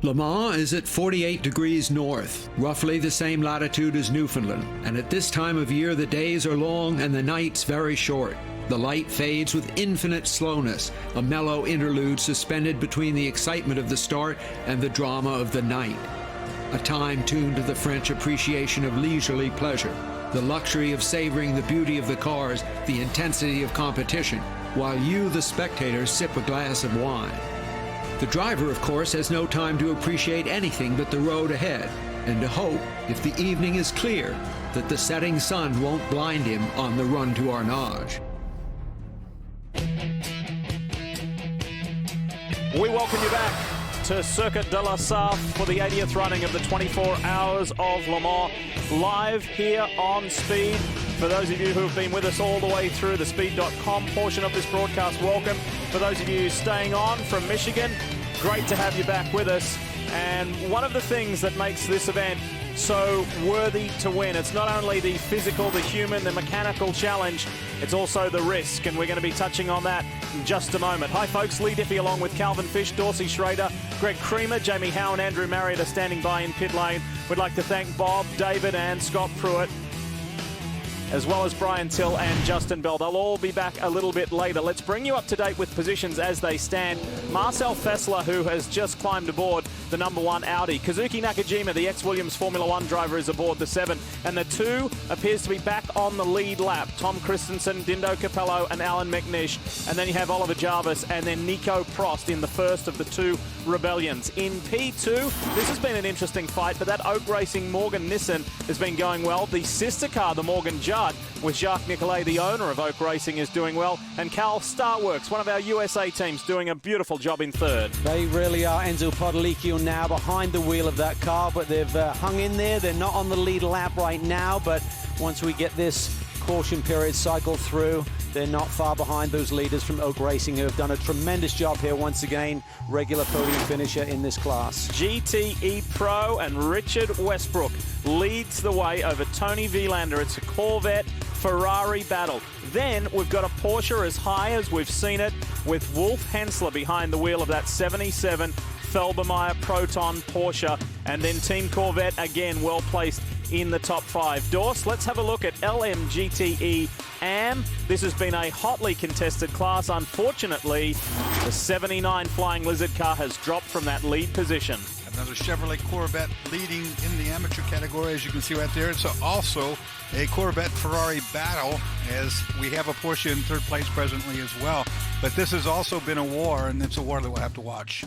Le Mans is at 48 degrees north, roughly the same latitude as Newfoundland, and at this time of year the days are long and the nights very short. The light fades with infinite slowness, a mellow interlude suspended between the excitement of the start and the drama of the night. A time tuned to the French appreciation of leisurely pleasure, the luxury of savoring the beauty of the cars, the intensity of competition, while you, the spectator, sip a glass of wine. The driver, of course, has no time to appreciate anything but the road ahead, and to hope, if the evening is clear, that the setting sun won't blind him on the run to Arnage. We welcome you back to Circuit de la Sarthe for the 80th running of the 24 Hours of Le Mans, live here on Speed. For those of you who have been with us all the way through the Speed.com portion of this broadcast, welcome. For those of you staying on from Michigan, great to have you back with us. And one of the things that makes this event so worthy to win, it's not only the physical, the human, the mechanical challenge, it's also the risk, and we're going to be touching on that in just a moment. Hi folks, Lee Diffie along with Calvin Fish, Dorsey Schrader, Greg Creamer, Jamie Howe and Andrew Marriott are standing by in pit lane. We'd like to thank Bob, David and Scott Pruitt, as well as Brian Till and Justin Bell. They'll all be back a little bit later. Let's bring you up to date with positions as they stand. Marcel Fessler, who has just climbed aboard the #1 Audi. Kazuki Nakajima, the ex-Williams Formula One driver, is aboard the 7. And the 2 appears to be back on the lead lap. Tom Christensen, Dindo Capello and Alan McNish. And then you have Oliver Jarvis and then Nico Prost in the first of the 2 rebellions. In P2, this has been an interesting fight, but that Oak Racing Morgan Nissan has been going well. The sister car, the Morgan Judd, with Jacques Nicolet, the owner of Oak Racing, is doing well. And Cal Starworks, one of our USA teams, doing a beautiful job in 3rd. They really are. Enzo Potolicchio now behind the wheel of that car, but they've hung in there. They're not on the lead lap right now, but once we get this caution period cycled through, they're not far behind those leaders from Oak Racing, who have done a tremendous job here once again. Regular podium finisher in this class. GTE Pro and Richard Westbrook leads the way over Tony Vilander. It's a Corvette Ferrari battle. Then we've got a Porsche as high as we've seen it, with Wolf Hensler behind the wheel of that 77 Felbermeyer Proton Porsche. And then Team Corvette again well placed in the top 5. Dorse, let's have a look at LMGTE AM. This has been a hotly contested class. Unfortunately, the 79 Flying Lizard car has dropped from that lead position. Another Chevrolet Corvette leading in the amateur category, as you can see right there. It's also a Corvette Ferrari battle, as we have a Porsche in 3rd place presently as well. But this has also been a war, and it's a war that we'll have to watch.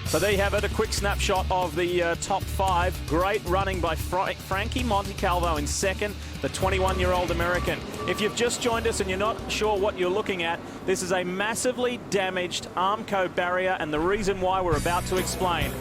So there you have it, a quick snapshot of the top 5. Great running by Frankie Montecalvo in 2nd, the 21-year-old American. If you've just joined us and you're not sure what you're looking at, this is a massively damaged Armco barrier, and the reason why we're about to explain.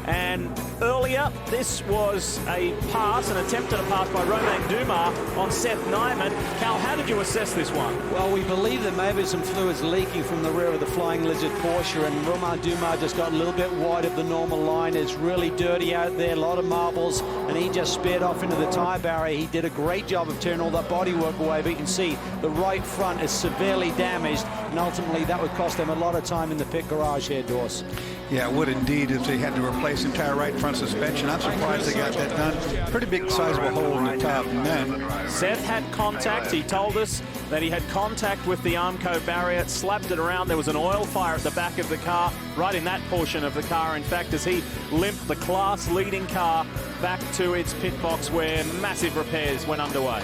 And earlier, this was a pass, an attempted pass by Romain Dumas on Seth Nyman. Cal, how did you assess this one? Well, we believe there may be some fluids leaking from the rear of the Flying Lizard Porsche, and Romain Dumas just got a little bit wide of the normal line. It's really dirty out there, a lot of marbles, and he just speared off into the tyre barrier. He did a great job of turning all that bodywork away, but you can see the right front is severely damaged, and ultimately that would cost them a lot of time in the pit garage here, Dorse. Yeah, it would indeed, if they had to replace the entire right front suspension. I'm surprised they got that done. Pretty big sizable hole in the top. And then Seth had contact. He told us that he had contact with the Armco barrier, slapped it around. There was an oil fire at the back of the car, right in that portion of the car, in fact, as he limped the class-leading car back to its pit box where massive repairs went underway.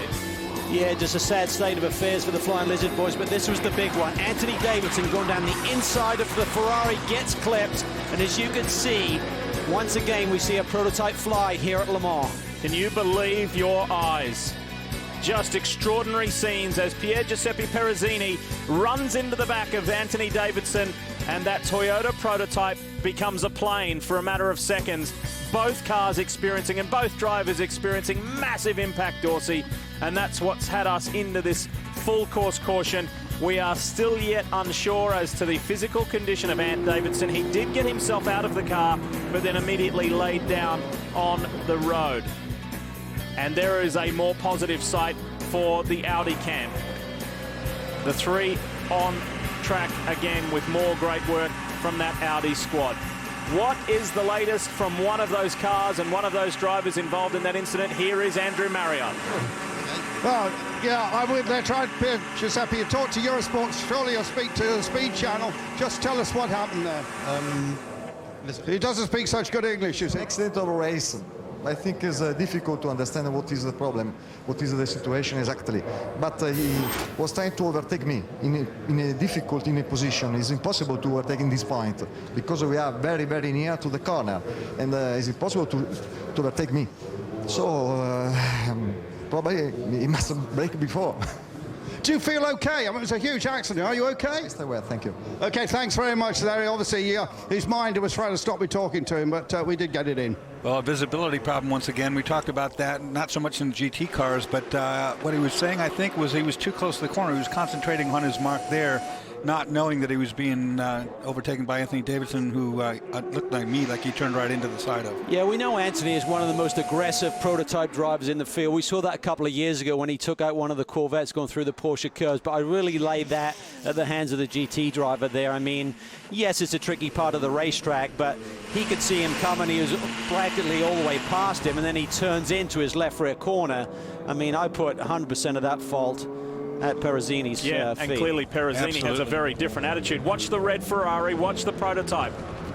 Yeah, just a sad state of affairs for the Flying Lizard boys, but this was the big one. Anthony Davidson going down the inside of the Ferrari, gets clipped, and as you can see, once again we see a prototype fly here at Le Mans. Can you believe your eyes? Just extraordinary scenes as Pier Giuseppe Perezzini runs into the back of Anthony Davidson, and that Toyota prototype becomes a plane for a matter of seconds. Both cars experiencing and both drivers experiencing massive impact, Dorsey, and that's what's had us into this full course caution. We are still yet unsure as to the physical condition of Ant Davidson. He did get himself out of the car, but then immediately laid down on the road. And there is a more positive sight for the Audi camp. The 3 on track again with more great work from that Audi squad. What is the latest from one of those cars and one of those drivers involved in that incident? Here is Andrew Marriott. Well, yeah, I would try to, Giuseppe, you talk to Eurosport, surely you'll speak to the Speed Channel. Just tell us what happened there. He doesn't speak such good English, you see. Accident of a race. I think it's difficult to understand what is the problem, what is the situation exactly. But he was trying to overtake me in a difficult position. It's impossible to overtake in this point because we are very, very near to the corner, and it's impossible to overtake me. So probably he must brake before. Do you feel okay? I mean, it was a huge accident. Are you okay? Yes, I will. Thank you. Okay, thanks very much, Larry. Obviously, his mind was trying to stop me talking to him, but we did get it in. Well, a visibility problem once again. We talked about that, not so much in GT cars, but what he was saying, I think, was he was too close to the corner. He was concentrating on his mark there, not knowing that he was being overtaken by Anthony Davidson, who looked like me, like he turned right into the side of. Yeah, we know Anthony is one of the most aggressive prototype drivers in the field. We saw that a couple of years ago when he took out one of the Corvettes going through the Porsche curves, but I really lay that at the hands of the GT driver there. I mean, yes, it's a tricky part of the racetrack, but he could see him coming. He was practically all the way past him, and then he turns into his left rear corner. I mean, I put 100% of that fault at Perezzini's feet. And clearly Perezzini has a very different attitude. Watch the red Ferrari, watch the prototype.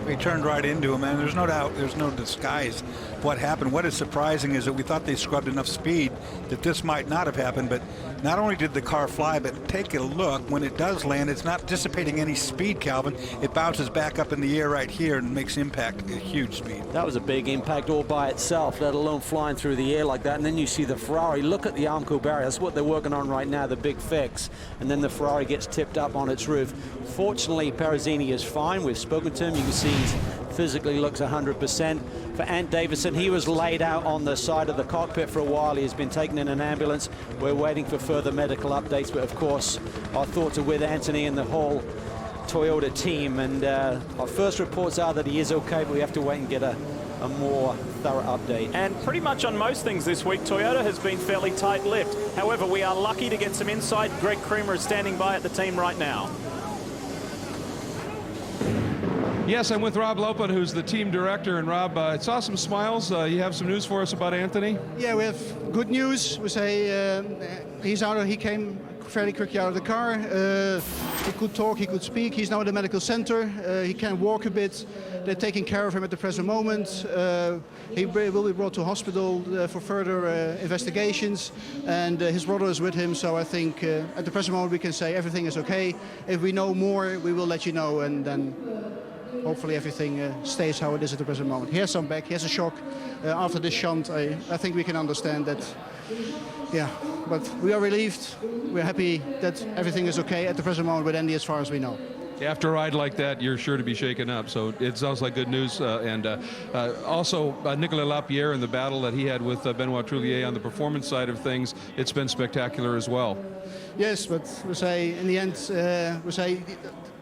He turned right into him, and there's no doubt, there's no disguise what happened. What is surprising is that we thought they scrubbed enough speed that this might not have happened, but not only did the car fly, but take a look, when it does land, it's not dissipating any speed, Calvin. It bounces back up in the air right here and makes impact at huge speed. That was a big impact all by itself, let alone flying through the air like that. And then you see the Ferrari, look at the Armco barrier. That's what they're working on right now, the big fix. And then the Ferrari gets tipped up on its roof. Fortunately, Perezzini is fine. We've spoken to him. You can see he physically looks 100%. For Ant Davidson, he was laid out on the side of the cockpit for a while. He has been taken in an ambulance. We're waiting for further medical updates, but of course, our thoughts are with Anthony and the whole Toyota team. And our first reports are that he is okay, but we have to wait and get a more thorough update. And pretty much on most things this week, Toyota has been fairly tight-lipped. However, we are lucky to get some insight. Greg Creamer is standing by at the team right now. Yes, I'm with Rob Lopan, who's the team director. And Rob, I saw some smiles. You have some news for us about Anthony? Yeah, we have good news. We say he came fairly quickly out of the car. He could talk, he could speak. He's now at the medical center. He can walk a bit. They're taking care of him at the present moment. He will be brought to hospital for further investigations, and his brother is with him. So I think at the present moment we can say everything is okay. If we know more, we will let you know, and then hopefully everything stays how it is at the present moment. He has some back, he has a shock. After this shunt, I think we can understand that. Yeah, but we are relieved. We're happy that everything is okay at the present moment with Andy as far as we know. After a ride like that, you're sure to be shaken up. So it sounds like good news. Also, Nicolas Lapierre in the battle that he had with Benoit Trullier on the performance side of things, it's been spectacular as well. Yes, but we say in the end, we say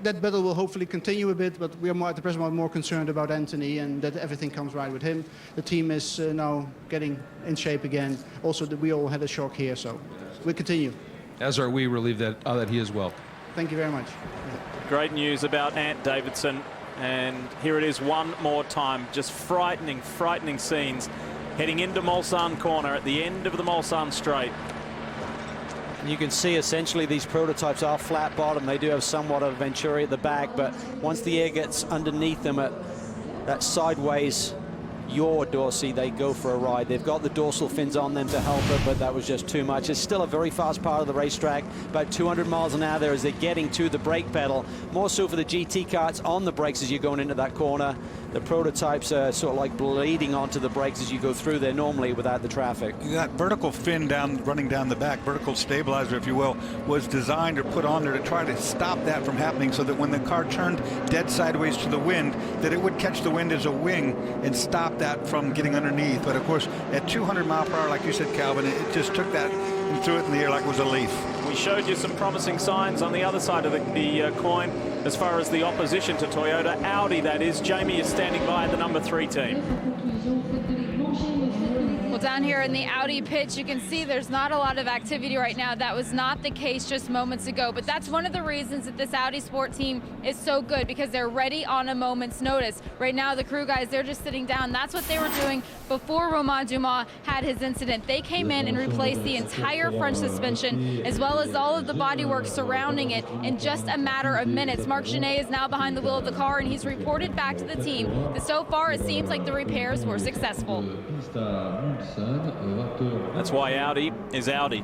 that battle will hopefully continue a bit, but we are at the present moment more concerned about Anthony and that everything comes right with him. The team is now getting in shape again. Also, we all had a shock here, so we continue. As are we, relieved that he is well. Thank you very much. Great news about Ant Davidson, and here it is one more time. Just frightening, frightening scenes heading into Mulsanne corner at the end of the Mulsanne straight. You can see essentially these prototypes are flat bottom. They do have somewhat of Venturi at the back, but once the air gets underneath them at that sideways yaw Dorsey, they go for a ride. They've got the dorsal fins on them to help it, but that was just too much. It's still a very fast part of the racetrack, about 200 miles an hour there as they're getting to the brake pedal. More so for the GT car, it's on the brakes as you're going into that corner. The prototypes are sort of like bleeding onto the brakes as you go through there normally without the traffic. That vertical fin running down the back, vertical stabilizer, if you will, was designed or put on there to try to stop that from happening so that when the car turned dead sideways to the wind, that it would catch the wind as a wing and stop that from getting underneath. But of course, at 200 mile per hour, like you said, Calvin, it just took that and threw it in the air like it was a leaf. We showed you some promising signs on the other side of the coin as far as the opposition to Toyota. Audi, that is. Jamie is standing by at the number 3 team. Well, down here in the Audi pitch, you can see there's not a lot of activity right now. That was not the case just moments ago, but that's one of the reasons that this Audi Sport team is so good, because they're ready on a moment's notice. Right now, the crew guys, they're just sitting down. That's what they were doing before Romain Dumas had his incident. They came in and replaced the entire front suspension, as well as all of the bodywork surrounding it in just a matter of minutes. Marc Gené is now behind the wheel of the car, and he's reported back to the team that so far it seems like the repairs were successful. That's why Audi is Audi.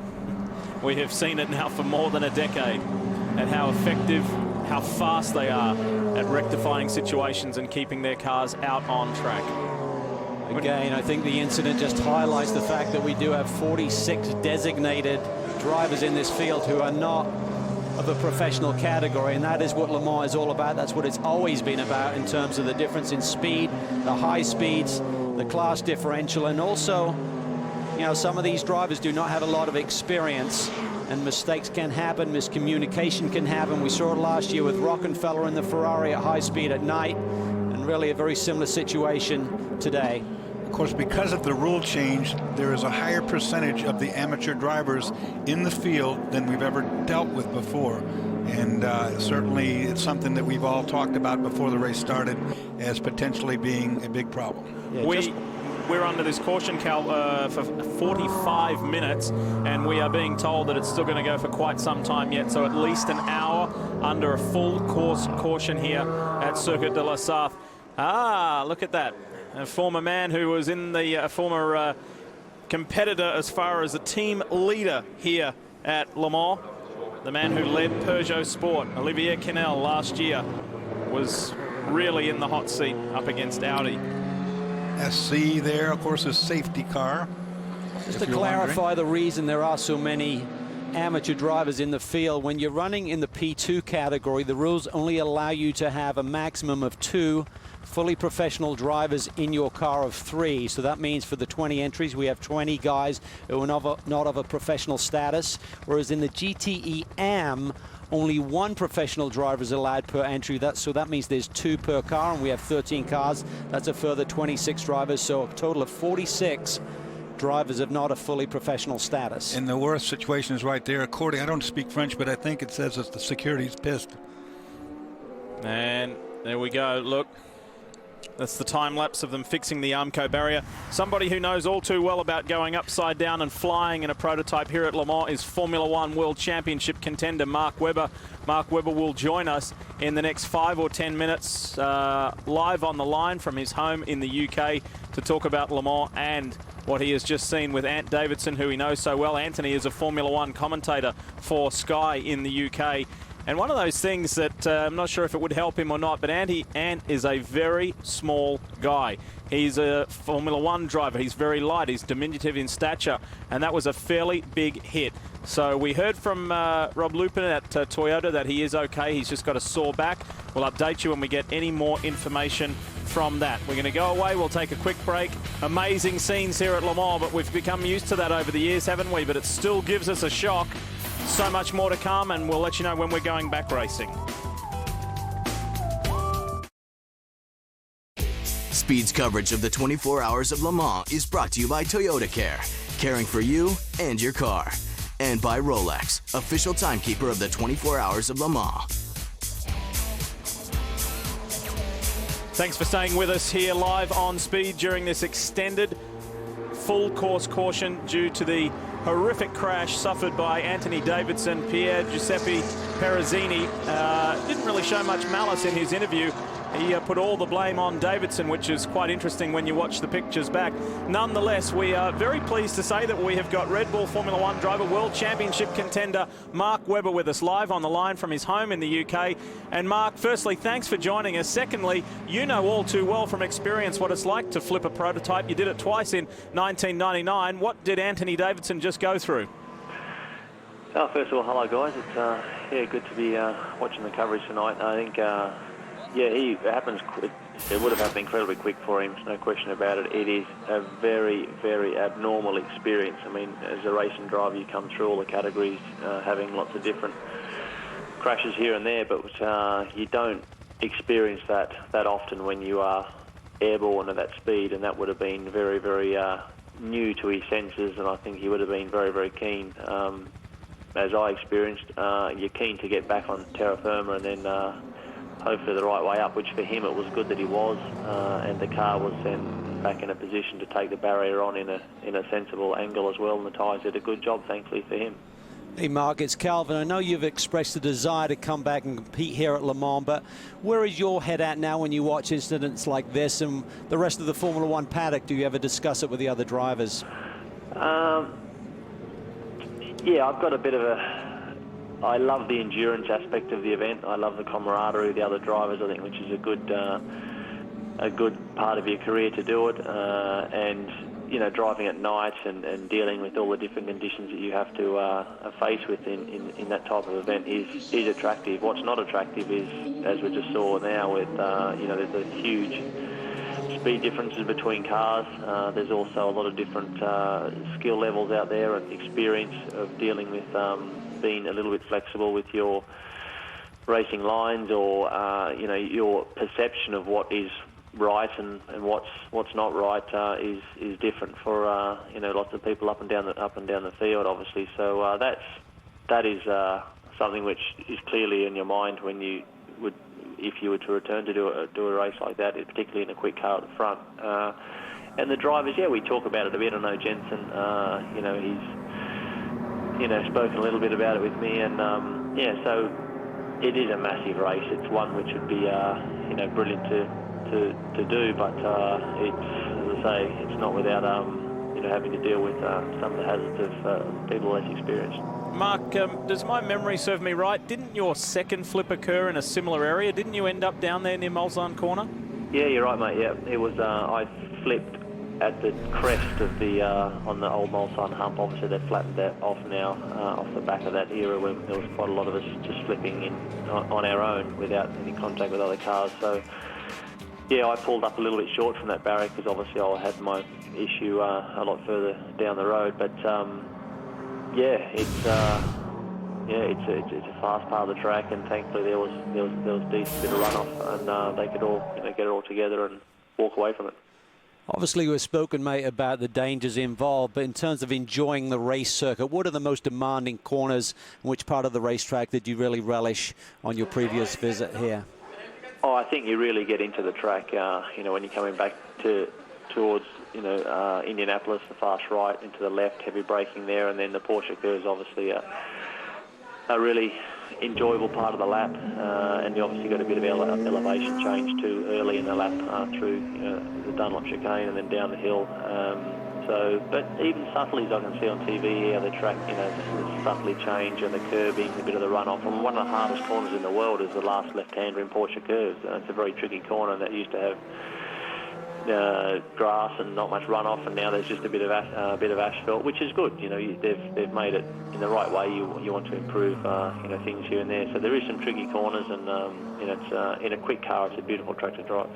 We have seen it now for more than a decade, and how effective, how fast they are at rectifying situations and keeping their cars out on track. Again, I think the incident just highlights the fact that we do have 46 designated drivers in this field who are not of a professional category, and that is what Le Mans is all about. That's what it's always been about in terms of the difference in speed, the high speeds, the class differential, and also, you know, some of these drivers do not have a lot of experience, and mistakes can happen, miscommunication can happen. We saw it last year with Rockenfeller in the Ferrari at high speed at night, and really a very similar situation today. Of course, because of the rule change, there is a higher percentage of the amateur drivers in the field than we've ever dealt with before. And certainly it's something that we've all talked about before the race started as potentially being a big problem. Yeah, we're under this caution, Cal, for 45 minutes, and we are being told that it's still going to go for quite some time yet, so at least an hour under a full course caution here at Circuit de la Sarthe. Ah, look at that. A former man who was in the former competitor as far as a team leader here at Le Mans. The man who led Peugeot Sport, Olivier Kinel, last year, was really in the hot seat up against Audi. SC there, of course, is safety car. Just to clarify the reason there are so many amateur drivers in the field, when you're running in the P2 category, the rules only allow you to have a maximum of 2 fully professional drivers in your car of 3. So that means for the 20 entries, we have 20 guys who are not of a professional status, whereas in the GTE AM, only 1 professional driver is allowed per entry. So that means there's 2 per car, and we have 13 cars. That's a further 26 drivers, so a total of 46 drivers of not a fully professional status. And the worst situation is right there. According, I don't speak French, but I think it says that the security's pissed. And there we go. Look, that's the time lapse of them fixing the Armco barrier. Somebody who knows all too well about going upside down and flying in a prototype here at Le Mans is Formula One World Championship contender Mark Webber. Mark Webber will join us in the next 5 or 10 minutes live on the line from his home in the UK to talk about Le Mans and what he has just seen with Ant Davidson, who he knows so well. Anthony is a Formula One commentator for Sky in the UK. And one of those things that I'm not sure if it would help him or not, but Ant is a very small guy. He's a Formula One driver. He's very light. He's diminutive in stature, and that was a fairly big hit. So we heard from Rob Lupin at Toyota that he is okay. He's just got a sore back. We'll update you when we get any more information from that. We're going to go away. We'll take a quick break. Amazing scenes here at Le Mans, but we've become used to that over the years, haven't we? But it still gives us a shock. So much more to come, and we'll let you know when we're going back racing. Speed's coverage of the 24 Hours of Le Mans is brought to you by Toyota Care, caring for you and your car. And by Rolex, official timekeeper of the 24 Hours of Le Mans. Thanks for staying with us here live on Speed during this extended full course caution due to the horrific crash suffered by Anthony Davidson. Pier Giuseppe Perezzini didn't really show much malice in his interview. He put all the blame on Davidson, which is quite interesting when you watch the pictures back. Nonetheless, we are very pleased to say that we have got Red Bull Formula One driver, World Championship contender Mark Webber with us live on the line from his home in the UK. And Mark, firstly, thanks for joining us. Secondly, you know all too well from experience what it's like to flip a prototype. You did it twice in 1999. What did Anthony Davidson just go through? Oh, first of all, hello guys. It's good to be watching the coverage tonight. I think it happens quick. It would have happened incredibly quick for him, no question about it. It is a very, very abnormal experience. I mean, as a racing driver, you come through all the categories, having lots of different crashes here and there, but you don't experience that often when you are airborne at that speed, and that would have been very, very new to his senses, and I think he would have been very, very keen. As I experienced, you're keen to get back on terra firma and then hopefully the right way up, which for him it was good that he was, and the car was then back in a position to take the barrier on in a sensible angle as well, and the tyres did a good job, thankfully, for him. Hey Mark, it's Calvin. I know you've expressed a desire to come back and compete here at Le Mans, but where is your head at now when you watch incidents like this and the rest of the Formula One paddock? Do you ever discuss it with the other drivers? Yeah, I've got a bit of I love the endurance aspect of the event. I love the camaraderie of the other drivers, I think, which is a good part of your career to do it. And you know, driving at night and dealing with all the different conditions that you have to face with in that type of event is attractive. What's not attractive is, as we just saw now, with you know, there's a huge speed differences between cars. There's also a lot of different skill levels out there and experience of dealing with being a little bit flexible with your racing lines, or you know, your perception of what is right and what's not right is different for you know, lots of people up and down the field, obviously. So that is something which is clearly in your mind when you would, if you were to return to do a race like that, particularly in a quick car at the front. And the drivers, yeah, we talk about it a bit. I know Jensen, you know, he's, you know, spoken a little bit about it with me, and yeah, so it is a massive race. It's one which would be, you know, brilliant to do, but it's, as I say, it's not without you know, having to deal with some of the hazards of people less experienced. Mark, does my memory serve me right? Didn't your second flip occur in a similar area? Didn't you end up down there near Mulsanne Corner? Yeah, you're right, mate. Yeah, it was. I flipped at the crest of the on the old Mulsanne hump. Obviously, they've flattened that off now, off the back of that era when there was quite a lot of us just flipping in on our own without any contact with other cars. So yeah, I pulled up a little bit short from that barrier because obviously I had my issue a lot further down the road. But yeah, it's a fast part of the track, and thankfully there was decent bit of runoff, and they could all, you know, get it all together and walk away from it. Obviously, we've spoken, mate, about the dangers involved, but in terms of enjoying the race circuit, what are the most demanding corners, and which part of the racetrack did you really relish on your previous visit here? Oh, I think you really get into the track, you know, when you're coming back towards, you know, Indianapolis, the fast right, into the left, heavy braking there, and then the Porsche curves, obviously a really enjoyable part of the lap, and you obviously got a bit of elevation change too early in the lap through, you know, the Dunlop chicane and then down the hill. So, but even subtly, as I can see on TV, how the track, you know, subtly change, and the curbing, a bit of the runoff. And one of the hardest corners in the world is the last left-hander in Porsche curves. And it's a very tricky corner that used to have grass and not much runoff, and now there's just a bit of asphalt, which is good. You know, they've made it in the right way. You want to improve, you know, things here and there. So there is some tricky corners, and you know, it's in a quick car, it's a beautiful track to drive.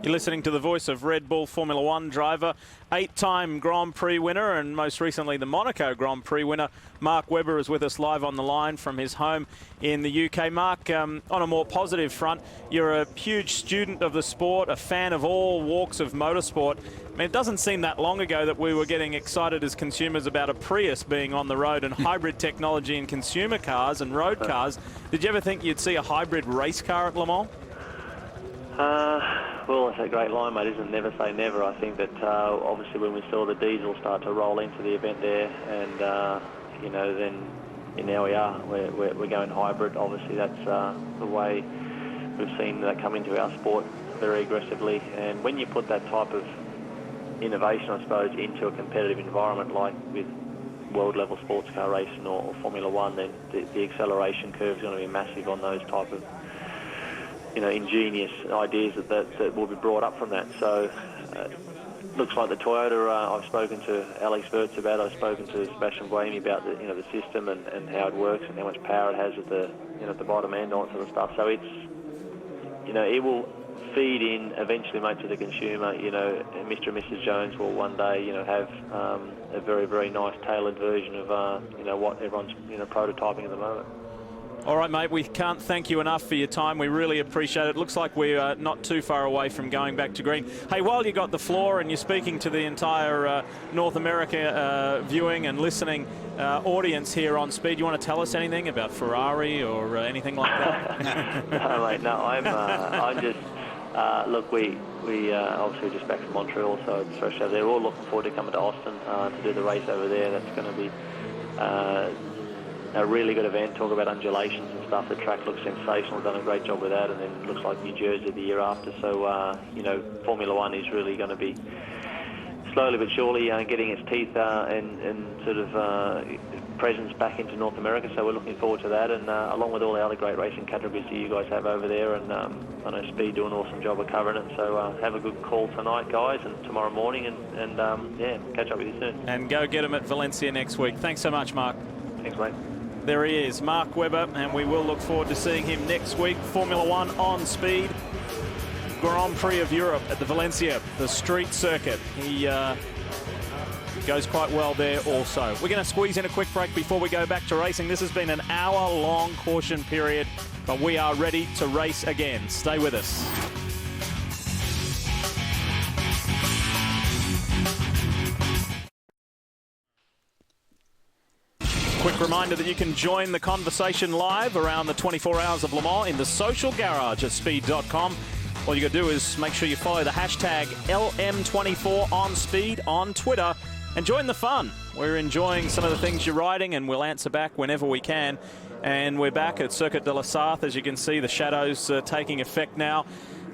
You're listening to the voice of Red Bull Formula One driver, 8-time Grand Prix winner, and most recently the Monaco Grand Prix winner. Mark Webber is with us live on the line from his home in the UK. Mark, on a more positive front, you're a huge student of the sport, a fan of all walks of motorsport. I mean, it doesn't seem that long ago that we were getting excited as consumers about a Prius being on the road and hybrid technology in consumer cars and road cars. Did you ever think you'd see a hybrid race car at Le Mans? Well, it's a great line, mate, isn't it? Never say never. I think that obviously when we saw the diesel start to roll into the event there, and you know, then now we are, we're going hybrid. Obviously, that's the way we've seen that come into our sport very aggressively. And when you put that type of innovation, I suppose, into a competitive environment like with world-level sports car racing or Formula One, then the acceleration curve is going to be massive on those type of, you know, ingenious ideas that will be brought up from that. So looks like the Toyota, I've spoken to Alex Wirtz about it, I've spoken to Sebastian Buemi about the, you know, the system and how it works and how much power it has at the, you know, at the bottom end, all that sort of stuff. So it's, you know, it will feed in eventually, mate, to the consumer. You know, Mr. and Mrs. Jones will one day, you know, have a very, very nice tailored version of, you know, what everyone's, you know, prototyping at the moment. All right, mate, we can't thank you enough for your time. We really appreciate it. Looks like we're not too far away from going back to green. Hey, while you got the floor and you're speaking to the entire North America viewing and listening audience here on Speed, you want to tell us anything about Ferrari or anything like that? No, mate, no, I'm just... look, we obviously just back from Montreal, so it's fresh out there. We're all looking forward to coming to Austin to do the race over there. That's going to be a really good event. Talk about undulations and stuff. The track looks sensational. Done a great job with that, and then it looks like New Jersey the year after. So you know, Formula One is really going to be slowly but surely getting its teeth and sort of presence back into North America. So we're looking forward to that, and along with all the other great racing categories that you guys have over there. And I know Speed do an awesome job of covering it. So have a good call tonight, guys, and tomorrow morning, and yeah, catch up with you soon. And go get them at Valencia next week. Thanks so much, Mark. Thanks, mate. There he is, Mark Webber, and we will look forward to seeing him next week. Formula One on Speed. Grand Prix of Europe at the Valencia, the street circuit. He goes quite well there also. We're going to squeeze in a quick break before we go back to racing. This has been an hour-long caution period, but we are ready to race again. Stay with us. Quick reminder that you can join the conversation live around the 24 Hours of Le Mans in the social garage at speed.com. All you got to do is make sure you follow the hashtag LM24OnSpeed on Twitter and join the fun. We're enjoying some of the things you're riding, and we'll answer back whenever we can. And we're back at Circuit de la Sarthe. As you can see, the shadows taking effect now.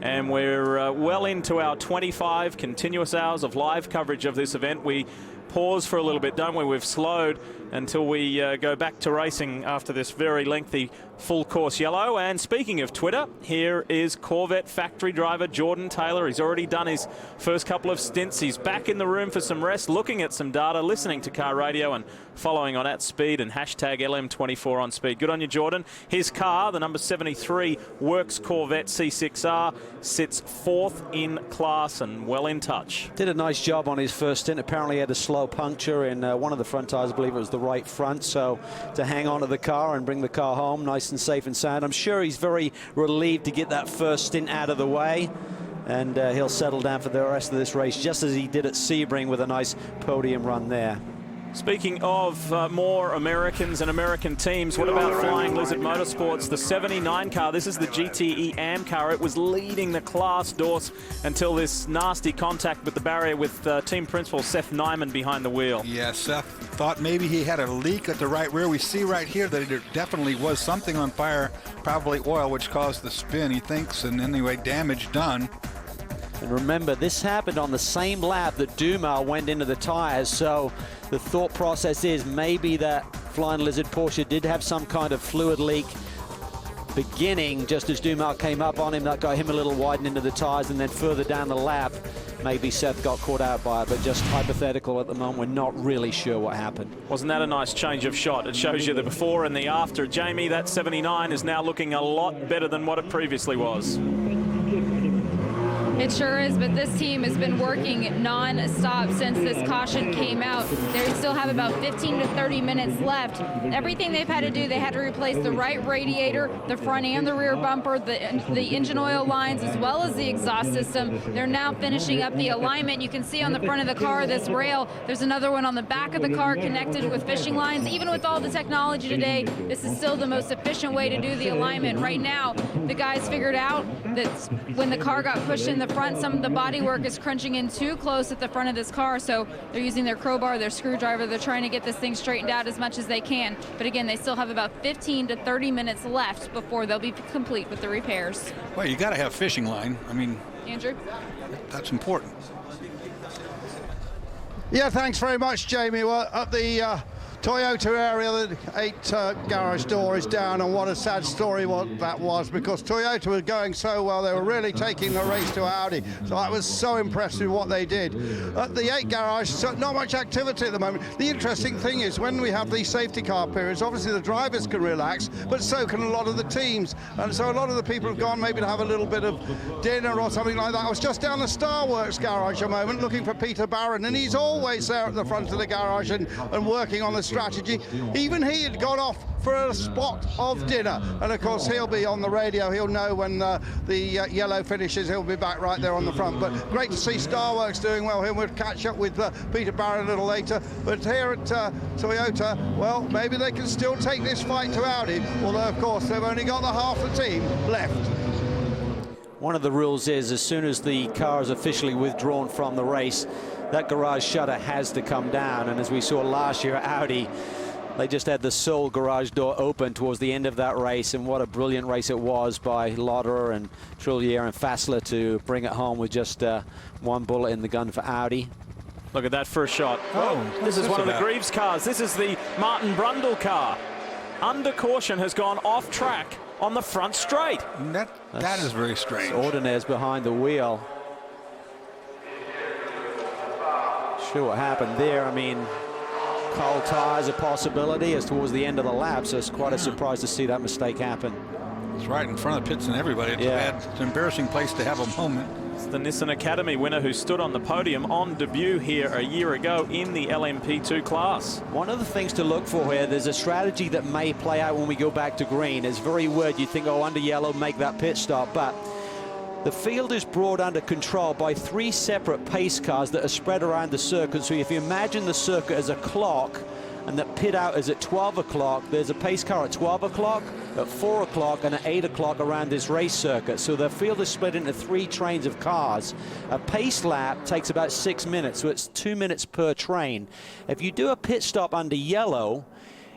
And we're well into our 25 continuous hours of live coverage of this event. We pause for a little bit, don't we? We've slowed until we go back to racing after this very lengthy full course yellow. And speaking of Twitter, here is Corvette factory driver Jordan Taylor. He's already done his first couple of stints. He's back in the room for some rest, looking at some data, listening to car radio, and following on at Speed and hashtag LM24 on Speed. Good on you, Jordan. His car, the number 73 Works Corvette C6R, sits 4th in class and well in touch. Did a nice job on his first stint. Apparently he had a slow puncture in one of the front tires. I believe it was the right front. So to hang on to the car and bring the car home nice and safe and sound. I'm sure he's very relieved to get that first stint out of the way. And he'll settle down for the rest of this race, just as he did at Sebring with a nice podium run there. Speaking of more Americans and American teams, what about Flying Lizard Motorsports? The 79 car, this is the GTE AM car. It was leading the class, Dorse, until this nasty contact with the barrier with team principal Seth Nyman behind the wheel. Yeah, Seth thought maybe he had a leak at the right rear. We see right here that there definitely was something on fire, probably oil, which caused the spin, he thinks, and anyway, damage done. And remember, this happened on the same lap that Dumas went into the tires, so the thought process is maybe that Flying Lizard Porsche did have some kind of fluid leak beginning just as Dumas came up on him. That got him a little widened into the tires, and then further down the lap, maybe Seth got caught out by it, but just hypothetical at the moment. We're not really sure what happened. Wasn't that a nice change of shot? It shows you the before and the after. Jamie, that 79 is now looking a lot better than what it previously was. It sure is, but this team has been working non-stop since this caution came out. They still have about 15 to 30 minutes left. Everything they've had to do, they had to replace the right radiator, the front and the rear bumper, the engine oil lines, as well as the exhaust system. They're now finishing up the alignment. You can see on the front of the car, this rail, there's another one on the back of the car connected with fishing lines. Even with all the technology today, this is still the most efficient way to do the alignment. Right now, the guys figured out that when the car got pushed in the front, some of the bodywork is crunching in too close at the front of this car, so they're using their crowbar, their screwdriver, they're trying to get this thing straightened out as much as they can. But again, they still have about 15 to 30 minutes left before they'll be complete with the repairs. Well, you got to have fishing line. I mean, Andrew? That's important. Yeah, thanks very much, Jamie. Well, at the Toyota area, the 8 garage door is down, and what a sad story what that was, because Toyota was going so well. They were really taking the race to Audi, so I was so impressed with what they did. At the 8 garage, so not much activity at the moment. The interesting thing is when we have these safety car periods, obviously the drivers can relax, but so can a lot of the teams, and so a lot of the people have gone maybe to have a little bit of dinner or something like that. I was just down the Star Works garage a moment looking for Peter Barron, and he's always there at the front of the garage and working on the strategy. Even he had gone off for a spot of dinner, and of course he'll be on the radio. He'll know when the yellow finishes. He'll be back right there on the front. But great to see Starworks doing well here. We'll catch up with Peter Barron a little later. But here at Toyota, well, maybe they can still take this fight to Audi, although of course they've only got the half the team left. One of the rules is as soon as the car is officially withdrawn from the race, that garage shutter has to come down. And as we saw last year at Audi, they just had the sole garage door open towards the end of that race, and what a brilliant race it was by Lauderer and Trullier and Fassler to bring it home with just one bullet in the gun for Audi. Look at that first shot. Oh, this is one of the Greaves cars. This is the Martin Brundle car. Under caution has gone off track on the front straight. That is very strange. Ordonez behind the wheel. Sure what happened there. I mean, cold tires a possibility as towards the end of the lap, so it's quite a surprise to see that mistake happen. It's right in front of the pits and everybody. It's an embarrassing place to have a moment. It's the Nissan Academy winner who stood on the podium on debut here a year ago in the LMP2 class. One of the things to look for here, there's a strategy that may play out when we go back to green. It's very weird. You think, oh, under yellow, make that pit stop, but the field is brought under control by 3 separate pace cars that are spread around the circuit. So if you imagine the circuit as a clock and the pit out is at 12 o'clock, there's a pace car at 12 o'clock, at 4 o'clock, and at 8 o'clock around this race circuit. So the field is split into 3 trains of cars. A pace lap takes about 6 minutes, so it's 2 minutes per train. If you do a pit stop under yellow,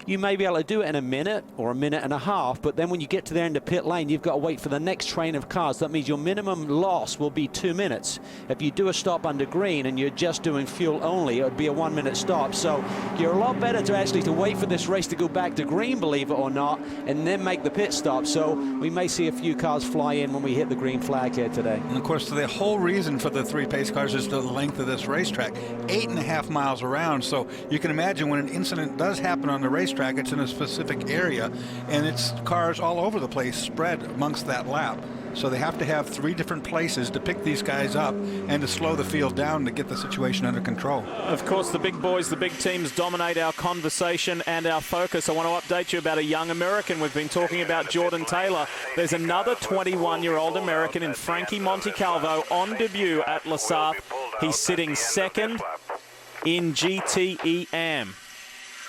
you may be able to do it in a minute or a minute and a half, but then when you get to the end of pit lane, you've got to wait for the next train of cars. That means your minimum loss will be 2 minutes. If you do a stop under green and you're just doing fuel only, it would be a 1 minute stop. So you're a lot better to wait for this race to go back to green, believe it or not, and then make the pit stop. So we may see a few cars fly in when we hit the green flag here today. And of course, the whole reason for the 3 pace cars is the length of this racetrack, 8.5 miles around. So you can imagine when an incident does happen on the racetrack, it's in a specific area, and it's cars all over the place spread amongst that lap. So they have to have 3 different places to pick these guys up and to slow the field down to get the situation under control. Of course, the big boys, the big teams dominate our conversation and our focus. I want to update you about a young American. We've been talking about Jordan Taylor. There's another 21-year-old American in Frankie Montecalvo on debut at Le Sath. He's sitting 2nd in GTE-AM.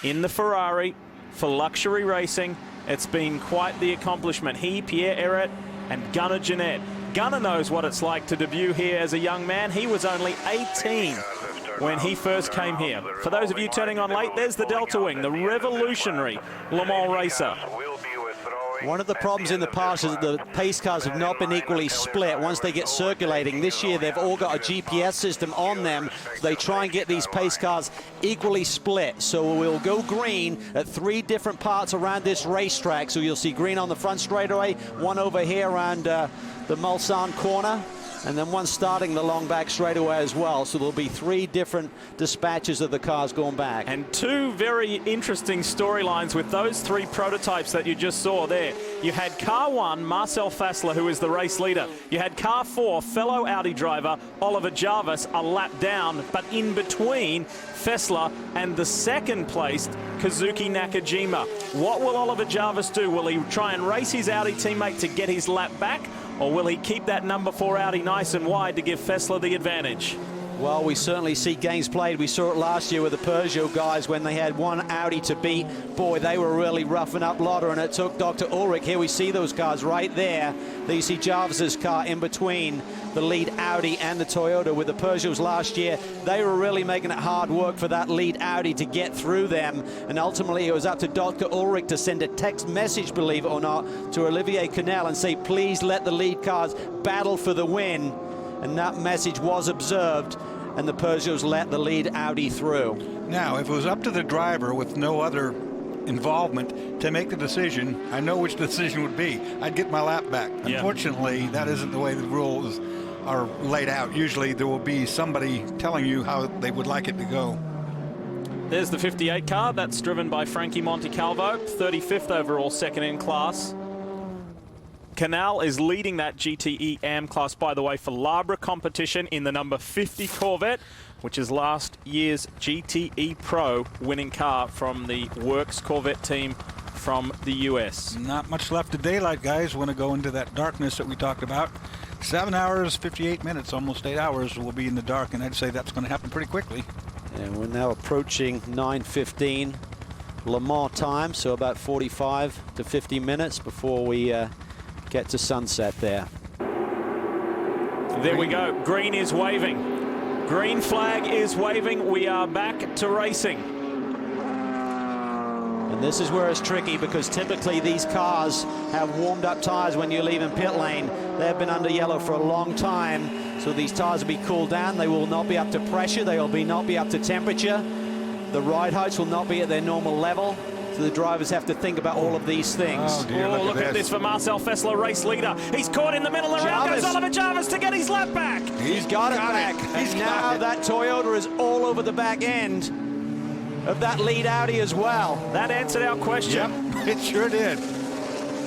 In the Ferrari for luxury racing. It's been quite the accomplishment. He, Pierre Eret, and Gunnar Jeanette. Gunnar knows what it's like to debut here as a young man. He was only 18 when he first came here. For those of you turning on late, there's the Delta Wing, the revolutionary Le Mans racer. One of the problems in the past is that the pace cars have not been equally split once they get circulating. This year they've all got a GPS system on them. So they try and get these pace cars equally split. So we'll go green at 3 different parts around this racetrack. So you'll see green on the front straightaway, one over here around the Mulsanne corner, and then one starting the long back straightaway as well. So there'll be 3 different dispatches of the cars going back. And 2 very interesting storylines with those 3 prototypes that you just saw there. You had car 1, Marcel Fassler, who is the race leader. You had car 4, fellow Audi driver Oliver Jarvis, a lap down, but in between Fassler and the 2nd placed Kazuki Nakajima. What will Oliver Jarvis do? Will he try and race his Audi teammate to get his lap back? Or will he keep that number 4 Audi nice and wide to give Fassler the advantage? Well, we certainly see games played. We saw it last year with the Peugeot guys when they had one Audi to beat. Boy, they were really roughing up Lauder, and it took Dr. Ulrich. Here we see those cars right there. There you see Jarvis's car in between the lead Audi and the Toyota. With the Peugeots last year, they were really making it hard work for that lead Audi to get through them. And ultimately, it was up to Dr. Ulrich to send a text message, believe it or not, to Olivier Canel and say, please let the lead cars battle for the win. And that message was observed, and the Peugeots let the lead Audi through. Now, if it was up to the driver with no other involvement to make the decision, I know which decision would be. I'd get my lap back. Yeah. Unfortunately, that isn't the way the rules are laid out. Usually there will be somebody telling you how they would like it to go. There's the 58 car. That's driven by Frankie Montecalvo, 35th overall, 2nd in class. Canal is leading that GTE AM class, by the way, for Labra competition in the number 50 Corvette. which is last year's GTE Pro winning car from the Works Corvette team from the US. Not much left of daylight, guys. Want to go into that darkness that we talked about. 7 hours, 58 minutes, almost 8 hours will be in the dark, and I'd say that's going to happen pretty quickly. And we're now approaching 9:15 Le Mans time, so about 45 to 50 minutes before we get to sunset there. There we go. Green is waving. Green flag is waving. We are back to racing. And this is where it's tricky, because typically these cars have warmed up tires when you leave in pit lane. They've been under yellow for a long time, so these tires will be cooled down. They will not be up to pressure. They will not be up to temperature. The ride heights will not be at their normal level. So the drivers have to think about all of these things. Oh, dear, look at this for Marcel Fessler, race leader. He's caught in the middle, and around goes Oliver Jarvis to get his lap back. He's got it back. And now that Toyota is all over the back end of that lead Audi as well. That answered our question. Yep, it sure did.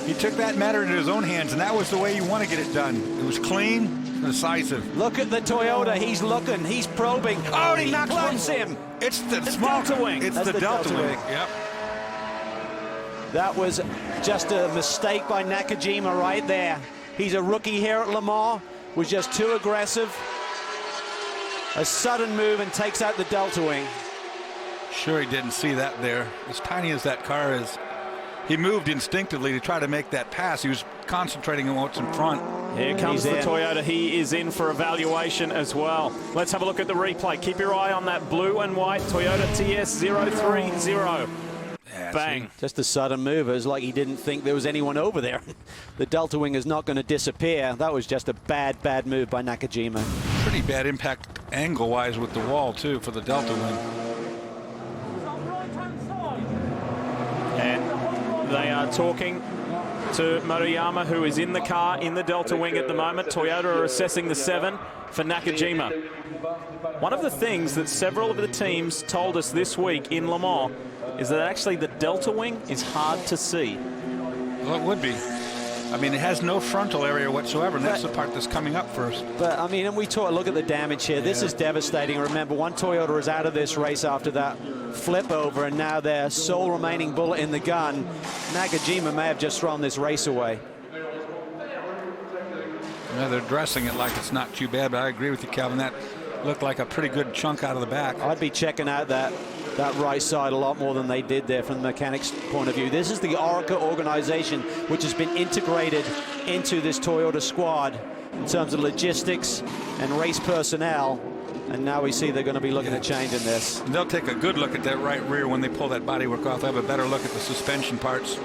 He took that matter into his own hands, and that was the way you want to get it done. It was clean, decisive. Look at the Toyota. He's looking. He's probing. Oh, he clubs him. It's the Delta Wing. It's the Delta Wing. Yep. That was just a mistake by Nakajima right there. He's a rookie here at Le Mans. Was just too aggressive. A sudden move and takes out the Delta Wing. Sure, he didn't see that there. As tiny as that car is, he moved instinctively to try to make that pass. He was concentrating on what's in front. Here comes the Toyota. He is in for evaluation as well. Let's have a look at the replay. Keep your eye on that blue and white Toyota TS030. Yeah, bang. Just a sudden move. It was like he didn't think there was anyone over there. The Delta Wing is not going to disappear. That was just a bad move by Nakajima. Pretty bad impact angle-wise with the wall, too, for the Delta Wing. And they are talking to Maruyama, who is in the car in the Delta Wing at the moment. Toyota are assessing the 7 for Nakajima. One of the things that several of the teams told us this week in Le Mans is that actually the Delta Wing is hard to see. Well, it would be. I mean, it has no frontal area whatsoever, and that's the part that's coming up first. But, I mean, and we look at the damage here. This is devastating. Remember, one Toyota is out of this race after that flip over, and now their sole remaining bullet in the gun. Nakajima may have just thrown this race away. Yeah, they're dressing it like it's not too bad, but I agree with you, Calvin. That looked like a pretty good chunk out of the back. I'd be checking out that right side a lot more than they did there from the mechanics' point of view. This is the Orica organization, which has been integrated into this Toyota squad in terms of logistics and race personnel. And now we see they're going to be looking at changing this. And they'll take a good look at that right rear when they pull that bodywork off. They'll have a better look at the suspension parts.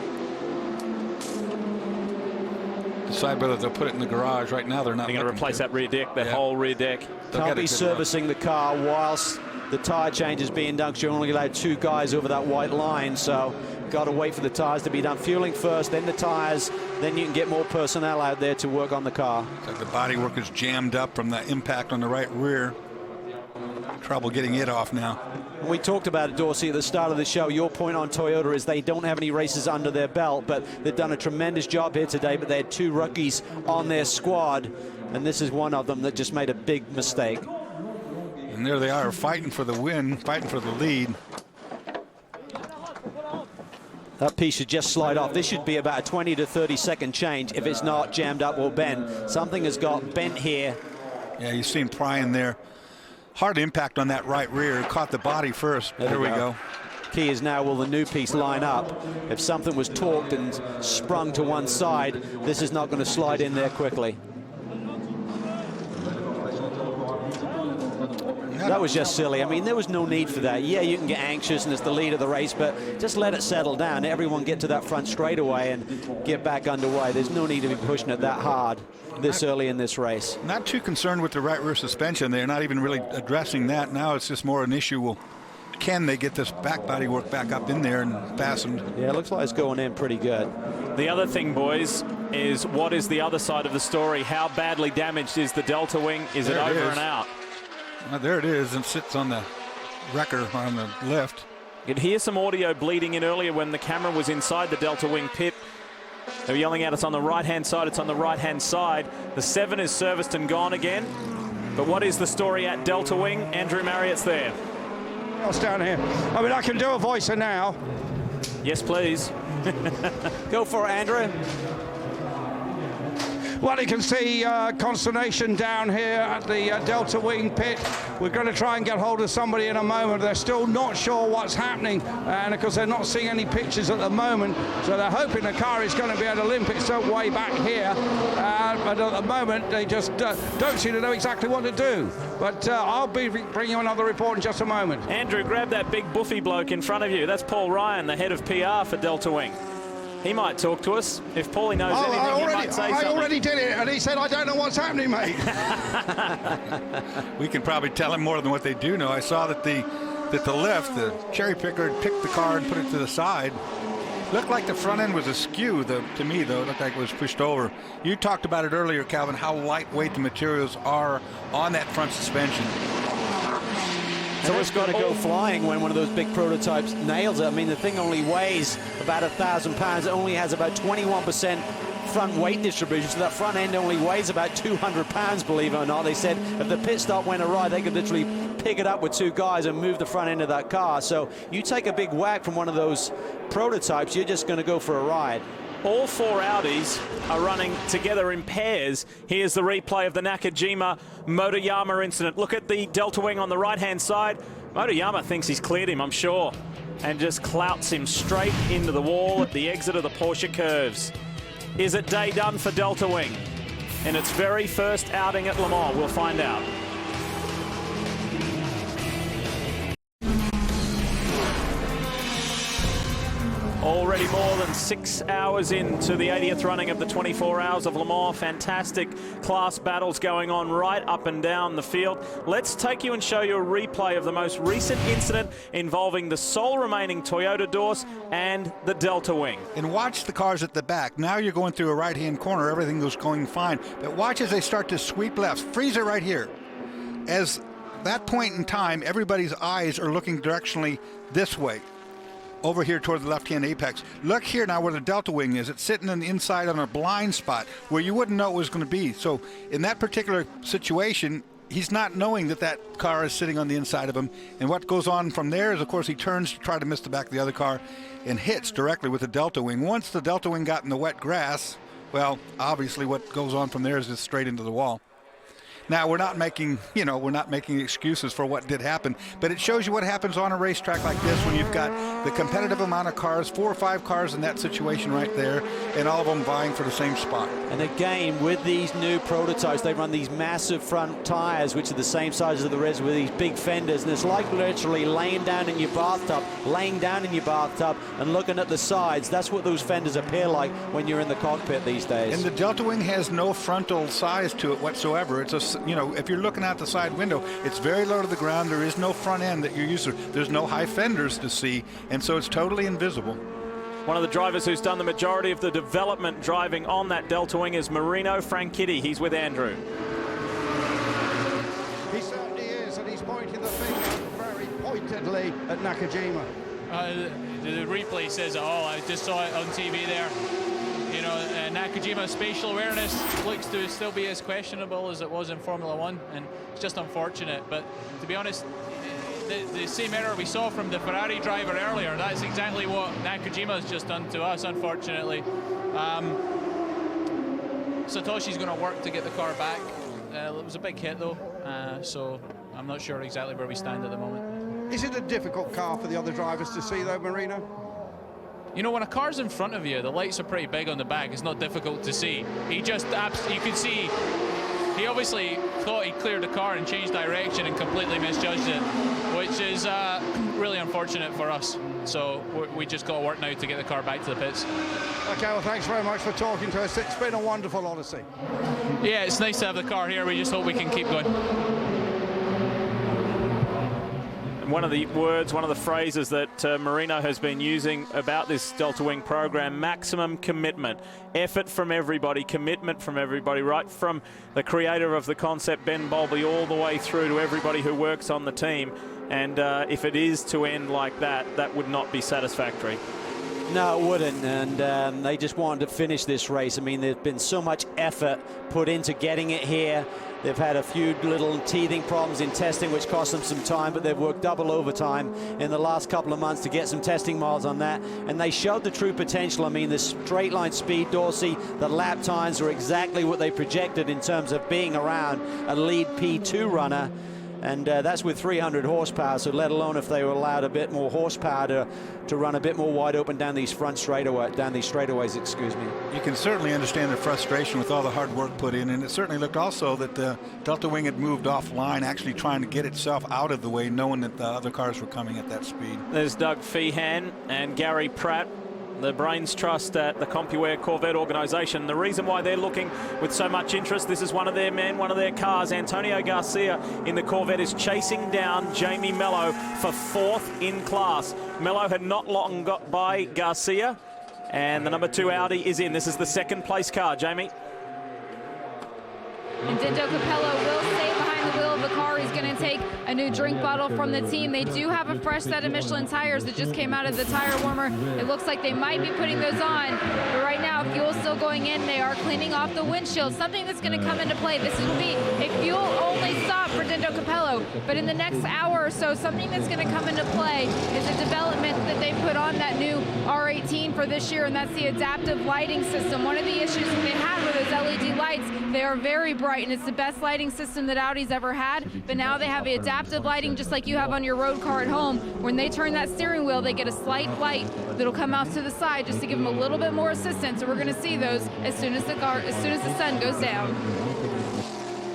Decide whether they'll put it in the garage. Right now, they're not. They're going to replace that rear deck, that whole rear deck. Can't be servicing the car whilst the tire change is being done, because you're only allowed 2 guys over that white line, so got to wait for the tires to be done. Fueling first, then the tires, then you can get more personnel out there to work on the car. Like the bodywork is jammed up from the impact on the right rear. Trouble getting it off now. We talked about it, Dorsey, at the start of the show. Your point on Toyota is they don't have any races under their belt, but they've done a tremendous job here today. But they had 2 rookies on their squad, and this is one of them that just made a big mistake. And there they are, fighting for the win, fighting for the lead. That piece should just slide off. This should be about a 20 to 30 second change if it's not jammed up or bent. Something has got bent here. Yeah, you've seen prying there. Hard impact on that right rear. Caught the body first. There we go. Key is now, will the new piece line up? If something was torqued and sprung to one side, this is not going to slide in there quickly. That was just silly. I mean, there was no need for that. Yeah, you can get anxious and it's the lead of the race, but just let it settle down. Everyone get to that front straightaway and get back underway. There's no need to be pushing it that hard this early in this race. Not too concerned with the right rear suspension. They're not even really addressing that. Now it's just more an issue. Well, can they get this back body work back up in there and fastened? Yeah, it looks like it's going in pretty good. The other thing, boys, is what is the other side of the story? How badly damaged is the Delta Wing? Is it over and out? Well, there it is, and sits on the wrecker on the left. You could hear some audio bleeding in earlier when the camera was inside the Delta Wing pit. They were yelling out, it's on the right-hand side, it's on the right-hand side. The 7 is serviced and gone again. But what is the story at Delta Wing? Andrew Marriott's there. Else down here. I mean, I can do a voicer now. Yes, please. Go for it, Andrew. Well, you can see consternation down here at the Delta Wing pit. We're going to try and get hold of somebody in a moment. They're still not sure what's happening, and of course they're not seeing any pictures at the moment, so they're hoping the car is going to be able to limp itself way back here, but at the moment they just don't seem to know exactly what to do. But I'll be bringing you another report in just a moment. Andrew, grab that big buffy bloke in front of you. That's Paul Ryan, the head of PR for Delta Wing. He might talk to us. If Paulie knows anything, he might say something. I already did it, and he said, I don't know what's happening, mate. We can probably tell him more than what they do know. I saw that the lift, the cherry picker, had picked the car and put it to the side. Looked like the front end was askew, to me, though. It looked like it was pushed over. You talked about it earlier, Calvin, how lightweight the materials are on that front suspension. So it's got to go flying when one of those big prototypes nails it. I mean, the thing only weighs about 1,000 pounds. It only has about 21% front weight distribution, so that front end only weighs about 200 pounds, believe it or not. They said if the pit stop went awry, they could literally pick it up with two guys and move the front end of that car. So you take a big whack from one of those prototypes, you're just going to go for a ride. All four Audis are running together in pairs. Here's the replay of the Nakajima Motoyama incident. Look at the Delta Wing on the right-hand side. Motoyama thinks he's cleared him, I'm sure, and just clouts him straight into the wall at the exit of the Porsche curves. Is it day done for Delta Wing in its very first outing at Le Mans? We'll find out. Already more than 6 hours into the 80th running of the 24 Hours of Le Mans. Fantastic class battles going on right up and down the field. Let's take you and show you a replay of the most recent incident involving the sole remaining Toyota Dorse and the Delta Wing. And watch the cars at the back. Now you're going through a right-hand corner. Everything goes going fine. But watch as they start to sweep left. Freeze it right here. As that point in time, everybody's eyes are looking directionally this way, over here toward the left-hand apex. Look here now where the Delta Wing is. It's sitting on the inside on a blind spot where you wouldn't know it was going to be. So in that particular situation, he's not knowing that that car is sitting on the inside of him. And what goes on from there is, of course, he turns to try to miss the back of the other car and hits directly with the Delta Wing. Once the Delta Wing got in the wet grass, well, obviously what goes on from there is just straight into the wall. Now, we're not making excuses for what did happen, but it shows you what happens on a racetrack like this when you've got the competitive amount of cars, 4 or 5 cars in that situation right there, and all of them vying for the same spot. And again, with these new prototypes, they run these massive front tires, which are the same size as the rest, with these big fenders, and it's like literally laying down in your bathtub and looking at the sides. That's what those fenders appear like when you're in the cockpit these days. And the Delta Wing has no frontal size to it whatsoever. It's a, if you're looking out the side window, it's very low to the ground. There is no front end that you're used to. There's no high fenders to see, and so it's totally invisible. One of the drivers who's done the majority of the development driving on that Delta Wing is Marino Franchitti. He's with Andrew. He certainly is, and he's pointing the finger very pointedly at Nakajima. The replay says it all. I just saw it on TV there. You know, Nakajima's spatial awareness looks to still be as questionable as it was in Formula One, and it's just unfortunate. But to be honest, the same error we saw from the Ferrari driver earlier, that's exactly what Nakajima's just done to us, unfortunately. Satoshi's going to work to get the car back. It was a big hit, though, so I'm not sure exactly where we stand at the moment. Is it a difficult car for the other drivers to see, though, Marino? You know, when a car's in front of you, the lights are pretty big on the back. It's not difficult to see. He just, you can see, he obviously thought he cleared the car and changed direction and completely misjudged it, which is really unfortunate for us. So we just got to work now to get the car back to the pits. Okay, well, thanks very much for talking to us. It's been a wonderful odyssey. Yeah, it's nice to have the car here. We just hope we can keep going. One of the words, one of the phrases that Marino has been using about this Delta Wing program, maximum commitment. Effort from everybody, commitment from everybody, right from the creator of the concept, Ben Bowlby, all the way through to everybody who works on the team. And if it is to end like that, that would not be satisfactory. No, it wouldn't, and they just wanted to finish this race. I mean, there's been so much effort put into getting it here, They've had a few little teething problems in testing, which cost them some time, but they've worked double overtime in the last couple of months to get some testing miles on that, and they showed the true potential. I mean, the straight line speed, Dorsey, the lap times were exactly what they projected in terms of being around a lead P2 runner. And that's with 300 horsepower, so let alone if they were allowed a bit more horsepower to run a bit more wide open down these straightaways, excuse me. You can certainly understand the frustration with all the hard work put in, and it certainly looked also that the Delta Wing had moved offline, actually trying to get itself out of the way, knowing that the other cars were coming at that speed. There's Doug Feehan and Gary Pratt, the brains trust at the CompuAir Corvette organisation. The reason why they're looking with so much interest, this is one of their men, one of their cars. Antonio Garcia in the Corvette is chasing down Jamie Mello for 4th in class. Mello had not long got by Garcia, and the number 2 Audi is in. This is the 2nd place car, Jamie. And Dindo Capello will stay behind the wheel of the car. He's going to take a new drink bottle from the team. They do have a fresh set of Michelin tires that just came out of the tire warmer. It looks like they might be putting those on. But right now, fuel's still going in. They are cleaning off the windshield, something that's going to come into play. This will be a fuel-only stop for Dindo Capello. But in the next hour or so, something that's going to come into play is a development that they put on that new R18 for this year, and that's the adaptive lighting system. One of the issues that they had with those LED lights, they are very bright, and it's the best lighting system that Audi's ever had. But now they have the adaptive lighting just like you have on your road car at home. When they turn that steering wheel, they get a slight light that'll come out to the side just to give them a little bit more assistance. So we're going to see those as soon as the sun goes down.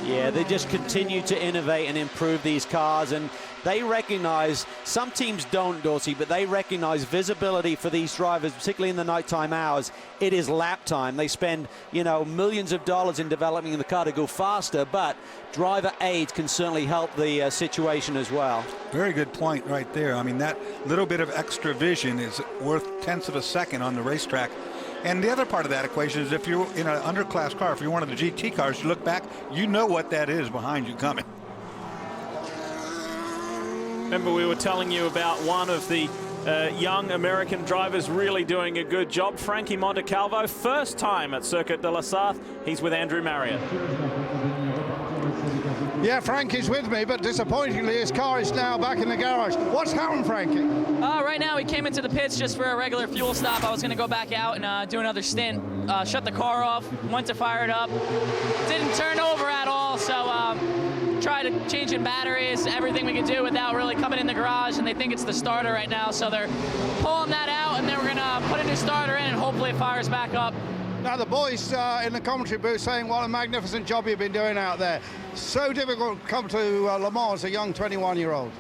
Yeah, they just continue to innovate and improve these cars, and they recognize, some teams don't, Dorsey, but they recognize visibility for these drivers, particularly in the nighttime hours. It is lap time. They spend, millions of dollars in developing the car to go faster, but driver aids can certainly help the situation as well. Very good point right there. I mean, that little bit of extra vision is worth tenths of a second on the racetrack. And the other part of that equation is if you're in an underclass car, if you're one of the GT cars, you look back, you know what that is behind you coming. Remember, we were telling you about one of the young American drivers really doing a good job. Frankie Montecalvo, first time at Circuit de la Sarthe. He's with Andrew Marriott. Yeah, Frankie's with me, but disappointingly, his car is now back in the garage. What's happened, Frankie? Right now, we came into the pits just for a regular fuel stop. I was going to go back out and do another stint. Shut the car off, went to fire it up. Didn't turn over at all, so tried to change in batteries, everything we could do without really coming in the garage, and they think it's the starter right now, so they're pulling that out, and then we're going to put a new starter in, and hopefully it fires back up. Now, the boys in the commentary booth saying what a magnificent job you've been doing out there. So difficult to come to Le Mans as a young 21-year-old.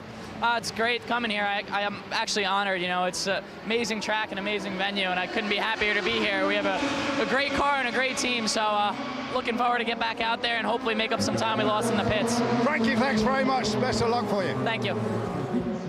It's great coming here. I am actually honored. It's an amazing track and amazing venue, and I couldn't be happier to be here. We have a great car and a great team, so looking forward to get back out there and hopefully make up some time we lost in the pits. Frankie, thanks very much. Best of luck for you. Thank you.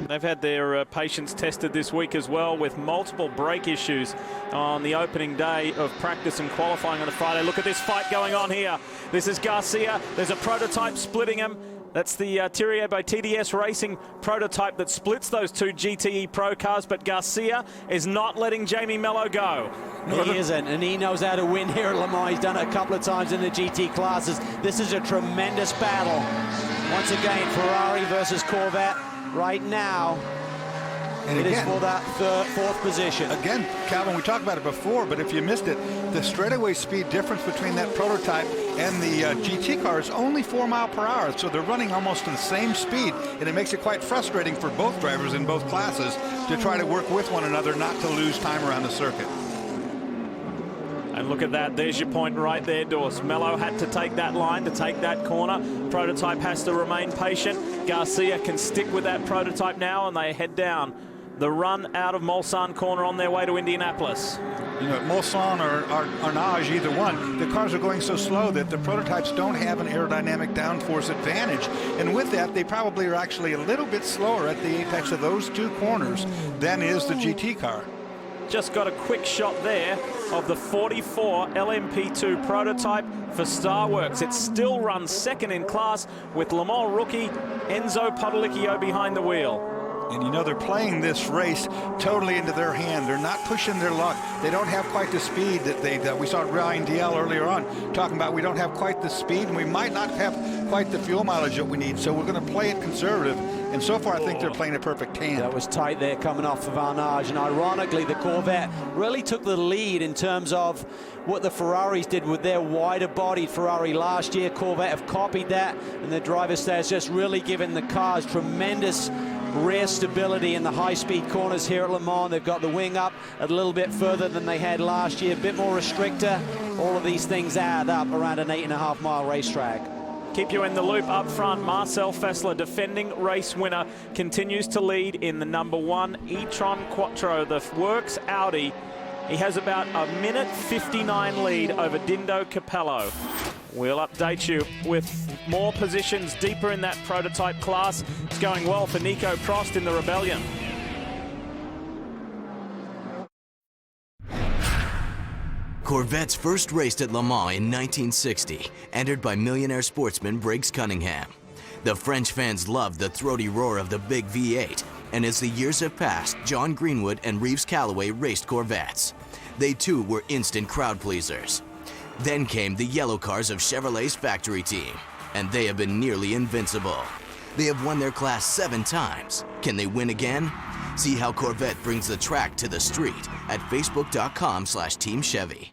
They've had their patience tested this week as well, with multiple brake issues on the opening day of practice and qualifying on the Friday. Look at this fight going on here. This is Garcia. There's a prototype splitting him. That's the Tiriabo TDS Racing prototype that splits those two GTE Pro cars, but Garcia is not letting Jamie Mello go. He isn't, and he knows how to win here at Le Mans. He's done it a couple of times in the GT classes. This is a tremendous battle. Once again, Ferrari versus Corvette right now. And it is for that fourth position. Again, Calvin, we talked about it before, but if you missed it, the straightaway speed difference between that prototype and the GT car is only 4 miles per hour. So they're running almost to the same speed, and it makes it quite frustrating for both drivers in both classes to try to work with one another, not to lose time around the circuit. And look at that, there's your point right there, Dorse. Mello had to take that line to take that corner. Prototype has to remain patient. Garcia can stick with that prototype now, and they head down the run out of Mulsanne corner on their way to Indianapolis. Mulsanne or Arnage, either one, the cars are going so slow that the prototypes don't have an aerodynamic downforce advantage. And with that, they probably are actually a little bit slower at the apex of those two corners than is the GT car. Just got a quick shot there of the 44 LMP2 prototype for Starworks. It still runs second in class with Le Mans rookie Enzo Podolicchio behind the wheel. And you know, they're playing this race totally into their hand. They're not pushing their luck. They don't have quite the speed that we saw Ryan Dalziel earlier on talking about. We don't have quite the speed, and we might not have quite the fuel mileage that we need. So we're going to play it conservative. And so far, I think they're playing a perfect hand. That was tight there coming off of Van Aert. And ironically, the Corvette really took the lead in terms of what the Ferraris did with their wider-bodied Ferrari last year. Corvette have copied that, and the driver has just really given the cars tremendous rear stability in the high-speed corners here at Le Mans. They've got the wing up a little bit further than they had last year, a bit more restrictor. All of these things add up around an 8.5-mile racetrack. Keep you in the loop up front. Marcel Fessler, defending race winner, continues to lead in the number 1 e-tron Quattro, the Works Audi. He has about a minute 59 lead over Dindo Capello. We'll update you with more positions deeper in that prototype class. It's going well for Nico Prost in the Rebellion. Corvettes first raced at Le Mans in 1960, entered by millionaire sportsman Briggs Cunningham. The French fans loved the throaty roar of the big V8, and as the years have passed, John Greenwood and Reeves Callaway raced Corvettes. They too were instant crowd pleasers. Then came the yellow cars of Chevrolet's factory team, and they have been nearly invincible. They have won their class 7 times. Can they win again? See how Corvette brings the track to the street at facebook.com/Team Chevy.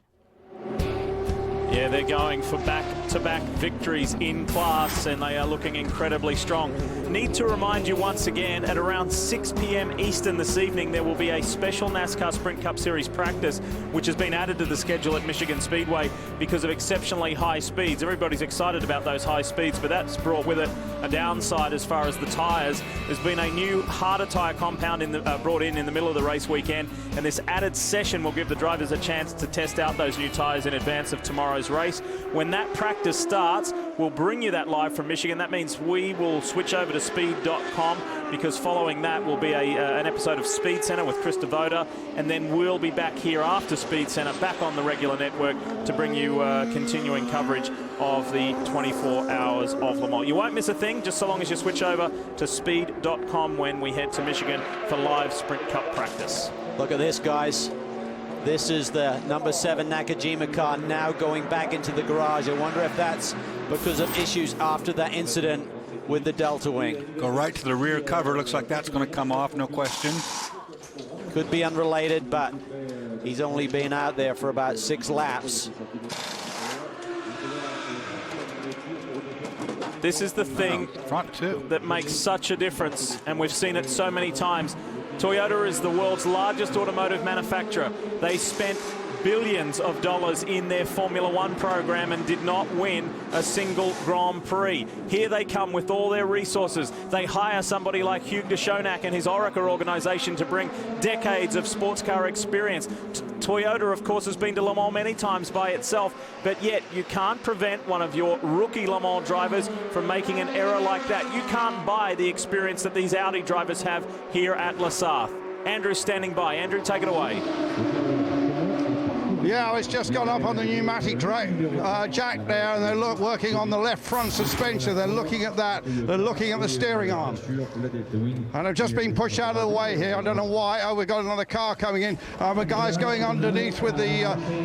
Yeah, they're going for back-to-back victories in class, and they are looking incredibly strong. Need to remind you once again, at around 6 p.m. Eastern this evening, there will be a special NASCAR Sprint Cup Series practice, which has been added to the schedule at Michigan Speedway because of exceptionally high speeds. Everybody's excited about those high speeds, but that's brought with it a downside as far as the tyres. There's been a new harder tyre compound brought in the middle of the race weekend, and this added session will give the drivers a chance to test out those new tyres in advance of tomorrow's race. When that practice starts, we'll bring you that live from Michigan. That means we will switch over to speed.com, because following that will be an episode of Speed Center with Chris Devoda, and then we'll be back here after Speed Center, back on the regular network to bring you continuing coverage of the 24 hours of Le Mans. You won't miss a thing, just so long as you switch over to speed.com when we head to Michigan for live Sprint Cup practice. Look at this, guys. This is the number 7 Nakajima car now going back into the garage. I wonder if that's because of issues after that incident with the Delta Wing. Go right to the rear cover. Looks like that's going to come off, no question. Could be unrelated, but he's only been out there for about 6 laps. This is the thing front too that makes such a difference, and we've seen it so many times. Toyota is the world's largest automotive manufacturer. They spent billions of dollars in their Formula One program and did not win a single Grand Prix. Here they come with all their resources. They hire somebody like Hugh de Schonack and his Orica organization to bring decades of sports car experience. Toyota, of course, has been to Le Mans many times by itself, but yet you can't prevent one of your rookie Le Mans drivers from making an error like that. You can't buy the experience that these Audi drivers have here at Le Sarthe. Andrew's standing by. Andrew, take it away. Yeah, it's just gone up on the pneumatic jack there, and they're working on the left front suspension. They're looking at that. They're looking at the steering arm. And I've just been pushed out of the way here. I don't know why. Oh, we've got another car coming in. A guy's going underneath with the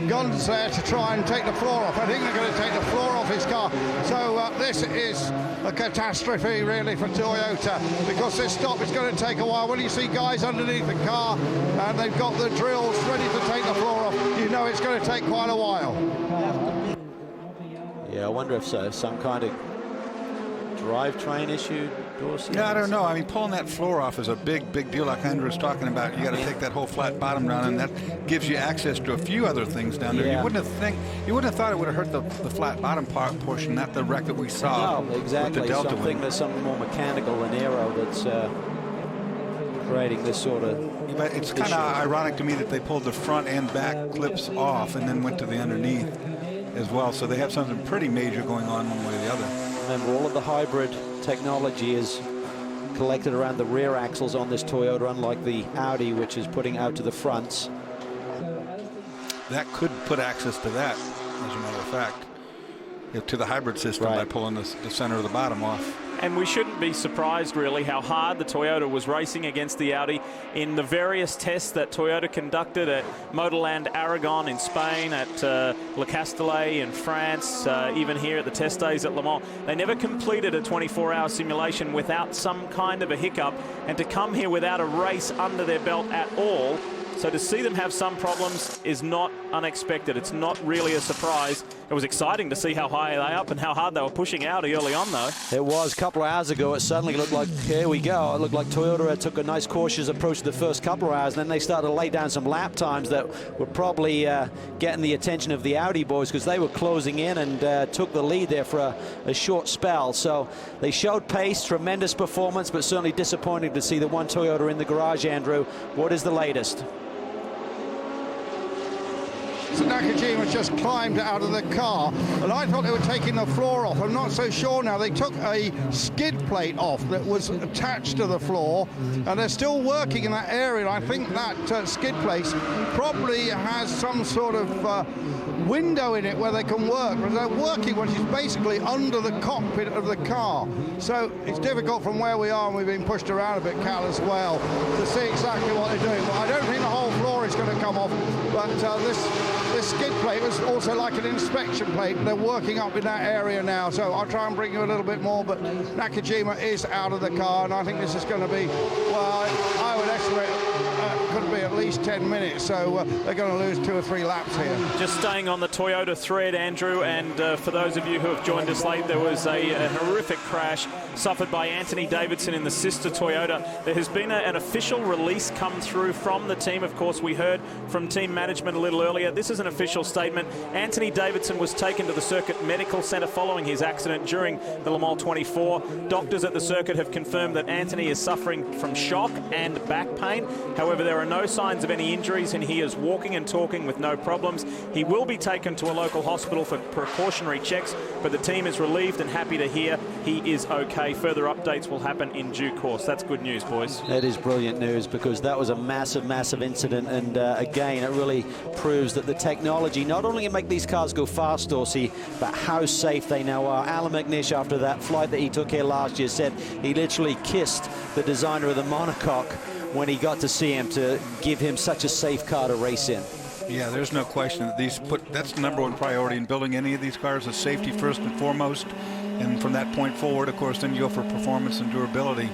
guns there to try and take the floor off. I think they're going to take the floor off his car. So this is a catastrophe, really, for Toyota, because this stop is going to take a while. When you see guys underneath the car and they've got the drills ready to take the floor off, you know it's going to take quite a while. Yeah, I wonder if some kind of drivetrain issue, Dorsey? Yeah, I don't know. I mean, pulling that floor off is a big deal, like Andrew was talking about. You got to take that whole flat bottom down, and that gives you access to a few other things down there. Yeah. You wouldn't have thought it would have hurt the flat bottom portion, not the wreck that we saw. No, exactly. With the Delta Something Wing. that's something more mechanical than aero that's creating this sort of. But it's kind of ironic to me that they pulled the front and back clips off and then went to the underneath as well. So they have something pretty major going on one way or the other. Remember, all of the hybrid technology is collected around the rear axles on this Toyota, unlike the Audi, which is putting out to the fronts. That could put access to that, as a matter of fact, to the hybrid system by pulling the center of the bottom off. And we shouldn't be surprised, really, how hard the Toyota was racing against the Audi in the various tests that Toyota conducted at Motorland Aragon in Spain, at Le Castellet in France, even here at the test days at Le Mans. They never completed a 24-hour simulation without some kind of a hiccup, and to come here without a race under their belt at all. So to see them have some problems is not unexpected. It's not really a surprise. It was exciting to see how high they up and how hard they were pushing Audi early on, though. It was. A couple of hours ago, it suddenly looked like, here we go. It looked like Toyota took a nice cautious approach to the first couple of hours, and then they started to lay down some lap times that were probably getting the attention of the Audi boys, because they were closing in and took the lead there for a short spell. So they showed pace, tremendous performance, but certainly disappointing to see the one Toyota in the garage, Andrew. What is the latest? So Nakajima just climbed out of the car, and I thought they were taking the floor off. I'm not so sure now. They took a skid plate off that was attached to the floor, and they're still working in that area. I think that skid plate probably has some sort of window in it where they can work, but they're working which is basically under the cockpit of the car. So it's difficult from where we are, and we've been pushed around a bit, Cal, as well, to see exactly what they're doing. But I don't think the whole floor is going to come off, but this skid plate was also like an inspection plate. They're working up in that area now, so I'll try and bring you a little bit more, but Nakajima is out of the car, and I think this is going to be, well, I would estimate could be at least 10 minutes, so they're going to lose 2 or 3 laps here. Just staying on the Toyota thread, Andrew, and for those of you who have joined us late, there was a horrific crash suffered by Anthony Davidson in the sister Toyota. There has been an official release come through from the team. Of course, we heard from team management a little earlier. This is an official statement. Anthony Davidson was taken to the Circuit Medical Centre following his accident during the Le Mans 24. Doctors at the circuit have confirmed that Anthony is suffering from shock and back pain. However, there are no signs of any injuries, and he is walking and talking with no problems. He will be taken to a local hospital for precautionary checks, but the team is relieved and happy to hear he is okay. Further updates will happen in due course. That's good news, boys. That is brilliant news, because that was a massive, massive incident, and again, it really proves that the technology not only can make these cars go fast, Dorsey, but how safe they now are. Alan McNish, after that flight that he took here last year, said he literally kissed the designer of the monocoque when he got to see him, to give him such a safe car to race in. Yeah, there's no question that that's the #1 priority in building any of these cars, is safety first and foremost. And from that point forward, of course, then you go for performance and durability.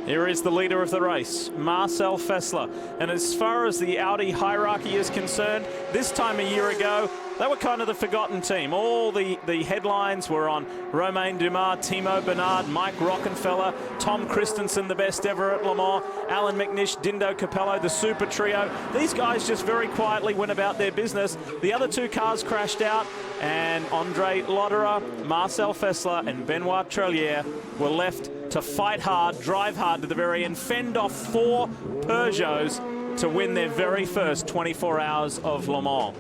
Here is the leader of the race, Marcel Fessler. And as far as the Audi hierarchy is concerned, this time a year ago, they were kind of the forgotten team. All the headlines were on Romain Dumas, Timo Bernard, Mike Rockenfeller, Tom Christensen, the best ever at Le Mans, Alan McNish, Dindo Capello, the super trio. These guys just very quietly went about their business. The other 2 cars crashed out, and Andre Lotterer, Marcel Fessler, and Benoit Trellier were left to fight hard, drive hard to the very end, fend off 4 Peugeots to win their very first 24 hours of Le Mans.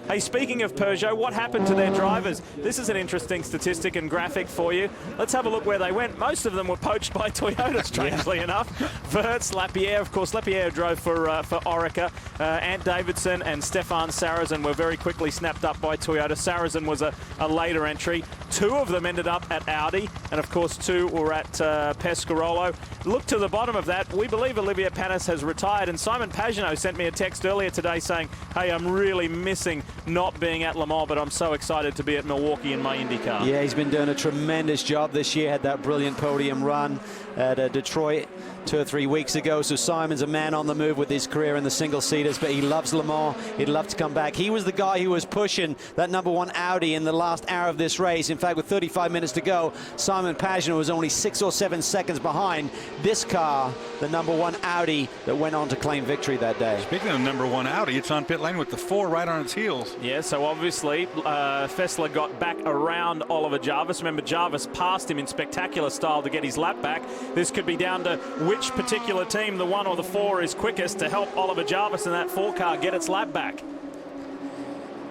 Hey, speaking of Peugeot, what happened to their drivers? This is an interesting statistic and graphic for you. Let's have a look where they went. Most of them were poached by Toyota, strangely enough. Verts, Lapierre, of course, Lapierre drove for Orica. Ant Davidson and Stefan Sarrazin were very quickly snapped up by Toyota. Sarrazin was a later entry. 2 of them ended up at Audi, and of course 2 were at Pescarolo. Look to the bottom of that. We believe Olivier Panis has retired, and Simon Pagenaud sent me a text earlier today saying, hey, I'm really missing not being at Le Mans, but I'm so excited to be at Milwaukee in my Indy car. Yeah, he's been doing a tremendous job this year. Had that brilliant podium run at Detroit 2 or 3 weeks ago. So Simon's a man on the move with his career in the single-seaters, but he loves Le Mans. He'd love to come back. He was the guy who was pushing that #1 Audi in the last hour of this race. In fact, with 35 minutes to go, Simon Pagenaud was only 6 or 7 seconds behind this car, the #1 Audi that went on to claim victory that day. Speaking of #1 Audi, it's on pit lane with the 4 right on its heels. Yeah, so obviously Fessler got back around Oliver Jarvis. Remember, Jarvis passed him in spectacular style to get his lap back. This could be down to which particular team, the 1 or the 4, is quickest to help Oliver Jarvis in that 4 car get its lap back.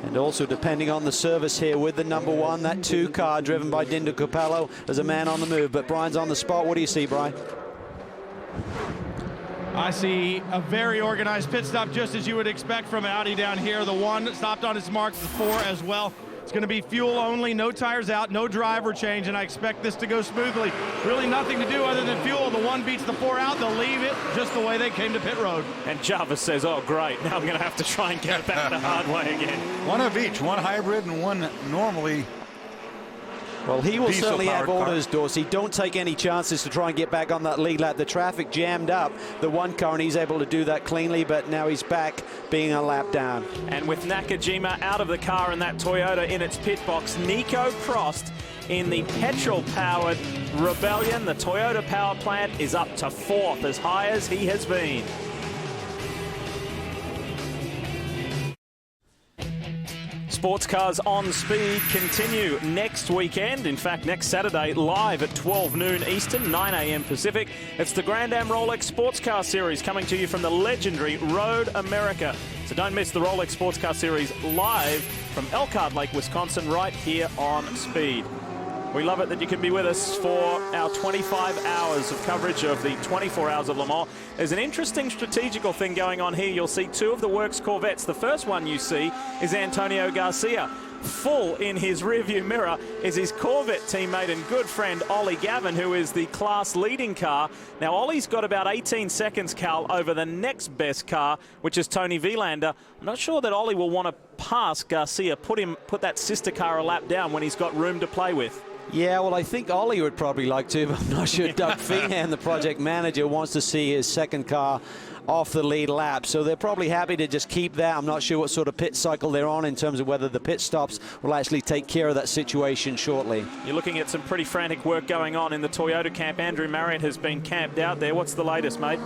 And also depending on the service here with the #1, that 2 car driven by Dindo Capello as a man on the move. But Brian's on the spot. What do you see, Brian? I see a very organized pit stop, just as you would expect from Audi down here. The 1 stopped on its mark, the 4 as well. It's going to be fuel only, no tires out, no driver change, and I expect this to go smoothly. Really nothing to do other than fuel. The 1 beats the 4 out. They'll leave it just the way they came to pit road. And Jarvis says, oh, great. Now I'm going to have to try and get it back the hard way again. One of each, one hybrid and one normally. Well, he will certainly have car. orders, Dorsey. Don't take any chances to try and get back on that lead lap. The traffic jammed up the one car, and he's able to do that cleanly, but now he's back being a lap down. And with Nakajima out of the car and that Toyota in its pit box, Nico Prost in the petrol-powered Rebellion. The Toyota power plant is up to 4th, as high as he has been. Sports Cars on Speed continue next weekend. In fact, next Saturday, live at 12 noon Eastern, 9 a.m. Pacific. It's the Grand Am Rolex Sports Car Series coming to you from the legendary Road America. So don't miss the Rolex Sports Car Series live from Elkhart Lake, Wisconsin, right here on Speed. We love it that you can be with us for our 25 hours of coverage of the 24 Hours of Le Mans. There's an interesting strategical thing going on here. You'll see 2 of the Works Corvettes. The first one you see is Antonio Garcia. Full in his rearview mirror is his Corvette teammate and good friend Ollie Gavin, who is the class leading car. Now Ollie's got about 18 seconds, Cal, over the next best car, which is Tony Vilander. I'm not sure that Ollie will want to pass Garcia, put that sister car a lap down when he's got room to play with. Yeah, well, I think Ollie would probably like to, but I'm not sure Doug Feehan, the project manager, wants to see his second car off the lead lap. So they're probably happy to just keep that. I'm not sure what sort of pit cycle they're on in terms of whether the pit stops will actually take care of that situation shortly. You're looking at some pretty frantic work going on in the Toyota camp. Andrew Marriott has been camped out there. What's the latest, mate?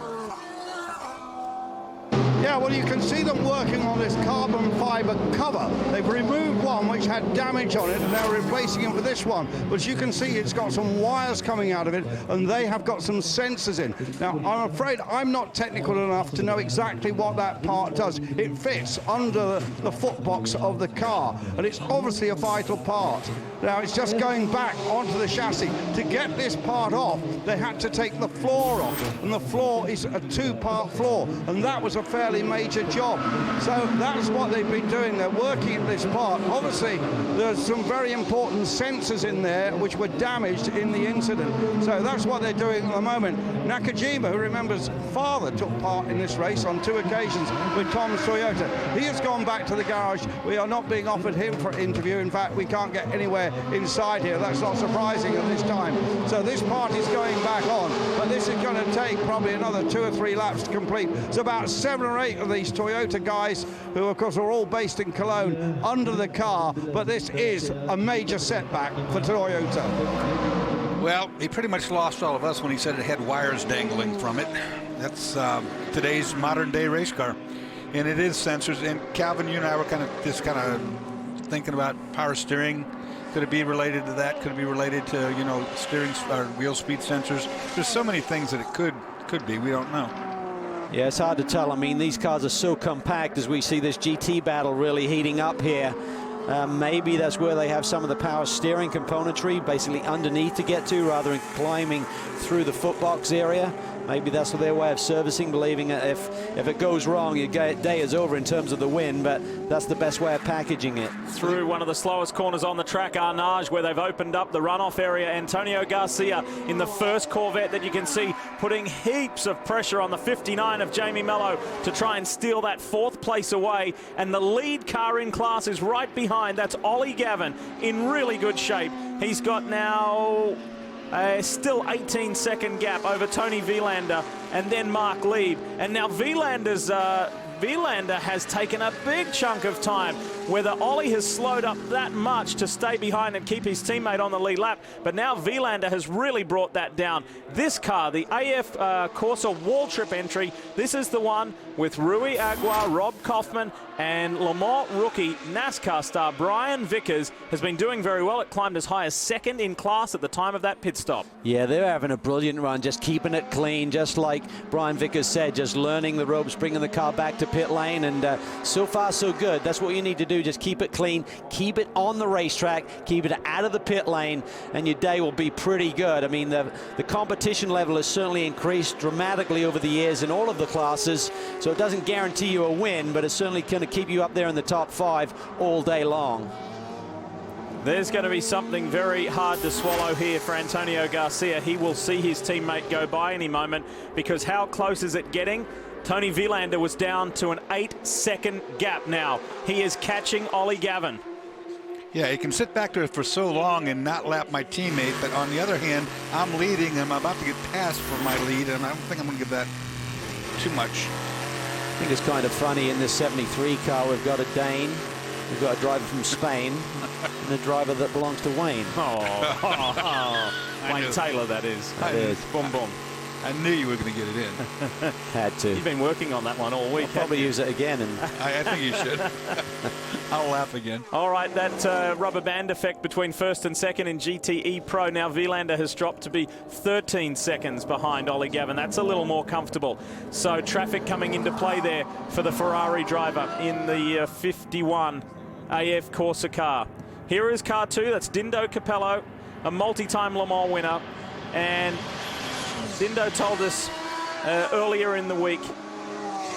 Yeah, well, you can see them working on this carbon fiber cover. They've removed one which had damage on it, and they're replacing it with this one. But you can see it's got some wires coming out of it, and they have got some sensors in. Now, I'm afraid I'm not technical enough to know exactly what that part does. It fits under the footbox of the car, and it's obviously a vital part. Now, it's just going back onto the chassis. To get this part off, they had to take the floor off, and the floor is a 2-part floor, and that was a fairly major job. So that's what they've been doing. They're working at this part. Obviously, there's some very important sensors in there which were damaged in the incident. So that's what they're doing at the moment. Nakajima, who remembers father took part in this race on 2 occasions with Tom's Toyota. He has gone back to the garage. We are not being offered him for an interview. In fact, we can't get anywhere inside here. That's not surprising at this time. So this part is going back on, but this is going to take probably another 2 or 3 laps to complete. It's about 7 or 8 of these Toyota guys, who of course are all based in Cologne, under the car, but this is a major setback for Toyota. Well, he pretty much lost all of us when he said it had wires dangling from it. That's today's modern day race car, and it is sensors. And Calvin, you and I were kind of thinking about power steering. Could it be related to that? Could it be related to, you know, steering or wheel speed sensors? There's so many things that it could be. We don't know. Yeah, it's hard to tell. I mean, these cars are so compact as we see this GT battle really heating up here. Maybe that's where they have some of the power steering componentry basically underneath to get to rather than climbing through the footbox area. Maybe that's their way of servicing, believing that if it goes wrong, your day is over in terms of the win, but that's the best way of packaging it. Through one of the slowest corners on the track, Arnage, where they've opened up the runoff area. Antonio Garcia in the first Corvette that you can see putting heaps of pressure on the 59 of Jamie Mello to try and steal that 4th place away. And the lead car in class is right behind. That's Ollie Gavin in really good shape. He's got now still 18-second gap over Tony Vilander and then Mark Lieb. And now Vilander has taken a big chunk of time. Whether Ollie has slowed up that much to stay behind and keep his teammate on the lead lap, but now Vilander has really brought that down. This car, the AF Corsa wall trip entry, this is the one with Rui Agua, Rob Kaufman, and Le Mans rookie NASCAR star Brian Vickers has been doing very well. It climbed as high as 2nd in class at the time of that pit stop. Yeah, they're having a brilliant run, just keeping it clean, just like Brian Vickers said, just learning the ropes, bringing the car back to pit lane, and so far so good. That's what you need to do, just keep it clean, keep it on the racetrack, keep it out of the pit lane, and your day will be pretty good. I mean, the competition level has certainly increased dramatically over the years in all of the classes, so it doesn't guarantee you a win, but it's certainly going to keep you up there in the top 5 all day long. There's going to be something very hard to swallow here for Antonio Garcia. He will see his teammate go by any moment, because how close is it getting? Tony Vilander was down to an 8-second gap now. He is catching Ollie Gavin. Yeah, he can sit back there for so long and not lap my teammate, but on the other hand, I'm leading and I'm about to get passed for my lead, and I don't think I'm going to give that too much. I think it's kind of funny in this 73 car. We've got a Dane, we've got a driver from Spain, and a driver that belongs to Wayne. Wayne Taylor, that is. That is. Boom, boom. I knew you were going to get it in. Had to. You've been working on that one all week. I'll probably use it again. And I think you should. I'll laugh again. All right, that rubber band effect between first and second in GTE Pro. Now Vilander has dropped to be 13 seconds behind Ollie Gavin. That's a little more comfortable. So traffic coming into play there for the Ferrari driver in the 51 AF Corsa car. Here is car 2. That's Dindo Capello, a multi-time Le Mans winner. And Dindo told us earlier in the week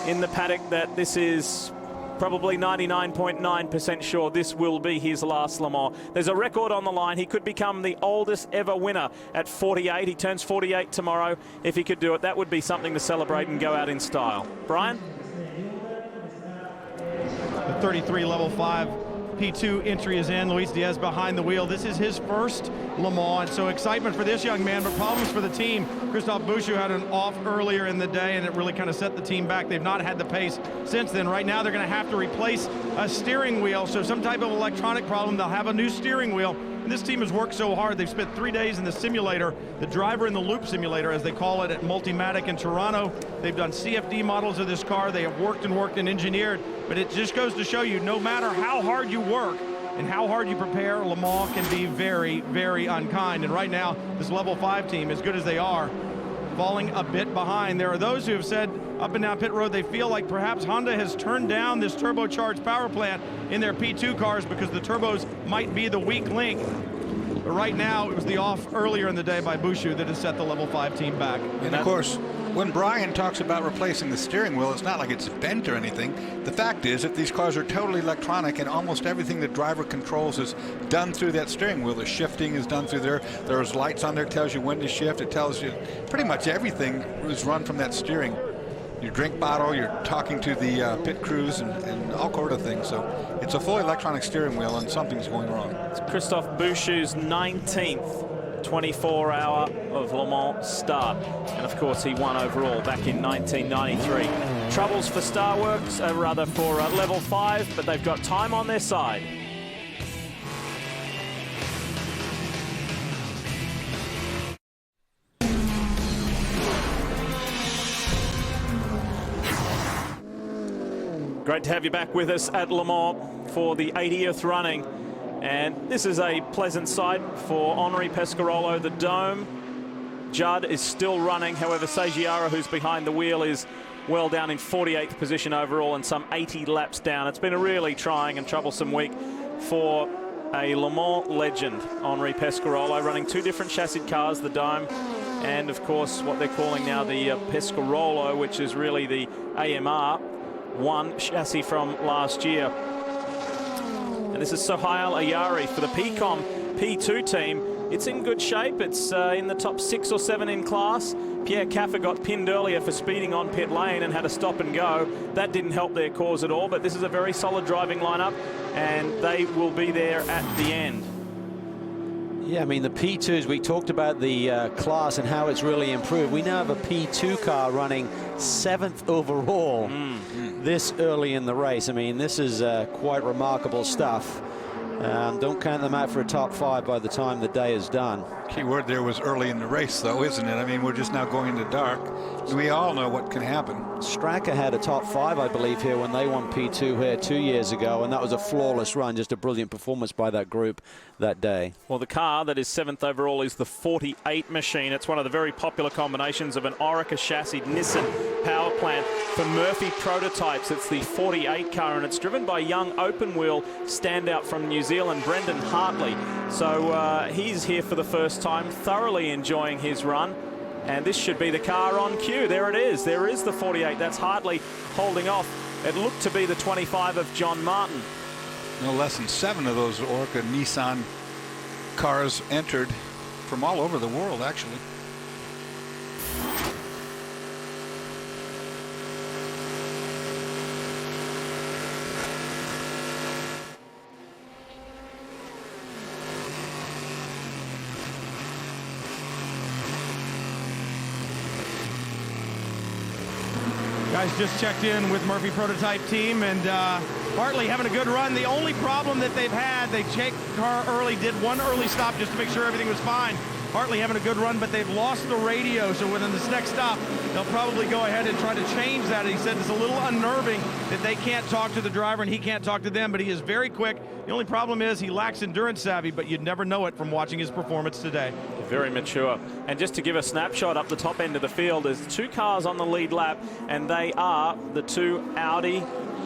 in the paddock that this is probably 99.9% sure this will be his last Le Mans. There's a record on the line. He could become the oldest ever winner at 48. He turns 48 tomorrow. If he could do it, that would be something to celebrate and go out in style. Brian? The 33 level 5 P2 entry is in. Luis Diaz behind the wheel. This is his first Le Mans, and so excitement for this young man, but problems for the team. Christophe Bouchou had an off earlier in the day, and it really kind of set the team back. They've not had the pace since then. Right now, they're going to have to replace a steering wheel, so some type of electronic problem. They'll have a new steering wheel. And this team has worked so hard. They've spent 3 days in the simulator, the driver in the loop simulator, as they call it, at Multimatic in Toronto. They've done CFD models of this car. They have worked and engineered, but it just goes to show you, no matter how hard you work and how hard you prepare, Le Mans can be very, very unkind. And right now, this level 5 team, as good as they are, falling a bit behind. There are those who have said up and down pit road they feel like perhaps Honda has turned down this turbocharged power plant in their P2 cars because the turbos might be the weak link. But right now, it was the off earlier in the day by Bouchou that has set the level 5 team back. And of course, when Brian talks about replacing the steering wheel, it's not like it's bent or anything. The fact is that these cars are totally electronic, and almost everything the driver controls is done through that steering wheel. The shifting is done through there. There's lights on there, tells you when to shift. It tells you pretty much everything is run from that steering. Your drink bottle, you're talking to the pit crews and all sort of things. So it's a fully electronic steering wheel, and something's going wrong. It's Christophe Bouchou's 19th 24-hour of Le Mans start, and of course he won overall back in 1993. Troubles for Starworks, rather for level 5, but they've got time on their side. Great to have you back with us at Le Mans for the 80th running. And this is a pleasant sight for Henri Pescarolo. The dome, Judd is still running. However, Segiara, who's behind the wheel, is well down in 48th position overall and some 80 laps down. It's been a really trying and troublesome week for a Le Mans legend, Henri Pescarolo, running 2 different chassis cars, the dome, and of course what they're calling now the Pescarolo, which is really the AMR 1 chassis from last year. And this is Sohail Ayari for the PCOM P2 team. It's in good shape. It's in the top 6 or 7 in class. Pierre Caffer got pinned earlier for speeding on pit lane and had a stop and go. That didn't help their cause at all, but this is a very solid driving lineup, and they will be there at the end. Yeah, I mean, the P2s, we talked about the class and how it's really improved. We now have a P2 car running 7th overall this early in the race. I mean, this is quite remarkable stuff. Don't count them out for a top 5 by the time the day is done. Key word there was early in the race, though, isn't it? I mean, we're just now going into dark. We all know what can happen. Straka had a top 5, I believe, here when they won P2 here 2 years ago, and that was a flawless run, just a brilliant performance by that group that day. Well, the car that is 7th overall is the 48 machine. It's one of the very popular combinations of an Orica chassis Nissan power plant. For Murphy Prototypes, it's the 48 car, and it's driven by young open-wheel standout from New Zealand, Brendan Hartley. So he's here for the first time, thoroughly enjoying his run. And this should be the car on cue. There it is. There is the 48. That's Hartley holding off. It looked to be the 25 of John Martin. No less than 7 of those Orca Nissan cars entered from all over the world, actually. Guys just checked in with Murphy Prototype Team, and Hartley having a good run. The only problem that they've had, they checked car early, did one early stop just to make sure everything was fine. Hartley having a good run, but they've lost the radio, so within this next stop, they'll probably go ahead and try to change that. He said it's a little unnerving that they can't talk to the driver and he can't talk to them, but he is very quick. The only problem is he lacks endurance savvy, but you'd never know it from watching his performance today. Very mature. And just to give a snapshot up the top end of the field, there's 2 cars on the lead lap, and they are the 2 Audi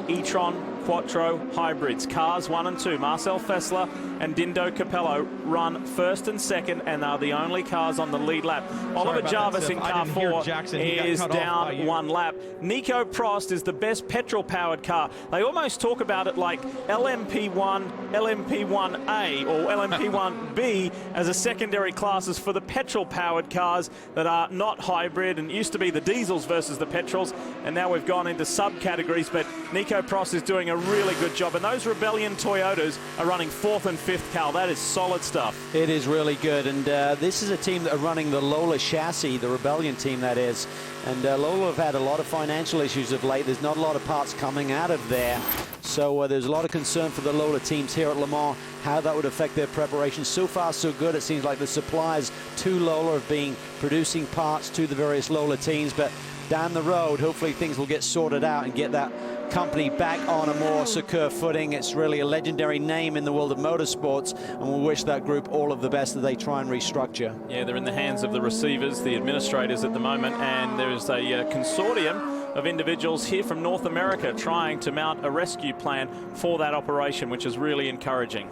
e-tron Quattro hybrids. Cars 1 and 2, Marcel Fessler and Dindo Capello run first and second, and are the only cars on the lead lap. Oliver Jarvis in car 4 is down 1 lap. Nico Prost is the best petrol-powered car. They almost talk about it like LMP1, LMP1A, or LMP1B as a secondary classes for the petrol-powered cars that are not hybrid, and used to be the diesels versus the petrols, and now we've gone into subcategories. But Nico Prost is doing a really good job, and those Rebellion Toyotas are running 4th and 5th, Cal. That is solid stuff. It is really good, and this is a team that are running the Lola chassis, the Rebellion team that is, and Lola have had a lot of financial issues of late. There's not a lot of parts coming out of there, so there's a lot of concern for the Lola teams here at Le Mans, how that would affect their preparation. So far so good. It seems like the suppliers to Lola have been producing parts to the various Lola teams, but down the road, hopefully things will get sorted out and get that company back on a more secure footing. It's really a legendary name in the world of motorsports, and we'll wish that group all of the best as they try and restructure. Yeah, they're in the hands of the receivers, the administrators at the moment, and there's a consortium of individuals here from North America trying to mount a rescue plan for that operation, which is really encouraging.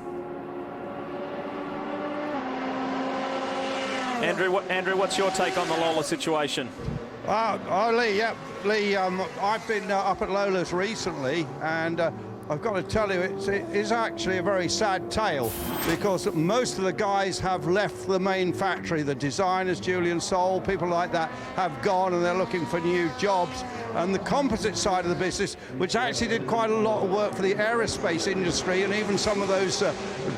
Andrew, what's your take on the Lola situation? Lee, yeah. Lee, I've been up at Lola's recently, and I've got to tell you, it is actually a very sad tale, because most of the guys have left the main factory. The designers, Julian Soul, people like that, have gone, and they're looking for new jobs. And the composite side of the business, which actually did quite a lot of work for the aerospace industry, and even some of those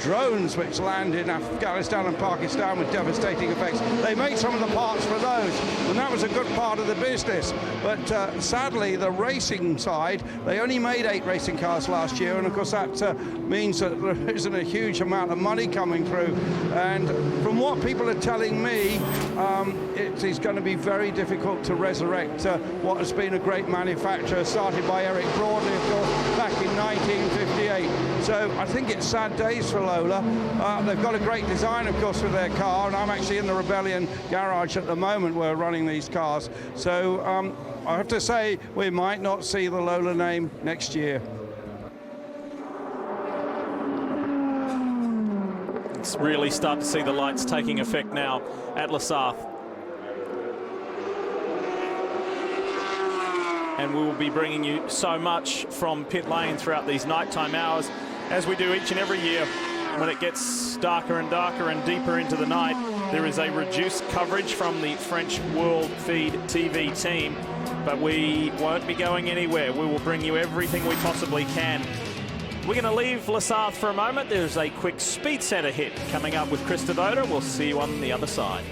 drones which land in Afghanistan and Pakistan with devastating effects, they made some of the parts for those, and that was a good part of the business. But sadly, the racing side, they only made 8 racing cars last year, and of course that means that there isn't a huge amount of money coming through. And from what people are telling me, it is going to be very difficult to resurrect what has been a great manufacturer, started by Eric Broadley, of course, back in 1958. So I think it's sad days for Lola. They've got a great design, of course, with their car, and I'm actually in the Rebellion garage at the moment. We're running these cars. So I have to say, we might not see the Lola name next year. It's really start to see the lights taking effect now at Le Sarthe. And we will be bringing you so much from pit lane throughout these nighttime hours, as we do each and every year. When it gets darker and darker and deeper into the night, there is a reduced coverage from the French World Feed TV team, but we won't be going anywhere. We will bring you everything we possibly can. We're going to leave Le Sarthe for a moment. There's a quick speed center hit coming up with Chris Devoda. We'll see you on the other side.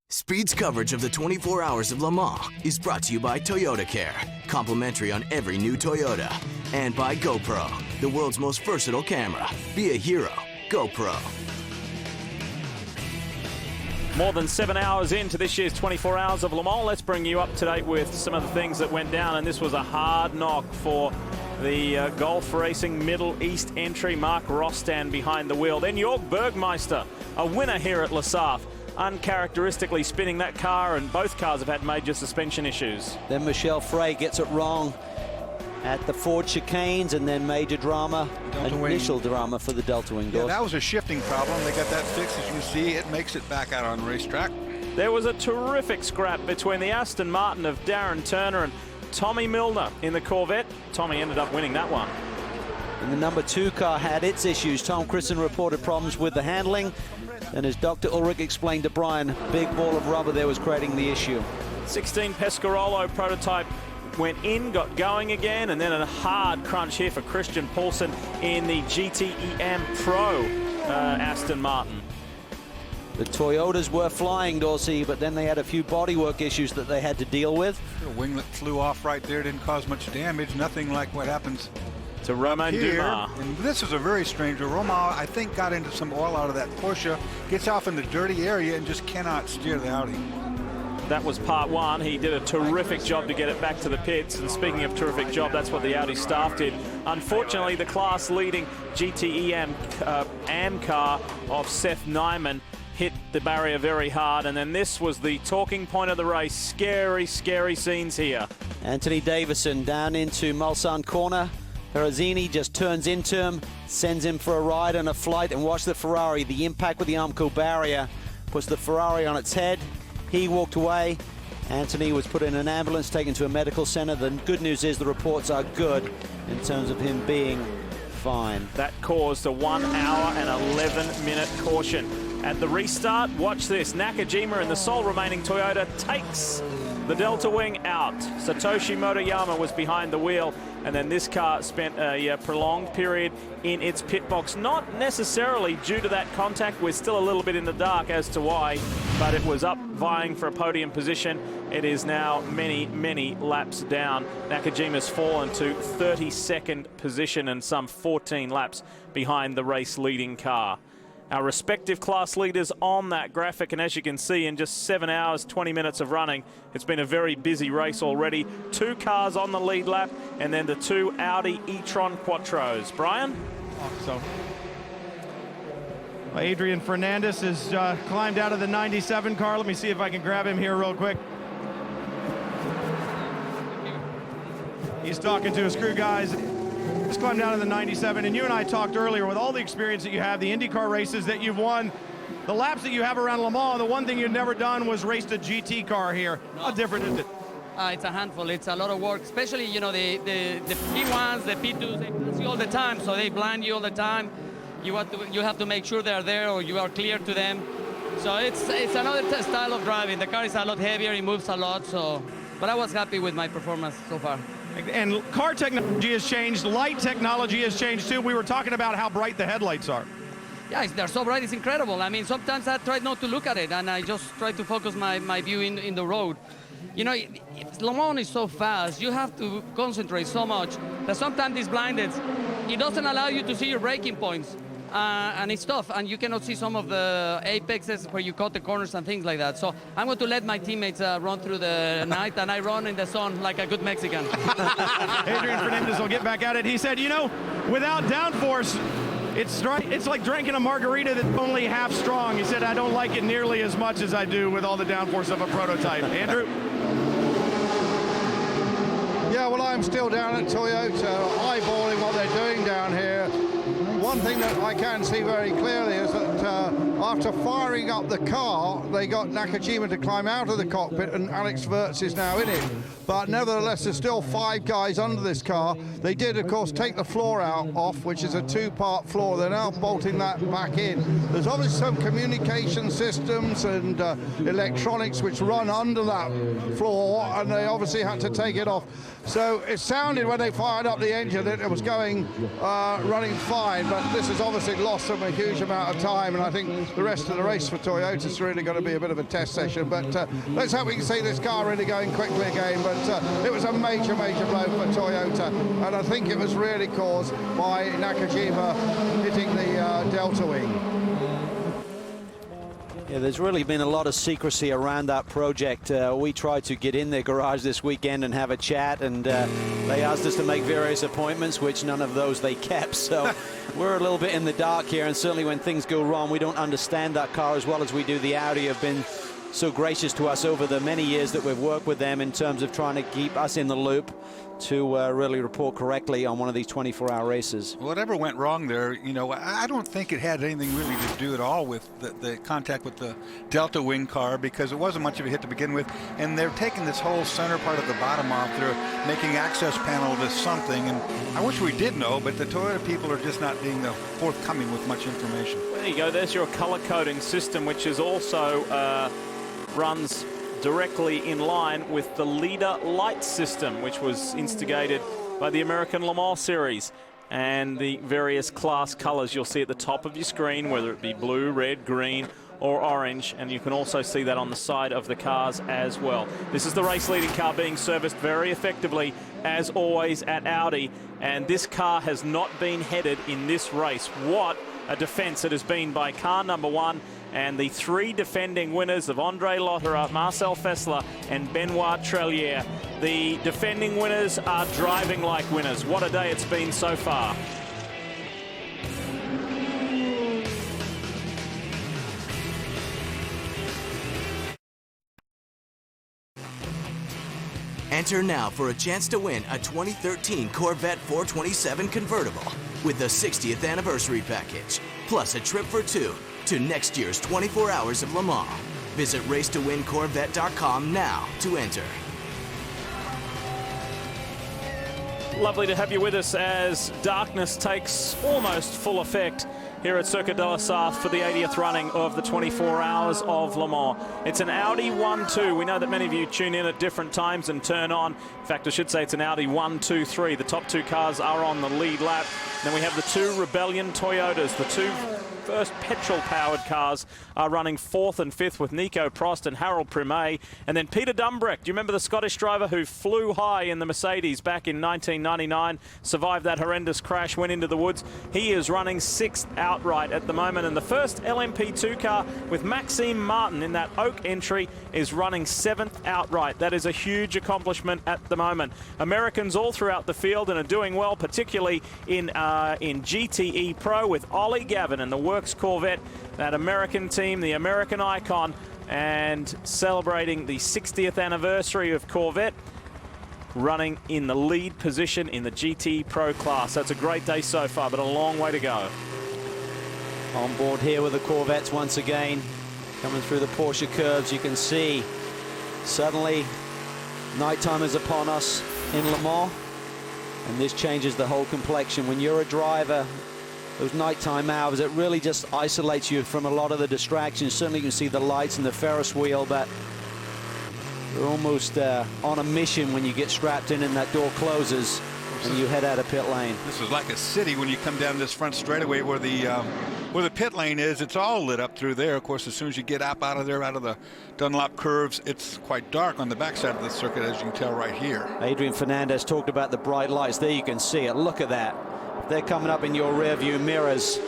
Speed's coverage of the 24 Hours of Le Mans is brought to you by Toyota Care, complimentary on every new Toyota, and by GoPro, the world's most versatile camera. Be a hero. GoPro. More than 7 hours into this year's 24 Hours of Le Mans. Let's bring you up to date with some of the things that went down, and this was a hard knock for the Gulf Racing Middle East entry, Mark Rostan behind the wheel. Then Jörg Bergmeister, a winner here at Le Sarthe, uncharacteristically spinning that car, and both cars have had major suspension issues. Then Michel Frey gets it wrong at the Ford chicanes, and then major drama, initial drama for the Delta Wing. Yeah, that was a shifting problem. They got that fixed, as you see. It makes it back out on the racetrack. There was a terrific scrap between the Aston Martin of Darren Turner and Tommy Milner in the Corvette. Tommy ended up winning that one. And the number 2 car had its issues. Tom Christen reported problems with the handling. And as Dr. Ulrich explained to Brian, big ball of rubber there was creating the issue. 16 Pescarolo prototype went in, got going again, and then a hard crunch here for Christian Paulsen in the GTEM Pro Aston Martin. The Toyotas were flying, Dorsey, but then they had a few bodywork issues that they had to deal with. The winglet flew off right there, didn't cause much damage, nothing like what happens to Romain Dumas. And this is a very strange one. Romain, I think, got into some oil out of that Porsche, gets off in the dirty area and just cannot steer the Audi. That was part 1. He did a terrific job to get it back to the pits. And speaking of terrific job, that's what the Audi staff did. Unfortunately, the class-leading GTEM AM car of Seth Nyman hit the barrier very hard. And then this was the talking point of the race. Scary, scary scenes here. Anthony Davison down into Mulsanne corner. Perezzini just turns into him, sends him for a ride and a flight, and watch the Ferrari. The impact with the Armco barrier puts the Ferrari on its head. He walked away. Anthony was put in an ambulance, taken to a medical center. The good news is the reports are good in terms of him being fine. That caused a 1 hour and 11-minute caution. At the restart, watch this. Nakajima in the sole remaining Toyota takes the Delta Wing out. Satoshi Motoyama was behind the wheel, and then this car spent a prolonged period in its pit box. Not necessarily due to that contact. We're still a little bit in the dark as to why, but it was up vying for a podium position. It is now many, many laps down. Nakajima's fallen to 32nd position and some 14 laps behind the race-leading car. Our respective class leaders on that graphic, and as you can see, in just 7 hours, 20 minutes of running, it's been a very busy race already. 2 cars on the lead lap, and then the 2 Audi e-tron Quattros. Brian? So, Adrian Fernandez has climbed out of the 97 car. Let me see if I can grab him here real quick. He's talking to his crew guys. Just climbed down to the 97, and you and I talked earlier, with all the experience that you have, the IndyCar races that you've won, the laps that you have around Le Mans, the one thing you've never done was raced a GT car here. How different is it? It's a handful. It's a lot of work, especially, you know, the P1s, the P2s, they pass you all the time, so they blind you all the time. You have to make sure they're there or you are clear to them. So it's another style of driving. The car is a lot heavier, it moves a lot, so, but I was happy with my performance so far. And car technology has changed, light technology has changed too. We were talking about how bright the headlights are. Yeah, they're so bright, it's incredible. I mean, sometimes I try not to look at it, and I just try to focus my view in the road. You know, Le Mans is so fast, you have to concentrate so much that sometimes these blindeds, it doesn't allow you to see your braking points. And it's tough, and you cannot see some of the apexes where you cut the corners and things like that. So I'm going to let my teammates run through the night, and I run in the sun like a good Mexican. Adrian Fernandez will get back at it. He said, you know, without downforce, it's like drinking a margarita that's only half strong. He said, I don't like it nearly as much as I do with all the downforce of a prototype. Andrew? Yeah, well, I'm still down at Toyota, eyeballing what they're doing down here. One thing that I can see very clearly is that after firing up the car, they got Nakajima to climb out of the cockpit, and Alex Wurz is now in it. But nevertheless, there's still 5 guys under this car. They did, of course, take the floor off, which is a 2-part floor. They're now bolting that back in. There's obviously some communication systems and electronics which run under that floor, and they obviously had to take it off. So it sounded when they fired up the engine that it was going running fine, but this has obviously lost them a huge amount of time, and I think the rest of the race for Toyota is really going to be a bit of a test session. But let's hope we can see this car really going quickly again. But it was a major blow for Toyota, and I think it was really caused by Nakajima hitting the Delta Wing. Yeah, there's really been a lot of secrecy around that project. We tried to get in their garage this weekend and have a chat, and they asked us to make various appointments, which none of those they kept. So we're a little bit in the dark here, and certainly when things go wrong, we don't understand that car as well as we do the Audi. Have been so gracious to us over the many years that we've worked with them in terms of trying to keep us in the loop to really report correctly on one of these 24-hour races. Whatever went wrong there, you know, I don't think it had anything really to do at all with the contact with the Delta Wing car, because it wasn't much of a hit to begin with, and they're taking this whole center part of the bottom off. They're making access panel to something, and I wish we did know, but the Toyota people are just not being forthcoming with much information. Well, there you go. There's your color coding system, which is also runs directly in line with the leader light system, which was instigated by the American Le Mans Series, and the various class colors you'll see at the top of your screen, whether it be blue, red, green or orange, and you can also see that on the side of the cars as well. This is the race leading car being serviced very effectively as always at Audi, and this car has not been headed in this race. What a defense it has been by car number 1, and the 3 defending winners of Andre Lotterer, Marcel Fessler and Benoit Trellier. The defending winners are driving like winners. What a day it's been so far. Enter now for a chance to win a 2013 Corvette 427 convertible with the 60th anniversary package, plus a trip for 2 to next year's 24 Hours of Le Mans. Visit racetowincorvette.com now to enter. Lovely to have you with us as darkness takes almost full effect here at Circuit de la Sarthe for the 80th running of the 24 Hours of Le Mans. It's an Audi 1-2. We know that many of you tune in at different times and turn on. In fact, I should say it's an Audi 1-2-3. The top 2 cars are on the lead lap. Then we have the 2 Rebellion Toyotas. The 2 first petrol-powered cars are running 4th and 5th with Nico Prost and Harold Primet. And then Peter Dumbrecht, do you remember the Scottish driver who flew high in the Mercedes back in 1999, survived that horrendous crash, went into the woods? He is running 6th outright at the moment. And the first LMP2 car with Maxime Martin in that Oak entry is running 7th outright. That is a huge accomplishment at the moment. Americans all throughout the field and are doing well, particularly in GTE Pro with Ollie Gavin and the Works Corvette, that American team, the American icon, and celebrating the 60th anniversary of Corvette, running in the lead position in the GTE Pro class. That's a great day so far, but a long way to go. On board here with the Corvettes once again, coming through the Porsche curves. You can see suddenly nighttime is upon us in Le Mans, and this changes the whole complexion. When you're a driver, those nighttime hours, it really just isolates you from a lot of the distractions. Certainly you can see the lights and the Ferris wheel, but you're almost on a mission when you get strapped in and that door closes and you head out of pit lane. This is like a city when you come down this front straightaway where the pit lane is. It's all lit up through there. Of course, as soon as you get out of there, out of the Dunlop curves, it's quite dark on the backside of the circuit, as you can tell right here. Adrian Fernandez talked about the bright lights. There you can see it. Look at that. They're coming up in your rear view mirrors.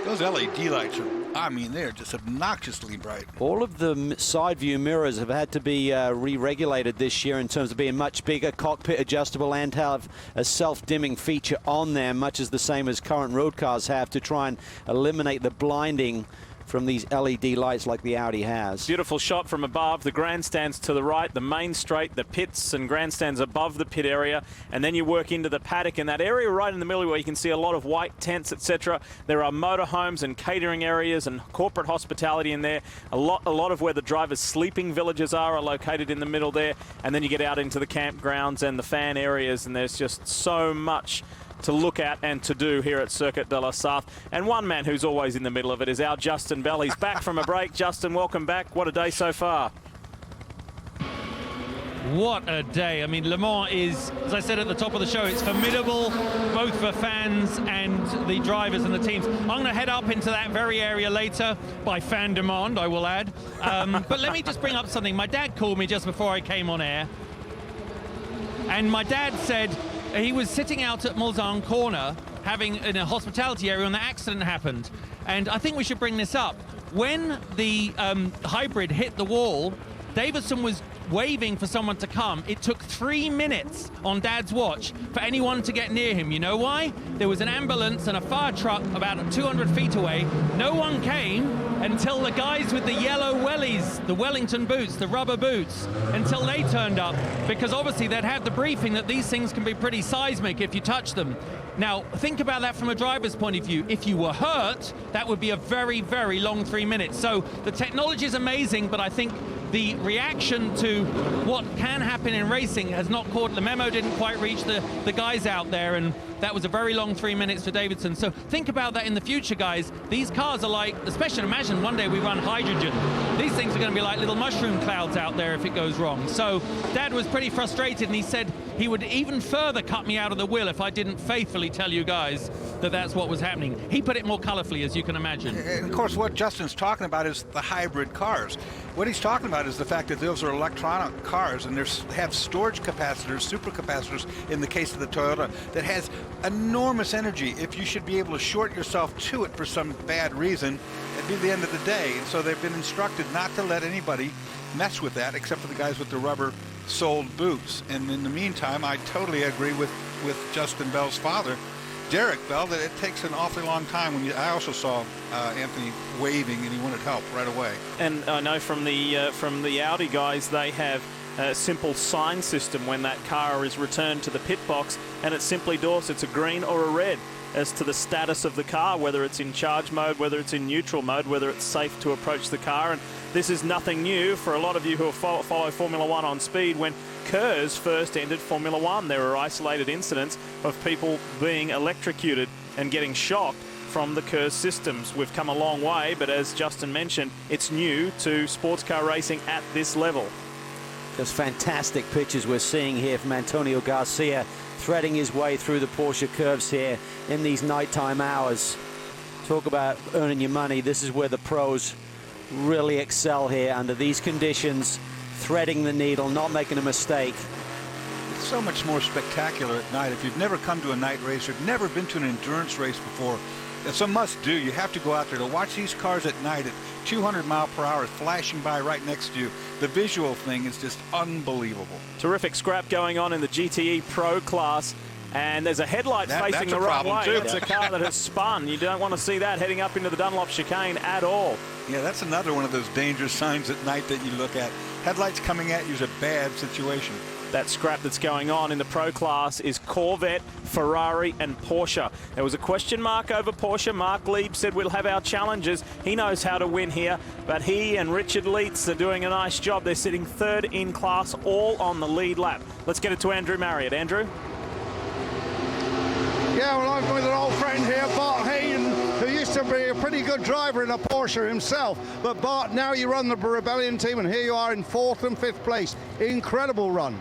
Those LED lights are, I mean, they're just obnoxiously bright. All of the side view mirrors have had to be re-regulated this year in terms of being much bigger, cockpit adjustable, and have a self-dimming feature on them, much as the same as current road cars have, to try and eliminate the blinding from these LED lights like the Audi has. Beautiful shot from above. The grandstands to the right, the main straight, the pits and grandstands above the pit area, and then you work into the paddock in that area right in the middle where you can see a lot of white tents, etc. There are motorhomes and catering areas and corporate hospitality in there. A lot of where the drivers' sleeping villages are located in the middle there, and then you get out into the campgrounds and the fan areas, and there's just so much to look at and to do here at Circuit de la Sarthe. And one man who's always in the middle of it is our Justin Bell. He's back from a break. Justin, welcome back. What a day so far. What a day. I mean, Le Mans is, as I said at the top of the show, it's formidable, both for fans and the drivers and the teams. I'm going to head up into that very area later, by fan demand, I will add. But let me just bring up something. My dad called me just before I came on air, and my dad said he was sitting out at Mulsanne Corner having in a hospitality area when the accident happened. And I think we should bring this up. When the hybrid hit the wall, Davison was waving for someone to come. It took 3 minutes on Dad's watch for anyone to get near him. You know why? There was an ambulance and a fire truck about 200 feet away. No one came until the guys with the yellow wellies, the Wellington boots, the rubber boots, until they turned up, because obviously they'd had the briefing that these things can be pretty seismic if you touch them. Now, think about that from a driver's point of view. If you were hurt, that would be a very, very long 3 minutes. So the technology is amazing, but I think the reaction to what can happen in racing has not caught, the memo didn't quite reach the guys out there, and that was a very long 3 minutes for Davidson. So think about that in the future, guys. These cars are like, especially imagine one day we run hydrogen. These things are going to be like little mushroom clouds out there if it goes wrong. So Dad was pretty frustrated, and he said he would even further cut me out of the wheel if I didn't faithfully tell you guys that that's what was happening. He put it more colorfully, as you can imagine. And of course, what Justin's talking about is the hybrid cars. What he's talking about is the fact that those are electronic cars, and they have storage capacitors, supercapacitors, in the case of the Toyota, that has enormous energy. If you should be able to short yourself to it for some bad reason, it'd be the end of the day. And so they've been instructed not to let anybody mess with that, except for the guys with the rubber-soled boots. And in the meantime, I totally agree with Justin Bell's father, Derek Bell, that it takes an awfully long time. I also saw Anthony waving, and he wanted help right away. And I know from the Audi guys, they have a simple sign system when that car is returned to the pit box, and it simply doors it's a green or a red as to the status of the car, whether it's in charge mode, whether it's in neutral mode, whether it's safe to approach the car. And this is nothing new for a lot of you who follow Formula One on speed. When KERS first entered Formula One, there were isolated incidents of people being electrocuted and getting shocked from the KERS systems. We've come a long way, but as Justin mentioned, it's new to sports car racing at this level. Just fantastic pictures we're seeing here from Antonio Garcia, threading his way through the Porsche curves here in these nighttime hours. Talk about earning your money. This is where the pros really excel here under these conditions, threading the needle, not making a mistake. It's so much more spectacular at night. If you've never come to a night race or never been to an endurance race before, it's a must-do. You have to go out there to watch these cars at night at 200 mile per hour flashing by right next to you. The visual thing is just unbelievable. Terrific scrap going on in the GTE Pro class. And there's a headlight facing the wrong way. It's a car that has spun. You don't want to see that heading up into the Dunlop chicane at all. Yeah, that's another one of those dangerous signs at night that you look at. Headlights coming at you is a bad situation. That scrap that's going on in the Pro class is Corvette, Ferrari and Porsche. There was a question mark over Porsche. Mark Lieb said we'll have our challenges. He knows how to win here, but he and Richard Leitz are doing a nice job. They're sitting third in class, all on the lead lap. Let's get it to Andrew Marriott. Andrew? Yeah, well, I'm with an old friend here, Bart Hayden, who used to be a pretty good driver in a Porsche himself. But Bart, now you run the Rebellion team, and here you are in 4th and 5th place. Incredible run.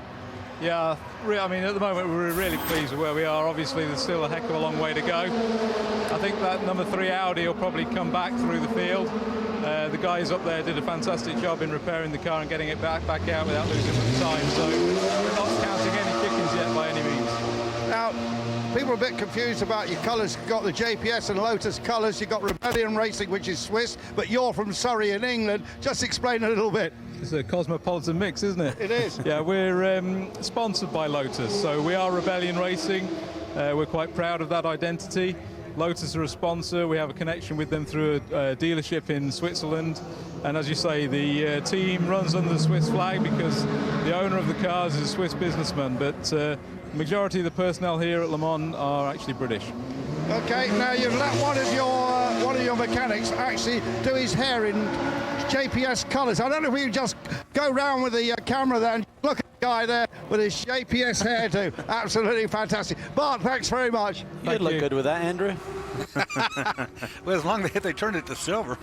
Yeah, I mean, at the moment we're really pleased with where we are. Obviously, there's still a heck of a long way to go. I think that number 3 Audi will probably come back through the field. The guys up there did a fantastic job in repairing the car and getting it back out without losing the time. So we're not counting any chickens yet by any means. Now, people are a bit confused about your colours. You've got the JPS and Lotus colours. You've got Rebellion Racing, which is Swiss, but you're from Surrey in England. Just explain a little bit. It's a cosmopolitan mix, isn't it? It is. Yeah, we're sponsored by Lotus, so we are Rebellion Racing. We're quite proud of that identity. Lotus are a sponsor. We have a connection with them through a dealership in Switzerland. And as you say, the team runs under the Swiss flag because the owner of the cars is a Swiss businessman, but the majority of the personnel here at Le Mans are actually British. Okay, now you've let one of your mechanics actually do his hair in JPS colours. I don't know if we can just go round with the camera there and look at the guy there with his JPS hairdo. Absolutely fantastic. Bart, thanks very much. You'd look good with that, Andrew. Well, as long as they turned it to silver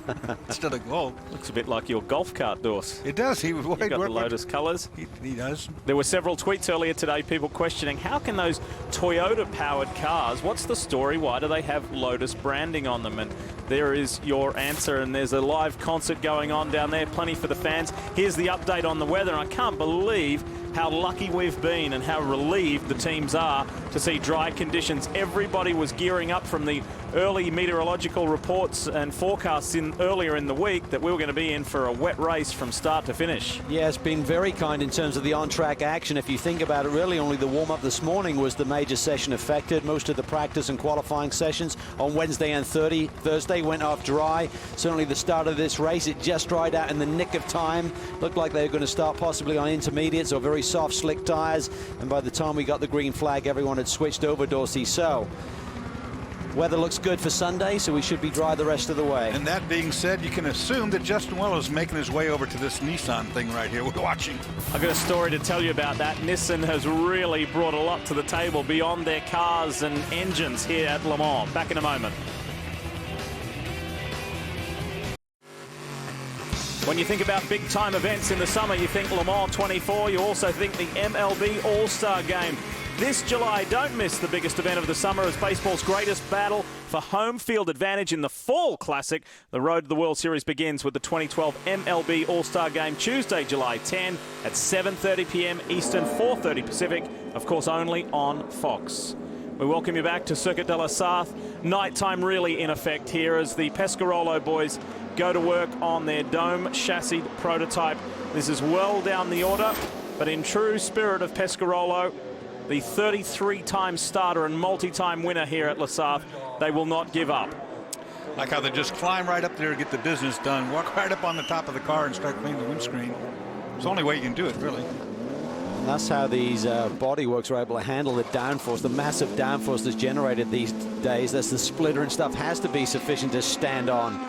instead of gold. Looks a bit like your golf cart, Dorse. It does. You've got the Lotus colours. He does. There were several tweets earlier today, people questioning how can those Toyota-powered cars, what's the story? Why do they have Lotus branding on them? And there is your answer, and there's a live concert going on down there, plenty for the fans. Here's the update on the weather, and I can't believe how lucky we've been and how relieved the teams are to see dry conditions. Everybody was gearing up from the early meteorological reports and forecasts earlier in the week that we were going to be in for a wet race from start to finish. Yeah, it's been very kind in terms of the on-track action. If you think about it, really only the warm-up this morning was the major session affected. Most of the practice and qualifying sessions on Wednesday and Thursday went off dry. Certainly the start of this race, it just dried out in the nick of time. Looked like they were going to start possibly on intermediates or very soft, slick tires. And by the time we got the green flag, everyone had switched over, Dorsey. So weather looks good for Sunday, so we should be dry the rest of the way. And that being said, you can assume that Justin Wello is making his way over to this Nissan thing right here we're watching. I've got a story to tell you about that. Nissan has really brought a lot to the table beyond their cars and engines here at Le Mans. Back in a moment. When you think about big-time events in the summer, you think Le Mans 24. You also think the MLB All-Star Game. This July, don't miss the biggest event of the summer as baseball's greatest battle for home field advantage in the Fall Classic. The road to the World Series begins with the 2012 MLB All-Star Game Tuesday, July 10 at 7:30 p.m. Eastern, 4:30 Pacific, of course only on Fox. We welcome you back to Circuit de la Sarthe. Nighttime really in effect here as the Pescarolo boys go to work on their dome chassis prototype. This is well down the order, but in true spirit of Pescarolo, the 33-time starter and multi-time winner here at La Sarthe, they will not give up. Like how they just climb right up there to get the business done, walk right up on the top of the car and start cleaning the windscreen. It's the only way you can do it, really. And that's how these bodyworks are able to handle the downforce, the massive downforce that's generated these days. That's the splitter and stuff has to be sufficient to stand on.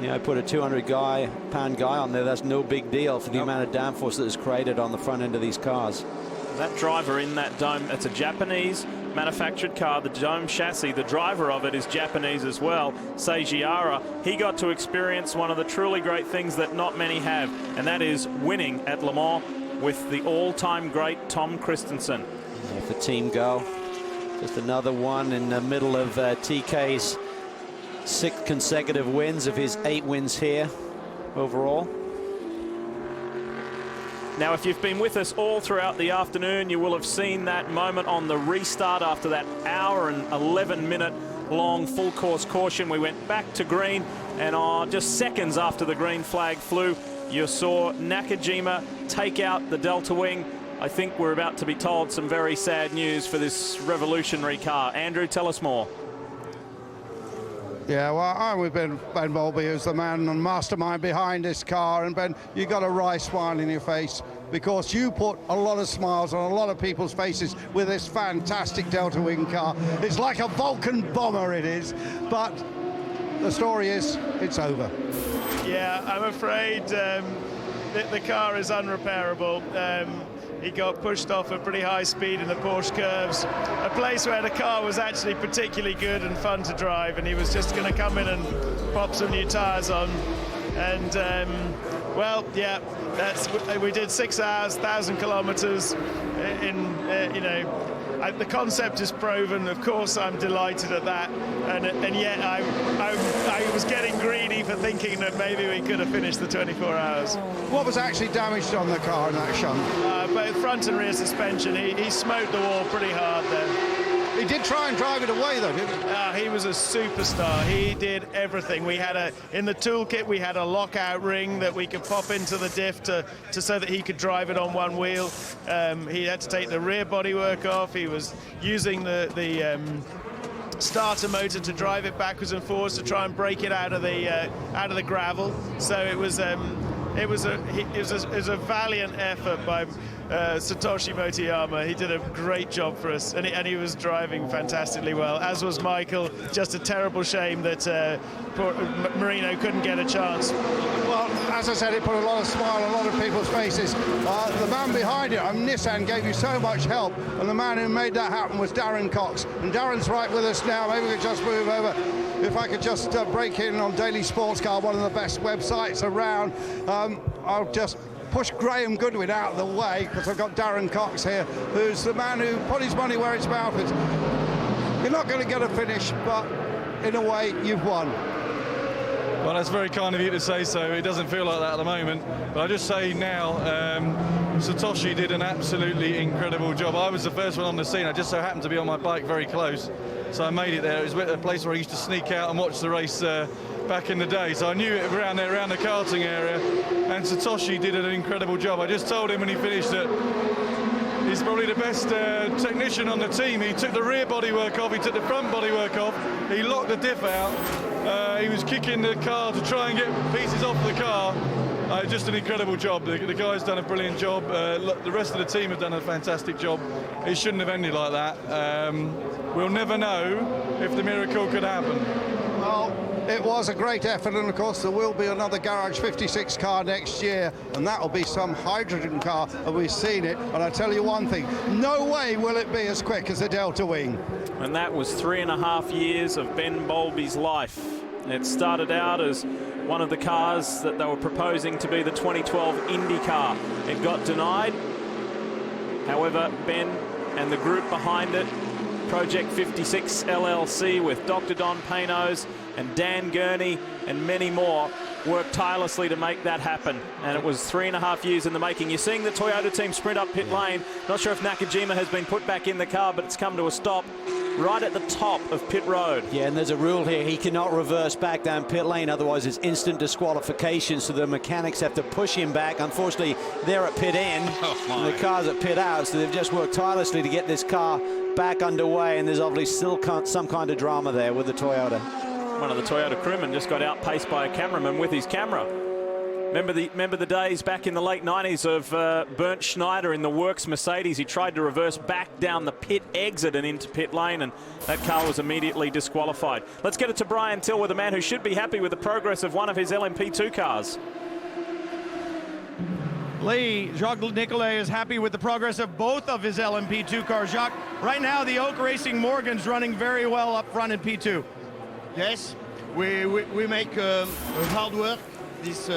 You know, put a 200-pound guy on there, that's no big deal for the amount of downforce that is created on the front end of these cars. That driver in that dome, it's a Japanese manufactured car, the dome chassis. The driver of it is Japanese as well, Seiji Ara. He got to experience one of the truly great things that not many have, and that is winning at Le Mans with the all-time great Tom Christensen. Yeah, for Team Go, just another one in the middle of TK's 6 consecutive wins of his 8 wins here overall. Now, if you've been with us all throughout the afternoon, you will have seen that moment on the restart after that hour and 11-minute long full course caution. We went back to green, and just seconds after the green flag flew, you saw Nakajima take out the Delta Wing. I think we're about to be told some very sad news for this revolutionary car. Andrew, tell us more. Yeah, well, I'm with Ben Bowlby, who's the man and mastermind behind this car. And Ben, you got a wry smile in your face because you put a lot of smiles on a lot of people's faces with this fantastic Delta Wing car. It's like a Vulcan bomber, it is. But the story is, it's over. Yeah, I'm afraid the car is unrepairable. He got pushed off at pretty high speed in the Porsche curves, a place where the car was actually particularly good and fun to drive, and he was just going to come in and pop some new tires on. And well, yeah, we did 6 hours, 1,000 kilometers the concept is proven. Of course, I'm delighted at that, and yet I was getting greedy for thinking that maybe we could have finished the 24 hours. What was actually damaged on the car in that shunt? Both front and rear suspension. He smoked the wall pretty hard then. He did try and drive it away, though, didn't he? He was a superstar. He did everything. We had in the toolkit, we had a lockout ring that we could pop into the diff so that he could drive it on one wheel. He had to take the rear bodywork off. He was using the starter motor to drive it backwards and forwards to try and break it out of the gravel. So it was a valiant effort by Satoshi Motoyama. He did a great job for us, and he was driving fantastically well, as was Michael. Just a terrible shame that poor Marino couldn't get a chance. Well, as I said, it put a lot of smile on a lot of people's faces. The man behind it, Nissan, gave you so much help, and the man who made that happen was Darren Cox. And Darren's right with us now. Maybe we could just move over. If I could just break in on Daily Sports Car, one of the best websites around. I'll just push Graham Goodwin out of the way because I've got Darren Cox here, who's the man who put his money where his mouth is. You're not going to get a finish, but in a way, you've won. Well, that's very kind of you to say so. It doesn't feel like that at the moment. But I just say now, Satoshi did an absolutely incredible job. I was the first one on the scene. I just so happened to be on my bike very close. So I made it there. It was a place where I used to sneak out and watch the race back in the day. So I knew it around there, around the karting area. And Satoshi did an incredible job. I just told him when he finished that he's probably the best technician on the team. He took the rear bodywork off, he took the front bodywork off, he locked the diff out, he was kicking the car to try and get pieces off the car. Just an incredible job. The guy's done a brilliant job. The rest of the team have done a fantastic job. It shouldn't have ended like that. We'll never know if the miracle could happen. Well, it was a great effort, and of course there will be another Garage 56 car next year, and that will be some hydrogen car, and we've seen it. And I tell you one thing, no way will it be as quick as the Delta Wing. And that was 3.5 years of Ben Bowlby's life. It started out as one of the cars that they were proposing to be the 2012 Indy car. It got denied. However, Ben and the group behind it, Project 56 LLC, with Dr. Don Panos and Dan Gurney and many more, worked tirelessly to make that happen. And it was 3.5 years in the making. You're seeing the Toyota team sprint up pit lane. Not sure if Nakajima has been put back in the car, but it's come to a stop right at the top of pit road. Yeah, and there's a rule here. He cannot reverse back down pit lane, otherwise it's instant disqualification, so the mechanics have to push him back. Unfortunately, they're at pit end, and the car's at pit out, so they've just worked tirelessly to get this car back underway, and there's obviously still some kind of drama there with the Toyota. One of the Toyota crewmen just got outpaced by a cameraman with his camera. Remember the days back in the late 90s of Bernd Schneider in the Works Mercedes. He tried to reverse back down the pit exit and into pit lane, and that car was immediately disqualified. Let's get it to Brian Till with a man who should be happy with the progress of one of his LMP2 cars. Lee, Jacques Nicolet is happy with the progress of both of his LMP2 cars. Jacques, right now the Oak Racing Morgan's running very well up front in P2. Yes, we make hard work this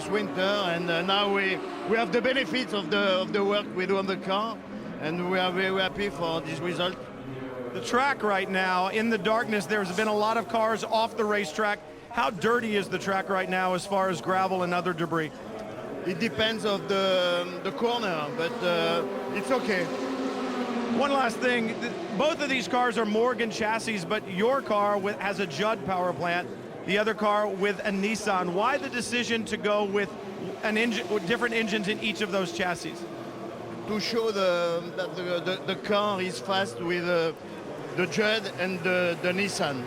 winter, and now we have the benefits of the work we do on the car, and we are very happy for this result. The track right now, in the darkness, there's been a lot of cars off the racetrack. How dirty is the track right now as far as gravel and other debris? It depends of the corner, but it's okay. One last thing, both of these cars are Morgan chassis, but your car has a Judd power plant, the other car with a Nissan. Why the decision to go with an engine, with different engines in each of those chassis? To show that the car is fast with the Judd and the Nissan.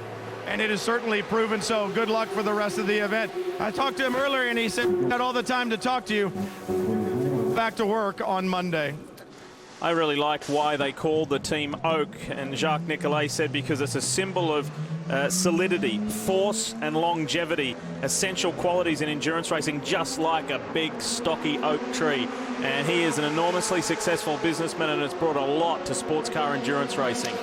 And it has certainly proven so. Good luck for the rest of the event. I talked to him earlier, and he said he had all the time to talk to you. Back to work on Monday. I really like why they called the team Oak, and Jacques Nicolet said because it's a symbol of solidity, force and longevity, essential qualities in endurance racing, just like a big stocky oak tree. And he is an enormously successful businessman and has brought a lot to sports car endurance racing.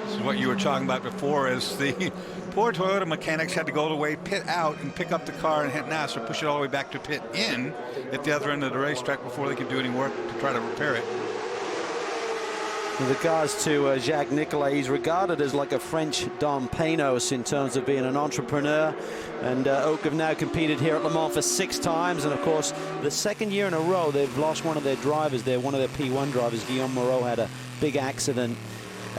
This is what you were talking about before, is the poor Toyota mechanics had to go all the way pit out and pick up the car and hit NASA, push it all the way back to pit in at the other end of the racetrack before they could do any work to try to repair it. With regards to Jacques Nicolet, he's regarded as like a French Don Panos in terms of being an entrepreneur. And Oak have now competed here at Le Mans for 6 times. And of course, the second year in a row, they've lost one of their drivers there. One of their P1 drivers, Guillaume Moreau, had a big accident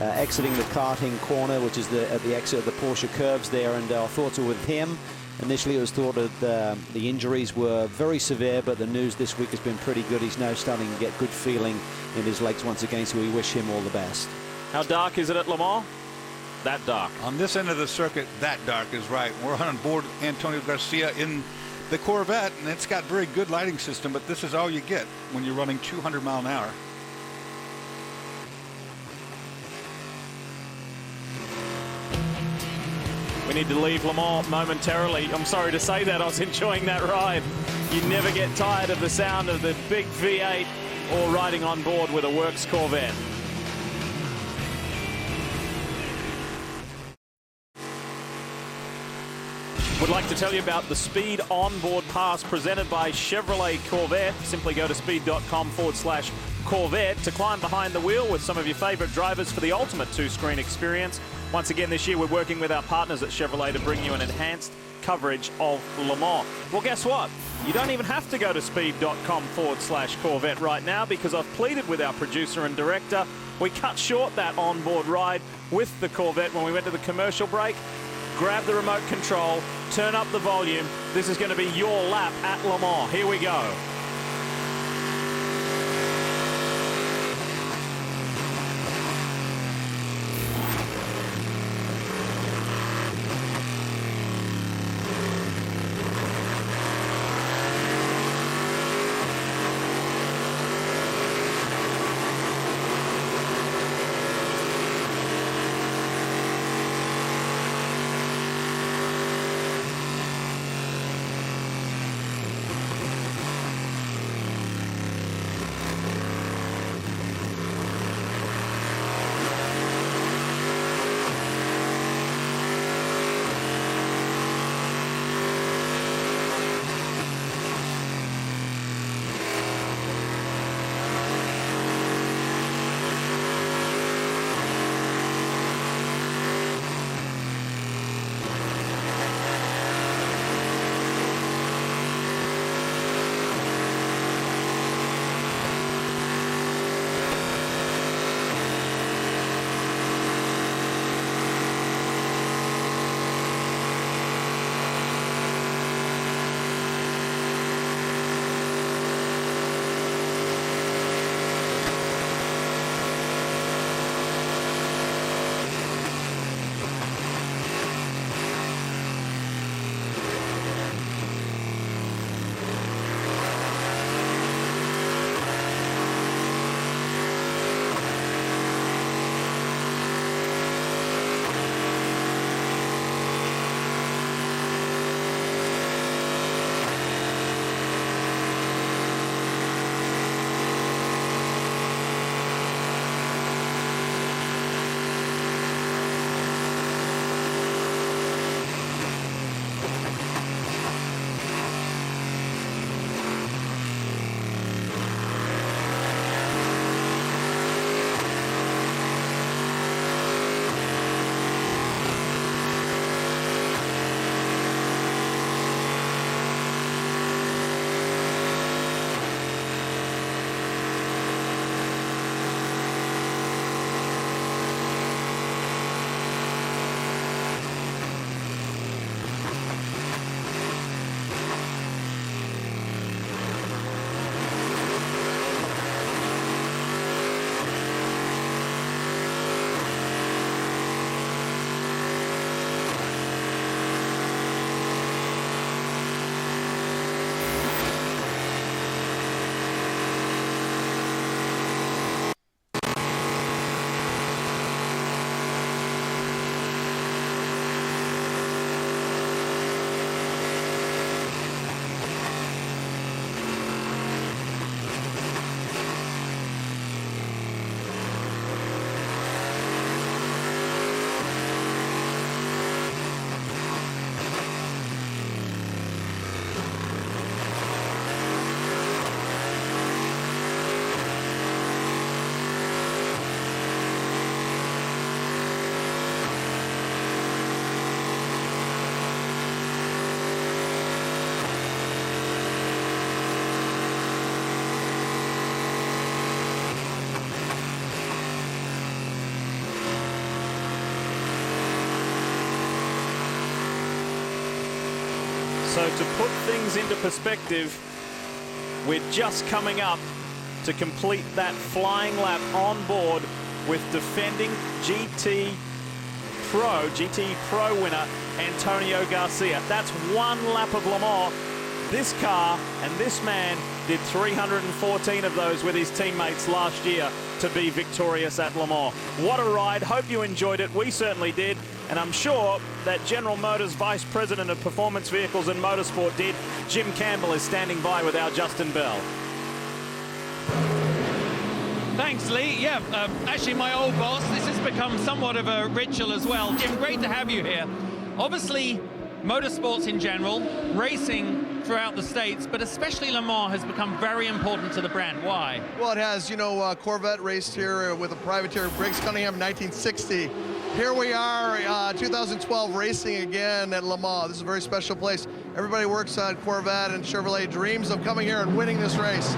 exiting the karting corner, which is at the exit of the Porsche curves there. And our thoughts are with him. Initially, it was thought that the injuries were very severe, but the news this week has been pretty good. He's now starting to get good feeling in his legs once again, so we wish him all the best. How dark is it at Le Mans? That dark. On this end of the circuit, that dark is right. We're on board Antonio Garcia in the Corvette, and it's got very good lighting system, but this is all you get when you're running 200 miles an hour. We need to leave Le Mans momentarily. I'm sorry to say that. I was enjoying that ride. You never get tired of the sound of the big V8 or riding on board with a Works Corvette. Would like to tell you about the Speed Onboard Pass presented by Chevrolet Corvette. Simply go to speed.com/Corvette to climb behind the wheel with some of your favorite drivers for the ultimate 2-screen experience. Once again this year, we're working with our partners at Chevrolet to bring you an enhanced coverage of Le Mans. Well, guess what? You don't even have to go to speed.com/Corvette right now, because I've pleaded with our producer and director. We cut short that onboard ride with the Corvette when we went to the commercial break. Grab the remote control, turn up the volume. This is going to be your lap at Le Mans. Here we go. So to put things into perspective, we're just coming up to complete that flying lap on board with defending GT Pro winner Antonio Garcia. That's one lap of Le Mans. This car and this man did 314 of those with his teammates last year to be victorious at Le Mans. What a ride. Hope you enjoyed it. We certainly did. And I'm sure that General Motors Vice President of Performance Vehicles and Motorsport did. Jim Campbell is standing by with our Justin Bell. Thanks, Lee. Yeah, actually my old boss. This has become somewhat of a ritual as well. Jim, great to have you here. Obviously, motorsports in general, racing throughout the States, but especially Le Mans has become very important to the brand. Why? Well, it has. You know, Corvette raced here with a privateer, Briggs Cunningham, in 1960. here we are, 2012 racing again at Le Mans. This is a very special place. Everybody works on Corvette and Chevrolet dreams of coming here and winning this race.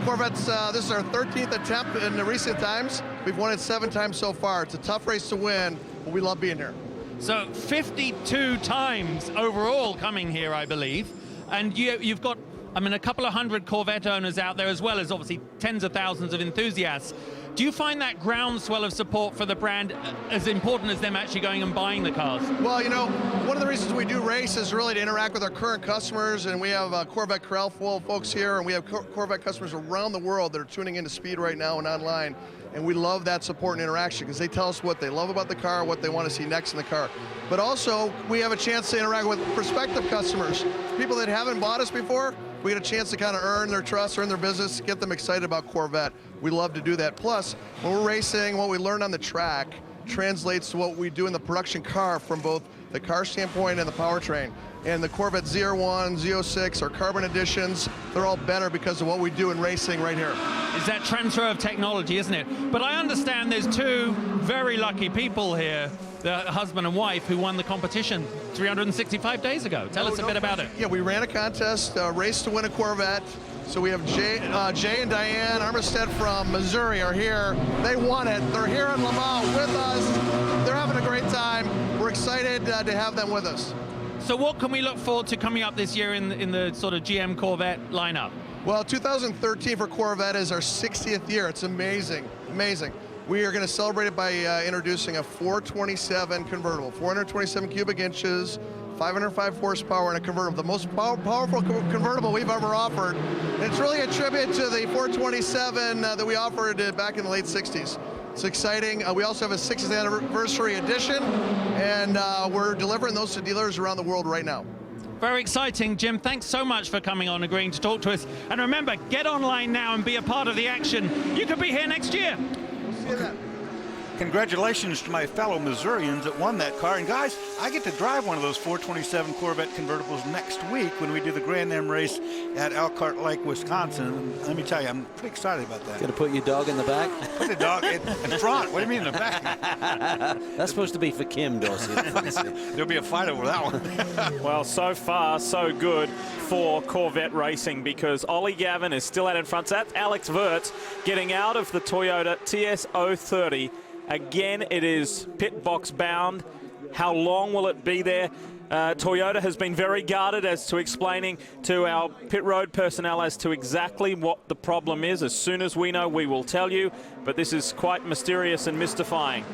Corvettes, this is our 13th attempt in the recent times. We've won it 7 times so far. It's a tough race to win, but we love being here. So 52 times overall coming here, I believe. And you've got, I mean, a couple of hundred Corvette owners out there, as well as obviously tens of thousands of enthusiasts. Do you find that groundswell of support for the brand as important as them actually going and buying the cars? Well, you know, one of the reasons we do race is really to interact with our current customers, and we have Corvette Corral full of folks here, and we have Corvette customers around the world that are tuning into Speed right now and online, and we love that support and interaction because they tell us what they love about the car, what they want to see next in the car. But also, we have a chance to interact with prospective customers, people that haven't bought us before. We get a chance to kind of earn their trust, earn their business, get them excited about Corvette. We love to do that. Plus, when we're racing, what we learn on the track translates to what we do in the production car from both the car standpoint and the powertrain. And the Corvette ZR1, Z06, our carbon editions, they're all better because of what we do in racing right here. It's that transfer of technology, isn't it? But I understand there's 2 very lucky people here, the husband and wife, who won the competition 365 days ago. Tell us a bit about it. Yeah, we ran a contest, race to win a Corvette. So we have Jay and Diane Armistead from Missouri are here. They won it. They're here in Le Mans with us. They're having a great time. We're excited to have them with us. So what can we look forward to coming up this year in the sort of GM Corvette lineup? Well, 2013 for Corvette is our 60th year. It's amazing, amazing. We are going to celebrate it by introducing a 427 convertible, 427 cubic inches, 505 horsepower, and a convertible, the most powerful convertible we've ever offered. And it's really a tribute to the 427 that we offered back in the late 60s. It's exciting. We also have a 60th anniversary edition, and we're delivering those to dealers around the world right now. Very exciting. Jim, thanks so much for coming on, agreeing to talk to us. And remember, get online now and be a part of the action. You could be here next year. See you then. Congratulations to my fellow Missourians that won that car. And guys, I get to drive one of those 427 Corvette convertibles next week when we do the Grand Am race at Elkhart Lake, Wisconsin. And let me tell you, I'm pretty excited about that. Going to put your dog in the back? Put the dog in front. What do you mean in the back? That's supposed to be for Kim, Dorsey. There'll be a fight over that one. Well, so far, so good for Corvette racing because Ollie Gavin is still out in front. So that's Alex Wirtz getting out of the Toyota TS030. Again, it is pit box bound. How long will it be there? Toyota has been very guarded as to explaining to our pit road personnel as to exactly what the problem is. As soon as we know, we will tell you. But this is quite mysterious and mystifying.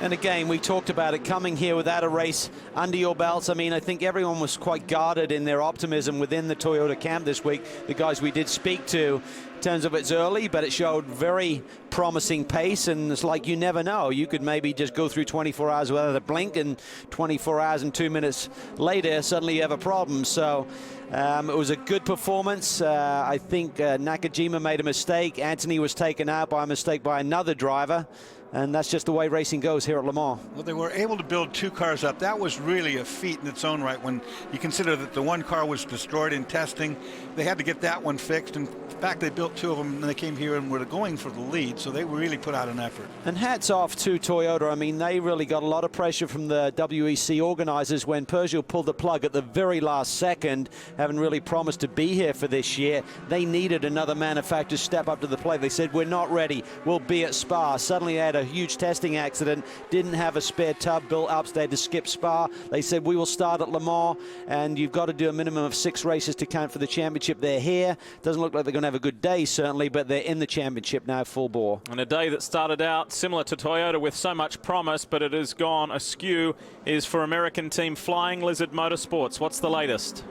And again, we talked about it coming here without a race under your belts. I mean, I think everyone was quite guarded in their optimism within the Toyota camp this week. The guys we did speak to, in terms of it's early, but it showed very promising pace. And it's like you never know. You could maybe just go through 24 hours without a blink, and 24 hours and 2 minutes later, suddenly you have a problem. So it was a good performance. I think Nakajima made a mistake. Anthony was taken out by a mistake by another driver. And that's just the way racing goes here at Le Mans. Well, they were able to build 2 cars up. That was really a feat in its own right when you consider that the one car was destroyed in testing. They had to get that one fixed. In fact, they built 2 of them, and they came here and were going for the lead, so they really put out an effort. And hats off to Toyota. I mean, they really got a lot of pressure from the WEC organizers when Peugeot pulled the plug at the very last second, having really promised to be here for this year. They needed another manufacturer to step up to the plate. They said, we're not ready. We'll be at Spa. Suddenly they had a huge testing accident, didn't have a spare tub built up, so they had to skip Spa. They said, we will start at Le Mans, and you've got to do a minimum of 6 races to count for the championship. They're here. Doesn't look like they're going to have a good day, certainly, but they're in the championship now, full bore. And a day that started out similar to Toyota with so much promise, but it has gone askew, is for American team Flying Lizard Motorsports. What's the latest?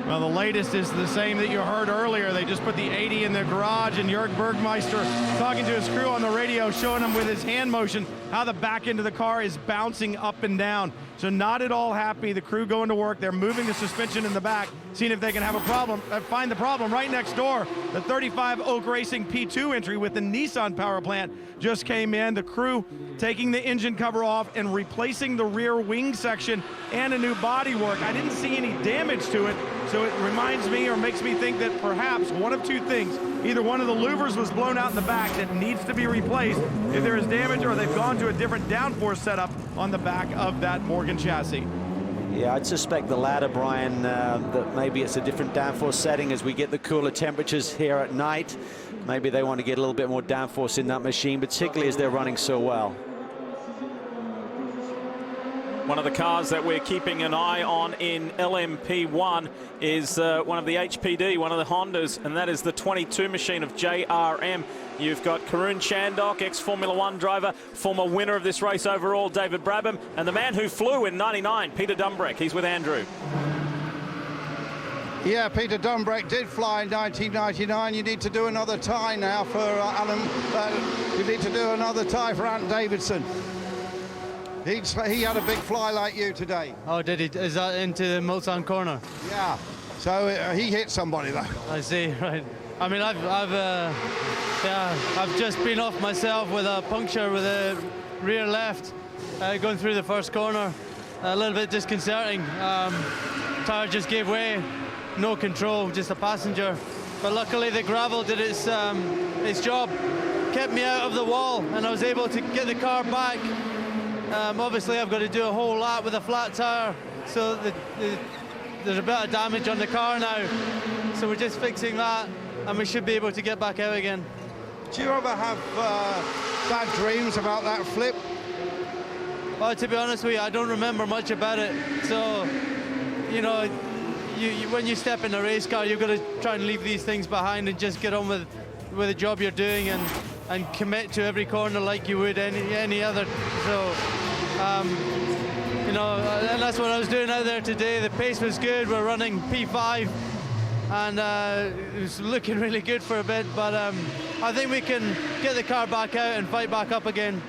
Well, the latest is the same that you heard earlier. They just put the 80 in the garage, and Jörg Bergmeister talking to his crew on the radio, showing them with his hand motion how the back end of the car is bouncing up and down. So not at all happy. The crew going to work. They're moving the suspension in the back, seeing if they can have a problem, find the problem right next door. The 35 Oak Racing P2 entry with the Nissan power plant just came in. The crew taking the engine cover off and replacing the rear wing section and a new body work. I didn't see any damage to it, So it reminds me, or makes me think, that perhaps one of two things. Either one of the louvers was blown out in the back that needs to be replaced if there is damage, or they've gone to a different downforce setup on the back of that Morgan chassis. Yeah, I'd suspect the latter, Brian, that maybe it's a different downforce setting as we get the cooler temperatures here at night. Maybe they want to get a little bit more downforce in that machine, particularly as they're running so well. One of the cars that we're keeping an eye on in LMP1 is one of the HPD, one of the Hondas, and that is the 22 machine of JRM. You've got Karun Chandhok, ex-Formula One driver, former winner of this race overall, David Brabham, and the man who flew in '99, Peter Dumbreck. He's with Andrew. Yeah, Peter Dumbreck did fly in 1999. You need to do another tie now for Alan. You need to do another tie for Ant Davidson. He had a big fly like you today. Oh, did he? Is that into the Mulsanne corner? Yeah. So he hit somebody though. I see. Right. I mean, I've just been off myself with a puncture with the rear left, going through the first corner. A little bit disconcerting. Tire just gave way. No control, just a passenger. But luckily the gravel did its job, kept me out of the wall, and I was able to get the car back. Obviously I've got to do a whole lap with a flat tire, so there's a bit of damage on the car now. So we're just fixing that, and we should be able to get back out again. Do you ever have bad dreams about that flip? Well, to be honest with you, I don't remember much about it. So, you know, when you step in a race car, you've got to try and leave these things behind and just get on with the job you're doing and commit to every corner like you would any other. So, you know, and that's what I was doing out there today. The pace was good. We're running P5, and it was looking really good for a bit. But I think we can get the car back out and fight back up again.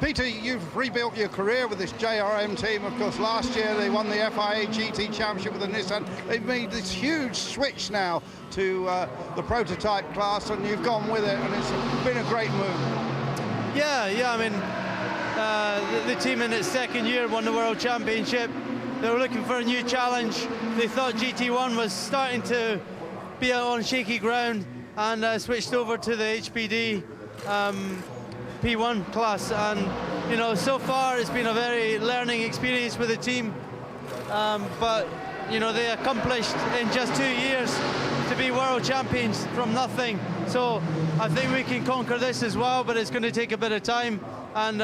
Peter, you've rebuilt your career with this JRM team. Of course, last year they won the FIA GT Championship with the Nissan. They've made this huge switch now to the prototype class, and you've gone with it, and it's been a great move. Yeah, I mean, the team in its second year won the World Championship. They were looking for a new challenge. They thought GT1 was starting to be out on shaky ground, and switched over to the HPD P1 class, and you know, so far it's been a very learning experience with the team, but you know, they accomplished in just 2 years to be world champions from nothing. So I think we can conquer this as well, but it's going to take a bit of time, and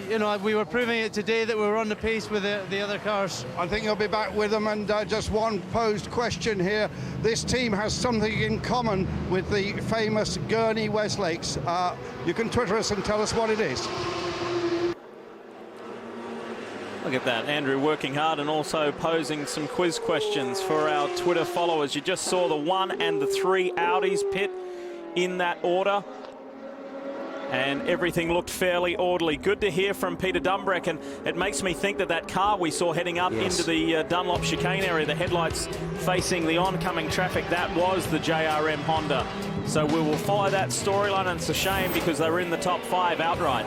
you know, we were proving it today that we were on the pace with the other cars. I think you'll be back with them, and just one posed question here. This team has something in common with the famous Gurney Westlakes. You can Twitter us and tell us what it is. Look at that, Andrew working hard and also posing some quiz questions for our Twitter followers. You just saw the 1 and the 3 Audis pit in that order, and everything looked fairly orderly. Good to hear from Peter Dumbreck, and it makes me think that that car we saw heading up into the Dunlop chicane area, the headlights facing the oncoming traffic, that was the JRM Honda. So we will follow that storyline, and it's a shame because they were in the top 5 outright.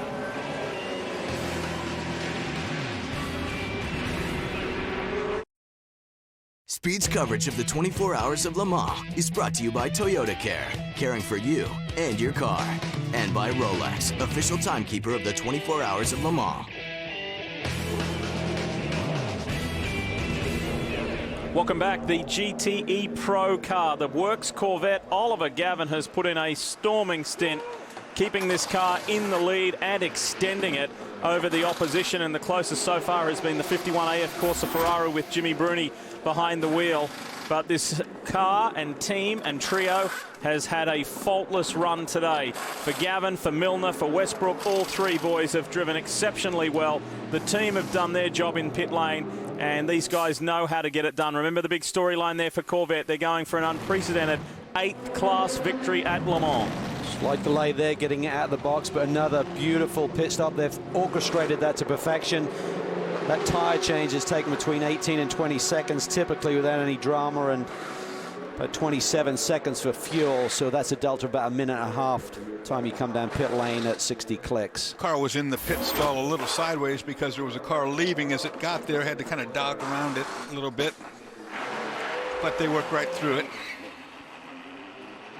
Speed's coverage of the 24 Hours of Le Mans is brought to you by Toyota Care, caring for you and your car, and by Rolex, official timekeeper of the 24 Hours of Le Mans. Welcome back. The GTE Pro car, the Works Corvette. Oliver Gavin has put in a storming stint, keeping this car in the lead and extending it over the opposition, and the closest so far has been the 51 AF Corsa Ferrari with Jimmy Bruni behind the wheel. But this car and team and trio has had a faultless run today. For Gavin, for Milner, for Westbrook, all three boys have driven exceptionally well. The team have done their job in pit lane, and these guys know how to get it done. Remember the big storyline there for Corvette. They're going for an unprecedented 8th class victory at Le Mans. Slight delay there getting it out of the box, but another beautiful pit stop. They've orchestrated that to perfection. That tyre change has taken between 18 and 20 seconds, typically without any drama, and about 27 seconds for fuel. So that's a delta of about a minute and a half time you come down pit lane at 60 clicks. Car was in the pit stall a little sideways because there was a car leaving. As it got there, had to kind of dog around it a little bit. but they work right through it.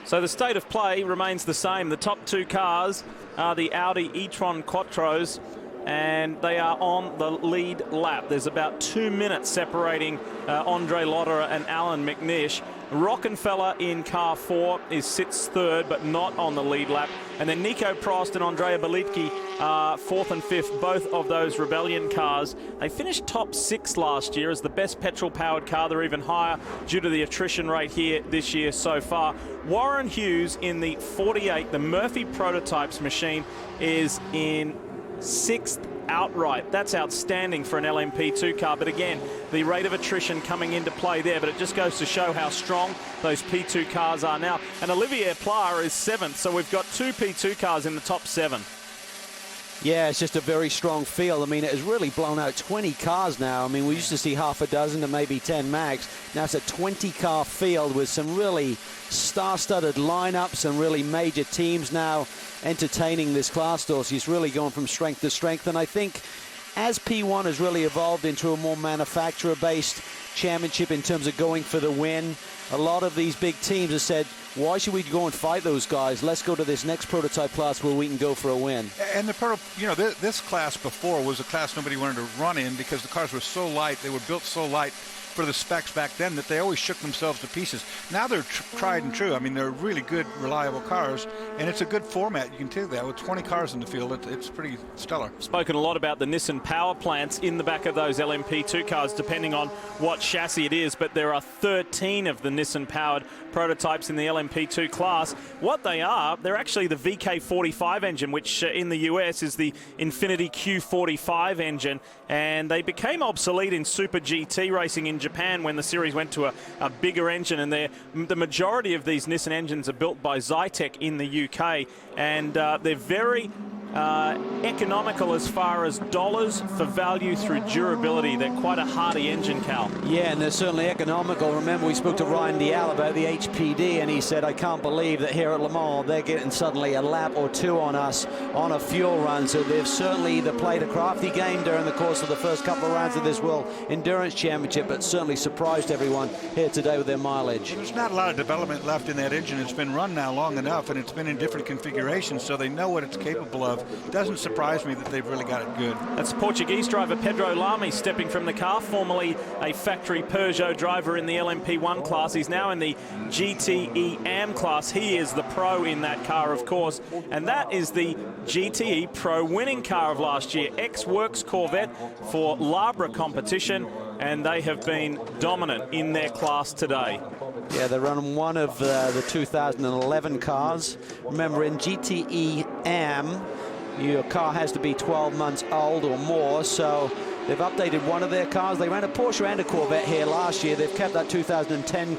So the state of play remains the same. The top two cars are the Audi e-tron Quattros, and they are on the lead lap. There's about 2 minutes separating Andre Lotterer and Alan McNish. Rockenfeller in car 4 sits third, but not on the lead lap. And then Nico Prost and Andrea Belitki are 4th and 5th, both of those Rebellion cars. They finished top 6 last year as the best petrol-powered car. They're even higher due to the attrition rate here this year so far. Warren Hughes in the 48, the Murphy Prototypes machine, is in 6th outright. That's outstanding for an LMP2 car, but again, the rate of attrition coming into play there, but it just goes to show how strong those P2 cars are now. And Olivier Pla is 7th, so we've got 2 P2 cars in the top 7. Yeah, it's just a very strong field. I mean, it has really blown out 20 cars now. I mean, we used to see half a dozen to maybe 10 max. Now it's a 20-car field with some really star-studded lineups and really major teams now entertaining this class. Dorsey is really going from strength to strength. And I think as P1 has really evolved into a more manufacturer-based championship in terms of going for the win, a lot of these big teams have said, why should we go and fight those guys? Let's go to this next prototype class where we can go for a win. And this class before was a class nobody wanted to run in because the cars were so light, they were built so light for the specs back then that they always shook themselves to pieces. Now they're tried and true. I mean, they're really good, reliable cars, and it's a good format. You can tell that with 20 cars in the field, it's pretty stellar. Spoken a lot about the Nissan power plants in the back of those LMP2 cars, depending on what chassis it is, but there are 13 of the Nissan-powered prototypes in the LMP2 class. What they are, they're actually the VK45 engine, which in the US is the Infiniti Q45 engine, and they became obsolete in Super GT racing in Japan when the series went to a bigger engine, and the majority of these Nissan engines are built by Zytec in the UK, and they're very economical as far as dollars for value through durability. They're quite a hardy engine, Cal. Yeah, and they're certainly economical. Remember, we spoke to Ryan Dial about the HPD, and he said, I can't believe that here at Le Mans, they're getting suddenly a lap or two on us on a fuel run. So they've certainly either played a crafty game during the course of the first couple of rounds of this World Endurance Championship, but certainly surprised everyone here today with their mileage. There's not a lot of development left in that engine. It's been run now long enough, and it's been in different configurations, so they know what it's capable of. It doesn't surprise me that they've really got it good. That's Portuguese driver Pedro Lamy stepping from the car, formerly a factory Peugeot driver in the LMP1 class. He's now in the GTE AM class. He is the pro in that car, of course, and that is the GTE Pro winning car of last year, ex-Works Corvette for Labra competition, and they have been dominant in their class today. Yeah, they're running one of the 2011 cars. Remember, in GTE AM, your car has to be 12 months old or more, so they've updated one of their cars. They ran a Porsche and a Corvette here last year. They've kept that 2010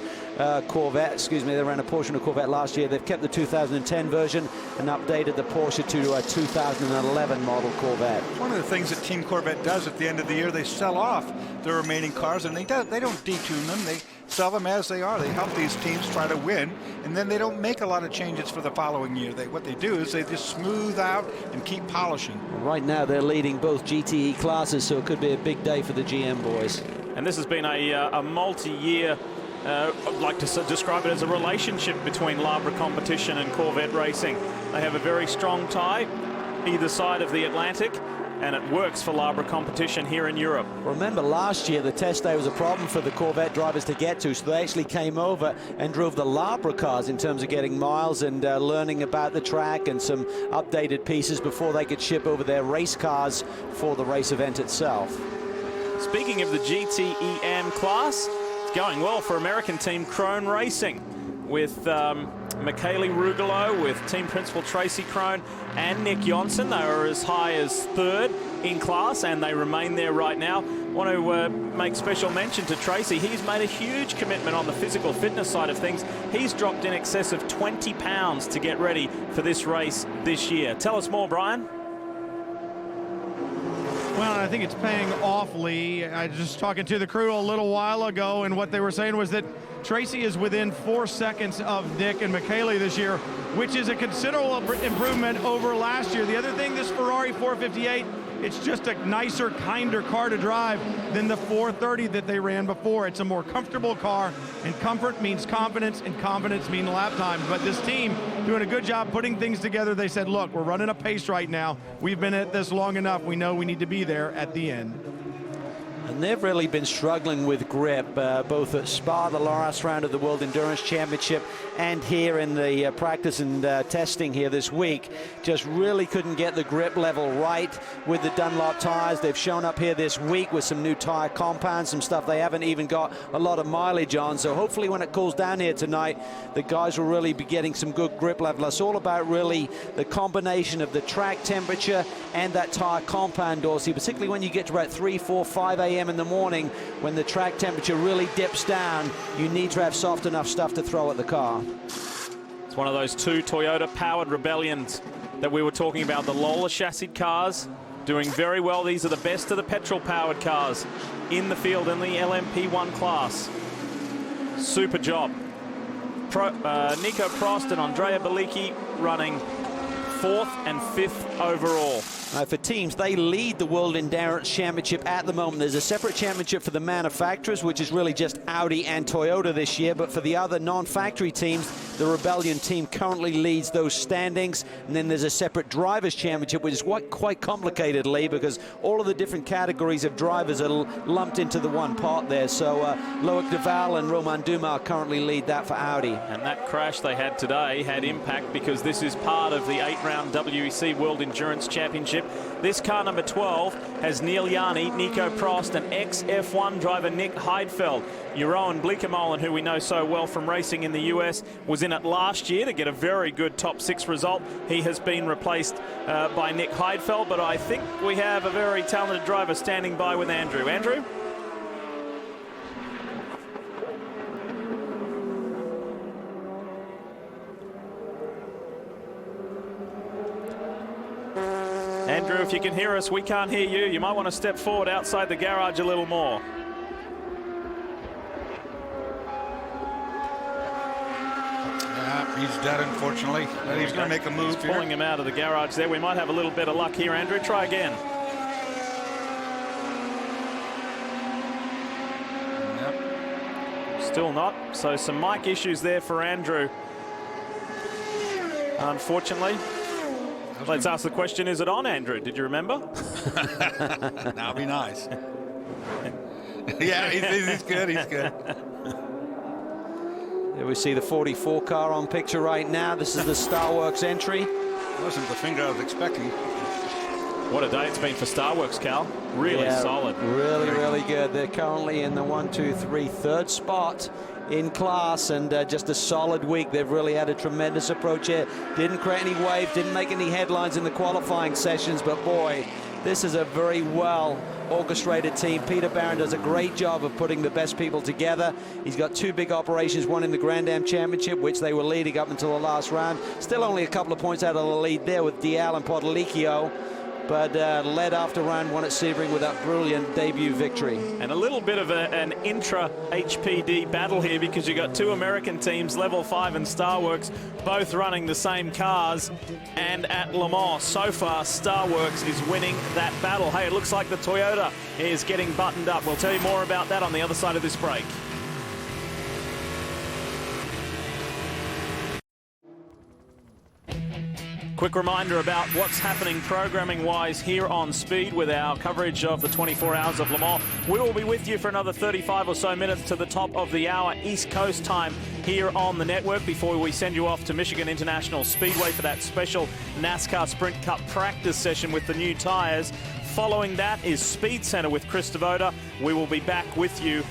Corvette, excuse me, they ran a Porsche and a Corvette last year. They've kept the 2010 version and updated the Porsche to a 2011 model Corvette. One of the things that Team Corvette does at the end of the year, they sell off the remaining cars, and they don't detune them. They sell them as they are. They help these teams try to win, and then they don't make a lot of changes for the following year. What they do is they just smooth out and keep polishing. Right now they're leading both GTE classes, so it could be a big day for the GM boys. And this has been a multi-year, I'd like to describe it as a relationship between Labra competition and Corvette racing. They have a very strong tie either side of the Atlantic, and it works for Labra competition here in Europe. Remember, last year the test day was a problem for the Corvette drivers to get to, so they actually came over and drove the Labra cars in terms of getting miles and learning about the track and some updated pieces before they could ship over their race cars for the race event itself. Speaking of the GTE AM class, it's going well for American team Krone Racing with Michele Rugolo, with team principal Tracy Krone and Nick Johnson. They are as high as third in class, and they remain there right now. Want to make special mention to Tracy. He's made a huge commitment on the physical fitness side of things. He's dropped in excess of 20 pounds to get ready for this race this year. Tell us more, Brian. Well, I think it's paying off, Lee. I was just talking to the crew a little while ago, and what they were saying was that Tracy is within 4 seconds of Nick and Michele this year, which is a considerable improvement over last year. The other thing, this Ferrari 458 It's just a nicer, kinder car to drive than the 430 that they ran before. It's a more comfortable car, and comfort means confidence, and confidence means lap time. But this team doing a good job putting things together. They said, look, we're running a pace right now. We've been at this long enough. We know we need to be there at the end. And they've really been struggling with grip, both at Spa, the last round of the World Endurance Championship, and here in the practice and testing here this week. Just really couldn't get the grip level right with the Dunlop tires. They've shown up here this week with some new tire compounds, some stuff they haven't even got a lot of mileage on. So hopefully when it cools down here tonight, the guys will really be getting some good grip level. It's all about really the combination of the track temperature and that tire compound, Dorsey, particularly when you get to about 3, 4, 5 a.m. in the morning when the track temperature really dips down. You need to have soft enough stuff to throw at the car. It's one of those two Toyota powered Rebellions that we were talking about, the Lola chassis cars doing very well. These are the best of the petrol powered cars in the field in the LMP1 class. Super job. Nico Prost and Andrea Bellicchi running 4th and 5th overall. For teams, they lead the World Endurance Championship at the moment. There's a separate championship for the manufacturers, which is really just Audi and Toyota this year. But for the other non-factory teams, the Rebellion team currently leads those standings. And then there's a separate drivers' championship, which is quite complicated, Lee, because all of the different categories of drivers are lumped into the one pot there. So Loic Duval and Romain Dumas currently lead that for Audi. And that crash they had today had impact because this is part of the 8-round WEC World Endurance Championship. This car number 12 has Neil Yarni, Nico Prost, and ex-F1 driver Nick Heidfeld. Jeroen Bleekemolen, who we know so well from racing in the US, was in it last year to get a very good top 6 result. He has been replaced by Nick Heidfeld, but I think we have a very talented driver standing by with Andrew. Andrew? Andrew, if you can hear us, we can't hear you. You might want to step forward outside the garage a little more. He's dead, unfortunately. He's going to make a move here. Pulling him out of the garage there. We might have a little bit of luck here, Andrew. Try again. Yep. Still not. So some mic issues there for Andrew. Unfortunately. Let's ask the question, is it on, Andrew? Did you remember? That'll be nice. Yeah, he's good, he's good. Here we see the 44 car on picture right now. This is the StarWorks entry. Wasn't the finger I was expecting. What a day it's been for StarWorks, Cal. Really solid. Really good. They're currently in the 1, 2, 3, third spot in class, and just a solid week. They've really had a tremendous approach here. Didn't create any waves, didn't make any headlines in the qualifying sessions, but boy, this is a very well orchestrated team. Peter Barron does a great job of putting the best people together. He's got 2 big operations, one in the Grand Am Championship, which they were leading up until the last round. Still only a couple of points out of the lead there with Dial and Portalicchio, but led after round 1 at Sebring with that brilliant debut victory. And a little bit of an intra-HPD battle here because you got 2 American teams, Level 5 and StarWorks, both running the same cars. And at Le Mans, so far, StarWorks is winning that battle. Hey, it looks like the Toyota is getting buttoned up. We'll tell you more about that on the other side of this break. Quick reminder about what's happening programming-wise here on Speed with our coverage of the 24 Hours of Le Mans. We will be with you for another 35 or so minutes to the top of the hour East Coast time here on the network before we send you off to Michigan International Speedway for that special NASCAR Sprint Cup practice session with the new tyres. Following that is Speed Center with Chris Devoda. We will be back with you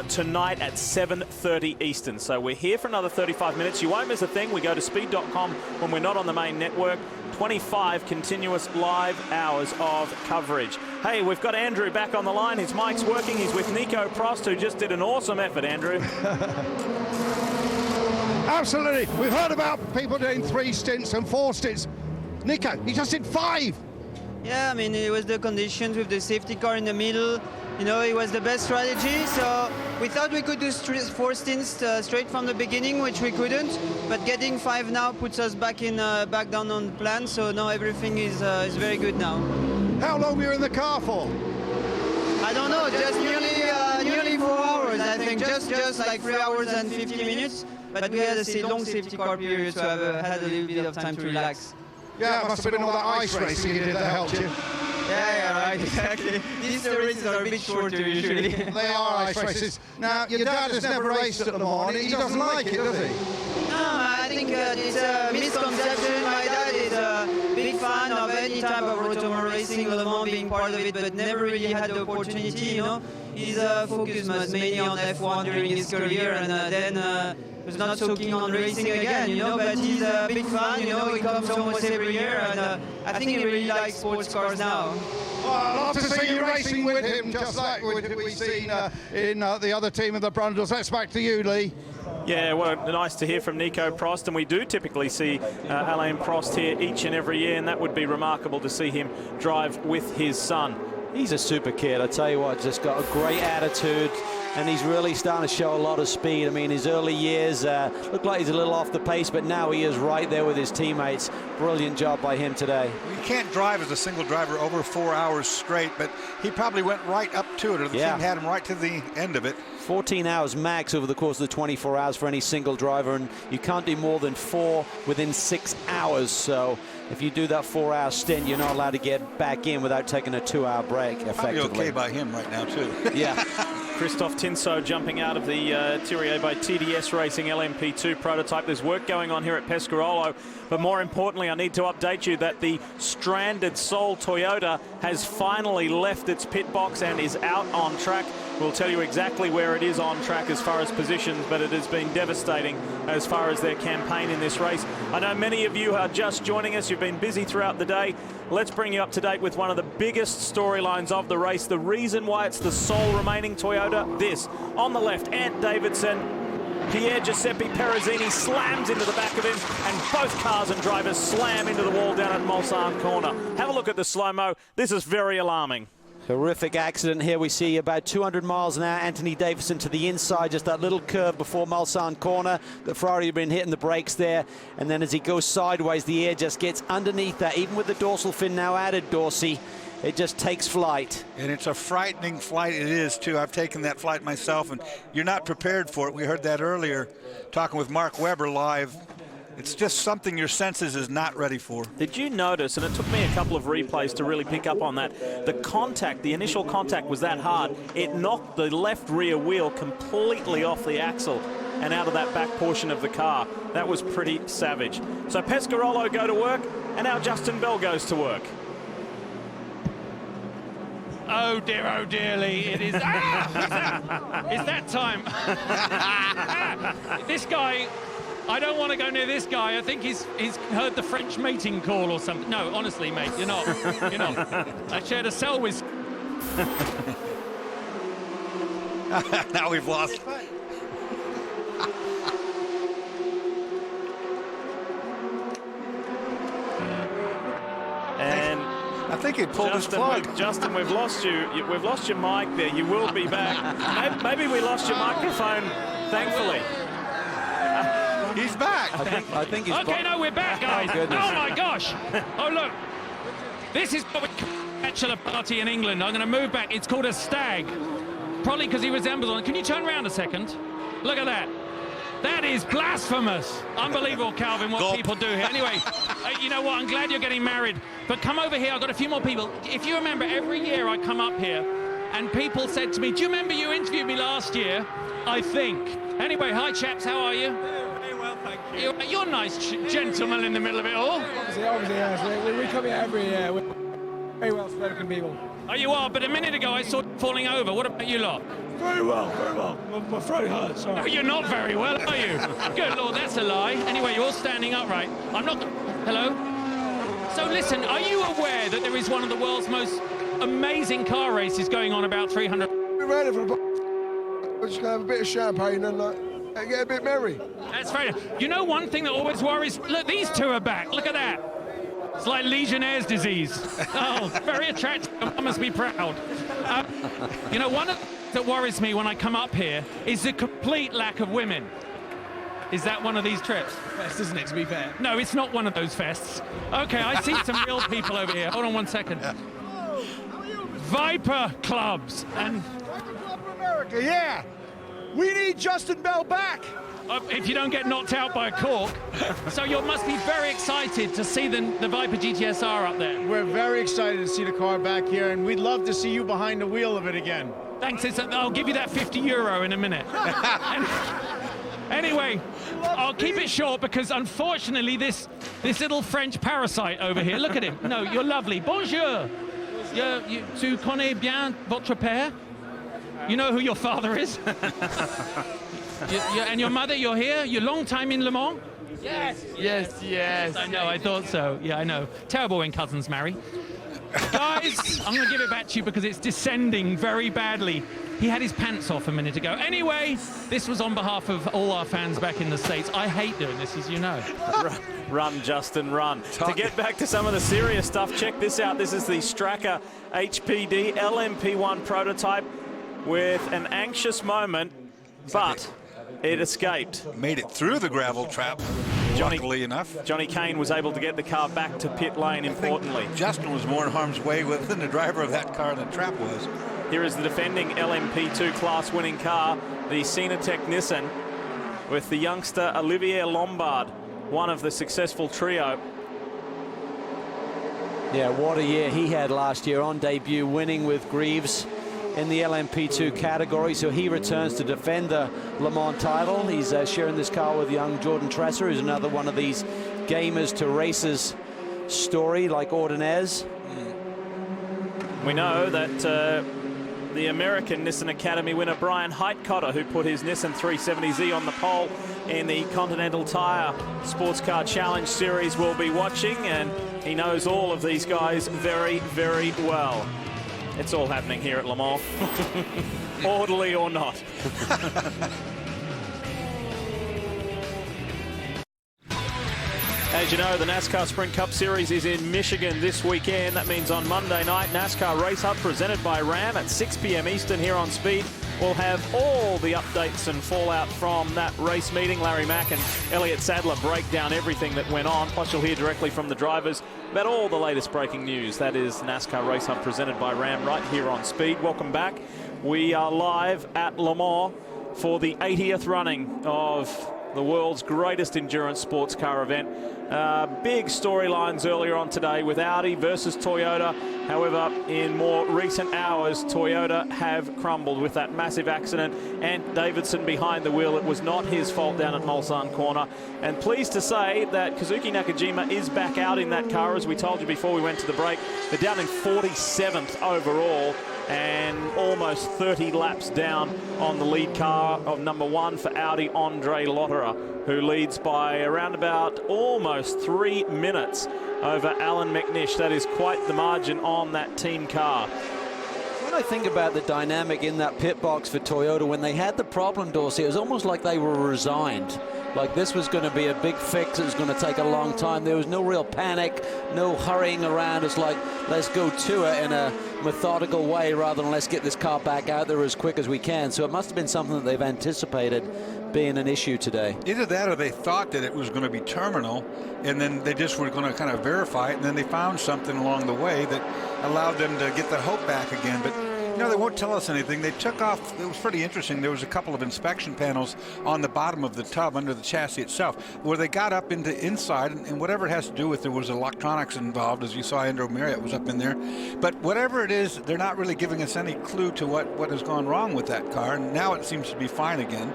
tonight at 7:30 Eastern. So we're here for another 35 minutes. You won't miss a thing. We go to speed.com when we're not on the main network. 25 continuous live hours of coverage. Hey, we've got Andrew back on the line. His mic's working. He's with Nico Prost, who just did an awesome effort, Andrew. Absolutely. We've heard about people doing 3 stints and 4 stints. Nico, he just did 5. Yeah, I mean, it was the conditions with the safety car in the middle. You know, it was the best strategy. So we thought we could do 4 stints straight from the beginning, which we couldn't. But getting 5 now puts us back down on plan. So now everything is very good now. How long were you in the car for? I don't know, just nearly 4 hours, I think, just like 3 hours and 50 minutes. But we had a long safety car period, so I had a little bit of time to relax. Yeah, it must have been all that ice racing you did that helped you. Yeah, right, exactly. These races are a bit shorter usually. They are ice races. Now, your dad has never raced at Le Mans, and he doesn't like it, does he? No, I think it's a misconception. My dad is a big fan of any type of automobile racing, Le Mans being part of it, but never really had the opportunity, you know. He's focused mainly on F1 during his career, and then was not so keen on racing again, you know, but he's a big fan, you know, he comes almost every year, and I think he really likes sports cars now. Well, I'd love to see you racing with him, just like we've seen in the other team of the Brundles. That's back to you, Lee. Yeah, well, nice to hear from Nico Prost, and we do typically see Alain Prost here each and every year, and that would be remarkable to see him drive with his son. He's a super kid, I tell you what, just got a great attitude, and he's really starting to show a lot of speed. I mean, his early years looked like he's a little off the pace, but now he is right there with his teammates. Brilliant job by him today. You can't drive as a single driver over 4 hours straight, but he probably went right up to it, or the team had him right to the end of it. 14 hours max over the course of the 24 hours for any single driver, and you can't do more than 4 within 6 hours. So if you do that 4-hour stint, you're not allowed to get back in without taking a 2-hour break, effectively. Probably okay by him right now, too. Yeah. Christophe Tinso jumping out of the Thierry by TDS Racing LMP2 prototype. There's work going on here at Pescarolo, but more importantly, I need to update you that the stranded Seoul Toyota has finally left its pit box and is out on track. We'll tell you exactly where it is on track as far as positions, but it has been devastating as far as their campaign in this race. I know many of you are just joining us. You've been busy throughout the day. Let's bring you up to date with one of the biggest storylines of the race. The reason why it's the sole remaining Toyota. This on the left, Ant Davidson, Pierre Giuseppe Perezzini slams into the back of him, and both cars and drivers slam into the wall down at Mulsanne corner. Have a look at the slow-mo. This is very alarming. Horrific accident here. We see about 200 miles an hour. Anthony Davidson to the inside, just that little curve before Mulsanne corner. The Ferrari had been hitting the brakes there, and then as he goes sideways, the air just gets underneath that. Even with the dorsal fin now added, Dorsey, it just takes flight. And it's a frightening flight. It is, too. I've taken that flight myself, and you're not prepared for it. We heard that earlier, talking with Mark Webber live. It's just something your senses is not ready for. Did you notice, and it took me a couple of replays to really pick up on that, the contact, the initial contact was that hard. It knocked the left rear wheel completely off the axle and out of that back portion of the car. That was pretty savage. So Pescarolo go to work, and now Justin Bell goes to work. Oh dearly, it is. It's that time. This guy, I don't want to go near this guy. I think he's heard the French mating call or something. No, honestly, mate, you're not. You're not. I shared a cell with. Now we've lost. And I think he pulled his plug. Justin, we've lost you. We've lost your mic there. You will be back. Maybe we lost your microphone, thankfully. He's back. I think he's okay, no, we're back, guys. Oh, my gosh. Oh, look. This is what we call a bachelor party in England. I'm going to move back. It's called a stag. Probably because he resembles one. Can you turn around a second? Look at that. That is blasphemous. Unbelievable, Calvin, what people do here. Anyway, you know what? I'm glad you're getting married. But come over here. I've got a few more people. If you remember, every year I come up here and people said to me, do you remember you interviewed me last year? I think. Anyway, hi, chaps. How are you? Very well, thank you. You're a nice gentleman in the middle of it all. Obviously, yes. We come here every year. We're very well-spoken people. Oh, you are, but a minute ago I saw you falling over. What about you lot? Very well, very well. My throat hurts. Oh, you're not very well, are you? Good Lord, that's a lie. Anyway, you're all standing upright. I'm not... Hello? So listen, are you aware that there is one of the world's most amazing car races going on about 300... We're ready for the... We're just going to have a bit of champagne and get a bit merry. That's fair. You know one thing that always worries... Look, these two are back. Look at that. It's like Legionnaire's disease. Oh, very attractive. I must be proud. You know, one of that worries me when I come up here is the complete lack of women. Is that one of these trips? Fest, isn't it, to be fair? No, it's not one of those fests. Okay, I see some real people over here. Hold on one second. Viper clubs. And Viper Club of America, yeah. We need Justin Bell back. If you don't get knocked out by a cork. So you must be very excited to see the Viper GTSR up there. We're very excited to see the car back here, and we'd love to see you behind the wheel of it again. Thanks. I'll give you that €50 in a minute. Anyway, I'll keep it short because unfortunately this little French parasite over here, look at him. No, you're lovely. Bonjour. Tu connais bien votre père? You know who your father is? And your mother, you're here? You're long time in Le Mans? Yes. I know, I thought so. Yeah, I know. Terrible when cousins marry. Guys, I'm going to give it back to you because it's descending very badly. He had his pants off a minute ago. Anyway, this was on behalf of all our fans back in the States. I hate doing this, as you know. Run, Justin, run. To get back to some of the serious stuff, check this out. This is the Stracker HPD LMP1 prototype with an anxious moment, but it escaped. Made it through the gravel trap, luckily enough. Johnny Kane was able to get the car back to pit lane, importantly. Justin was more in harm's way than the driver of that car in the trap was. Here is the defending LMP2 class winning car, the Cenatech Nissan, with the youngster Olivier Lombard, one of the successful trio. Yeah, what a year he had last year on debut, winning with Greaves in the LMP2 category. So he returns to defend the Le Mans title. He's sharing this car with young Jordan Tresser, who's another one of these gamers to races story like Ordonez. We know that the American Nissan Academy winner Brian Heitkotter, who put his Nissan 370Z on the pole in the Continental Tire Sports Car Challenge Series, will be watching, and he knows all of these guys very, very well. It's all happening here at Le Mans, orderly or not. As you know, the NASCAR Sprint Cup Series is in Michigan this weekend. That means on Monday night, NASCAR Race Hub presented by Ram at 6 p.m. Eastern here on Speed. We'll have all the updates and fallout from that race meeting. Larry Mack and Elliott Sadler break down everything that went on. Plus, you'll hear directly from the drivers about all the latest breaking news. That is NASCAR Race Hub presented by Ram right here on Speed. Welcome back. We are live at Le Mans for the 80th running of the world's greatest endurance sports car event. Big storylines earlier on today with Audi versus Toyota. However, in more recent hours, Toyota have crumbled with that massive accident. And Davidson behind the wheel. It was not his fault down at Mulsanne Corner. And pleased to say that Kazuki Nakajima is back out in that car. As we told you before we went to the break, they're down in 47th overall, and almost 30 laps down on the lead car of number 1 for Audi, Andre Lotterer, who leads by around about almost 3 minutes over Alan McNish. That is quite the margin on that team car. When I think about the dynamic in that pit box for Toyota, when they had the problem, Dorsey, it was almost like they were resigned. Like this was going to be a big fix. It was going to take a long time. There was no real panic, no hurrying around. It's like, let's go to it in a methodical way rather than let's get this car back out there as quick as we can. So it must have been something that they've anticipated being an issue today. Either that or they thought that it was going to be terminal, and then they just were going to kind of verify it, and then they found something along the way that allowed them to get the hope back again. But you know, they won't tell us anything. They took off. It was pretty interesting. There was a couple of inspection panels on the bottom of the tub under the chassis itself where they got up into inside, and whatever it has to do with, there was electronics involved. As you saw, Andrew Marriott was up in there. But whatever it is, they're not really giving us any clue to what has gone wrong with that car. And now it seems to be fine again.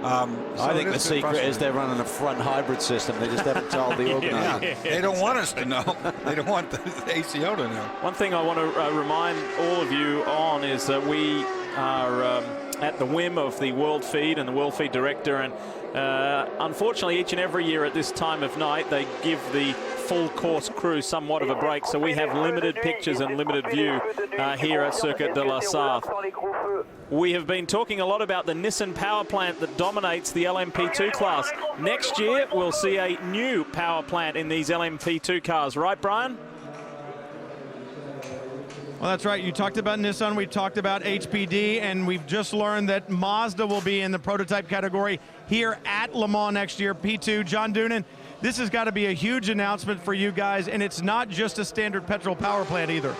I think the secret is they're running a front hybrid system. They just haven't told the organizer. Yeah. They don't want us to know. They don't want the ACO to know. One thing I want to remind all of you on is that we are at the whim of the World Feed and the World Feed director, and unfortunately each and every year at this time of night they give the full course crew somewhat of a break, so we have limited pictures and limited view here at Circuit de la Sarthe. We have been talking a lot about the Nissan power plant that dominates the LMP2 class. Next year we'll see a new power plant in these LMP2 cars, right, Brian? Well, that's right. You talked about Nissan, we talked about HPD, and we've just learned that Mazda will be in the prototype category here at Le Mans next year. P2, John Doonan, this has got to be a huge announcement for you guys, and it's not just a standard petrol power plant either.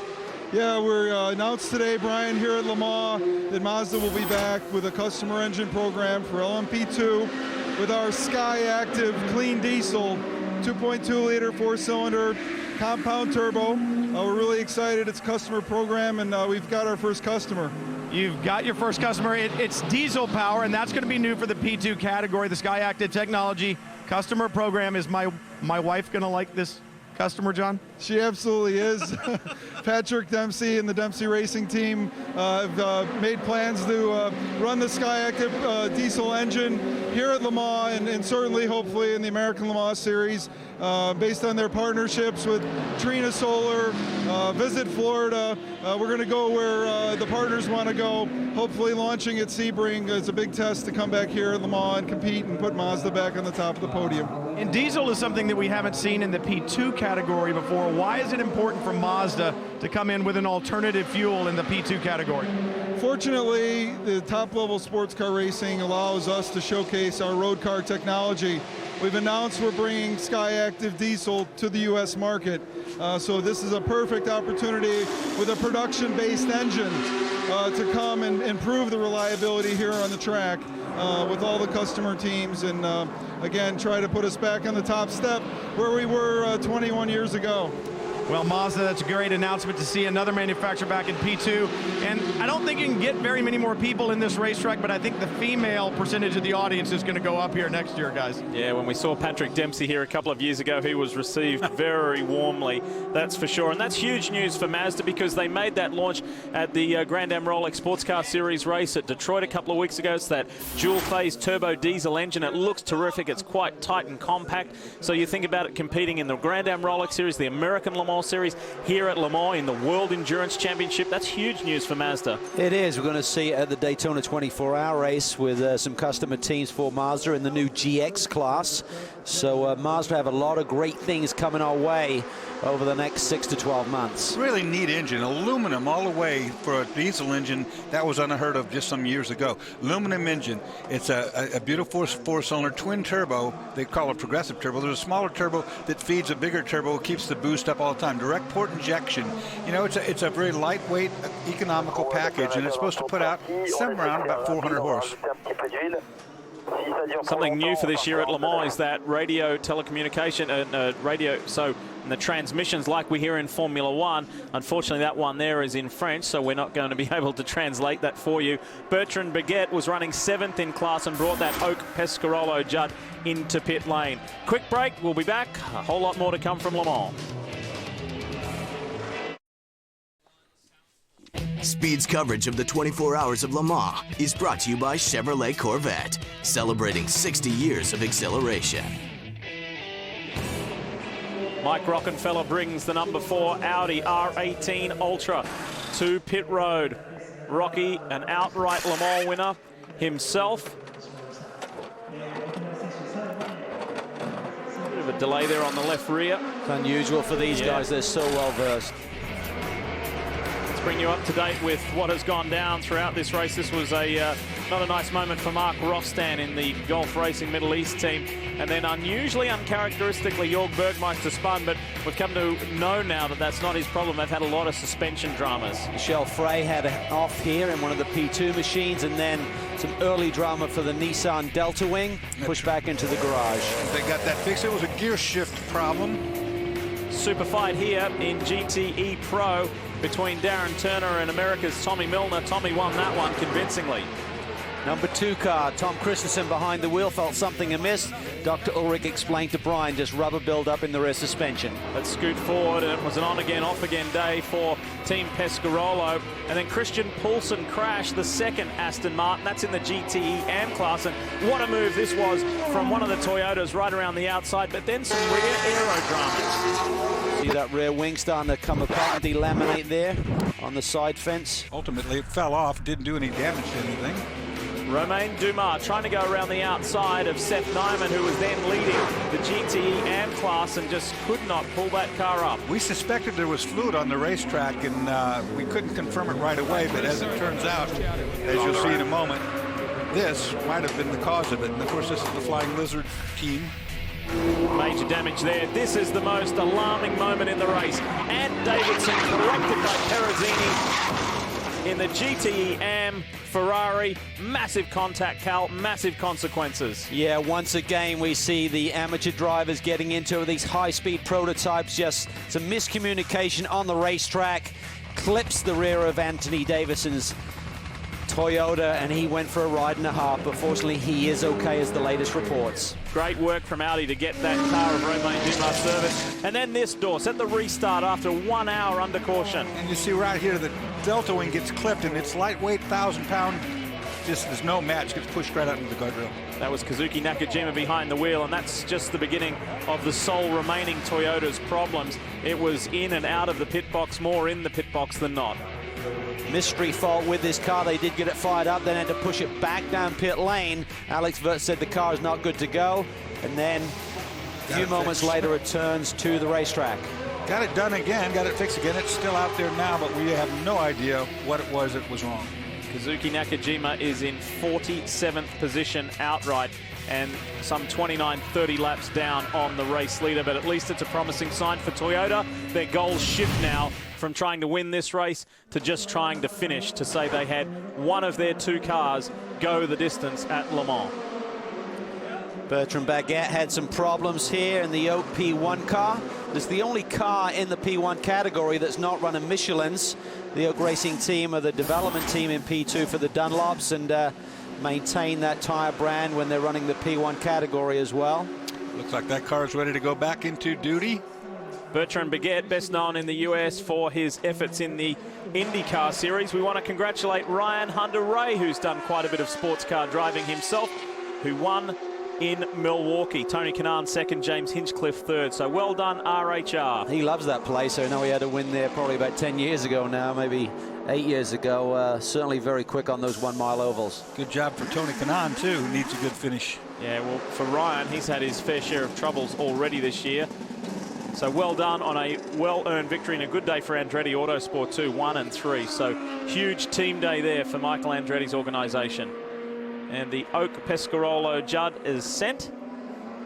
Yeah, we're announced today, Brian, here at Le Mans, that Mazda will be back with a customer engine program for LMP2 with our SkyActiv clean diesel, 2.2-liter, 4-cylinder, compound turbo. We're really excited. It's a customer program, and we've got our first customer. You've got your first customer. It's diesel power, and that's going to be new for the P2 category, the SkyActiv technology customer program. Is my wife going to like this customer, John? She absolutely is. Patrick Dempsey and the Dempsey Racing team have made plans to run the SkyActiv diesel engine here at Le Mans and certainly, hopefully, in the American Le Mans Series, based on their partnerships with Trina Solar, Visit Florida. We're going to go where the partners want to go, hopefully launching at Sebring. It's a big test to come back here at Le Mans and compete and put Mazda back on the top of the podium. And diesel is something that we haven't seen in the P2 category before. Why is it important for Mazda to come in with an alternative fuel in the P2 category? Fortunately, the top-level sports car racing allows us to showcase our road car technology. We've announced we're bringing SkyActiv diesel to the U.S. market. So this is a perfect opportunity with a production-based engine to come and improve the reliability here on the track with all the customer teams and, again, try to put us back on the top step where we were 21 years ago. Well, Mazda, that's a great announcement to see another manufacturer back in P2. And I don't think you can get very many more people in this racetrack, but I think the female percentage of the audience is going to go up here next year, guys. Yeah, when we saw Patrick Dempsey here a couple of years ago, he was received very warmly, that's for sure. And that's huge news for Mazda because they made that launch at the Grand Am Rolex Sports Car Series race at Detroit a couple of weeks ago. It's that dual-phase turbo diesel engine. It looks terrific. It's quite tight and compact. So you think about it competing in the Grand Am Rolex Series, the American Le Mans Series, here at Le Mans in the World Endurance Championship. That's huge news for Mazda. It is. We're going to see it at the Daytona 24-hour race with some customer teams for Mazda in the new GX class. So Mazda have a lot of great things coming our way over the next 6 to 12 months. Really neat engine, aluminum all the way for a diesel engine. That was unheard of just some years ago. Aluminum engine. It's a beautiful four-cylinder twin turbo. They call it progressive turbo. There's a smaller turbo that feeds a bigger turbo, keeps the boost up all the time. Direct port injection. You know, it's a very lightweight, economical package, and it's supposed to put out somewhere around about 400 horse. Something new for this year at Le Mans is that radio telecommunication so in the transmissions like we hear in Formula One. Unfortunately, that one there is in French, so we're not going to be able to translate that for you. Bertrand Baguette was running 7th in class and brought that Oak Pescarolo Judd into pit lane. Quick break, we'll be back. A whole lot more to come from Le Mans. Speed's coverage of the 24 Hours of Le Mans is brought to you by Chevrolet Corvette, celebrating 60 years of exhilaration. Mike Rockenfeller brings the number 4 Audi R18 Ultra to pit road. Rocky, an outright Le Mans winner himself. Bit of a delay there on the left rear. It's unusual for these guys. They're so well versed. Bring you up to date with what has gone down throughout this race. This was not a nice moment for Mark Rostan in the Gulf Racing Middle East team. And then unusually, uncharacteristically, Jörg Bergmeister spun, but we've come to know now that that's not his problem. They've had a lot of suspension dramas. Michel Frey had an off here in one of the P2 machines, and then some early drama for the Nissan Delta Wing, pushed back into the garage. They got that fixed. It was a gear shift problem. Super fight here in GTE Pro between Darren Turner and America's Tommy Milner. Tommy won that one convincingly. Number 2 car, Tom Christensen behind the wheel, felt something amiss. Dr. Ulrich explained to Brian, just rubber build-up in the rear suspension. Let's scoot forward, and it was an on-again, off-again day for Team Pescarolo. And then Christian Poulsen crashed the second Aston Martin. That's in the GTE AM class, and what a move this was from one of the Toyotas right around the outside, but then some rear aero dramas. See that rear wing starting to come apart and delaminate there on the side fence. Ultimately, it fell off, didn't do any damage to anything. Romain Dumas trying to go around the outside of Seth Nyman, who was then leading the GTE AM class and just could not pull that car up. We suspected there was fluid on the racetrack, and we couldn't confirm it right away, but as it turns out, as you'll see in a moment, this might have been the cause of it. And of course, this is the Flying Lizard team Major damage there. This is the most alarming moment in the race. Ant Davidson corrected by Perezzini in the GTE Am Ferrari. Massive contact, Cal, massive consequences. Yeah, once again, we see the amateur drivers getting into these high-speed prototypes. Just some miscommunication on the racetrack. Clips the rear of Anthony Davidson's Toyota, and he went for a ride and a half, but fortunately he is okay as the latest reports. Great work from Audi to get that car of Romain Dumas service. And then this door, set the restart after 1 hour under caution. And you see right here the delta wing gets clipped, and it's lightweight, 1,000-pound, just there's no match, gets pushed right out into the guardrail. That was Kazuki Nakajima behind the wheel, and that's just the beginning of the sole remaining Toyota's problems. It was in and out of the pit box, more in the pit box than not. Mystery fault with this car. They did get it fired up, then had to push it back down pit lane. Alex Wirtz said the car is not good to go, and then a few moments later returns to the racetrack. Got it done again, got it fixed again. It's still out there now, but we have no idea what it was that was wrong. Kazuki Nakajima is in 47th position outright and some 29-30 laps down on the race leader, but at least it's a promising sign for Toyota. Their goals shift now from trying to win this race to just trying to finish, to say they had one of their two cars go the distance at Le Mans. Bertrand Baguette had some problems here in the Oak P1 car. It's the only car in the P1 category that's not running Michelin's. The Oak Racing team are the development team in P2 for the Dunlops, and maintain that tire brand when they're running the P1 category as well. Looks like that car is ready to go back into duty. Bertrand Baguette, best known in the US for his efforts in the IndyCar series. We want to congratulate Ryan Hunter-Reay, who's done quite a bit of sports car driving himself, who won in Milwaukee. Tony Kanaan second, James Hinchcliffe third. So well done, RHR. He loves that place. I know he had a win there probably about 10 years ago now, maybe 8 years ago. Certainly very quick on those 1 mile ovals. Good job for Tony Kanaan, too, who needs a good finish. Yeah, well, for Ryan, he's had his fair share of troubles already this year. So well done on a well-earned victory and a good day for Andretti Autosport too, 1 and 3. So huge team day there for Michael Andretti's organisation. And the Oak Pescarolo Judd is sent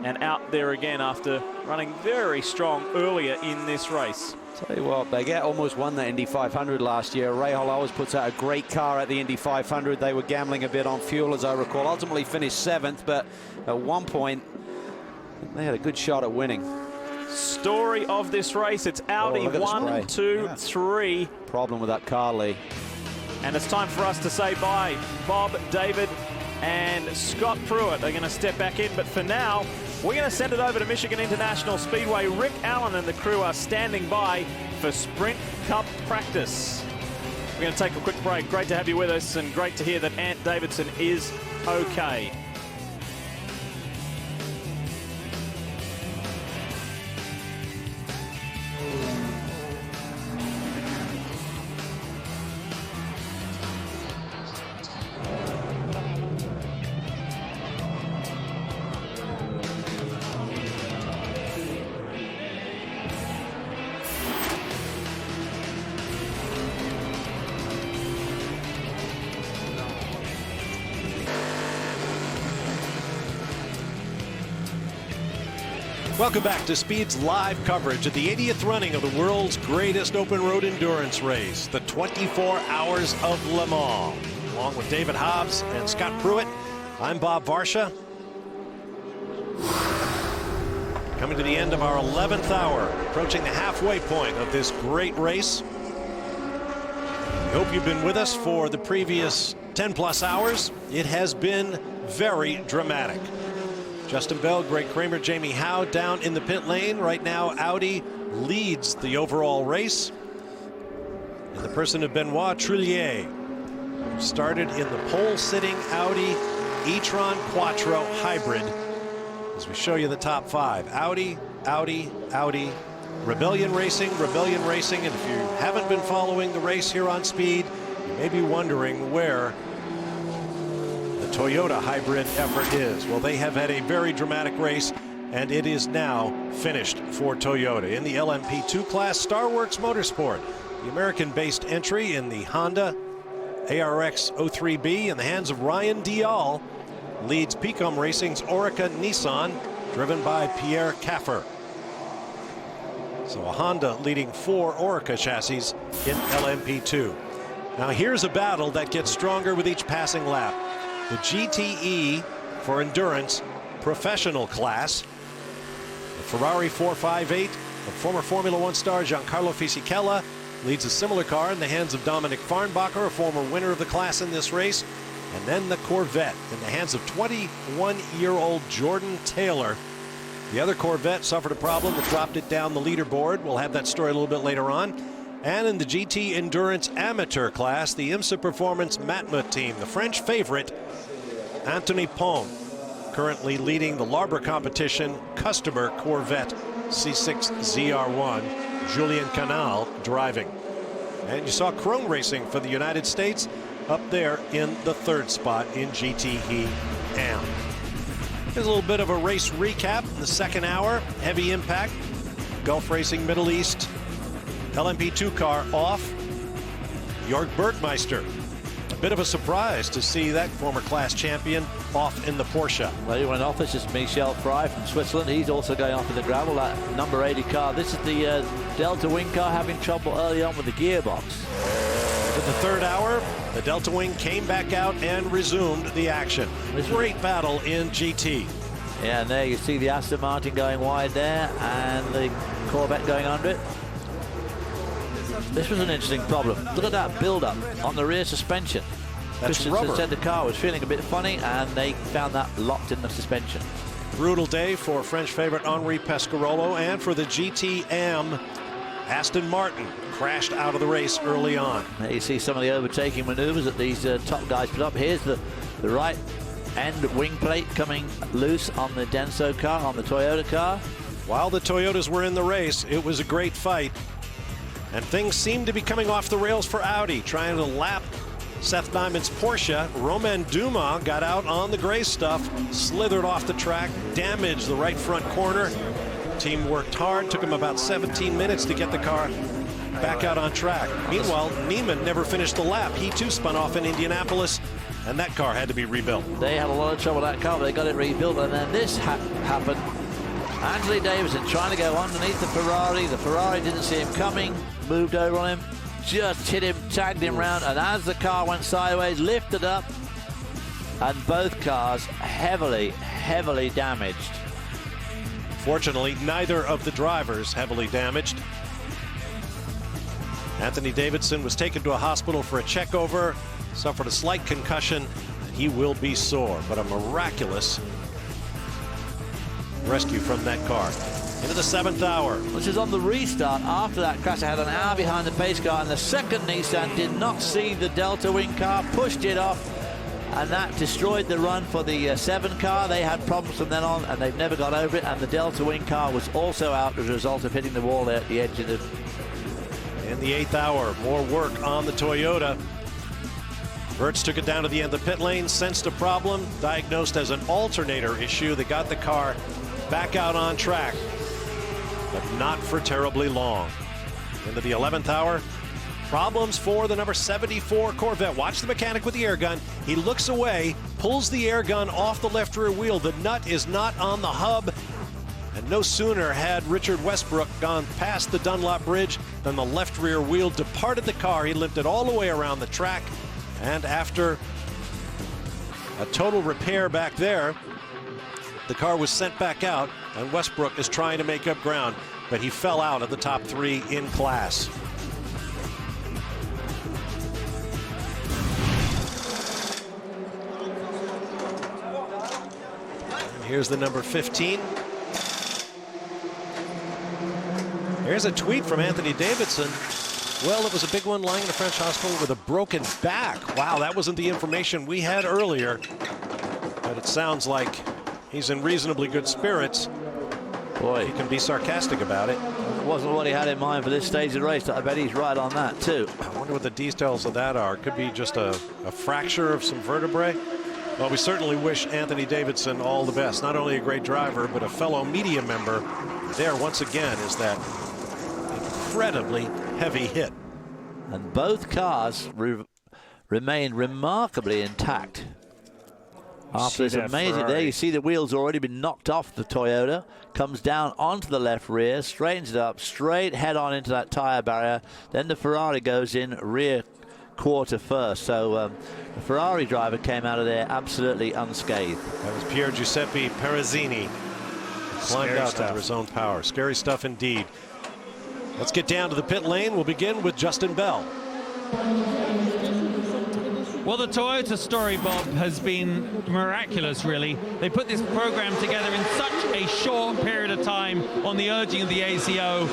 and out there again after running very strong earlier in this race. Tell you what, Baguette almost won the Indy 500 last year. Rahal always puts out a great car at the Indy 500. They were gambling a bit on fuel, as I recall. Ultimately finished 7th, but at one point they had a good shot at winning. Story of this race, it's Audi 1, 2, 3. Problem with that car, Lee. And it's time for us to say bye. Bob, David, and Scott Pruitt are going to step back in, but for now, we're going to send it over to Michigan International Speedway. Rick Allen and the crew are standing by for Sprint Cup practice. We're going to take a quick break. Great to have you with us, and great to hear that Ant Davidson is okay. Welcome back to Speed's live coverage of the 80th running of the world's greatest open road endurance race, the 24 Hours of Le Mans. Along with David Hobbs and Scott Pruitt, I'm Bob Varsha. Coming to the end of our 11th hour, approaching the halfway point of this great race. We hope you've been with us for the previous 10+ hours. It has been very dramatic. Justin Bell, Greg Kramer, Jamie Howe down in the pit lane. Right now, Audi leads the overall race. In the person of Benoit Trullier, started in the pole-sitting Audi e-tron Quattro Hybrid. As we show you the top 5, Audi, Audi, Audi, Rebellion Racing, Rebellion Racing. And if you haven't been following the race here on Speed, you may be wondering where Toyota hybrid effort is. Well, they have had a very dramatic race, and it is now finished for Toyota. In the LMP2 class, Starworks Motorsport, the American-based entry in the Honda ARX 03B in the hands of Ryan Dial, leads Pecom Racing's Orica Nissan, driven by Pierre Caffer. So a Honda leading 4 Oreca chassis in LMP2. Now here's a battle that gets stronger with each passing lap. The GTE for endurance professional class. The Ferrari 458 of former Formula One star Giancarlo Fisichella leads a similar car in the hands of Dominic Farnbacher, a former winner of the class in this race. And then the Corvette in the hands of 21-year-old Jordan Taylor. The other Corvette suffered a problem that dropped it down the leaderboard. We'll have that story a little bit later on. And in the GT Endurance Amateur class, the IMSA Performance Matmut team, the French favorite, Anthony Pong, currently leading the Larber competition customer Corvette C6 ZR1, Julien Canal driving. And you saw Krone Racing for the United States up there in the 3rd spot in GTE AM. Here's a little bit of a race recap in the 2nd hour. Heavy impact. Gulf Racing Middle East. LMP2 car off. Jörg Bergmeister. A bit of a surprise to see that former class champion off in the Porsche. Well, he went off. This is Michel Frey from Switzerland. He's also going off in the gravel, that number 80 car. This is the Delta Wing car having trouble early on with the gearbox. In the 3rd hour, the Delta Wing came back out and resumed the action. Great battle in GT. Yeah, and there you see the Aston Martin going wide there and the Corvette going under it. This was an interesting problem. Look at that build-up on the rear suspension. That's rubber. Said the car was feeling a bit funny, and they found that locked in the suspension. Brutal day for French favorite Henri Pescarolo, and for the GT-AM, Aston Martin crashed out of the race early on. There you see some of the overtaking maneuvers that these top guys put up. Here's the right end wing plate coming loose on the Denso car, on the Toyota car. While the Toyotas were in the race, it was a great fight. And things seemed to be coming off the rails for Audi, trying to lap Seth Diamond's Porsche. Romain Dumas got out on the gray stuff, slithered off the track, damaged the right front corner. Team worked hard, took him about 17 minutes to get the car back out on track. Meanwhile, Neiman never finished the lap. He too spun off in Indianapolis, and that car had to be rebuilt. They had a lot of trouble with that car, but they got it rebuilt, and then this happened. Anthony Davidson trying to go underneath the Ferrari. The Ferrari didn't see him coming, moved over on him, just hit him, tagged him round, and as the car went sideways, lifted up, and both cars heavily, heavily damaged. Fortunately, neither of the drivers heavily damaged. Anthony Davidson was taken to a hospital for a checkover, suffered a slight concussion. He will be sore, but a miraculous rescue from that car. Into the 7th hour. Which is on the restart after that crash. I had an hour behind the pace car, and the second Nissan did not see the Delta Wing car, pushed it off, and that destroyed the run for the 7 car. They had problems from then on, and they've never got over it, and the Delta Wing car was also out as a result of hitting the wall there at the edge of the... In the 8th hour, more work on the Toyota. Wirtz took it down to the end of the pit lane, sensed a problem, diagnosed as an alternator issue that got the car back out on track, but not for terribly long. Into the 11th hour, problems for the number 74 Corvette. Watch the mechanic with the air gun. He looks away, pulls the air gun off the left rear wheel. The nut is not on the hub. And no sooner had Richard Westbrook gone past the Dunlop Bridge than the left rear wheel departed the car. He limped it all the way around the track. And after a total repair back there, the car was sent back out, and Westbrook is trying to make up ground, but he fell out of the top 3 in class. And here's the number 15. Here's a tweet from Anthony Davidson. Well, it was a big one, lying in a French hospital with a broken back. Wow, that wasn't the information we had earlier, but it sounds like he's in reasonably good spirits. Boy, he can be sarcastic about it. It wasn't what he had in mind for this stage of the race. I bet he's right on that too. I wonder what the details of that are. Could be just a fracture of some vertebrae. Well, we certainly wish Anthony Davidson all the best. Not only a great driver, but a fellow media member. There, once again, is that incredibly heavy hit. And both cars remained remarkably intact. After this amazing day, you see the wheels already been knocked off the Toyota, comes down onto the left rear, straightens it up, straight head on into that tire barrier. Then the Ferrari goes in rear quarter first. So the Ferrari driver came out of there absolutely unscathed. That was Pier Giuseppe Perezzini. Climbed out under his own power. Scary stuff indeed. Let's get down to the pit lane. We'll begin with Justin Bell. Well, the Toyota story, Bob, has been miraculous, really. They put this program together in such a short period of time on the urging of the ACO.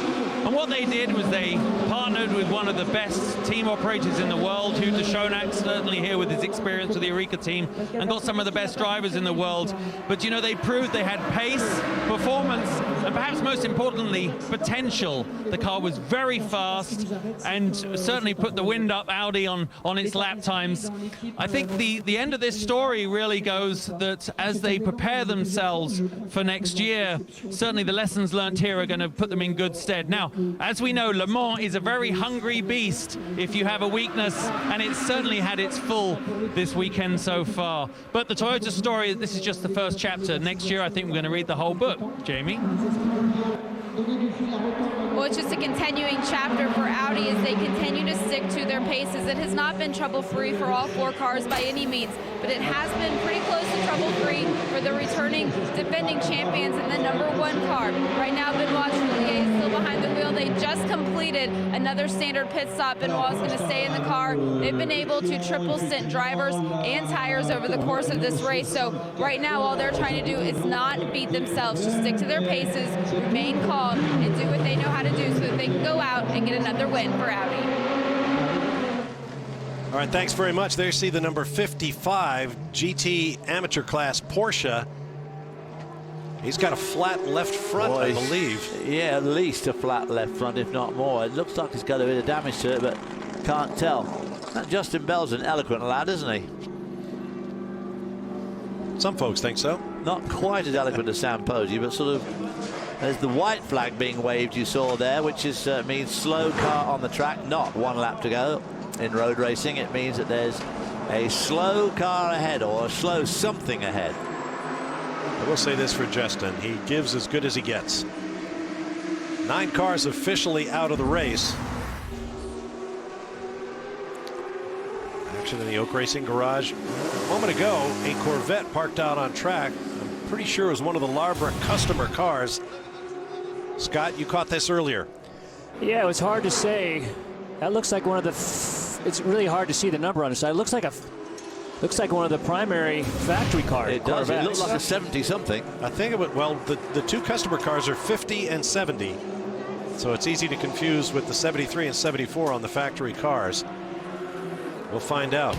And what they did was they partnered with one of the best team operators in the world, Hugh de Schonack, certainly here with his experience with the Eureka team, and got some of the best drivers in the world. But, you know, they proved they had pace, performance, and perhaps most importantly, potential. The car was very fast and certainly put the wind up Audi on its lap times. I think the end of this story really goes that as they prepare themselves for next year, certainly the lessons learned here are going to put them in good stead. Now, as we know, Le Mans is a very hungry beast if you have a weakness, and it's certainly had its full this weekend so far. But the Toyota story, this is just the first chapter. Next year, I think we're going to read the whole book. Jamie? Well, it's just a continuing chapter for Audi as they continue to stick to their paces. It has not been trouble-free for all four cars by any means, but it has been pretty close to trouble-free for the returning defending champions in the #1 car. Right now, Benoit Trulier is still behind the wheel. They just completed another standard pit stop. Benoit is going to stay in the car. They've been able to triple stint drivers and tires over the course of this race. So right now, all they're trying to do is not beat themselves. Just stick to their paces, remain calm, and do what they know how to do so that they can go out and get another win for Audi. All right, thanks very much. There you see the number 55 GT amateur class Porsche. He's got a flat left front, I believe. Yeah, at least a flat left front, if not more. It looks like he's got a bit of damage to it, but can't tell. That Justin Bell's an eloquent lad, isn't he? Some folks think so. Not quite as eloquent as Sam Posey, but sort of. There's the white flag being waved you saw there, which is means slow car on the track, not 1 lap to go. In road racing, it means that there's a slow car ahead or a slow something ahead. I will say this for Justin, he gives as good as he gets. 9 cars officially out of the race. Action in the Oak Racing Garage. A moment ago, a Corvette parked out on track. I'm pretty sure it was one of the Larbra customer cars. Scott, you caught this earlier. Yeah, it was hard to say. That looks like one of the. It's really hard to see the number on the side. It looks like one of the primary factory cars. It does. It looks like a 70-something. I think it would. Well, the 2 customer cars are 50 and 70, so it's easy to confuse with the 73 and 74 on the factory cars. We'll find out.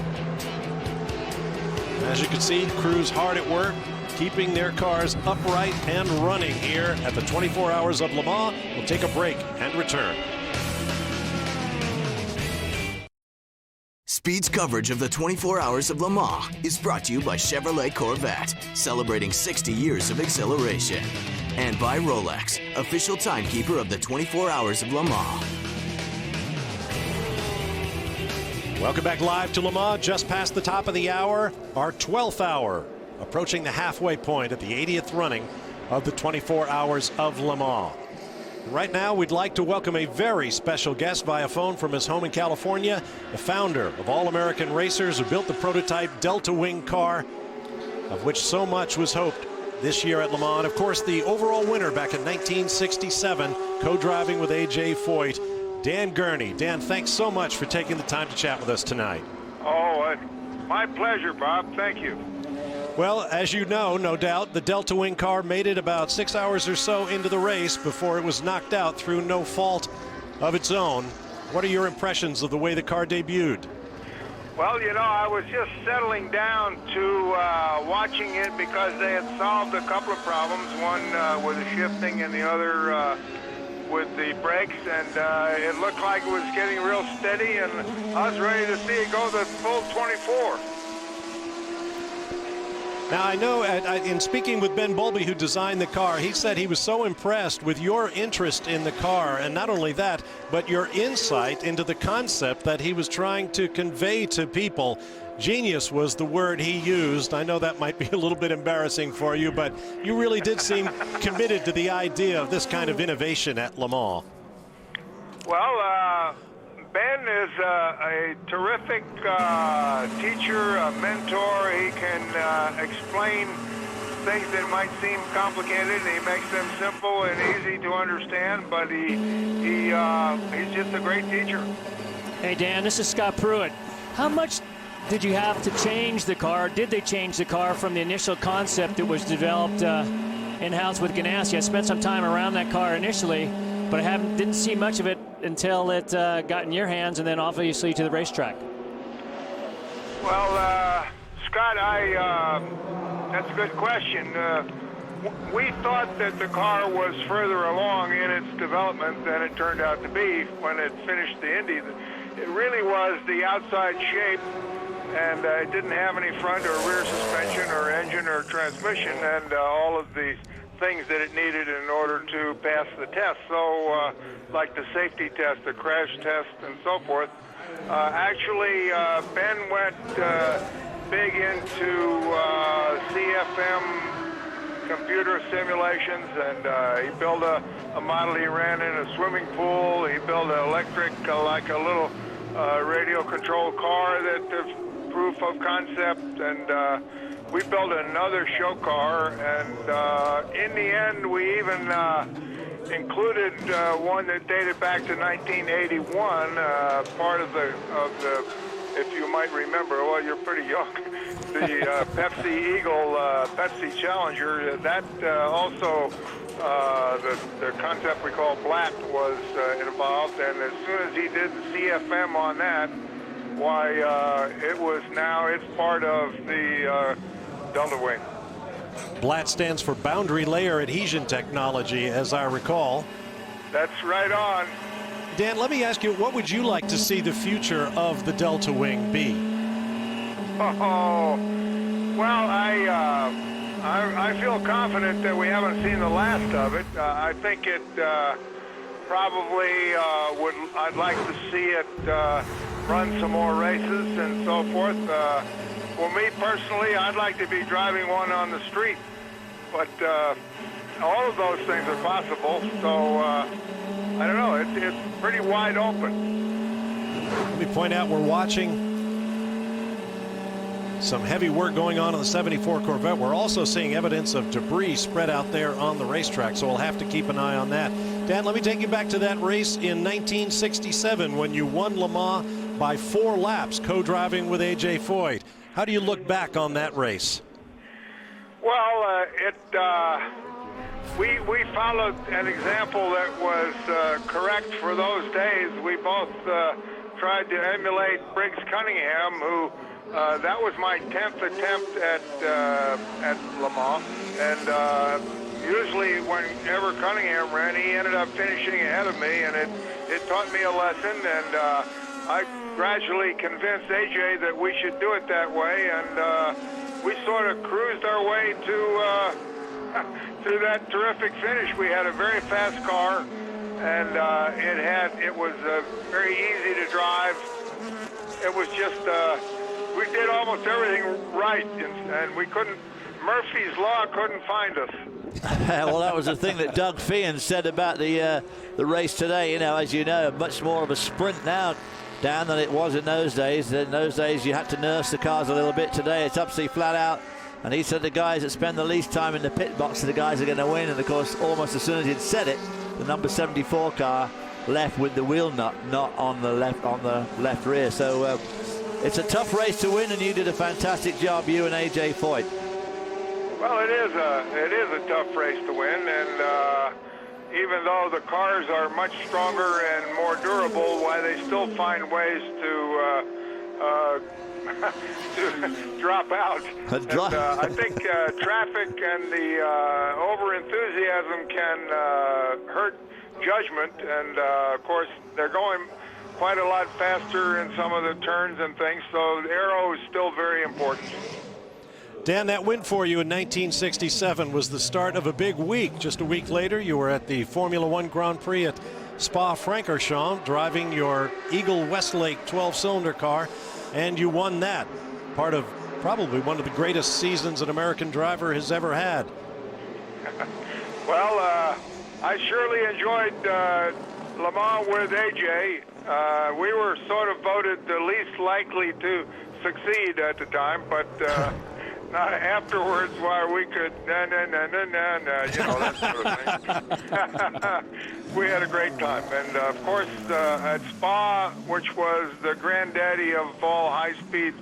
As you can see, crews hard at work, keeping their cars upright and running here at the 24 Hours of Le Mans. We'll take a break and return. Speed's coverage of the 24 Hours of Le Mans is brought to you by Chevrolet Corvette, celebrating 60 years of exhilaration. And by Rolex, official timekeeper of the 24 Hours of Le Mans. Welcome back live to Le Mans, just past the top of the hour, our 12th hour, approaching the halfway point at the 80th running of the 24 Hours of Le Mans. Right now, we'd like to welcome a very special guest via phone from his home in California, the founder of All American Racers, who built the prototype Delta Wing car, of which so much was hoped this year at Le Mans. Of course, the overall winner back in 1967, co-driving with A.J. Foyt, Dan Gurney. Dan, thanks so much for taking the time to chat with us tonight. Oh, my pleasure, Bob. Thank you. Well, as you know, no doubt, the Delta Wing car made it about 6 hours or so into the race before it was knocked out through no fault of its own. What are your impressions of the way the car debuted? Well, you know, I was just settling down to watching it because they had solved a couple of problems, one with the shifting and the other with the brakes, and it looked like it was getting real steady, and I was ready to see it go the full 24. Now, I know in speaking with Ben Bowlby, who designed the car, he said he was so impressed with your interest in the car, and not only that, but your insight into the concept that he was trying to convey to people. Genius was the word he used. I know that might be a little bit embarrassing for you, but you really did seem committed to the idea of this kind of innovation at Le Mans. Well, Ben is a terrific teacher, a mentor. He can explain things that might seem complicated, and he makes them simple and easy to understand, but he's just a great teacher. Hey, Dan, this is Scott Pruitt. How much did you have to change the car? Did they change the car from the initial concept that was developed in-house with Ganassi? I spent some time around that car initially, but I didn't see much of it until it got in your hands and then obviously to the racetrack. Well, Scott, that's a good question. We thought that the car was further along in its development than it turned out to be when it finished the Indy. It really was the outside shape, and it didn't have any front or rear suspension or engine or transmission and all of the things that it needed in order to pass the test. So, like the safety test, the crash test, and so forth. Actually, Ben went big into CFM computer simulations, and he built a model he ran in a swimming pool. He built an electric, like a little radio-controlled car that's proof of concept, and we built another show car, and in the end, we even included one that dated back to 1981, part of the, if you might remember, well, you're pretty young, the Pepsi Eagle, Pepsi Challenger. That also, the concept we call Black was involved, and as soon as he did the CFM on that, why, it's part of the Delta Wing. BLAT stands for Boundary Layer Adhesion Technology, as I recall. That's right on. Dan, let me ask you, what would you like to see the future of the Delta Wing be? Oh, well, I feel confident that we haven't seen the last of it. I think it probably I'd like to see it run some more races and so forth. For me personally, I'd like to be driving one on the street, but all of those things are possible. So I don't know. It's pretty wide open. Let me point out we're watching some heavy work going on the 74 Corvette. We're also seeing evidence of debris spread out there on the racetrack, so we'll have to keep an eye on that. Dan, let me take you back to that race in 1967 when you won Le Mans by 4 laps, co-driving with A.J. Foyt. How do you look back on that race? Well, we followed an example that was correct for those days. We both tried to emulate Briggs Cunningham, who that was my 10th attempt at Le Mans, and usually whenever Cunningham ran, he ended up finishing ahead of me, and it taught me a lesson, and I gradually convinced AJ that we should do it that way, and we sort of cruised our way to that terrific finish. We had a very fast car, and it was very easy to drive. It was just we did almost everything right, and we couldn't. Murphy's Law couldn't find us. Well, that was the thing that Doug Feehan said about the race today. You know, as you know, much more of a sprint now, Dan, than it was in those days. In those days, you had to nurse the cars a little bit. Today, it's absolutely flat out. And he said the guys that spend the least time in the pit box are the guys that are going to win. And of course, almost as soon as he'd said it, the number 74 car left with the wheel nut not on the left rear. So it's a tough race to win, and you did a fantastic job, you and AJ Foyt. Well, it is a tough race to win, and even though the cars are much stronger and more durable, why they still find ways to drop out. And, I think traffic and the over-enthusiasm can hurt judgment, and of course they're going quite a lot faster in some of the turns and things, so the aero is still very important. Dan, that win for you in 1967 was the start of a big week. Just a week later, you were at the Formula One Grand Prix at Spa-Francorchamps, driving your Eagle Westlake 12-cylinder car, and you won that. Part of probably one of the greatest seasons an American driver has ever had. Well, I surely enjoyed Le Mans with AJ. We were sort of voted the least likely to succeed at the time, but not afterwards, why we could, you know, that sort of thing. We had a great time. And, of course, at Spa, which was the granddaddy of all high-speed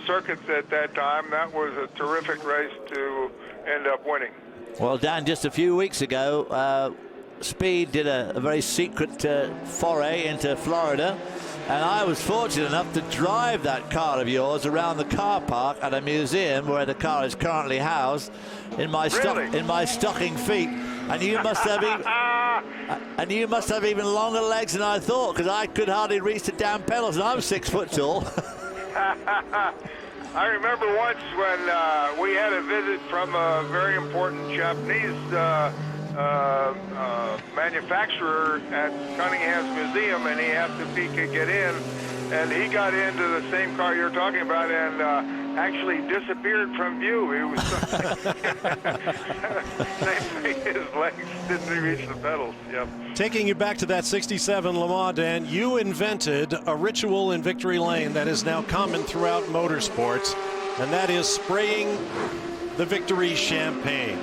circuits at that time, that was a terrific race to end up winning. Well, Dan, just a few weeks ago, Speed did a very secret foray into Florida, and I was fortunate enough to drive that car of yours around the car park at a museum where the car is currently housed in my stocking feet. And you must have even longer legs than I thought, because I could hardly reach the damn pedals, and I'm 6 foot tall. I remember once when we had a visit from a very important Japanese manufacturer at Cunningham's museum, and he asked if he could get in, and he got into the same car you're talking about and actually disappeared from view. He was same thing, his legs didn't reach the pedals. Yep. Taking you back to that 67 Le Mans, Dan, you invented a ritual in Victory Lane that is now common throughout motorsports, and that is spraying the victory champagne.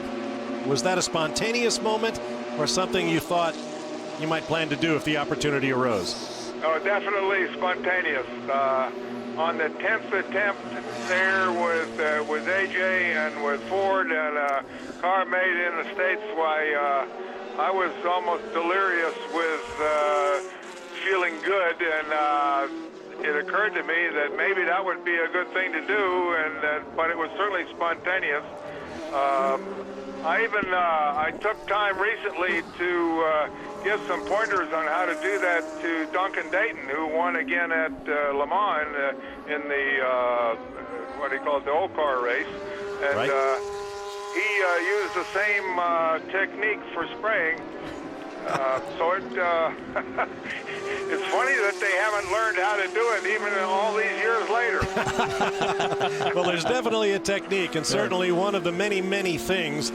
Was that a spontaneous moment or something you thought you might plan to do if the opportunity arose? Oh, definitely spontaneous. On the 10th attempt there with AJ and with Ford and a car made in the States, why I was almost delirious with feeling good, and it occurred to me that maybe that would be a good thing to do, but it was certainly spontaneous. I took time recently to give some pointers on how to do that to Duncan Dayton, who won again at Le Mans in the what he calls the old car race, and right. He used the same technique for spraying. So it's funny that they haven't learned how to do it even all these years later. Well, there's definitely a technique, and certainly one of the many, many things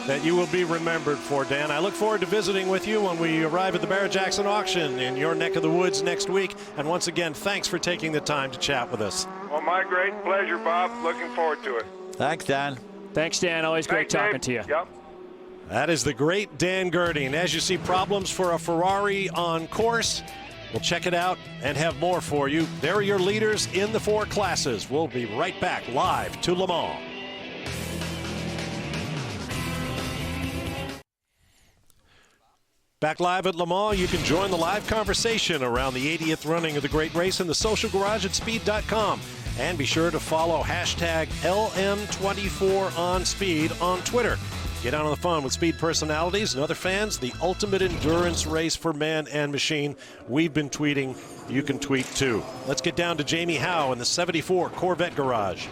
that you will be remembered for, Dan. I look forward to visiting with you when we arrive at the Barrett-Jackson auction in your neck of the woods next week. And once again, thanks for taking the time to chat with us. Well, my great pleasure, Bob. Looking forward to it. Thanks, Dan. Thanks, Dan. Always great talking to you. Yep. That is the great Dan Gerding. As you see problems for a Ferrari on course, we'll check it out and have more for you. There are your leaders in the 4 classes. We'll be right back live to Le Mans. Back live at Le Mans, you can join the live conversation around the 80th running of the great race in the social garage at speed.com. And be sure to follow hashtag LM24OnSpeed on Twitter. Get out on the fun with Speed personalities and other fans. The ultimate endurance race for man and machine. We've been tweeting. You can tweet too. Let's get down to Jamie Howe in the 74 Corvette garage.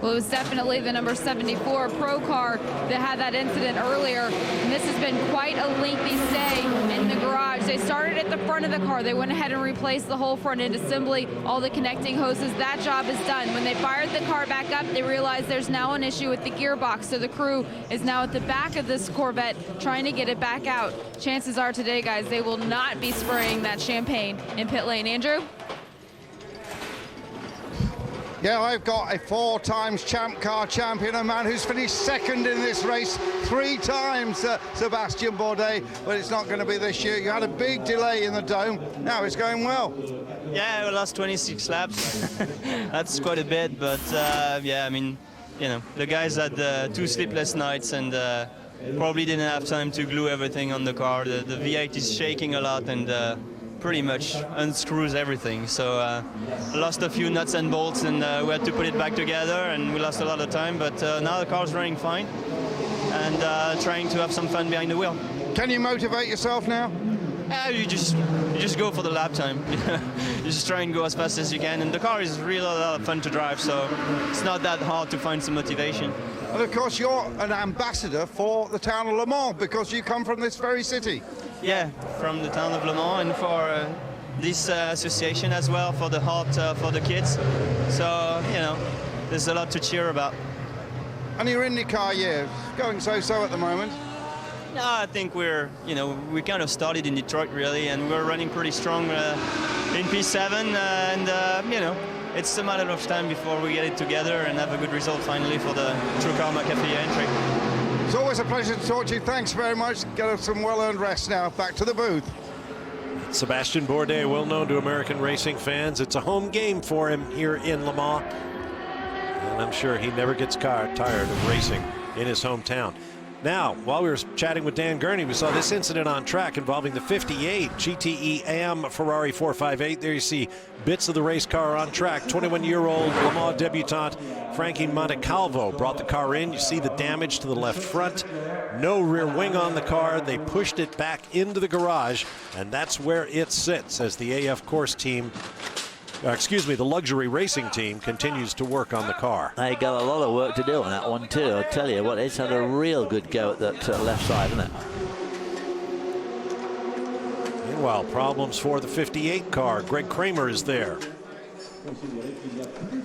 Well, it was definitely the number 74 Pro car that had that incident earlier. And this has been quite a lengthy stay in the garage. They started at the front of the car. They went ahead and replaced the whole front end assembly, all the connecting hoses. That job is done. When they fired the car back up, they realized there's now an issue with the gearbox. So the crew is now at the back of this Corvette trying to get it back out. Chances are today, guys, they will not be spraying that champagne in pit lane. Andrew? Yeah, I've got a 4 times Champ Car champion, a man who's finished second in this race 3 times, Sebastian Bourdais, but it's not going to be this year. You had a big delay in the dome. Now it's going well. Yeah, we lost 26 laps. That's quite a bit, but yeah, I mean, you know, the guys had 2 sleepless nights and probably didn't have time to glue everything on the car. The V8 is shaking a lot and pretty much unscrews everything. So lost a few nuts and bolts, and we had to put it back together, and we lost a lot of time, but now the car's running fine and trying to have some fun behind the wheel. Can you motivate yourself now? You just go for the lap time. You just try and go as fast as you can, and the car is really a lot of fun to drive, so it's not that hard to find some motivation. And of course, you're an ambassador for the town of Le Mans because you come from this very city. Yeah, from the town of Le Mans, and for this association as well, for the heart for the kids. So, you know, there's a lot to cheer about. And your IndyCar year, going so-so at the moment? No, I think we kind of started in Detroit really, and we're running pretty strong in P7, and you know, it's a matter of time before we get it together and have a good result finally for the TrueCar McAfee entry. It's always a pleasure to talk to you. Thanks very much. Get us some well-earned rest now. Back to the booth. Sebastien Bourdais, well known to American racing fans. It's a home game for him here in Le Mans, and I'm sure he never gets tired of racing in his hometown. Now, while we were chatting with Dan Gurney, we saw this incident on track involving the 58 GTE AM Ferrari 458. There you see bits of the race car on track. 21-year-old Le Mans debutant Frankie Montecalvo brought the car in. You see the damage to the left front. No rear wing on the car. They pushed it back into the garage, and that's where it sits as the AF Course team, the luxury racing team, continues to work on the car. They got a lot of work to do on that one too. I'll tell you what, it's had a real good go at that left side, isn't it? Meanwhile, problems for the 58 car. Greg Kramer is there.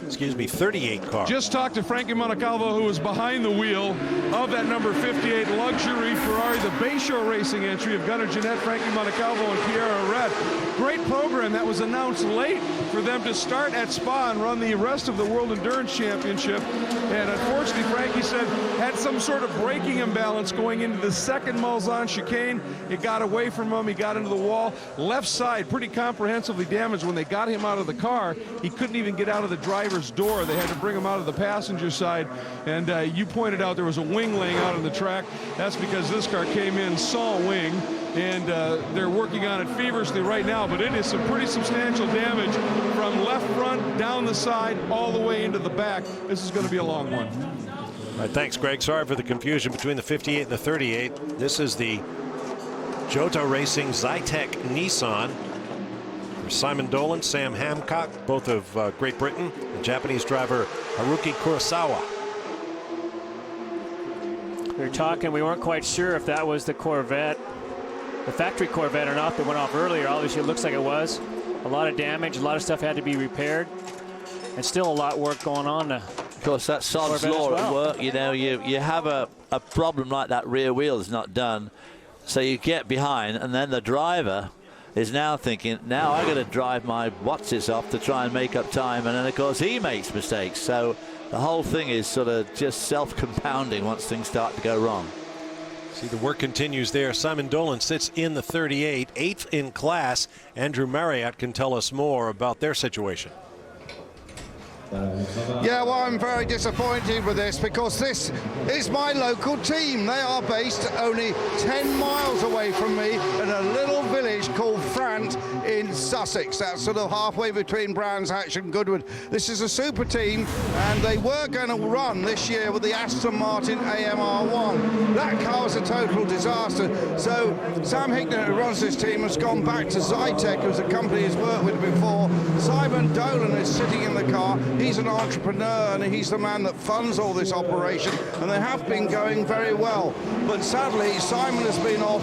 38 car. Just talked to Frankie Montecalvo, who was behind the wheel of that number 58 luxury Ferrari, the Bayshore Racing entry of Gunnar Jeanette, Frankie Montecalvo, and Pierre Arret. Great program that was announced late for them to start at Spa and run the rest of the World Endurance Championship. And unfortunately, Frankie said, had some sort of braking imbalance going into the second Mulsanne chicane. It got away from him. He got into the wall. Left side pretty comprehensively damaged. When they got him out of the car, he couldn't even get out of the driver's door. They had to bring him out of the passenger side. And you pointed out there was a wing laying out on the track. That's because this car came in sans wing, and they're working on it feverishly right now, but it is some pretty substantial damage from left front, down the side, all the way into the back. This is going to be a long one. All right, thanks, Greg. Sorry for the confusion between the 58 and the 38. This is the Jota Racing Zytek Nissan. Simon Dolan, Sam Hancock, both of Great Britain, and Japanese driver Haruki Kurosawa. We were talking, we weren't quite sure if that was the Corvette, the factory Corvette or not, that went off earlier. Obviously, it looks like it was. A lot of damage, a lot of stuff had to be repaired, and still a lot of work going on. Of course, that's Sod's law at work. You know, you have a problem like that rear wheel is not done, so you get behind, and then the driver is now thinking, now I got to drive my what's-its off to try and make up time, and then of course he makes mistakes. So the whole thing is sort of just self-compounding once things start to go wrong. See, the work continues there. Simon Dolan sits in the 38, 8th in class. Andrew Marriott can tell us more about their situation. Yeah, well, I'm very disappointed with this because this is my local team. They are based only 10 miles away from me in a little village called Frant in Sussex. That's sort of halfway between Brands Hatch and Goodwood. This is a super team, and they were going to run this year with the Aston Martin AMR1. That car was a total disaster. So Sam Hickner, who runs this team, has gone back to Zytek, who's a company he's worked with before. Simon Dolan is sitting in the car. He's an entrepreneur, and he's the man that funds all this operation, and they have been going very well. But sadly, Simon has been off,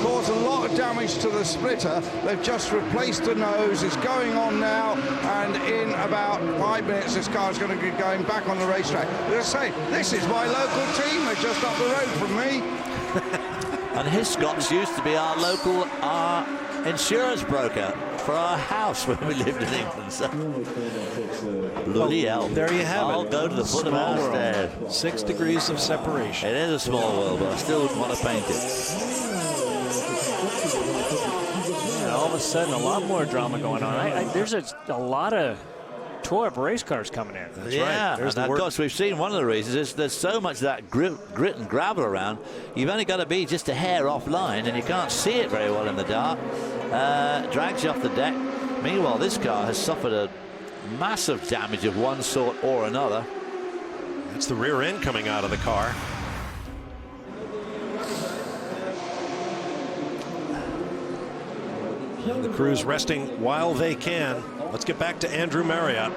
caused a lot of damage to the splitter. They've just replaced the nose. It's going on now, and in about 5 minutes, this car is going to be going back on the racetrack. As I say, this is my local team. They're just up the road from me. And Hiscox used to be our local insurance broker for our house when we lived in England. So, bloody hell. There you have I'll it. go to the foot of our stairs. 6 degrees of separation. It is a small world, but I still wouldn't want to paint it. Yeah, all of a sudden, a lot more drama going on. There's a lot of tore-up race cars coming in. That's right. And of course, we've seen one of the reasons is there's so much of that grit and gravel around. You've only got to be just a hair offline, and you can't see it very well in the dark. Drags you off the deck. Meanwhile, this car has suffered a massive damage of one sort or another. That's the rear end coming out of the car. The crew's resting while they can. Let's get back to Andrew Marriott.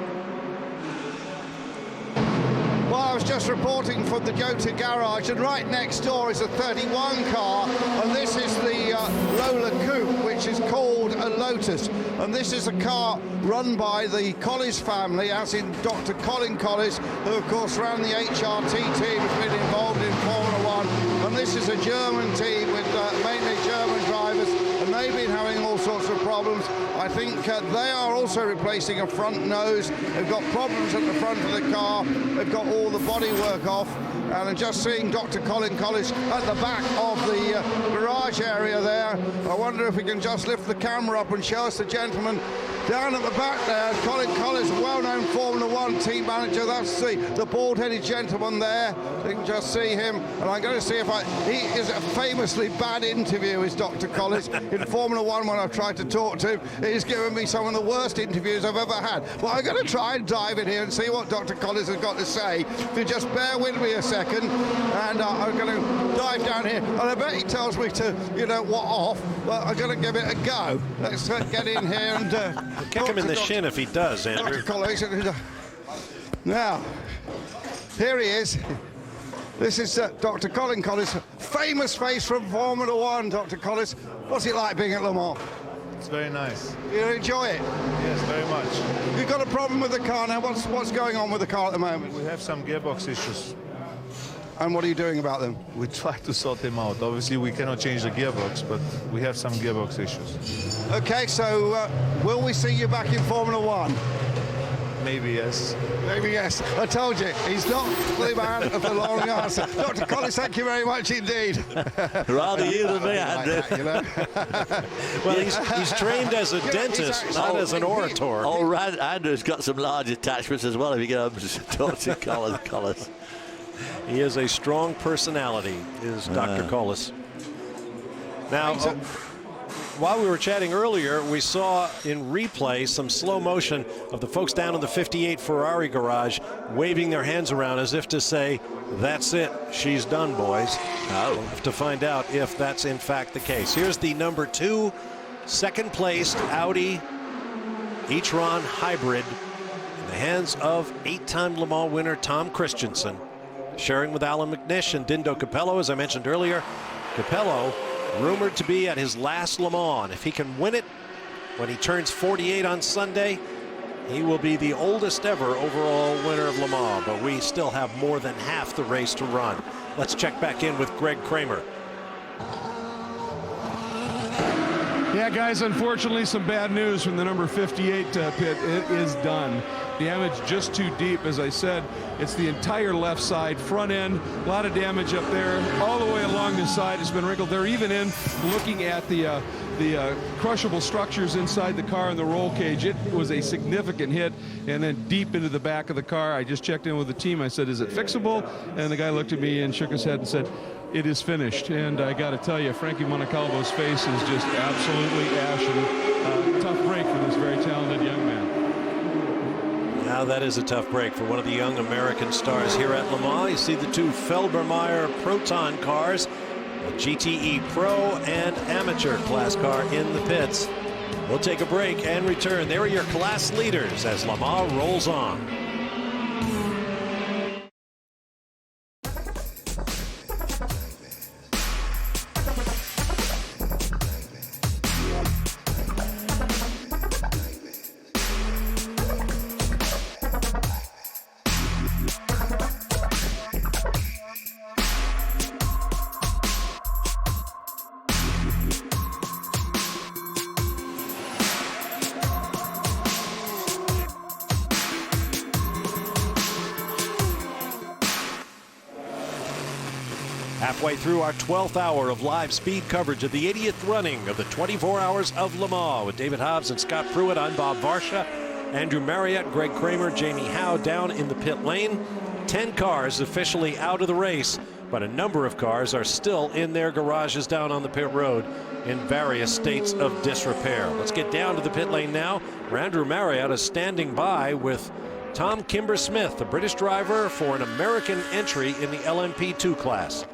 Well, I was just reporting from the Jota garage, and right next door is a 31 car, and this is the Lola Coupe, which is called a Lotus. And this is a car run by the Collis family, as in Dr. Colin Collis, who of course ran the HRT team, has been involved in Formula 1. And this is a German team with mainly German drivers, and they've been having all sorts of problems. I think they are also replacing a front nose. They've got problems at the front of the car. They've got all the bodywork off. And just seeing Dr. Colin Collis at the back of the garage area there. I wonder if we can just lift the camera up and show us the gentleman down at the back there. Colin Collis, well-known Formula 1 team manager. That's the bald-headed gentleman there. You can just see him. And I'm going to see if he is a famously bad interview, is Dr. Collis. In Formula 1, when I've tried to talk to him, he's given me some of the worst interviews I've ever had. But I'm going to try and dive in here and see what Dr. Collis has got to say. If you just bear with me a second, and I'm going to dive down here. And I bet he tells me to, what off, but I'm going to give it a go. Let's get in here and... kick him in the shin if he does, Andrew. Now, here he is. This is Dr. Colin Collis, famous face from Formula 1. Dr. Collis, what's it like being at Le Mans? It's very nice. You enjoy it? Yes, very much. You've got a problem with the car now. What's going on with the car at the moment? We have some gearbox issues. And what are you doing about them? We try to sort them out. Obviously, we cannot change the gearbox, but we have some gearbox issues. Okay, so will we see you back in Formula 1? Maybe yes. Maybe yes. I told you, he's not the man of the long answer. Dr. Collis, thank you very much indeed. Rather you than me, Andrew. Well, he's trained as a dentist, not as an orator. Oh, Andrew's got some large attachments as well, if you get up to talk to Collis. He is a strong personality, is Dr. Collis. Now, while we were chatting earlier, we saw in replay some slow motion of the folks down in the 58 Ferrari garage waving their hands around as if to say, that's it, she's done, boys. We'll have to find out if that's in fact the case. Here's the number 2, second placed Audi e-tron hybrid in the hands of 8-time Le Mans winner Tom Christensen, sharing with Alan McNish and Dindo Capello. As I mentioned earlier, Capello rumored to be at his last Le Mans. If he can win it when he turns 48 on Sunday, he will be the oldest ever overall winner of Le Mans, but we still have more than half the race to run. Let's check back in with Greg Kramer. Yeah, guys, unfortunately, some bad news from the number 58 pit. It is done. Damage just too deep. As I said, it's the entire left side, front end, a lot of damage up there, all the way along the side. It's been wrinkled. They're even in looking at the crushable structures inside the car and the roll cage. It was a significant hit, and then deep into the back of the car. I just checked in with the team. I said, is it fixable? And the guy looked at me and shook his head and said, it is finished. And I got to tell you, Frankie Montecalvo's face is just absolutely ashen. Tough break for this very talented young man. Now that is a tough break for one of the young American stars here at Le Mans. You see the 2 Felbermeyer Proton cars, a GTE Pro and Amateur class car in the pits. We'll take a break and return. There are your class leaders as Le Mans rolls on. Halfway through our 12th hour of live speed coverage of the 80th running of the 24 Hours of Le Mans with David Hobbs and Scott Pruitt. I'm Bob Varsha. Andrew Marriott, Greg Kramer, Jamie Howe down in the pit lane. 10 cars officially out of the race, but a number of cars are still in their garages down on the pit road in various states of disrepair. Let's get down to the pit lane now, where Andrew Marriott is standing by with Tom Kimber-Smith, the British driver for an American entry in the LMP2 class.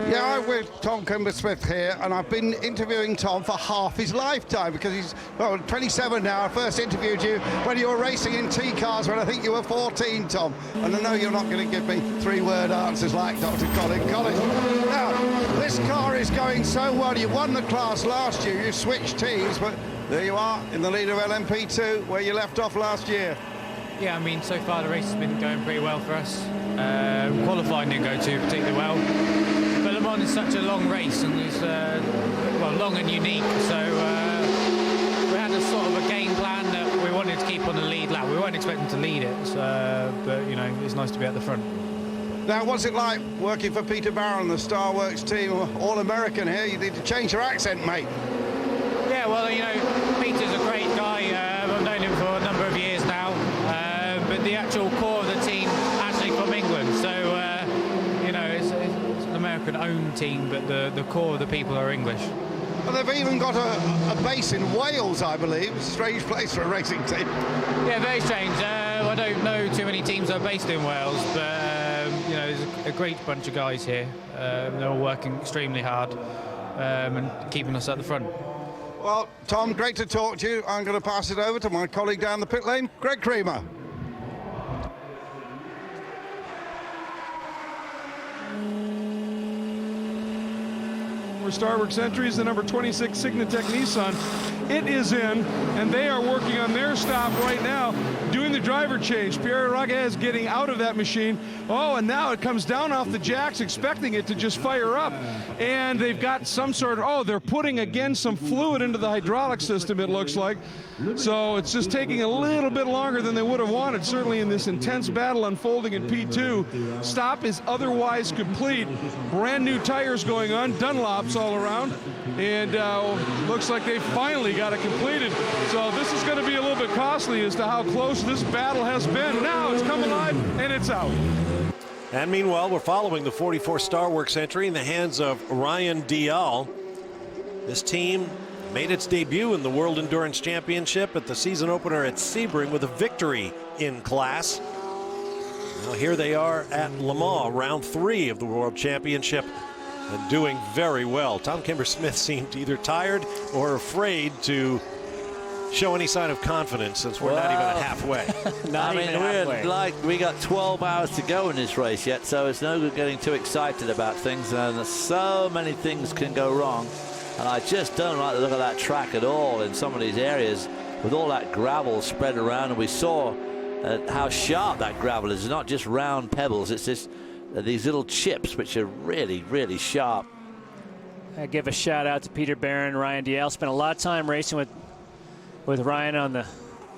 Yeah, I'm with Tom Kimber-Smith here, and I've been interviewing Tom for half his lifetime because he's, well, 27 now. I first interviewed you when you were racing in T-cars when I think you were 14, Tom. And I know you're not going to give me three-word answers like Dr. Colin Collins. Now, this car is going so well. You won the class last year, you switched teams, but there you are in the lead of LMP2 where you left off last year. Yeah, I mean, so far the race has been going pretty well for us. Qualifying didn't go too particularly well. But Le Mans is such a long race and it's, well, long and unique. So we had a sort of a game plan that we wanted to keep on the lead lap. We weren't expecting to lead it, so, but, you know, it's nice to be at the front. Now, what's it like working for Peter Barron, the Starworks team, All-American here? You need to change your accent, mate. Yeah, well, you know, Peter's a great guy. I've known him for a number of years now. But the actual core of the team actually from England. So, you know, it's an American-owned team, but the core of the people are English. Well, they've even got a base in Wales, I believe. It's a strange place for a racing team. Yeah, very strange. I don't know too many teams that are based in Wales, but, you know, there's a great bunch of guys here. They're all working extremely hard and keeping us at the front. Well, Tom, great to talk to you. I'm going to pass it over to my colleague down the pit lane, Greg Creamer. Starworks entries, the number 26 Signatech Nissan. It is in, and they are working on their stop right now, doing the driver change. Pierre Raga is getting out of that machine. Oh, and now it comes down off the jacks, expecting it to just fire up. And they've got some sort of, oh, they're putting again some fluid into the hydraulic system, it looks like. So it's just taking a little bit longer than they would have wanted, certainly in this intense battle unfolding in P2. Stop is otherwise complete. Brand new tires going on, Dunlops all around, and looks like they finally got it completed. So this is going to be a little bit costly as to how close this battle has been. Now it's come alive and it's out. And meanwhile, we're following the 44 Starworks entry in the hands of Ryan Dial. This team made its debut in the World Endurance Championship at the season opener at Sebring with a victory in class. Now here they are at Le Mans, round 3 of the World Championship, and doing very well. Tom Kimber-Smith seemed either tired or afraid to show any sign of confidence since we're not even at halfway. We got 12 hours to go in this race yet, so it's no good getting too excited about things, and so many things can go wrong. And I just don't like the look of that track at all in some of these areas with all that gravel spread around. And we saw how sharp that gravel is. It's not just round pebbles, it's just these little chips which are really, really sharp. I give a shout out to Peter Barron, Ryan Dial. Spent a lot of time racing with Ryan on the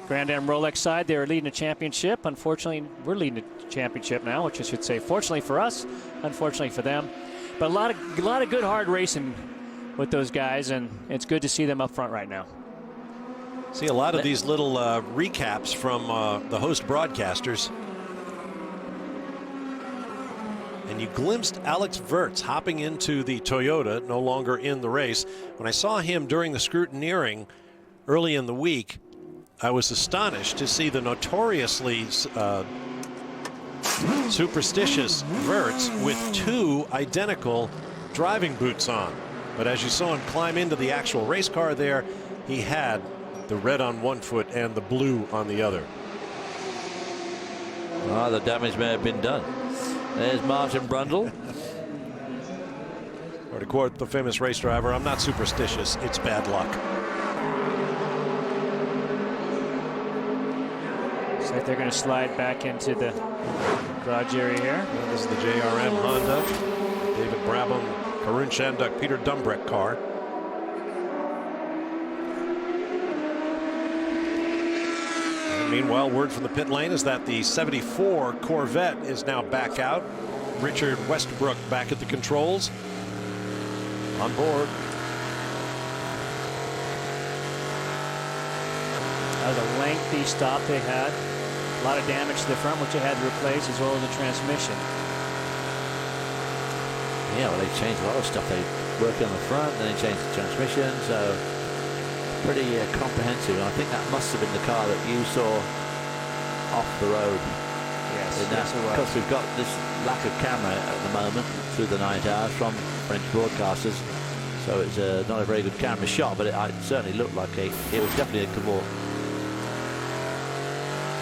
Grand Am Rolex side. They were leading a championship. Unfortunately, we're leading a championship now, which I should say fortunately for us, unfortunately for them. But a lot of good hard racing with those guys, and it's good to see them up front right now. See a lot of these little recaps from the host broadcasters. And you glimpsed Alex Wirtz hopping into the Toyota, no longer in the race. When I saw him during the scrutineering early in the week, I was astonished to see the notoriously superstitious Wirtz with 2 identical driving boots on. But as you saw him climb into the actual race car there, he had the red on one foot and the blue on the other. Oh, the damage may have been done. There's Martin Brundle. Or to quote the famous race driver, I'm not superstitious, it's bad luck. Looks like they're going to slide back into the garage area here. Well, this is the JRM Honda. David Brabham, Karun Shanduk, Peter Dumbreck car. And meanwhile, word from the pit lane is that the 74 Corvette is now back out. Richard Westbrook back at the controls. On board. That was a lengthy stop they had. A lot of damage to the front, which they had to replace, as well as the transmission. Yeah, well, they changed a lot of stuff. They worked on the front, then they changed the transmission, so pretty comprehensive. And I think that must have been the car that you saw off the road. Yes, yes, it was. Because we've got this lack of camera at the moment through the night hours from French broadcasters, so it's not a very good camera shot, but it certainly looked like it was definitely a cavort.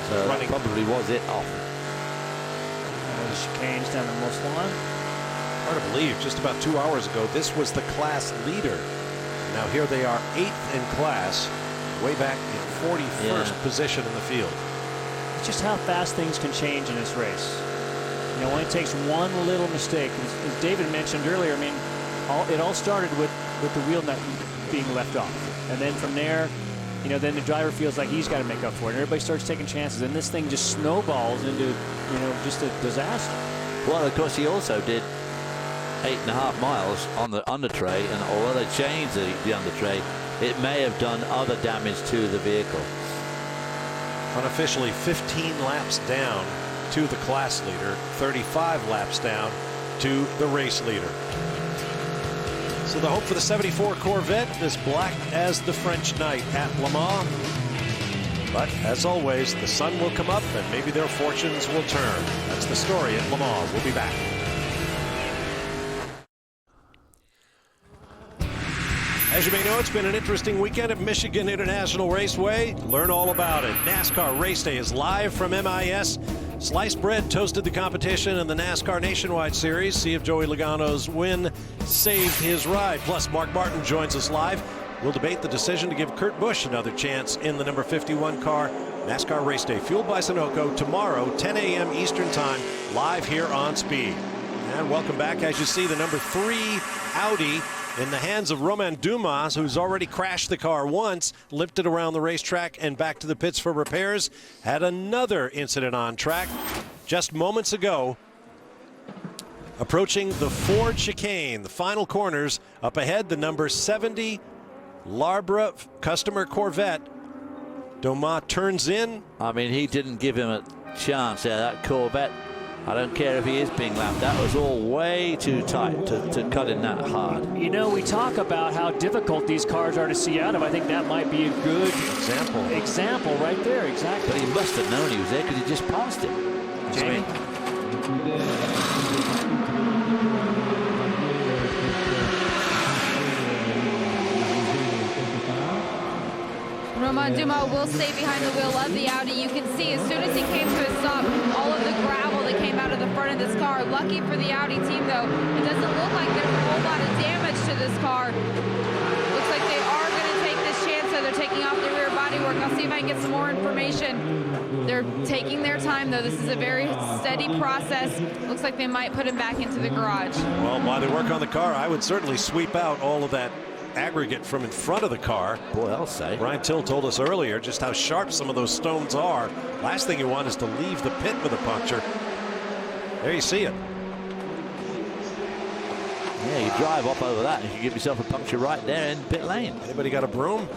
So that probably was it off. Chicanes down the most line. Hard to believe, just about 2 hours ago, this was the class leader. Now here they are 8th in class, way back in 41st position in the field. It's just how fast things can change in this race. You know, when it takes one little mistake, as David mentioned earlier, I mean, it all started with the wheel nut being left off. And then from there, you know, then the driver feels like he's got to make up for it. And everybody starts taking chances, and this thing just snowballs into, you know, just a disaster. Well, of course, he also did 8.5 miles on the under tray, and although they changed the under tray, it may have done other damage to the vehicle. Unofficially 15 laps down to the class leader, 35 laps down to the race leader. So the hope for the 74 Corvette is black as the French night at Le Mans. But as always, the sun will come up and maybe their fortunes will turn. That's the story at Le Mans. We'll be back. As you may know, it's been an interesting weekend at Michigan International Raceway. Learn all about it. NASCAR Race Day is live from MIS. Sliced Bread toasted the competition in the NASCAR Nationwide Series. See if Joey Logano's win saved his ride. Plus, Mark Martin joins us live. We'll debate the decision to give Kurt Busch another chance in the number 51 car. NASCAR Race Day, fueled by Sunoco, tomorrow, 10 a.m. Eastern Time, live here on Speed. And welcome back. As you see, the number 3 Audi in the hands of Romain Dumas, who's already crashed the car once, limped it around the racetrack and back to the pits for repairs, had another incident on track just moments ago. Approaching the Ford chicane, the final corners, up ahead, the number 70 Larbra customer Corvette. Dumas turns in. I mean, he didn't give him a chance there, that Corvette. I don't care if he is being lapped. That was all way too tight to cut in that hard. You know, we talk about how difficult these cars are to see out of. I think that might be a good example right there. Exactly. But he must have known he was there because he just passed him. Jamie. Romain Dumas will stay behind the wheel of the Audi. You can see as soon as he came to a stop, all of the gravel that came out of the front of this car. Lucky for the Audi team, though, it doesn't look like there's a whole lot of damage to this car. Looks like they are going to take this chance, so they're taking off the rear bodywork. I'll see if I can get some more information. They're taking their time, though. This is a very steady process. Looks like they might put him back into the garage. Well, while they work on the car, I would certainly sweep out all of that aggregate from in front of the car. Boy, I'll say. Brian Till told us earlier just how sharp some of those stones are. Last thing you want is to leave the pit with a puncture. There you see it. Yeah, you drive off over that and you can give yourself a puncture right there in pit lane. Anybody got a broom?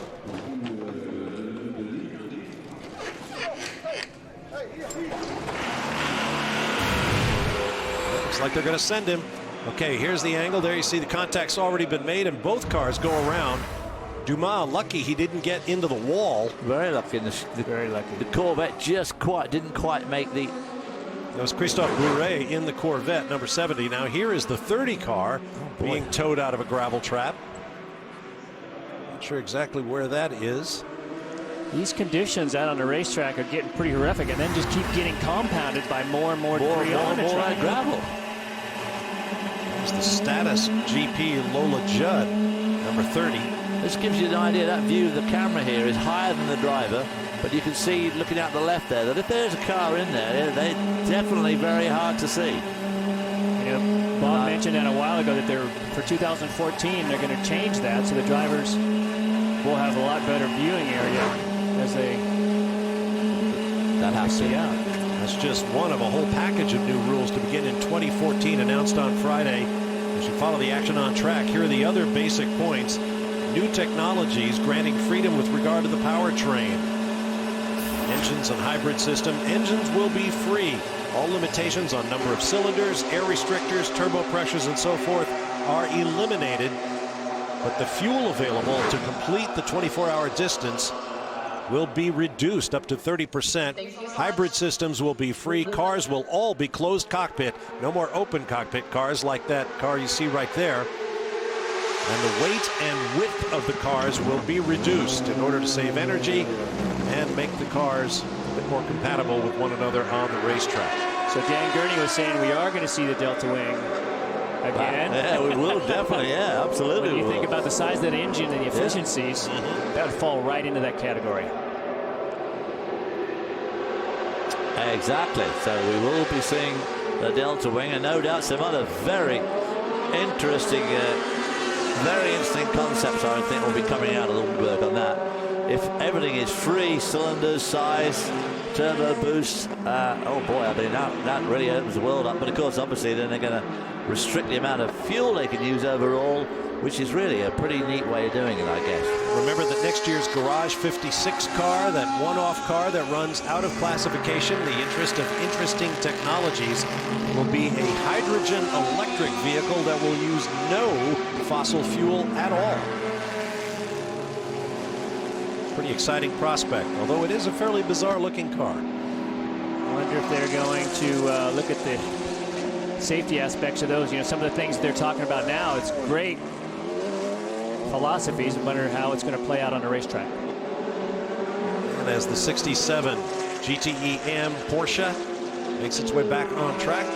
Looks like they're going to send him. Okay, here's the angle. There you see the contact's already been made and both cars go around. Dumas, lucky he didn't get into the wall. Very lucky. Very lucky. The Corvette just didn't quite make the... That was Christophe Bouret in the Corvette, number 70. Now here is the 30 car being towed out of a gravel trap. Not sure exactly where that is. These conditions out on the racetrack are getting pretty horrific and then just keep getting compounded by more and more debris on the track. Gravel. There's the Status GP Lola Judd, number 30. This gives you an idea. That view of the camera here is higher than the driver, but you can see looking out the left there that if there's a car in there, they're definitely very hard to see. You know, Bob mentioned that a while ago that for 2014 they're going to change that so the drivers will have a lot better viewing area as they see out. That's just one of a whole package of new rules to begin in 2014, announced on Friday. As you follow the action on track, here are the other basic points. New technologies granting freedom with regard to the powertrain. Engines and hybrid system. Engines will be free. All limitations on number of cylinders, air restrictors, turbo pressures, and so forth are eliminated. But the fuel available to complete the 24-hour distance will be reduced up to 30%. Hybrid systems will be free. Cars will all be closed cockpit. No more open cockpit cars like that car you see right there. And the weight and width of the cars will be reduced in order to save energy and make the cars a bit more compatible with one another on the racetrack. So Dan Gurney was saying we are going to see the Delta Wing again. Yeah, we will definitely. Yeah, absolutely. When you think about the size of that engine and the efficiencies, that would fall right into that category. Exactly. So we will be seeing the Delta Wing, and no doubt some other very interesting concepts I think will be coming out of Lundberg on that. If everything is free, cylinders, size, turbo boost, oh boy, I mean that really opens the world up. But of course, obviously, then they're going to restrict the amount of fuel they can use overall, which is really a pretty neat way of doing it, I guess. Remember that next year's Garage 56 car, that one-off car that runs out of classification, the interest of interesting technologies, will be a hydrogen electric vehicle that will use no fossil fuel at all. Pretty exciting prospect, although it is a fairly bizarre looking car. I wonder if they're going to look at the safety aspects of those. You know, some of the things they're talking about now, it's great philosophies. I wonder how it's going to play out on a racetrack. And as the 67 GTE Am Porsche makes its way back on track,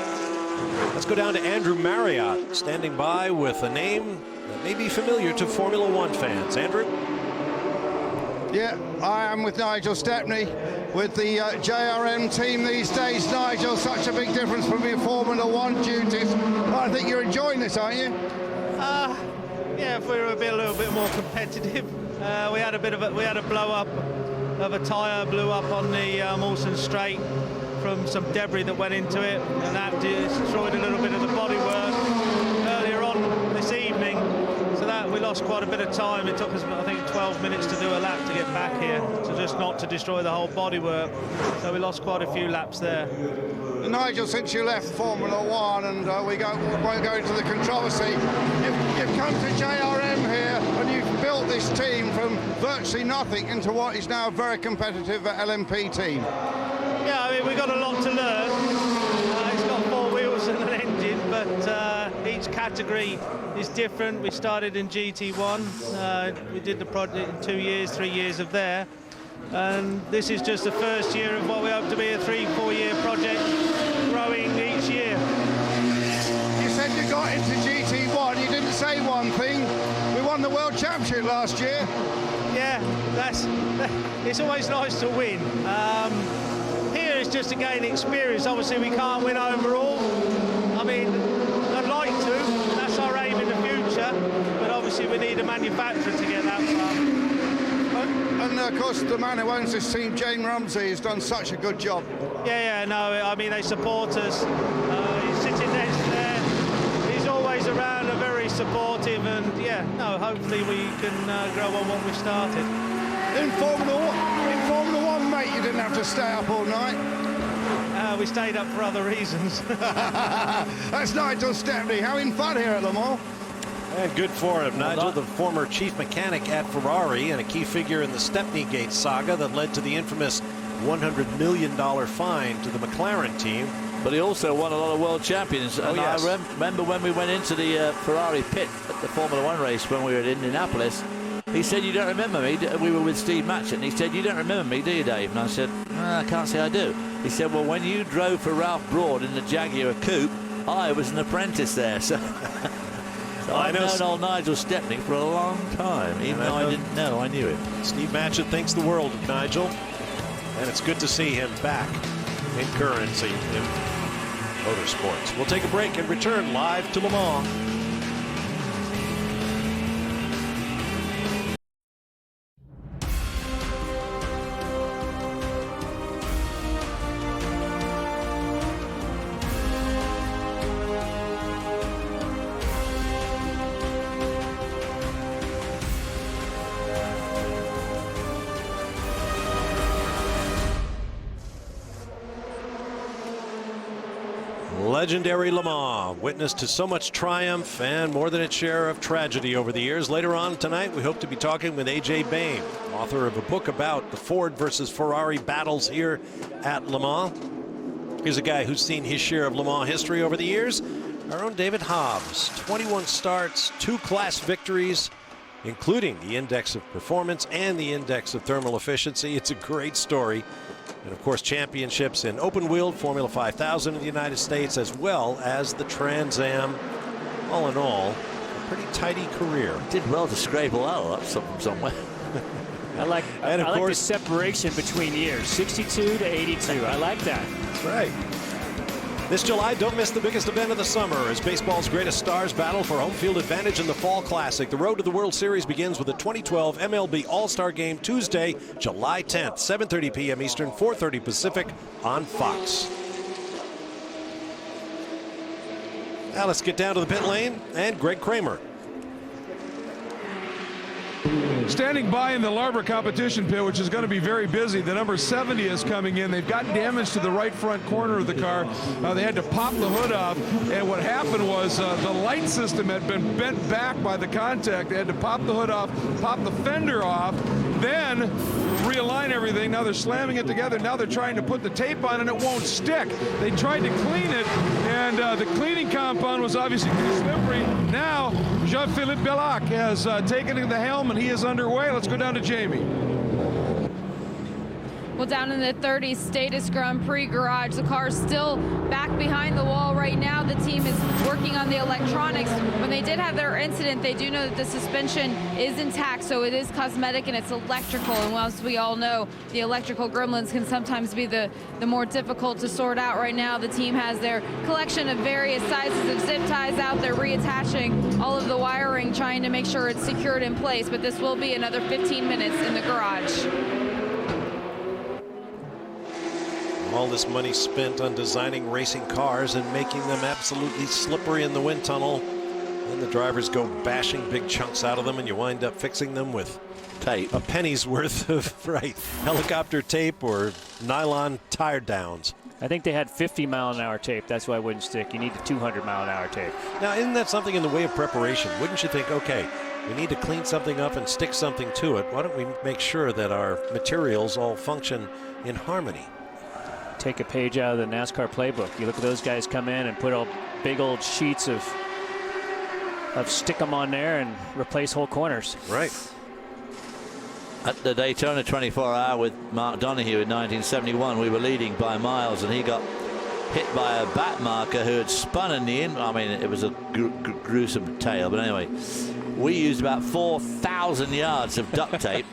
let's go down to Andrew Marriott, standing by with a name that may be familiar to Formula One fans. Andrew? Yeah, I am with Nigel Stepney with the JRM team these days. Nigel, such a big difference from your Formula One duties. I think you're enjoying this, aren't you? Yeah, if we were a little bit more competitive. We had a blow up of a tyre, blew up on the Mawson Straight from some debris that went into it, and that destroyed a little bit of the bodywork earlier on this evening. So that we lost quite a bit of time. It took us, I think, 12 minutes to do a lap to get back here, so just not to destroy the whole bodywork. So we lost quite a few laps there. Nigel, since you left Formula One, and we won't go into the controversy, you've come to JRM here and you've built this team from virtually nothing into what is now a very competitive LMP team. Yeah, I mean, we've got a lot to learn. It's got 4 wheels and an engine, but each category is different. We started in GT1. We did the project in 2 years, 3 years of there. And this is just the first year of what we hope to be a 3-4 year project, growing each year. You said you got into GT1, you didn't say one thing. We won the World Championship last year. Yeah, it's always nice to win. Here it's just to gain experience. Obviously we can't win overall. I mean, I'd like to, that's our aim in the future, but obviously we need a manufacturer to get that far. And of course, the man who owns this team, Jane Rumsey, has done such a good job. Yeah, no, I mean, they support us. He's sitting next there. He's always around and very supportive, and yeah, no, hopefully we can grow on what we started. In Formula One, mate, you didn't have to stay up all night. We stayed up for other reasons. That's Nigel Stepney having fun here at Le Mans. And good for him. Nigel, the former chief mechanic at Ferrari and a key figure in the Stepney Gate saga that led to the infamous $100 million fine to the McLaren team. But he also won a lot of world champions. And yes. I remember when we went into the Ferrari pit at the Formula One race when we were at Indianapolis, he said, "You don't remember me?" We were with Steve Matchett, and he said, "You don't remember me, do you, Dave?" And I said, "I can't say I do." He said, "Well, when you drove for Ralph Broad in the Jaguar Coupe, I was an apprentice there." So I've known old Nigel Stepney for a long time, even though I didn't know I knew him. Steve Matchett thinks the world of Nigel, and it's good to see him back in currency in motorsports. We'll take a break and return live to Le Mans. Legendary Le Mans, witness to so much triumph and more than its share of tragedy over the years. Later on tonight, we hope to be talking with A.J. Bain, author of a book about the Ford versus Ferrari battles here at Le Mans. Here's a guy who's seen his share of Le Mans history over the years. our own David Hobbs. 21 starts, 2 class victories, including the Index of Performance and the Index of Thermal Efficiency. It's a great story. And of course, championships in open-wheeled Formula 5000 in the United States, as well as the Trans Am. All in all, a pretty tidy career. Did well to scrape a lot up somewhere. I like the separation between years, 62 to 82. I like that. That's right. This July, don't miss the biggest event of the summer as baseball's greatest stars battle for home field advantage in the Fall Classic. The road to the World Series begins with the 2012 MLB All-Star Game Tuesday, July 10th, 7:30 p.m. Eastern, 4:30 Pacific on Fox. Now let's get down to the pit lane and Greg Kramer. Standing by in the Larber competition pit, which is going to be very busy, the number 70 is coming in. They've got damage to the right front corner of the car. They had to pop the hood off, and what happened was the light system had been bent back by the contact. They had to pop the hood off, pop the fender off, then realign everything. Now they're slamming it together. Now they're trying to put the tape on, and it won't stick. They tried to clean it, and the cleaning compound was obviously too slippery. Now Jean-Philippe Bellac has taken the helm, and he is underway. Let's go down to Jamie. Well, down in the 30 Status Grand Prix garage, the car is still back behind the wall right now. The team is working on the electronics. When they did have their incident, they do know that the suspension is intact, so it is cosmetic and it's electrical. And as we all know, the electrical gremlins can sometimes be the more difficult to sort out. Right now, the team has their collection of various sizes of zip ties out there, reattaching all of the wiring, trying to make sure it's secured in place. But this will be another 15 minutes in the garage. All this money spent on designing racing cars and making them absolutely slippery in the wind tunnel. Then the drivers go bashing big chunks out of them, and you wind up fixing them with tape, a penny's worth of helicopter tape or nylon tire downs. I think they had 50-mile-an-hour tape. That's why it wouldn't stick. You need the 200-mile-an-hour tape. Now, isn't that something in the way of preparation? Wouldn't you think, okay, we need to clean something up and stick something to it. Why don't we make sure that our materials all function in harmony? Take a page out of the NASCAR playbook. You look at those guys come in and put all big old sheets of stick them on there and replace whole corners. Right. At the Daytona 24-hour with Mark Donohue in 1971, we were leading by miles, and he got hit by a back marker who had spun in the I mean, it was a gruesome tale, but anyway, we used about 4,000 yards of duct tape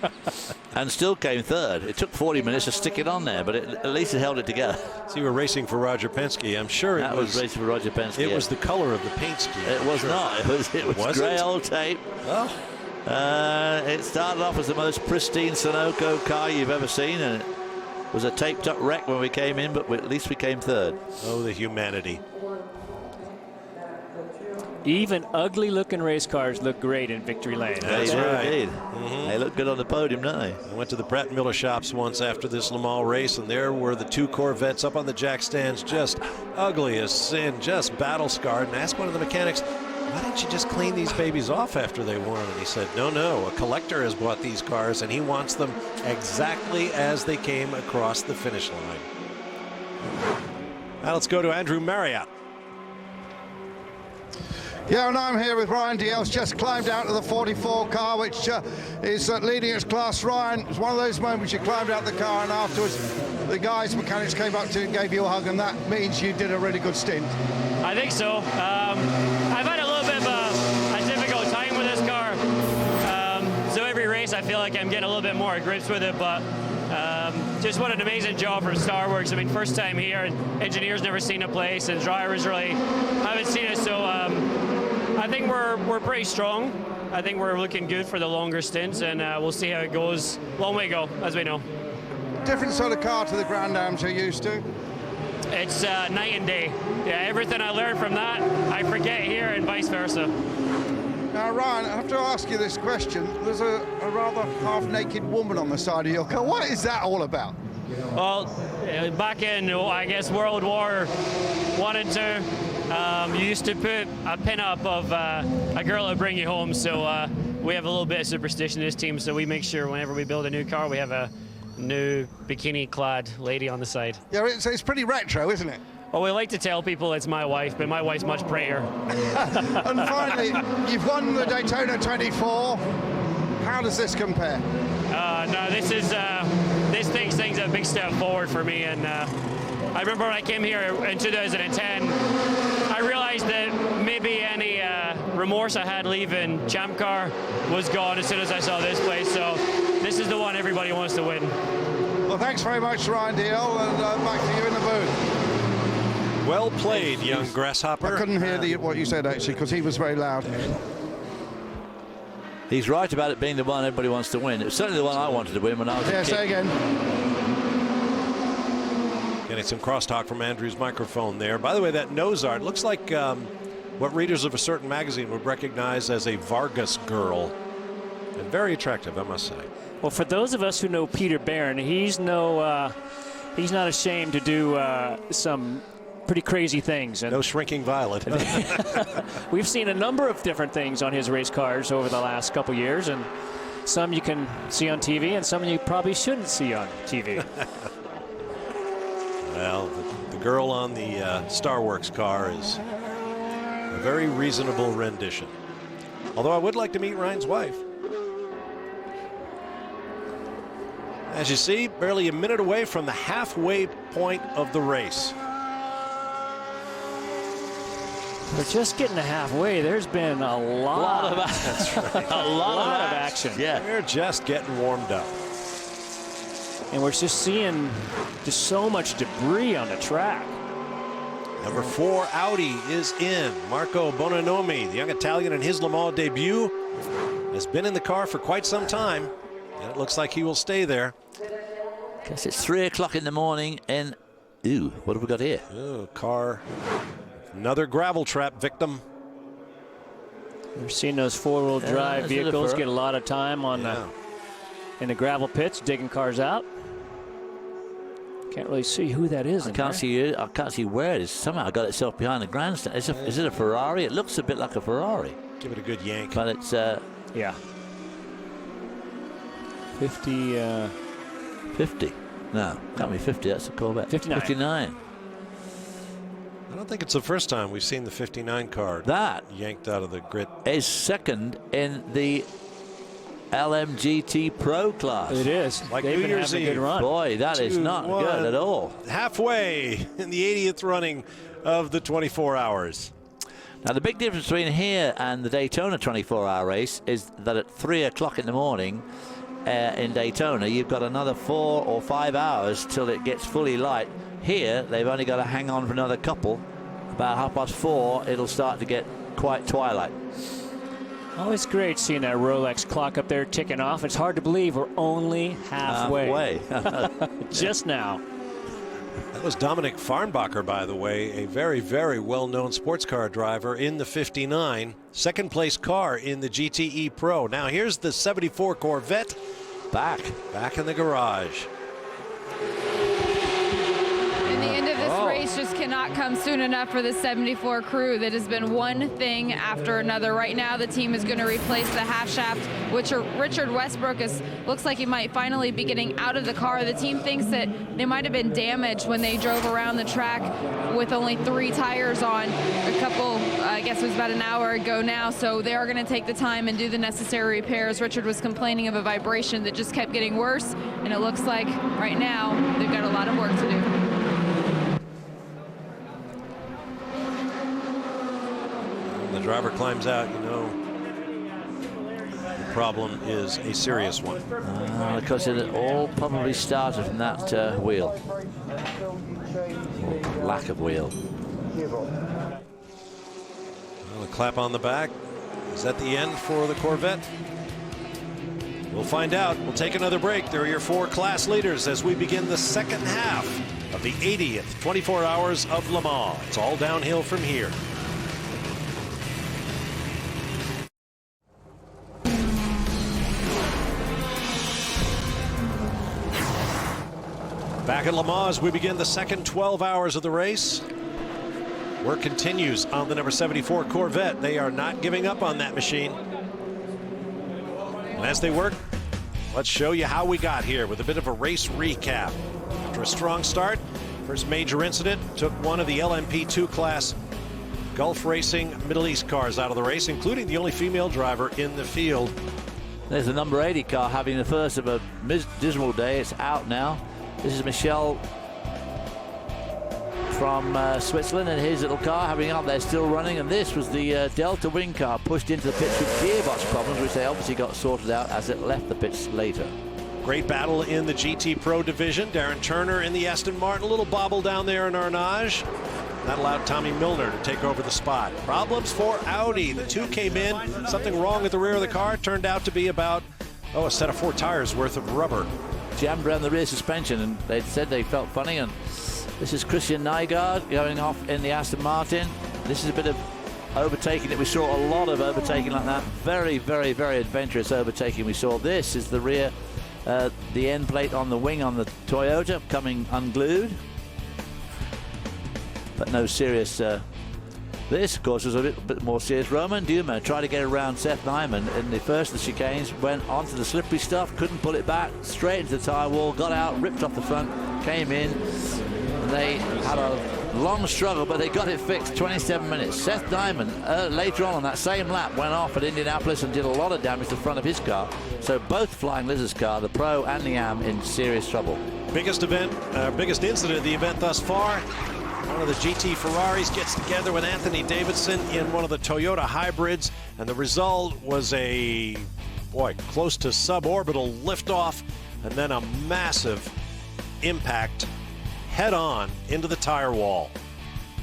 and still came third. It took 40 minutes to stick it on there, but at least it held it together. So you were racing for Roger Penske. I'm sure that was racing for Roger Penske. It was the color of the paint scheme. It was not. It was grey old tape. Oh. It started off as the most pristine Sunoco car you've ever seen, and it was a taped up wreck when we came in, but at least we came third. Oh, the humanity. Even ugly-looking race cars look great in Victory Lane. That's right. Indeed. They look good on the podium, don't they? I went to the Pratt Miller shops once after this Le Mans race, and there were the 2 Corvettes up on the jack stands, just ugly as sin, just battle-scarred. And I asked one of the mechanics, why didn't you just clean these babies off after they won? And he said, no, a collector has bought these cars, and he wants them exactly as they came across the finish line. Now let's go to Andrew Marriott. Yeah, and I'm here with Ryan Diels, just climbed out of the 44 car, which is leading its class. Ryan, it was one of those moments you climbed out the car and afterwards the guys, mechanics came up to you and gave you a hug, and that means you did a really good stint. I think so. I've had a little bit of a difficult time with this car. So every race I feel like I'm getting a little bit more grips with it, but just what an amazing job from Starworks. I mean, first time here, and engineers never seen the place, and drivers really haven't seen it, so I think we're pretty strong. I think we're looking good for the longer stints, and we'll see how it goes. Long way to go, as we know. Different sort of car to the Grand Ams you're used to? It's night and day. Yeah, everything I learned from that, I forget here, and vice versa. Now, Ryan, I have to ask you this question. There's a rather half-naked woman on the side of your car. What is that all about? Well, back in, I guess, World War I and II, you used to put a pin-up of a girl that would bring you home. So we have a little bit of superstition in this team, so we make sure whenever we build a new car, we have a new bikini-clad lady on the side. Yeah, it's pretty retro, isn't it? Well, we like to tell people it's my wife, but my wife's much prettier. And finally, you've won the Daytona 24. How does this compare? No, this takes things a big step forward for me. And I remember when I came here in 2010, I realized that maybe any remorse I had leaving Champ Car was gone as soon as I saw this place. So this is the one everybody wants to win. Well, thanks very much, Ryan Deal, and back to you in the booth. Well played, young Grasshopper. I couldn't hear what you said, actually, because he was very loud. He's right about it being the one everybody wants to win. It was certainly the one I wanted to win when I was a kid. Say again. Getting some crosstalk from Andrew's microphone there. By the way, that nose art looks like what readers of a certain magazine would recognize as a Vargas girl. And very attractive, I must say. Well, for those of us who know Peter Barron, he's not ashamed to do some pretty crazy things. And no shrinking violet. We've seen a number of different things on his race cars over the last couple years, and some you can see on TV and some you probably shouldn't see on TV. Well, the girl on the Starworks car is a very reasonable rendition. Although I would like to meet Ryan's wife. As you see, barely a minute away from the halfway point of the race. We're just getting to halfway. There's been a lot of That's right. a lot of action. Yeah, we're just getting warmed up. And we're just seeing just so much debris on the track. Number 4 Audi is in. Marco Bononomi, the young Italian in his Le Mans debut, has been in the car for quite some time, and it looks like he will stay there. Guess it's 3 o'clock in the morning, and ooh, what have we got here? Oh, car. Another gravel trap victim. We're seeing those four-wheel drive vehicles get a lot of time on in the gravel pits, digging cars out. Can't really see who that is. I can't see it. I can't see where it is. Somehow it got itself behind the grandstand. Is it a Ferrari? It looks a bit like a Ferrari. Give it a good yank. But it's yeah. 50. 50. No, can't be 50. That's a Corvette. 59. 59. I don't think it's the first time we've seen the 59 car that yanked out of the grid. Is second in the LMGT Pro class. It is. Like They've New been Year's having a Eve. good run. Boy, that is not good at all. Halfway in the 80th running of the 24 hours. Now, the big difference between here and the Daytona 24-hour race is that at 3 o'clock in the morning in Daytona, you've got another 4 or 5 hours till it gets fully light. Here, they've only got to hang on for another couple. About 4:30, it'll start to get quite twilight. Always great seeing that Rolex clock up there ticking off. It's hard to believe we're only halfway. Just now. That was Dominic Farnbacher, by the way, a very, very well-known sports car driver in the 59, second place car in the GTE Pro. Now here's the 74 Corvette back in the garage. And the end of this race just cannot come soon enough for the 74 crew. That has been one thing after another. Right now, the team is going to replace the half shaft, which Richard Westbrook looks like he might finally be getting out of the car. The team thinks that they might have been damaged when they drove around the track with only 3 tires on a couple, I guess it was about an hour ago now. So they are going to take the time and do the necessary repairs. Richard was complaining of a vibration that just kept getting worse, and it looks like right now they've got a lot of work to do. When the driver climbs out, you know the problem is a serious one. Because it all probably started from that wheel. Or lack of wheel. Well, a clap on the back. Is that the end for the Corvette? We'll find out. We'll take another break. There are your 4 class leaders as we begin the second half of the 80th 24 hours of Le Mans. It's all downhill from here. Back at Le Mans, we begin the second 12 hours of the race. Work continues on the number 74 Corvette. They are not giving up on that machine. And as they work, let's show you how we got here with a bit of a race recap. After a strong start, First major incident took one of the LMP2 class Gulf Racing Middle East cars out of the race, including the only female driver in the field. There's the number 80 car having the first of a dismal day. It's out now. This is Michel from Switzerland, and his little car having up there, still running. And this was the Delta Wing car pushed into the pits with gearbox problems, which they obviously got sorted out as it left the pits later. Great battle in the GT Pro division. Darren Turner in the Aston Martin, a little bobble down there in Arnage. That allowed Tommy Milner to take over the spot. Problems for Audi. The two came in. Something wrong at the rear of the car. Turned out to be about, a set of 4 tires worth of rubber. Jammed around the rear suspension, and they said they felt funny. And this is Christian Nygaard going off in the Aston Martin. This is a bit of overtaking that we saw, a lot of overtaking like that. Very, very, very adventurous overtaking we saw. This is the rear, the end plate on the wing on the Toyota coming unglued. But no serious. This, of course, was a little bit more serious. Romain Dumas tried to get around Seth Nyman in the first of the chicanes, went onto the slippery stuff, couldn't pull it back, straight into the tyre wall, got out, ripped off the front, came in. And they had a long struggle, but they got it fixed. 27 minutes. Seth Nyman, later on that same lap, went off at Indianapolis and did a lot of damage to the front of his car. So both Flying Lizards car, the Pro and the AM, in serious trouble. Biggest incident of the event thus far. One of the GT Ferraris gets together with Anthony Davidson in one of the Toyota hybrids, and the result was a, close to suborbital liftoff, and then a massive impact head-on into the tire wall.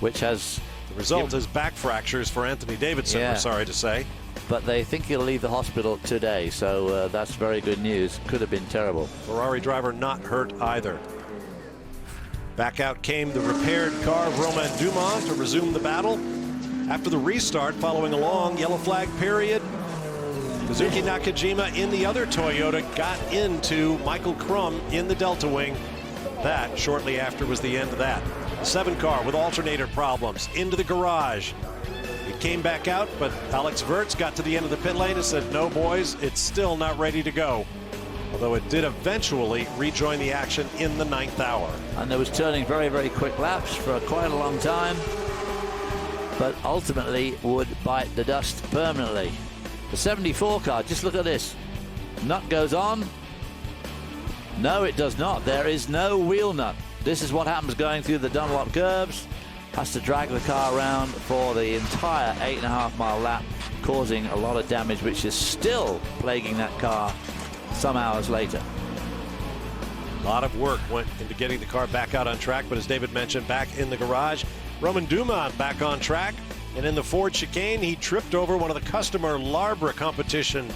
Which has... The result is back fractures for Anthony Davidson, we're sorry to say. But they think he'll leave the hospital today, so that's very good news. Could have been terrible. Ferrari driver not hurt either. Back out came the repaired car of Romain Dumas to resume the battle. After the restart, following a long yellow flag period, Kazuki Nakajima in the other Toyota got into Michael Krum in the Delta Wing. That, shortly after, was the end of that. The 7 car with alternator problems into the garage. It came back out, but Alex Wirtz got to the end of the pit lane and said, no, boys, it's still not ready to go. Although it did eventually rejoin the action in the 9th hour. And there was turning very, very quick laps for quite a long time, but ultimately would bite the dust permanently. The 74 car, just look at this. Nut goes on. No, it does not. There is no wheel nut. This is what happens going through the Dunlop curves. Has to drag the car around for the entire 8.5-mile lap, causing a lot of damage, which is still plaguing that car some hours later. A lot of work went into getting the car back out on track, but as David mentioned, back in the garage. Romain Dumas back on track, and in the Ford chicane, he tripped over one of the customer Larbra competition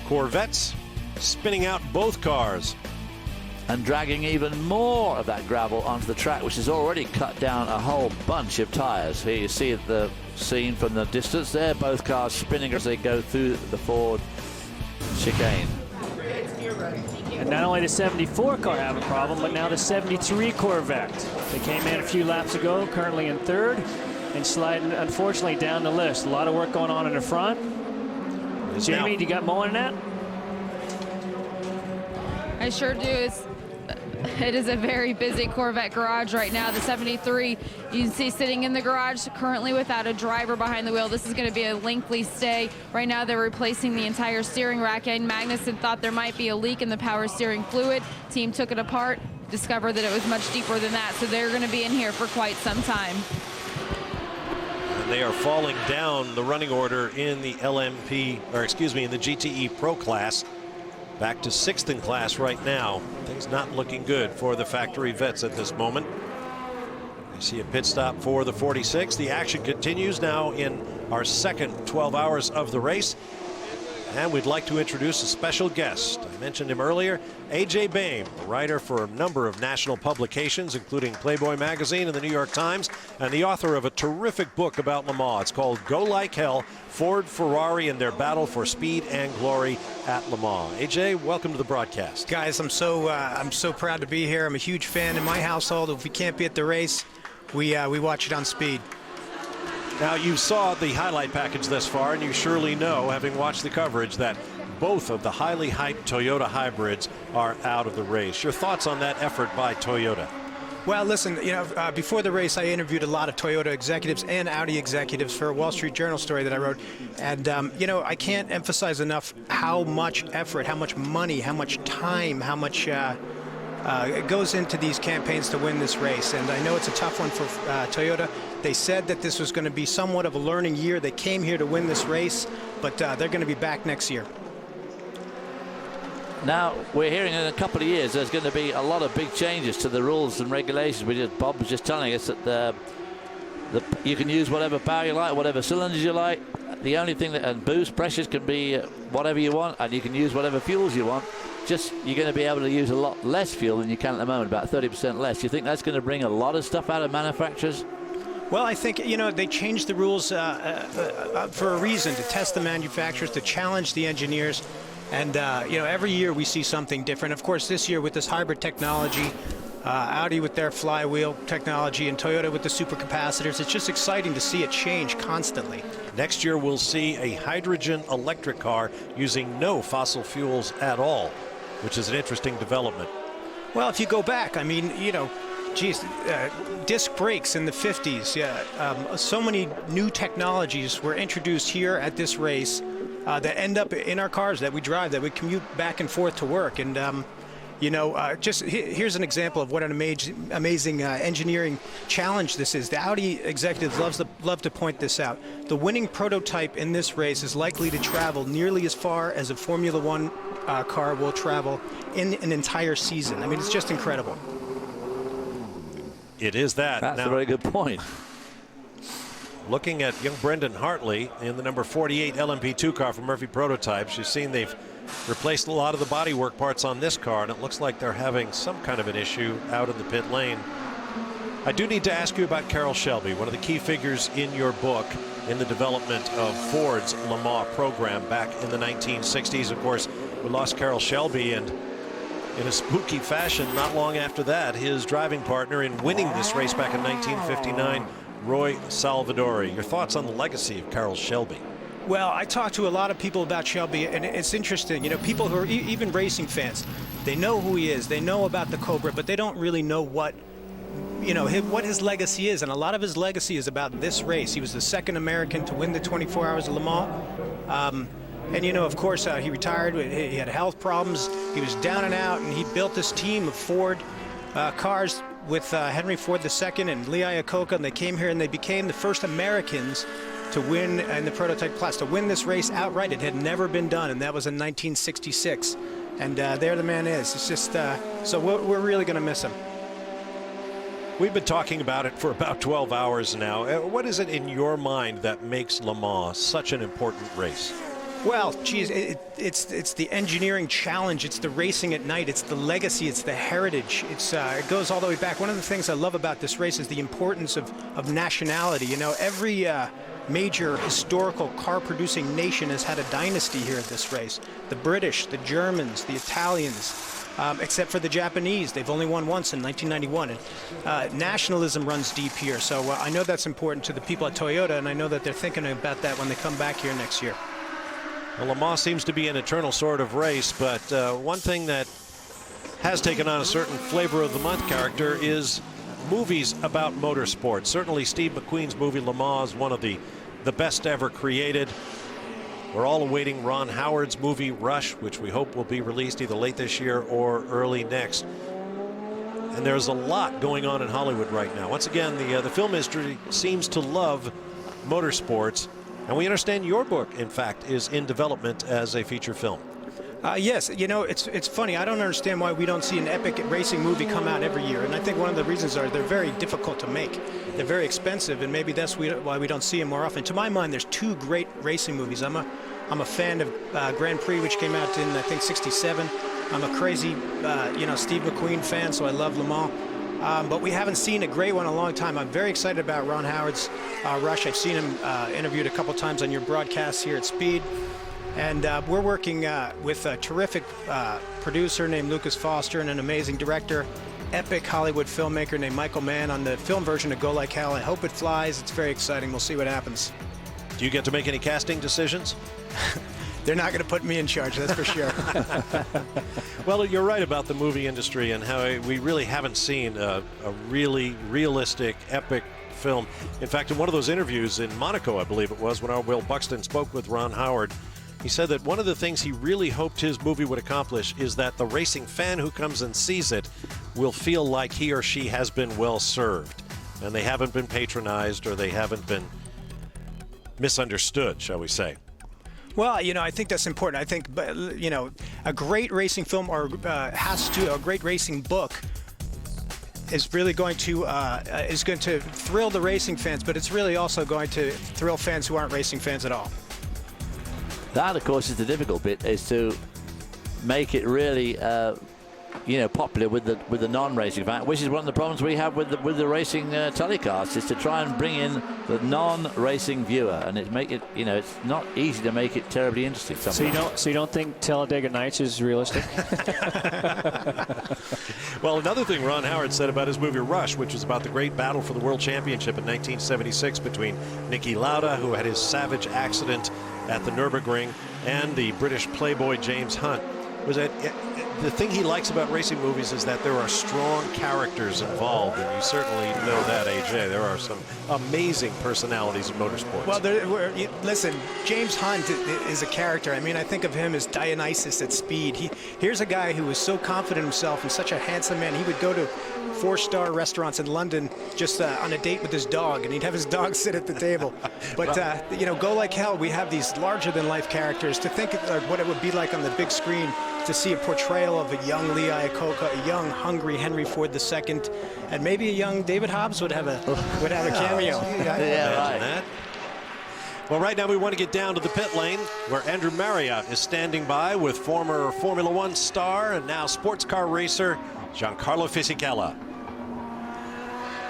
Corvettes, spinning out both cars. And dragging even more of that gravel onto the track, which has already cut down a whole bunch of tires. Here you see the scene from the distance there, both cars spinning as they go through the Ford chicane. And not only the 74 car have a problem, but now the 73 Corvette. They came in a few laps ago, currently in 3rd, and sliding, unfortunately, down the list. A lot of work going on in the front. Jamie, do you got more on that? I sure do. It is a very busy Corvette garage right now. The 73, you can see sitting in the garage currently without a driver behind the wheel. This is going to be a lengthy stay. Right now they're replacing the entire steering rack, and Magnussen thought there might be a leak in the power steering fluid. Team took it apart, discovered that it was much deeper than that, so they're going to be in here for quite some time. And they are falling down the running order in the in the GTE Pro class. Back to 6th in class right now. Things not looking good for the factory vets at this moment. You see a pit stop for the 46. The action continues now in our second 12 hours of the race. And we'd like to introduce a special guest. I mentioned him earlier, A.J. Baim, a writer for a number of national publications, including Playboy magazine and the New York Times, and the author of a terrific book about Le Mans. It's called Go Like Hell, Ford, Ferrari, and their battle for speed and glory at Le Mans. A.J., welcome to the broadcast. Guys, I'm so proud to be here. I'm a huge fan in my household. If we can't be at the race, we watch it on Speed. Now, you saw the highlight package thus far, and you surely know, having watched the coverage, that both of the highly hyped Toyota hybrids are out of the race. Your thoughts on that effort by Toyota? Well, listen, before the race, I interviewed a lot of Toyota executives and Audi executives for a Wall Street Journal story that I wrote. And, I can't emphasize enough how much effort, how much money, how much time, how much it goes into these campaigns to win this race. And I know it's a tough one for Toyota. They said that this was going to be somewhat of a learning year. They came here to win this race, but they're going to be back next year. Now, we're hearing in a couple of years there's going to be a lot of big changes to the rules and regulations. Bob was just telling us that you can use whatever power you like, whatever cylinders you like. The only thing and boost pressures can be whatever you want, and you can use whatever fuels you want. Just you're going to be able to use a lot less fuel than you can at the moment, about 30% less. You think that's going to bring a lot of stuff out of manufacturers? Well, I think, they changed the rules for a reason, to test the manufacturers, to challenge the engineers. And, every year we see something different. Of course, this year with this hybrid technology, Audi with their flywheel technology, and Toyota with the supercapacitors, it's just exciting to see it change constantly. Next year, we'll see a hydrogen electric car using no fossil fuels at all, which is an interesting development. Well, if you go back, disc brakes in the 50s, so many new technologies were introduced here at this race that end up in our cars that we drive, that we commute back and forth to work. And, here's an example of what an amazing engineering challenge this is. The Audi executives love to point this out. The winning prototype in this race is likely to travel nearly as far as a Formula One car will travel in an entire season. It's just incredible. It is that. That's a very good point. Looking at young Brendan Hartley in the number 48 LMP2 car from Murphy Prototypes, you've seen they've replaced a lot of the bodywork parts on this car, and it looks like they're having some kind of an issue out in the pit lane. I do need to ask you about Carroll Shelby, one of the key figures in your book in the development of Ford's Le Mans program back in the 1960s. Of course, we lost Carroll Shelby, and in a spooky fashion, not long after that, his driving partner in winning this race back in 1959, Roy Salvadori. Your thoughts on the legacy of Carroll Shelby? Well, I talked to a lot of people about Shelby, and it's interesting. People who are even racing fans, they know who he is, they know about the Cobra, but they don't really know what his legacy is. And a lot of his legacy is about this race. He was the second American to win the 24 Hours of Le Mans. Of course, he retired. He had health problems. He was down and out, and he built this team of Ford cars with Henry Ford II and Lee Iacocca, and they came here and they became the first Americans to win in the prototype class, to win this race outright. It had never been done, and that was in 1966. And there the man is. It's just, so we're really going to miss him. We've been talking about it for about 12 hours now. What is it in your mind that makes Le Mans such an important race? Well, geez, it's the engineering challenge. It's the racing at night. It's the legacy. It's the heritage. It goes all the way back. One of the things I love about this race is the importance of nationality. Every major historical car-producing nation has had a dynasty here at this race. The British, the Germans, the Italians, except for the Japanese. They've only won once in 1991. And nationalism runs deep here. So I know that's important to the people at Toyota, and I know that they're thinking about that when they come back here next year. Well, Le Mans seems to be an eternal sort of race, but one thing that has taken on a certain flavor of the month character is movies about motorsports. Certainly Steve McQueen's movie Le Mans is one of the best ever created. We're all awaiting Ron Howard's movie Rush, which we hope will be released either late this year or early next. And there's a lot going on in Hollywood right now. Once again, the film industry seems to love motorsports. And we understand your book, in fact, is in development as a feature film. Yes, it's funny. I don't understand why we don't see an epic racing movie come out every year. And I think one of the reasons are they're very difficult to make. They're very expensive, and maybe that's why we don't see them more often. To my mind, there's two great racing movies. I'm a fan of Grand Prix, which came out in, I think, '67. I'm a crazy, Steve McQueen fan, so I love Le Mans. But we haven't seen a great one in a long time. I'm very excited about Ron Howard's Rush. I've seen him interviewed a couple times on your broadcasts here at Speed. And we're working with a terrific producer named Lucas Foster and an amazing director, epic Hollywood filmmaker named Michael Mann on the film version of Go Like Hell. I hope it flies. It's very exciting. We'll see what happens. Do you get to make any casting decisions? They're not going to put me in charge, that's for sure. Well, you're right about the movie industry and how we really haven't seen a really realistic, epic film. In fact, in one of those interviews in Monaco, I believe it was, when our Will Buxton spoke with Ron Howard, he said that one of the things he really hoped his movie would accomplish is that the racing fan who comes and sees it will feel like he or she has been well served, and they haven't been patronized or they haven't been misunderstood, shall we say. Well, you know, I think that's important. I think, you know, a great racing film or a great racing book is really going to thrill the racing fans, but it's really also going to thrill fans who aren't racing fans at all. That, of course, is the difficult bit, is to make it really, you know, popular with the non-racing fan, which is one of the problems we have with the racing telecast, is to try and bring in the non-racing viewer, and you know, it's not easy to make it terribly interesting. Sometimes. So you don't think Talladega Nights is realistic? Well, another thing Ron Howard said about his movie Rush, which was about the great battle for the world championship in 1976 between Niki Lauda, who had his savage accident at the Nürburgring, and the British playboy James Hunt, was that the thing he likes about racing movies is that there are strong characters involved, and you certainly know that, AJ. There are some amazing personalities in motorsports. Well, listen, James Hunt is a character. I mean, I think of him as Dionysus at Speed. Here's a guy who was so confident in himself and such a handsome man. He would go to 4-star restaurants in London just on a date with his dog, and he'd have his dog sit at the table. But, you know, Go Like Hell, we have these larger-than-life characters. To think of what it would be like on the big screen to see a portrayal of a young Lee Iacocca, a young, hungry Henry Ford II, and maybe a young David Hobbs would have a cameo. Yeah, right. Well, right now we want to get down to the pit lane where Andrew Marriott is standing by with former Formula One star and now sports car racer Giancarlo Fisichella.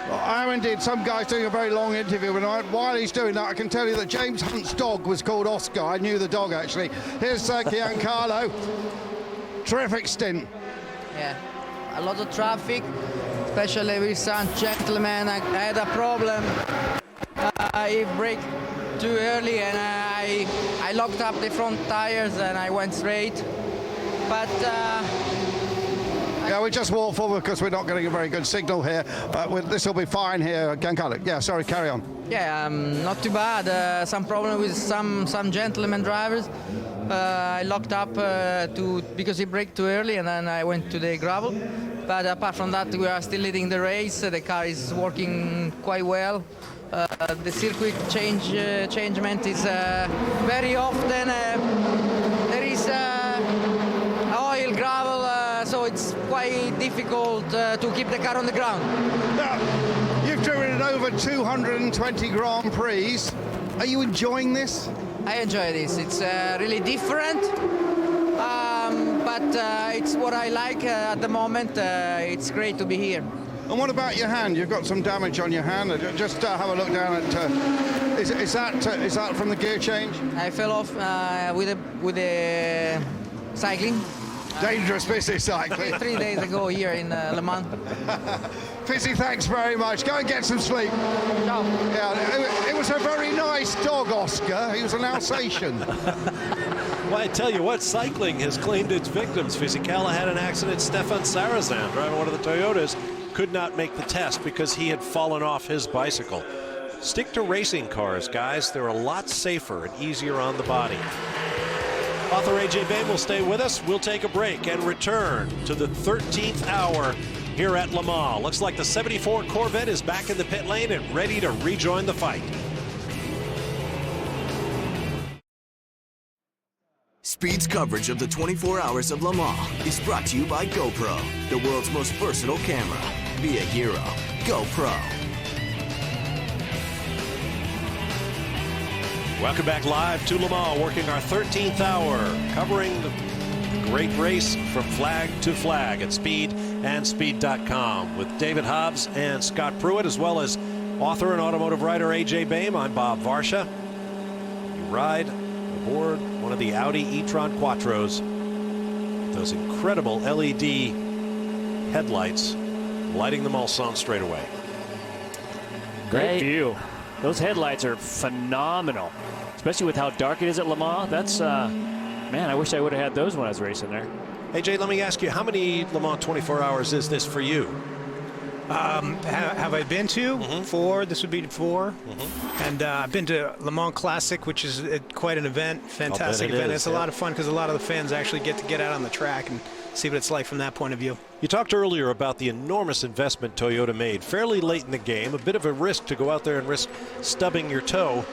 Well, I am indeed. Some guy's doing a very long interview, and while he's doing that, I can tell you that James Hunt's dog was called Oscar. I knew the dog, actually. Here's Giancarlo. Terrific stint. Yeah, a lot of traffic, especially with some gentlemen. I had a problem. I braked too early, and I locked up the front tires, and I went straight. But yeah, we just walk forward because we're not getting a very good signal here. This will be fine here, Giancarlo. Yeah, sorry, carry on. yeah, not too bad. Some problem with some gentleman drivers. I locked up because he braked too early, and then I went to the gravel. But apart from that, we are still leading the race. The car is working quite well. The circuit changement is very often. There is oil, gravel, so it's quite difficult to keep the car on the ground. Now, you've driven it over 220 Grand Prix. Are you enjoying this? I enjoy this. It's really different, but it's what I like at the moment. It's great to be here. And what about your hand? You've got some damage on your hand. Just have a look down at. Is that from the gear change? I fell off with the cycling. Dangerous business cycling. 3 days ago here in Le Mans. Fizzy, thanks very much. Go and get some sleep. Ciao. Yeah, it was a very nice dog, Oscar. He was an Alsatian. Well, I tell you what, cycling has claimed its victims. Fisichella had an accident. Stefan Sarazan, driving one of the Toyotas, could not make the test because he had fallen off his bicycle. Stick to racing cars, guys. They're a lot safer and easier on the body. Author AJ Bain will stay with us. We'll take a break and return to the 13th hour here at Le Mans. Looks like the 74 Corvette is back in the pit lane and ready to rejoin the fight. Speed's coverage of the 24 Hours of Le Mans is brought to you by GoPro, the world's most versatile camera. Be a hero. GoPro. Welcome back live to Le Mans, working our 13th hour, covering the great race from flag to flag at Speed and Speed.com with David Hobbs and Scott Pruitt, as well as author and automotive writer AJ Bain. I'm Bob Varsha. You ride aboard one of the Audi e-tron Quattros with those incredible LED headlights lighting the Mulsanne straight away. Great view. Those headlights are phenomenal, especially with how dark it is at Le Mans. That's Man, I wish I would have had those when I was racing there. AJ, let me ask you, how many Le Mans 24 hours is this for you? Have I been to? 4. This would be 4. And I've been to Le Mans Classic, which is quite an event, fantastic event. It's a lot of fun because a lot of the fans actually get to get out on the track and see what it's like from that point of view. You talked earlier about the enormous investment Toyota made fairly late in the game, a bit of a risk to go out there and risk stubbing your toe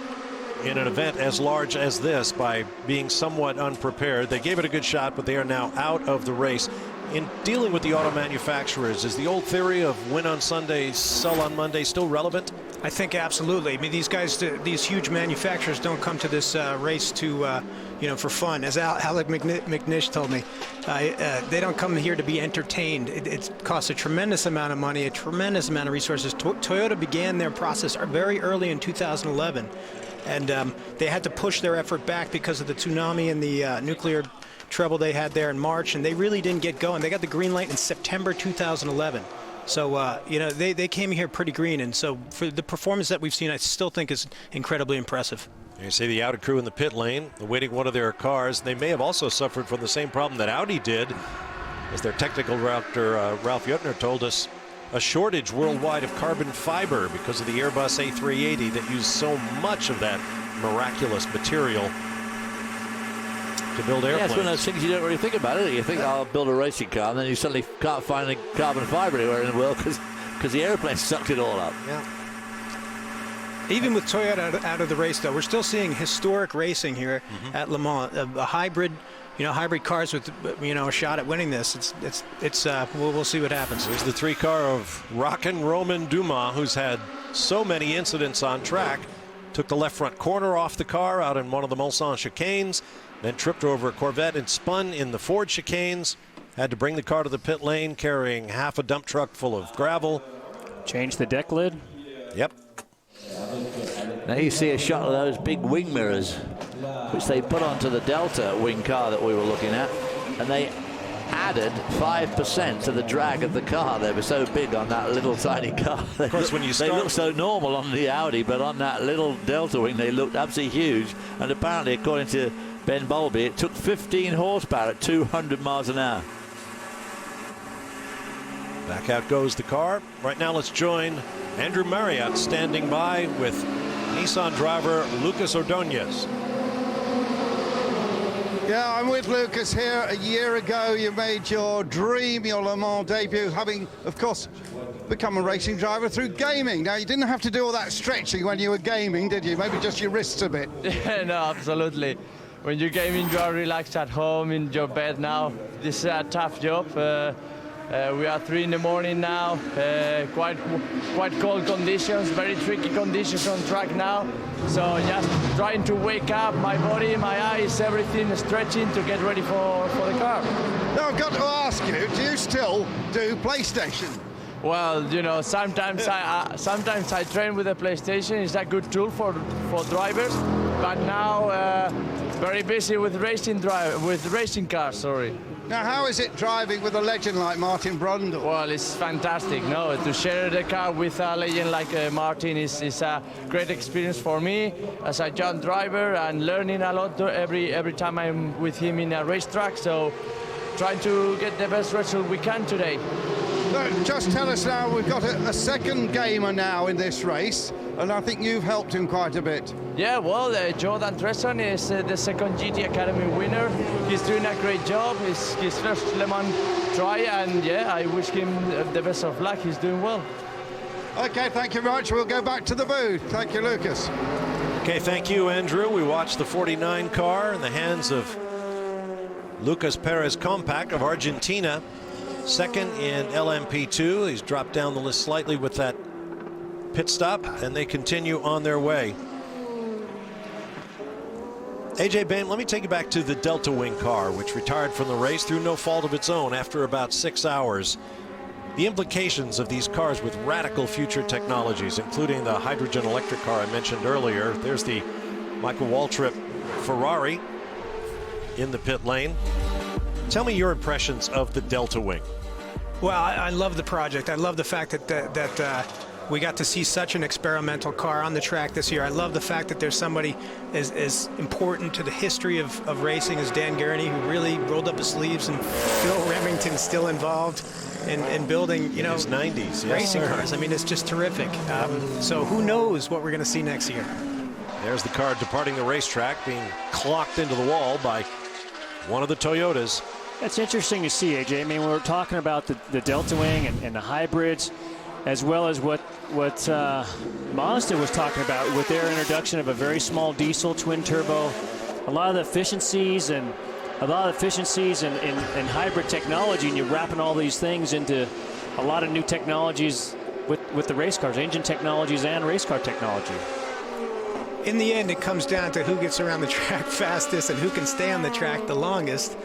in an event as large as this by being somewhat unprepared. They gave it a good shot, but they are now out of the race. In dealing with the auto manufacturers, is the old theory of win on Sunday, sell on Monday still relevant? I think absolutely. I mean, these guys, these huge manufacturers don't come to this race to, for fun. As Alec McNish told me, they don't come here to be entertained. It costs a tremendous amount of money, a tremendous amount of resources. Toyota began their process very early in 2011, and they had to push their effort back because of the tsunami and the nuclear trouble they had there in March, and they really didn't get going. They got the green light in September 2011. So, they came here pretty green, and so for the performance that we've seen, I still think is incredibly impressive. You see the Audi crew in the pit lane, awaiting one of their cars. They may have also suffered from the same problem that Audi did, as their technical director, Ralph Juttner, told us, a shortage worldwide of carbon fiber because of the Airbus A380 that used so much of that miraculous material to build airplanes. Yeah, it's one of those things you don't really think about, it. You think, I'll build a racing car, and then you suddenly can't find the carbon fiber anywhere in the world because the airplane sucked it all up. Yeah. Even with Toyota out of the race, though, we're still seeing historic racing here at Le Mans. A hybrid, hybrid cars with, a shot at winning this. We'll see what happens. There's the 3 car of Rockin' Romain Dumas, who's had so many incidents on track. Took the left front corner off the car out in one of the Mulsanne chicanes, then tripped over a Corvette and spun in the Ford chicanes. Had to bring the car to the pit lane carrying half a dump truck full of gravel. Change the deck lid. Yep. Now you see a shot of those big wing mirrors, which they put onto the Delta wing car that we were looking at, and they added 5% to the drag of the car. They were so big on that little tiny car. Of course, when you start, they look so normal on the Audi, but on that little Delta wing, they looked absolutely huge. And apparently, according to Ben Bowlby, it took 15 horsepower at 200 miles an hour. Back out goes the car. Right now, let's join Andrew Marriott standing by with Nissan driver Lucas Ordóñez. Yeah, I'm with Lucas here. A year ago, you made your dream, your Le Mans debut, having, of course, become a racing driver through gaming. Now, you didn't have to do all that stretching when you were gaming, did you? Maybe just your wrists a bit. Yeah, no, absolutely. When you're gaming, you are relaxed at home in your bed now. This is a tough job. We are 3 in the morning now. Quite cold conditions, very tricky conditions on track now. So just trying to wake up my body, my eyes, everything, stretching to get ready for the car. Now I've got to ask you, do you still do PlayStation? Well, sometimes I train with the PlayStation. It's a good tool for drivers. But now very busy with racing cars. Sorry. Now, how is it driving with a legend like Martin Brundle? Well, it's fantastic. No, to share the car with a legend like Martin is a great experience for me as a young driver, and learning a lot every time I'm with him in a racetrack. So, trying to get the best result we can today. So just tell us now, we've got a second gamer now in this race, and I think you've helped him quite a bit. Yeah, well, Jordan Tresson is the second GT Academy winner. He's doing a great job. It's his first Le Mans try, and yeah, I wish him the best of luck. He's doing well. Okay, thank you very much. We'll go back to the booth. Thank you, Lucas. Okay, thank you, Andrew. We watched the 49 car in the hands of Lucas Perez Compact of Argentina. Second in LMP2. He's dropped down the list slightly with that pit stop, and they continue on their way. AJ Bain, let me take you back to the Delta Wing car, which retired from the race through no fault of its own after about 6 hours. The implications of these cars with radical future technologies, including the hydrogen electric car I mentioned earlier. There's the Michael Waltrip Ferrari in the pit lane. Tell me your impressions of the Delta Wing. Well, I love the project. I love the fact that We got to see such an experimental car on the track this year. I love the fact that there's somebody as important to the history of racing as Dan Gurney, who really rolled up his sleeves, and Phil Remington's still involved in building, you know, his 90s racing cars. I mean, it's just terrific. So who knows what we're going to see next year? There's the car departing the racetrack, being clocked into the wall by one of the Toyotas. That's interesting to see, AJ. I mean, we were talking about the Delta Wing and the hybrids, as well as what Mazda was talking about with their introduction of a very small diesel twin turbo. A lot of the efficiencies and hybrid technology, and you're wrapping all these things into a lot of new technologies with the race cars, engine technologies and race car technology. In the end, it comes down to who gets around the track fastest and who can stay on the track the longest.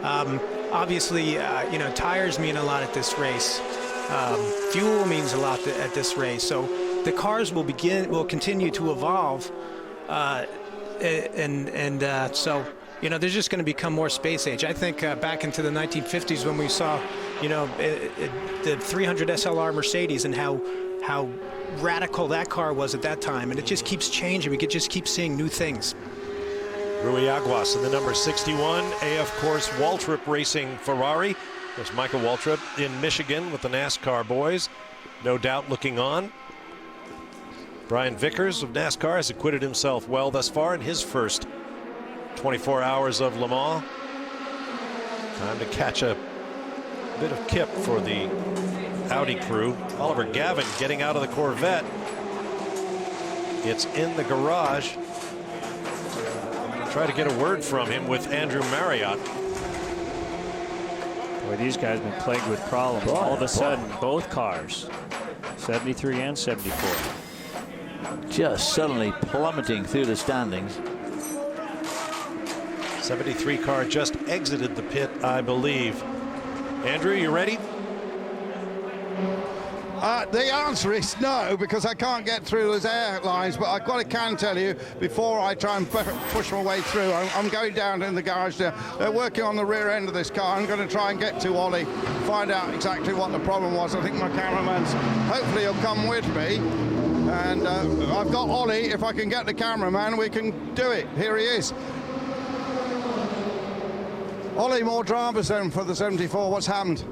Obviously, you know, tires mean a lot at this race. Fuel means a lot at this race. So the cars will continue to evolve, so, you know, there's just going to become more space age. I think back into the 1950s when we saw, you know, the 300 SLR Mercedes and how radical that car was at that time, and it just keeps changing. We could just keep seeing new things. Rui Aguas in the number 61, AF Course Waltrip Racing Ferrari. There's Michael Waltrip in Michigan with the NASCAR boys, no doubt looking on. Brian Vickers of NASCAR has acquitted himself well thus far in his first 24 hours of Le Mans. Time to catch a bit of kip for the Audi crew. Oliver Gavin getting out of the Corvette. It's in the garage. Try to get a word from him with Andrew Marriott. Boy, these guys have been plagued with problems. All of a sudden, both cars, 73 and 74. Just suddenly plummeting through the standings. 73 car just exited the pit, I believe. Andrew, you ready? The answer is no, because I can't get through those air lines, but I can tell you, before I try and push my way through, I'm going down in the garage there. They're working on the rear end of this car. I'm going to try and get to Ollie, find out exactly what the problem was. I think my cameraman's, hopefully he'll come with me. And I've got Ollie. If I can get the cameraman, we can do it. Here he is. Ollie, more dramas then for the 74. What's happened?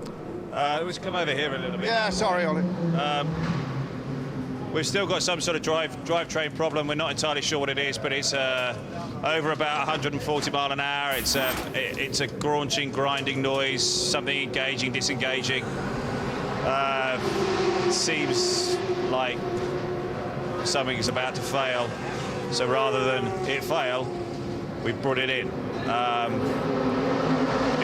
Let's come over here a little bit. Yeah, sorry, Ollie. We've still got some sort of drivetrain problem. We're not entirely sure what it is, but it's over about 140 mile an hour. It's a graunching, grinding noise, something engaging, disengaging. It seems like something's about to fail. So rather than it fail, we've brought it in.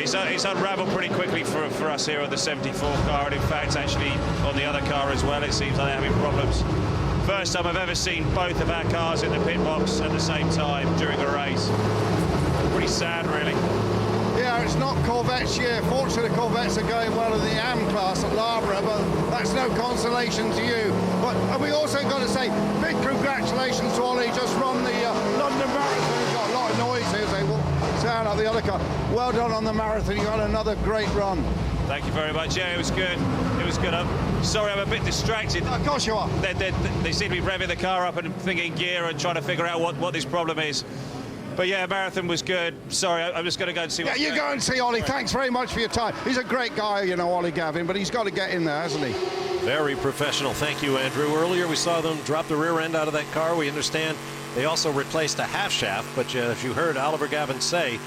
It's unraveled pretty quickly for us here on the 74 car, and in fact actually on the other car as well. It seems like they're having problems. First time I've ever seen both of our cars in the pit box at the same time during a race. Pretty sad, really. Yeah, it's not Corvette's year. Fortunately, the Corvettes are going well in the AM class at Loughborough, but that's no consolation to you. But we also got to say big congratulations to Ollie, just run the London Marathon. He's got a lot of noise here, so we'll sound like the other car. Well done on the marathon. You got another great run. Thank you very much. Yeah, it was good. It was good. I'm sorry, I'm a bit distracted. Of course you are. They seem to be revving the car up and thinking gear and trying to figure out what this problem is. But yeah, marathon was good. Sorry, I'm just going to go and see. Yeah, you go and see Ollie. Thanks very much for your time. He's a great guy, you know, Ollie Gavin, but he's got to get in there, hasn't he? Very professional. Thank you, Andrew. Earlier we saw them drop the rear end out of that car. We understand they also replaced a half shaft, but as you heard Oliver Gavin say,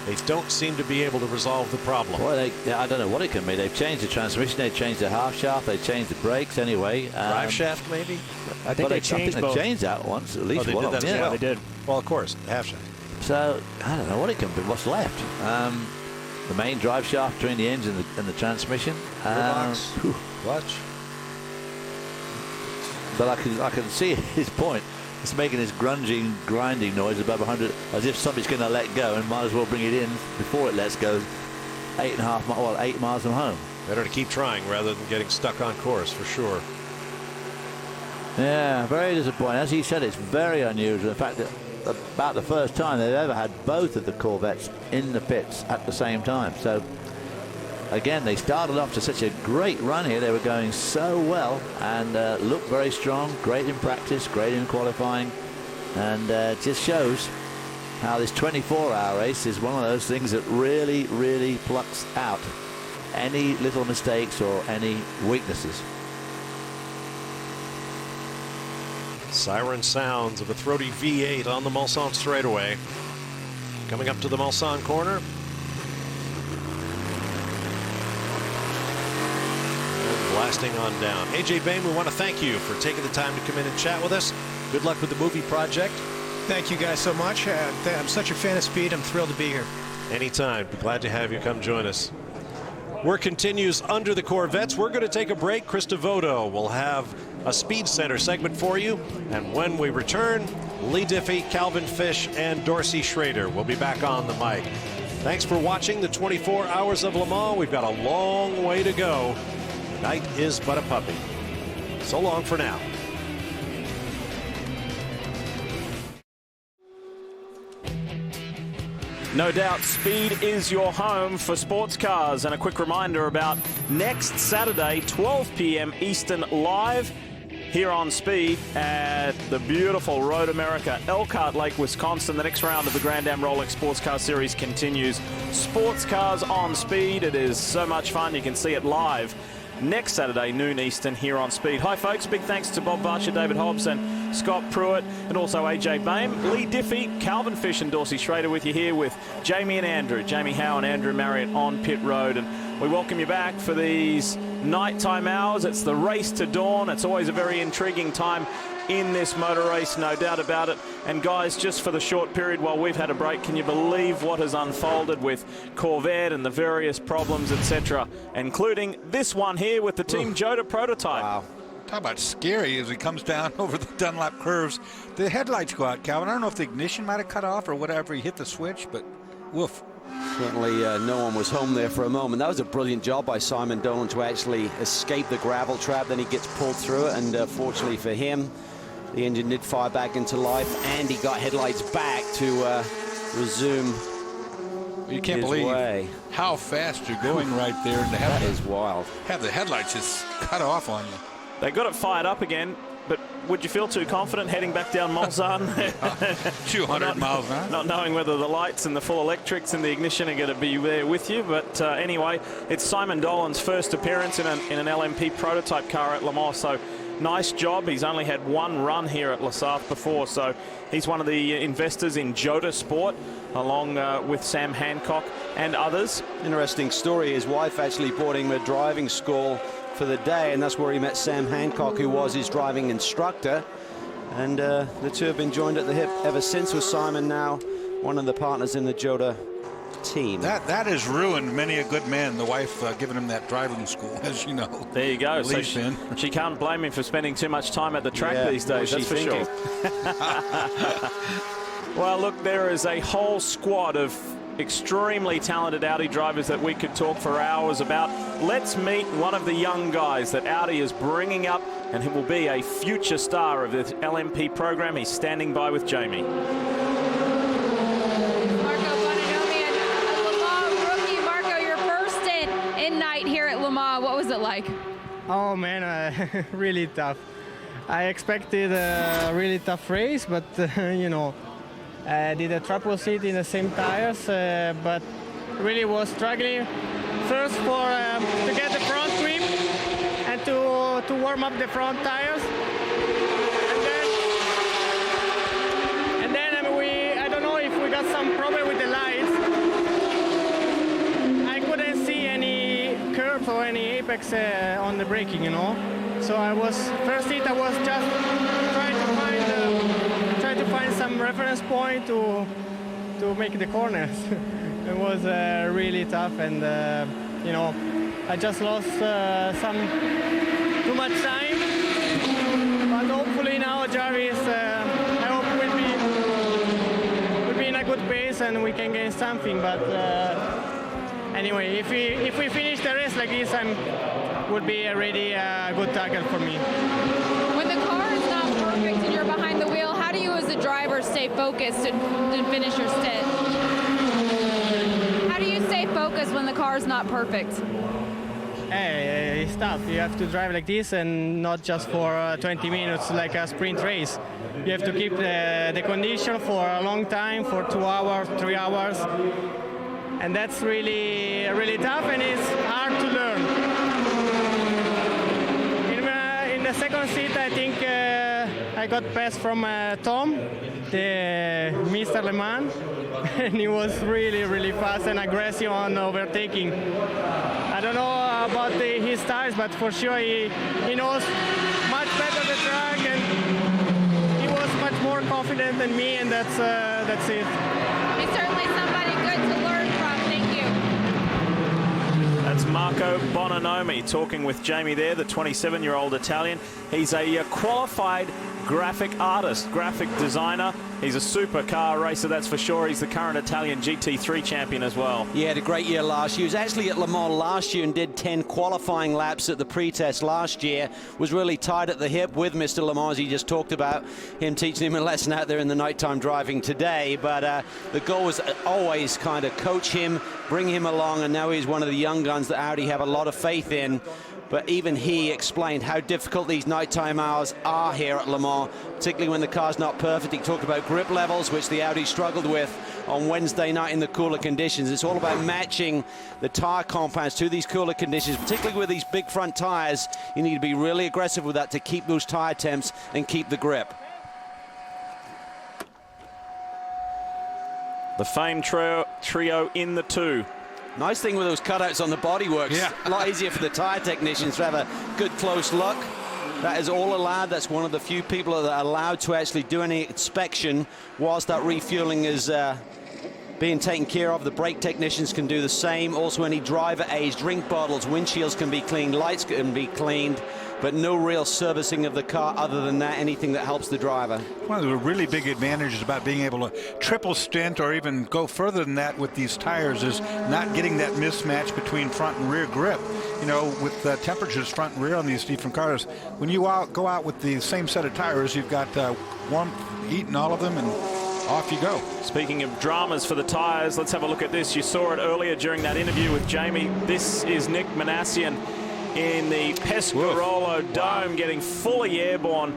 they don't seem to be able to resolve the problem. Well, I don't know what it can be. They've changed the transmission, they've changed the half shaft, they've changed the brakes anyway. Drive shaft, maybe? I think they changed both. They changed that once, at least they one did of them. that as well. They did. Well, of course, half shaft. So, I don't know what it can be, what's left. The main drive shaft between the engine and the transmission. Clutch. But I can see his point. It's making this grinding noise above 100, as if somebody's going to let go and might as well bring it in before it lets go 8 miles from home. Better to keep trying rather than getting stuck on course, for sure. Yeah, very disappointing. As he said, it's very unusual. In fact, about the first time they've ever had both of the Corvettes in the pits at the same time. So again, they started off to such a great run here. They were going so well and looked very strong, great in practice, great in qualifying, and just shows how this 24-hour race is one of those things that really, really plucks out any little mistakes or any weaknesses. Siren sounds of a throaty V8 on the Mulsanne straightaway. Coming up to the Mulsanne corner. And blasting on down. AJ Bain, we want to thank you for taking the time to come in and chat with us. Good luck with the movie project. Thank you guys so much. I'm such a fan of speed. I'm thrilled to be here. Anytime. Be glad to have you come join us. Work continues under the Corvettes. We're going to take a break. Chris Devoto will have a Speed Center segment for you. And when we return, Lee Diffie, Calvin Fish, and Dorsey Schrader will be back on the mic. Thanks for watching the 24 Hours of Le Mans. We've got a long way to go. Night is but a puppy. So long for now. No doubt speed is your home for sports cars. And a quick reminder about next Saturday, 12 p.m. Eastern, live here on Speed at the beautiful Road America, Elkhart Lake, Wisconsin. The next round of the Grand Am Rolex Sports Car Series continues. Sports cars on Speed. It is so much fun. You can see it live next Saturday, noon Eastern, here on Speed. Hi, folks. Big thanks to Bob Varsha, David Hobbs, and Scott Pruitt, and also AJ Bain, Lee Diffie, Calvin Fish, and Dorsey Schrader with you here with Jamie and Andrew. Jamie Howe and Andrew Marriott on pit road. And we welcome you back for these nighttime hours. It's the race to dawn. It's always a very intriguing time in this motor race, no doubt about it. And guys, just for the short period while we've had a break, can you believe what has unfolded with Corvette and the various problems, etc., including this one here with the Team Jota prototype? Wow. Talk about scary as he comes down over the Dunlop curves. The headlights go out, Calvin. I don't know if the ignition might have cut off or whatever. He hit the switch, but woof. Certainly no one was home there for a moment. That was a brilliant job by Simon Dolan to actually escape the gravel trap. Then he gets pulled through it, and fortunately for him, the engine did fire back into life, and he got headlights back to resume. You can't believe how fast you're going right there, and that is wild. Have the headlights just cut off on you. They got it fired up again, but would you feel too confident heading back down Mulsanne? 200 miles an hour. Not knowing whether the lights and the full electrics and the ignition are going to be there with you. But anyway, it's Simon Dolan's first appearance in an LMP prototype car at Le Mans. So nice job. He's only had one run here at Le Saff before. So he's one of the investors in Jota Sport, along with Sam Hancock and others. Interesting story. His wife actually bought him a driving school for the day, and that's where he met Sam Hancock, who was his driving instructor. And the two have been joined at the hip ever since, with Simon now one of the partners in the Jota team. That has ruined many a good man, the wife giving him that driving school, as you know. There you go. So she can't blame him for spending too much time at the track these days, that's for sure. Well, look, there is a whole squad of extremely talented Audi drivers that we could talk for hours about. Let's meet one of the young guys that Audi is bringing up, and he will be a future star of this LMP program. He's standing by with Jamie. Marco Bonanomian, a Le Mans rookie. Marco, your first in night here at Le Mans. What was it like? Oh man, really tough. I expected a really tough race, but you know, I did a triple seat in the same tires, but really was struggling. First to get the front grip and to warm up the front tires. And then I don't know if we got some problem with the lights. I couldn't see any curve or any apex on the braking, you know. So first heat I was just trying to find some reference point to make the corners. It was really tough, and you know, I just lost too much time. But hopefully now Jarvis, I hope will be in a good pace and we can gain something. But anyway, if we finish the race like this, would be already a good tackle for me. When the car is not perfect and you're behind the wheel, how do you as a driver stay focused and finish your stint? How do you stay focused when the car is not perfect? Hey, it's tough. You have to drive like this and not just for 20 minutes like a sprint race. You have to keep the condition for a long time, for 2 hours, 3 hours. And that's really, really tough, and it's hard to learn. In the second seat, I think I got passed from Tom, the Mr. Le Mans, and he was really, really fast and aggressive on overtaking. I don't know about his tires, but for sure he knows much better the track, and he was much more confident than me, and that's it. He's certainly somebody good to learn from. Thank you. That's Marco Bononomi talking with Jamie there, the 27-year-old Italian. He's a qualified graphic artist, graphic designer. He's a supercar racer, that's for sure. He's the current Italian GT3 champion as well. He had a great year last year. He was actually at Le Mans last year and did 10 qualifying laps at the pre-test last year. Was really tied at the hip with Mr. Le Mans, he just talked about him teaching him a lesson out there in the nighttime driving today. But the goal was always kind of coach him, bring him along, and now he's one of the young guns that Audi have a lot of faith in. But even he explained how difficult these nighttime hours are here at Le Mans, particularly when the car's not perfect. He talked about grip levels, which the Audi struggled with on Wednesday night in the cooler conditions. It's all about matching the tire compounds to these cooler conditions, particularly with these big front tires. You need to be really aggressive with that to keep those tire temps and keep the grip. The famed trio in the 2. Nice thing with those cutouts on the bodywork. Yeah. A lot easier for the tire technicians to have a good close look. That is all allowed. That's one of the few people that are allowed to actually do any inspection whilst that refueling is being taken care of. The brake technicians can do the same. Also, any driver aids, drink bottles, windshields can be cleaned, lights can be cleaned, but no real servicing of the car other than that, anything that helps the driver. One of the really big advantages about being able to triple stint or even go further than that with these tires is not getting that mismatch between front and rear grip. You know, with the temperatures front and rear on these different cars, when you go out with the same set of tires, you've got warmth eating all of them, and off you go. Speaking of dramas for the tires, let's have a look at this. You saw it earlier during that interview with Jamie. This is Nick Manassian in the Pescarolo Dome, getting fully airborne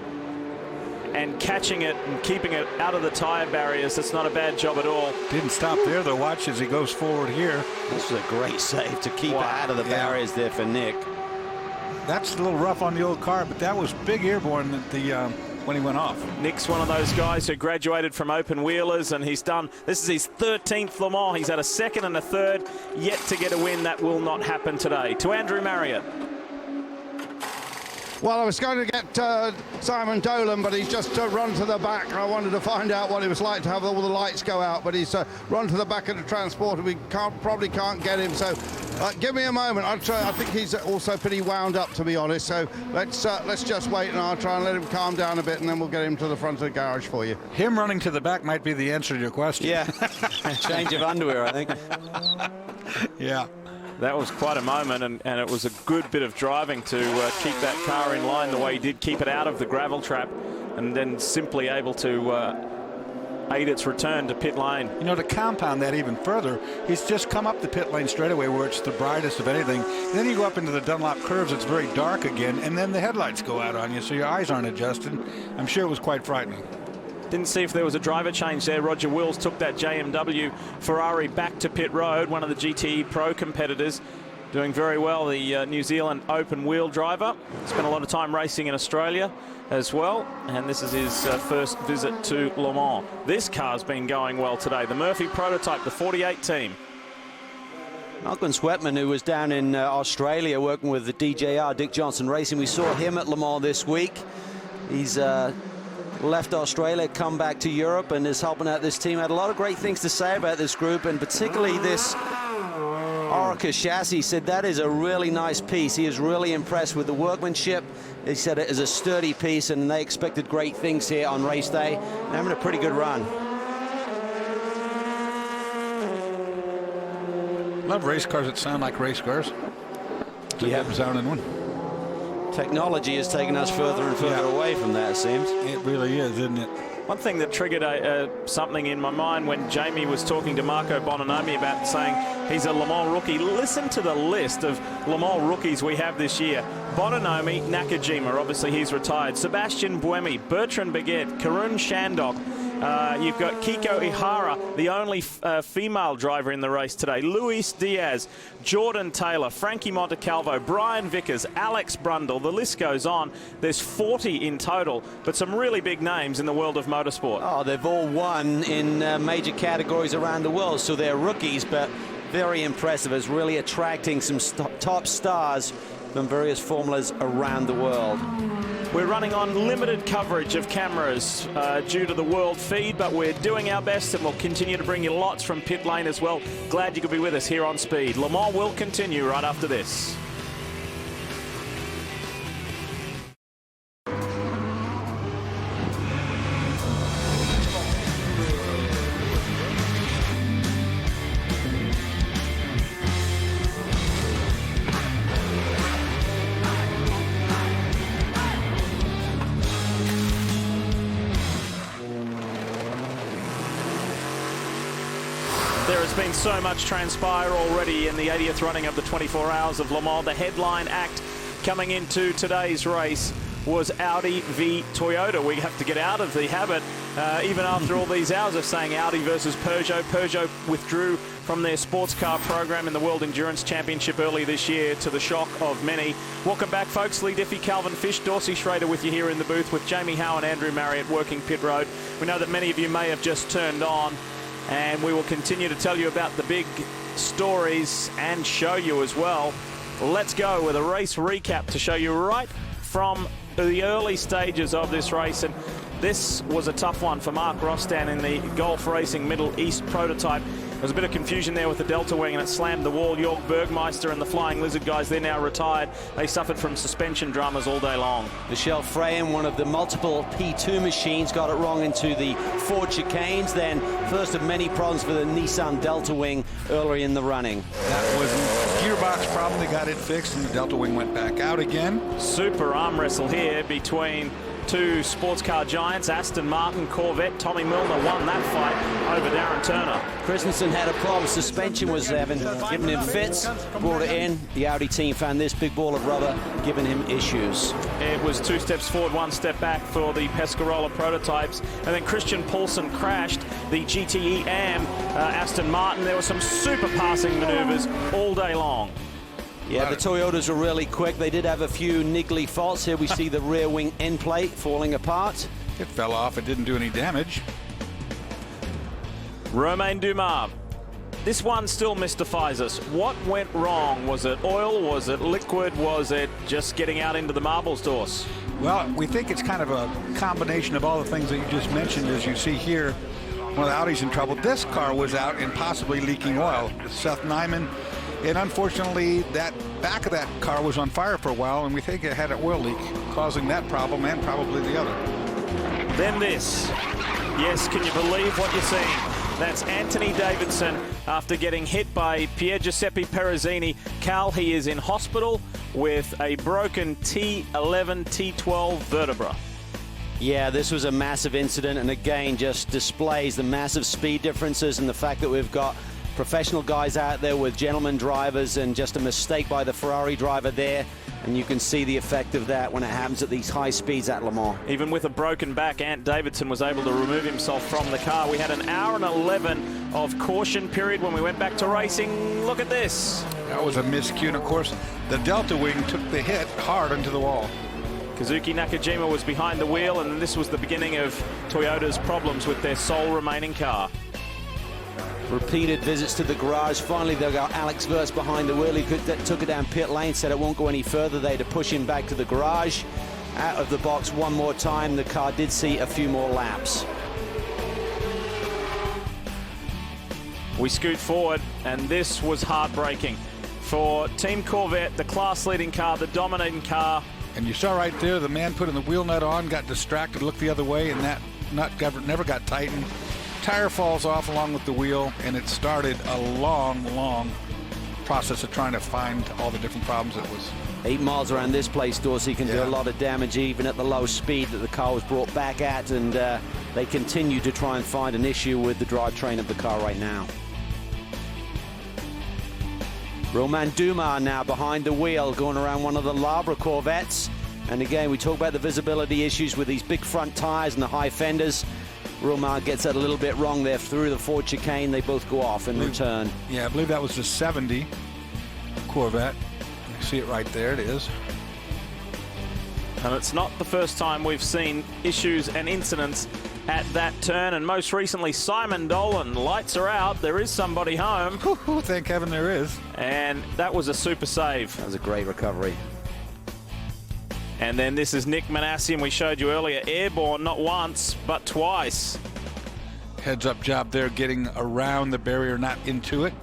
and catching it and keeping it out of the tire barriers. That's not a bad job at all. Didn't stop there though. Watch as he goes forward here. This was a great save to keep it out of the barriers there for Nick. That's a little rough on the old car, but that was big airborne at the when he went off. Nick's one of those guys who graduated from open wheelers, and he's done, this is his 13th Le Mans. He's had a second and a third, yet to get a win. That will not happen today. To Andrew Marriott. Well, I was going to get Simon Dolan, but he's just run to the back. I wanted to find out what it was like to have all the lights go out, but he's run to the back of the transporter. We probably can't get him, so give me a moment. I think he's also pretty wound up, to be honest, so let's just wait, and I'll try and let him calm down a bit, and then we'll get him to the front of the garage for you. Him running to the back might be the answer to your question. Yeah, change of underwear, I think. Yeah. That was quite a moment, and it was a good bit of driving to keep that car in line the way he did, keep it out of the gravel trap, and then simply able to aid its return to pit lane. You know, to compound that even further, he's just come up the pit lane straightaway where it's the brightest of anything. Then you go up into the Dunlop curves, it's very dark again, and then the headlights go out on you, so your eyes aren't adjusted. I'm sure it was quite frightening. Didn't see if there was a driver change there. Roger Wills took that JMW Ferrari back to pit road, one of the GTE Pro competitors, doing very well, the New Zealand open wheel driver. Spent a lot of time racing in Australia as well, and this is his first visit to Le Mans. This car's been going well today. The Murphy prototype, the 48 team. Malcolm Sweatman, who was down in Australia working with the DJR, Dick Johnson Racing, we saw him at Le Mans this week. He's left Australia, come back to Europe, and is helping out this team. Had a lot of great things to say about this group, and particularly this Oreca chassis. He said that is a really nice piece. He is really impressed with the workmanship. He said it is a sturdy piece, and they expected great things here on race day. They're having a pretty good run. Love race cars that sound like race cars. It's a good sounding one. Technology has taken us further and further away from that, it seems. It really is, isn't it? One thing that triggered something in my mind when Jamie was talking to Marco Bononomi about saying he's a Le Mans rookie. Listen to the list of Le Mans rookies we have this year. Bononomi, Nakajima, obviously he's retired. Sebastian Buemi, Bertrand Baguette, Karun Shandok. You've got Kiko Ihara, the only female driver in the race today. Luis Diaz, Jordan Taylor, Frankie Montecalvo, Brian Vickers, Alex Brundle. The list goes on. There's 40 in total, but some really big names in the world of motorsport. Oh, they've all won in major categories around the world, so they're rookies, but very impressive. It's really attracting some top stars from various formulas around the world. We're running on limited coverage of cameras due to the world feed, but we're doing our best and we'll continue to bring you lots from pit lane as well. Glad you could be with us here on Speed. Le Mans will continue right after this. There has been so much transpire already in the 80th running of the 24 Hours of Le Mans. The headline act coming into today's race was Audi v Toyota. We have to get out of the habit, even after all these hours, of saying Audi versus Peugeot. Peugeot withdrew from their sports car program in the World Endurance Championship early this year, to the shock of many. Welcome back, folks. Lee Diffie, Calvin Fish, Dorsey Schrader with you here in the booth with Jamie Howe and Andrew Marriott working pit road. We know that many of you may have just turned on, and we will continue to tell you about the big stories and show you as well. Let's go with a race recap to show you right from the early stages of this race. And this was a tough one for Mark Rostan in the Golf Racing Middle East prototype. There was a bit of confusion there with the Delta Wing, and it slammed the wall. Jörg Bergmeister and the Flying Lizard guys, they're now retired. They suffered from suspension dramas all day long. Michel Freyen, one of the multiple P2 machines, got it wrong into the Ford chicanes. Then first of many problems for the Nissan Delta Wing earlier in the running. That was a gearbox problem. They got it fixed, and the Delta Wing went back out again. Super arm wrestle here between two sports car giants, Aston Martin, Corvette. Tommy Milner won that fight over Darren Turner. Christensen had a problem. Suspension was giving him fits. Brought it in. The Audi team found this big ball of rubber giving him issues. It was 2 steps forward, 1 step back for the Pescarola prototypes. And then Christian Paulsen crashed the GTE AM Aston Martin. There were some super passing maneuvers all day long. Yeah, the Toyotas were really quick. They did have a few niggly faults. Here we see the rear wing end plate falling apart. It fell off. It didn't do any damage. Romain Dumas. This one still mystifies us. What went wrong? Was it oil? Was it liquid? Was it just getting out into the marbles, Dors? Well, we think it's kind of a combination of all the things that you just mentioned. As you see here, one of the Audis in trouble. This car was out and possibly leaking oil. Seth Nyman. And unfortunately, that back of that car was on fire for a while, and we think it had an oil leak, causing that problem and probably the other. Then this. Yes, can you believe what you're seeing? That's Anthony Davidson after getting hit by Pier Giuseppe Perezzini. Cal, he is in hospital with a broken T11, T12 vertebra. Yeah, this was a massive incident, and again, just displays the massive speed differences and the fact that we've got professional guys out there with gentleman drivers, and just a mistake by the Ferrari driver there, and you can see the effect of that when it happens at these high speeds at Le Mans. Even with a broken back, Ant Davidson was able to remove himself from the car. We had an hour and 11 of caution period when we went back to racing. Look at this. That was a miscue, and of course the Delta Wing took the hit hard into the wall. Kazuki Nakajima was behind the wheel, and this was the beginning of Toyota's problems with their sole remaining car. Repeated visits to the garage. Finally, they got Alex Verse behind the wheel. He took it down pit lane, said it won't go any further. They had to push him back to the garage. Out of the box one more time. The car did see a few more laps. We scoot forward, and this was heartbreaking. For Team Corvette, the class-leading car, the dominating car. And you saw right there, the man putting the wheel nut on, got distracted, looked the other way, and that nut never got tightened. Tire falls off along with the wheel, and it started a long process of trying to find all the different problems it was. 8 miles around this place, Dorsey, can do a lot of damage even at the low speed that the car was brought back at, and they continue to try and find an issue with the drivetrain of the car right now. Romain Dumas now behind the wheel, going around one of the Labre Corvettes. And again, we talk about the visibility issues with these big front tires and the high fenders. Romain gets that a little bit wrong there through the Ford chicane. They both go off in return. Yeah, I believe that was the 70 Corvette. You see it right there, it is. And it's not the first time we've seen issues and incidents at that turn, and most recently Simon Dolan. Lights are out, there is somebody home. Thank heaven there is. And that was a super save. That was a great recovery. And then this is Nick Manassian, we showed you earlier, airborne not once but twice. Heads up job there, getting around the barrier, not into it.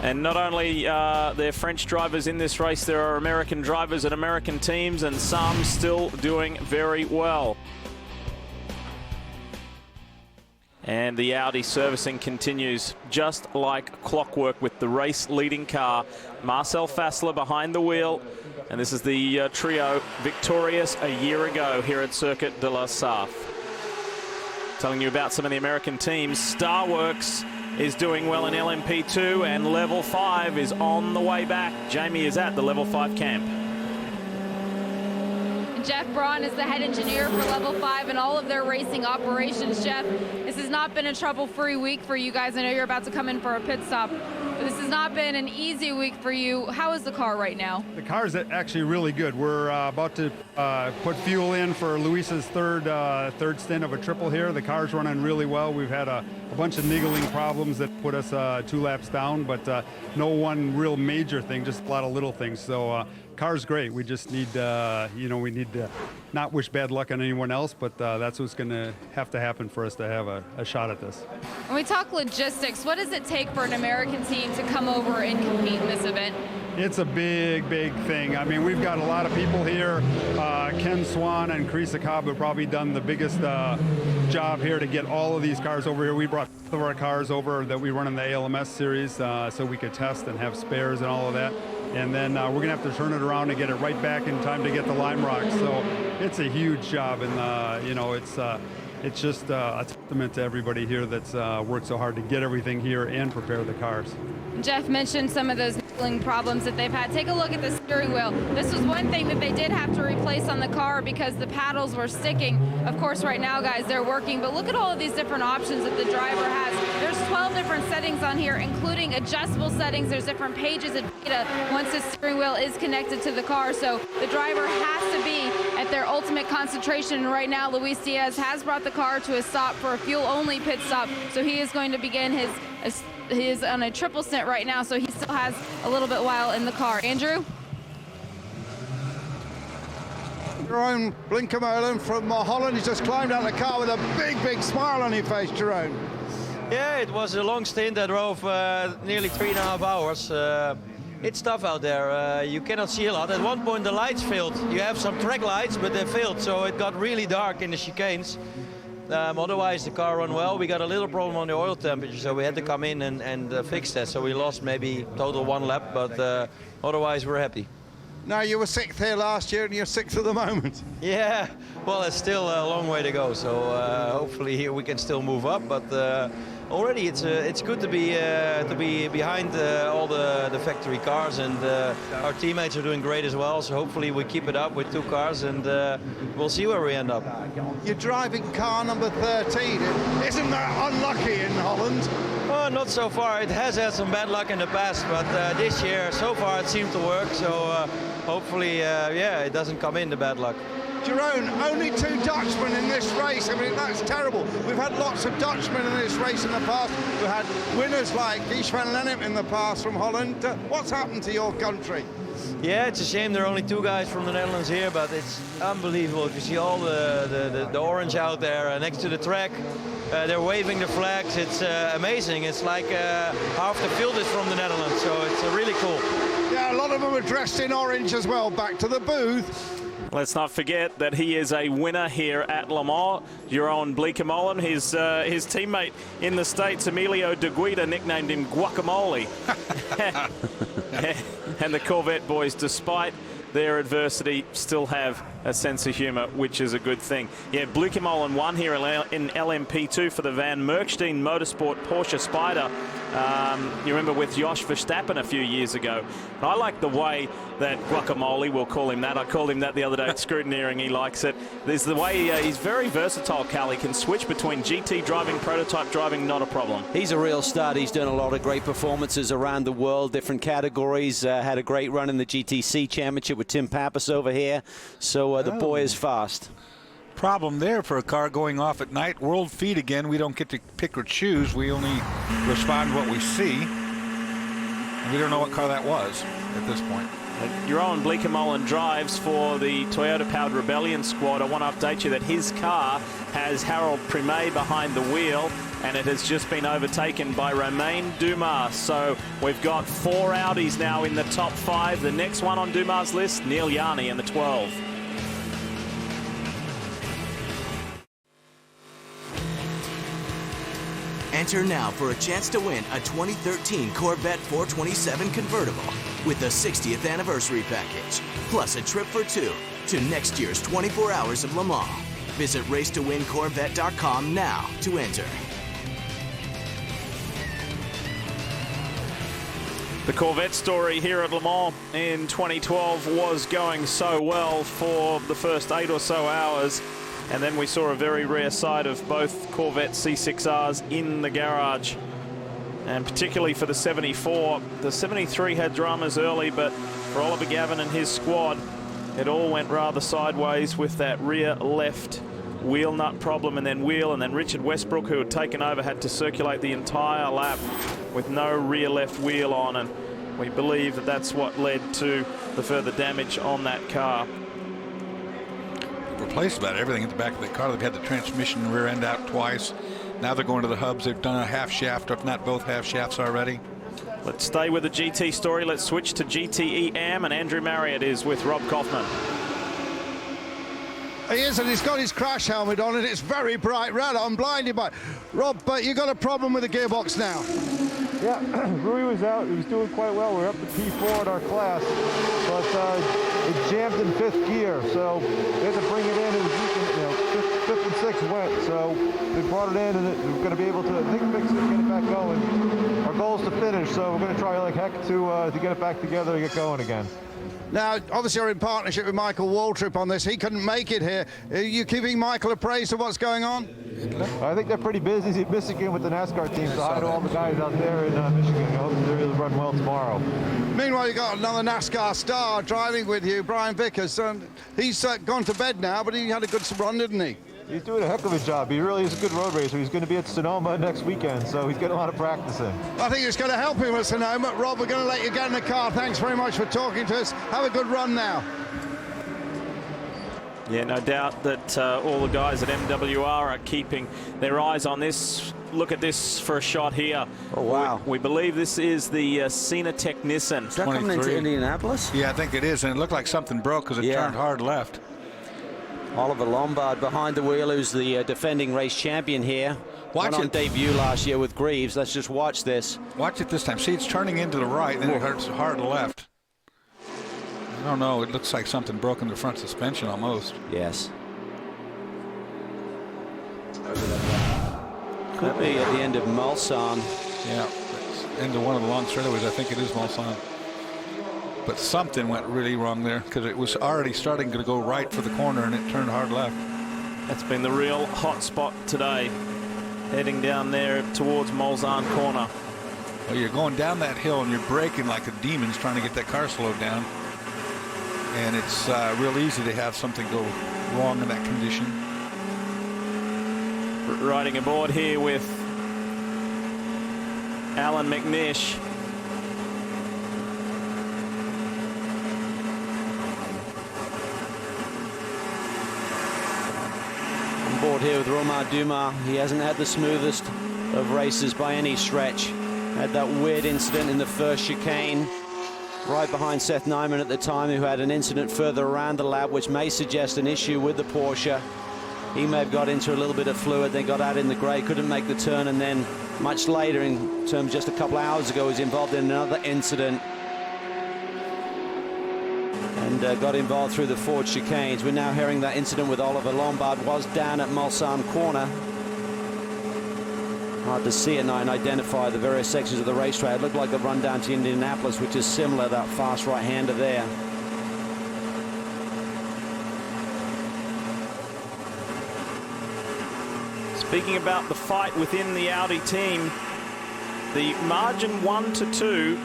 And not only are there French drivers in this race, there are American drivers and American teams, and some still doing very well. And the Audi servicing continues just like clockwork with the race-leading car. Marcel Fassler behind the wheel. And this is the trio victorious a year ago here at Circuit de la Sarthe. Telling you about some of the American teams. Starworks is doing well in LMP2, and Level 5 is on the way back. Jamie is at the Level 5 camp. Jeff Braun is the head engineer for Level 5 and all of their racing operations. Jeff, this has not been a trouble-free week for you guys. I know you're about to come in for a pit stop, but this has not been an easy week for you. How is the car right now? The car is actually really good. We're about to put fuel in for Luis's third stint of a triple here. The car's running really well. We've had a bunch of niggling problems that put us 2 laps down, but no one real major thing, just a lot of little things. So car's great. We just need, we need to not wish bad luck on anyone else, but that's what's going to have to happen for us to have a shot at this. When we talk logistics, what does it take for an American team to come over and compete in this event? It's a big, big thing. I mean, we've got a lot of people here. Ken Swan and Chris Akab have probably done the biggest job here to get all of these cars over here. We brought some of our cars over that we run in the ALMS series so we could test and have spares and all of that. And then we're going to have to turn it around and get it right back in time to get the Lime Rock. So it's a huge job, and it's just a testament to everybody here that's worked so hard to get everything here and prepare the cars. Jeff mentioned some of those niggling problems that they've had. Take a look at the steering wheel. This was one thing that they did have to replace on the car because the paddles were sticking. Of course, right now, guys, they're working, but look at all of these different options that the driver has. There's 12 different settings on here, including adjustable settings. There's different pages of data once the steering wheel is connected to the car. So the driver has to be at their ultimate concentration. And right now, Luis Diaz has brought the car to a stop for a fuel-only pit stop. So he is going to begin his on a triple stint right now, so he still has a little bit while in the car. Andrew? Jeroen Blinkermolen from Holland. He's just climbed out of the car with a big, big smile on his face, Jeroen. Yeah, it was a long stint. I drove nearly 3.5 hours. It's tough out there. You cannot see a lot. At one point, the lights failed. You have some track lights, but they failed, so it got really dark in the chicanes. Otherwise, the car ran well. We got a little problem on the oil temperature, so we had to come in and fix that. So we lost maybe total 1 lap, but otherwise we're happy. Now, you were 6th here last year, and you're 6th at the moment. Yeah, well, it's still a long way to go, so hopefully here we can still move up. But already it's good to be behind all the factory cars, and our teammates are doing great as well. So hopefully we keep it up with 2 cars, and we'll see where we end up. You're driving car number 13. Isn't that unlucky in Holland? Oh, not so far. It has had some bad luck in the past, but this year so far it seemed to work. So hopefully, it doesn't come in the bad luck. Jeroen, only 2 Dutchmen in this race. I mean, that's terrible. We've had lots of Dutchmen in this race in the past. We've had winners like Guus van Lennep in the past from Holland. What's happened to your country? Yeah, it's a shame there are only 2 guys from the Netherlands here, but it's unbelievable. If you see all the orange out there next to the track, they're waving the flags. It's amazing. It's like half the field is from the Netherlands, so it's really cool. Yeah, a lot of them are dressed in orange as well. Back to the booth. Let's not forget that he is a winner here at Le Mans. Jeroen Bleekemolen, his teammate in the States, Emilio de Guida, nicknamed him Guacamole. And the Corvette boys, despite their adversity, still have a sense of humour, which is a good thing. Yeah, Bleekemolen won here in LMP2 for the Van Merkstein Motorsport Porsche Spider. You remember with Jos Verstappen a few years ago. And I like the way that Guacamole, we'll call him that. I called him that the other day at Scrutineering. He likes it. There's the way he's very versatile, Cal. He can switch between GT driving, prototype driving, not a problem. He's a real stud. He's done a lot of great performances around the world, different categories. Had a great run in the GTC Championship with Tim Pappas over here. So the boy is fast. Problem there for a car going off at night. World feed again. We don't get to pick or choose. We only respond to what we see. And we don't know what car that was at this point. Jeroen Bleekemolen drives for the Toyota-powered Rebellion squad. I want to update you that his car has Harold Primet behind the wheel, and it has just been overtaken by Romain Dumas. So we've got 4 Audis now in the top 5. The next one on Dumas' list, Neil Yarni in the 12. Enter now for a chance to win a 2013 Corvette 427 convertible with the 60th anniversary package, plus a trip for 2 to next year's 24 Hours of Le Mans. Visit racetowincorvette.com now to enter. The Corvette story here at Le Mans in 2012 was going so well for the first 8 or so hours. And then we saw a very rare side of both Corvette C6Rs in the garage. And particularly for the 74. The 73 had dramas early, but for Oliver Gavin and his squad, it all went rather sideways with that rear left wheel nut problem, and then Richard Westbrook, who had taken over, had to circulate the entire lap with no rear left wheel on. And we believe that that's what led to the further damage on that car. Replaced about everything at the back of the car. They've had the transmission and rear end out twice. Now they're going to the hubs. They've done a half shaft, if not both half shafts already. Let's stay with the GT story. Let's switch to GTE AM, and Andrew Marriott is with Rob Kaufman. He is, and he's got his crash helmet on, and it's very bright red. I'm blinded by it. Rob, but you got a problem with the gearbox now. Yeah, Rui was out. He was doing quite well. We're up to P4 in our class, but it jammed in 5th gear, so we had to bring it in. It was, 5th and 6th went, so we brought it in, and we're going to be able to, I think, fix it, get it back going. Our goal is to finish, so we're going to try like heck to get it back together and get going again. Now, obviously, you're in partnership with Michael Waltrip on this. He couldn't make it here. Are you giving Michael appraised of what's going on? I think they're pretty busy in Michigan with the NASCAR team, so hi to all the guys out there in Michigan. I hope they'll run well tomorrow. Meanwhile, you got another NASCAR star driving with you, Brian Vickers. He's gone to bed now, but he had a good run, didn't he? He's doing a heck of a job. He really is a good road racer. He's going to be at Sonoma next weekend, so he's getting a lot of practicing. I think it's going to help him at Sonoma. Rob, we're going to let you get in the car. Thanks very much for talking to us. Have a good run now. Yeah, no doubt that all the guys at MWR are keeping their eyes on this. Look at this for a shot here. Oh, wow. We believe this is the Cenatech Nissan. Is that coming into Indianapolis? Yeah, I think it is, and it looked like something broke because it turned hard left. Oliver Lombard behind the wheel, who's the defending race champion here. Watch Went on it. debut last year with Greaves. Let's just watch this. Watch it this time. See, it's turning into the right, then it hurts hard left. I don't know. It looks like something broke in the front suspension almost. Yes. Could be at the end of Mulsanne. Yeah, it's into one of the long straightaways. I think it is Mulsanne. But something went really wrong there because it was already starting to go right for the corner and it turned hard left. That's been the real hot spot today, heading down there towards Mulsanne corner. Well, you're going down that hill and you're braking like a demon's trying to get that car slowed down. And it's real easy to have something go wrong in that condition. Riding aboard here with Alan McNish. On board here with Romain Dumas. He hasn't had the smoothest of races by any stretch. Had that weird incident in the first chicane right behind Seth Nyman at the time, who had an incident further around the lap, which may suggest an issue with the Porsche. He may have got into a little bit of fluid, then got out in the grey, couldn't make the turn, and then much later, in terms just a couple of hours ago, was involved in another incident and got involved through the Ford chicanes. We're now hearing that incident with Oliver Lombard was down at Mulsanne corner. Hard to see it now and identify the various sections of the racetrack. It looked like the run down to Indianapolis, which is similar, that fast right-hander there. Speaking about the fight within the Audi team, the margin 1-2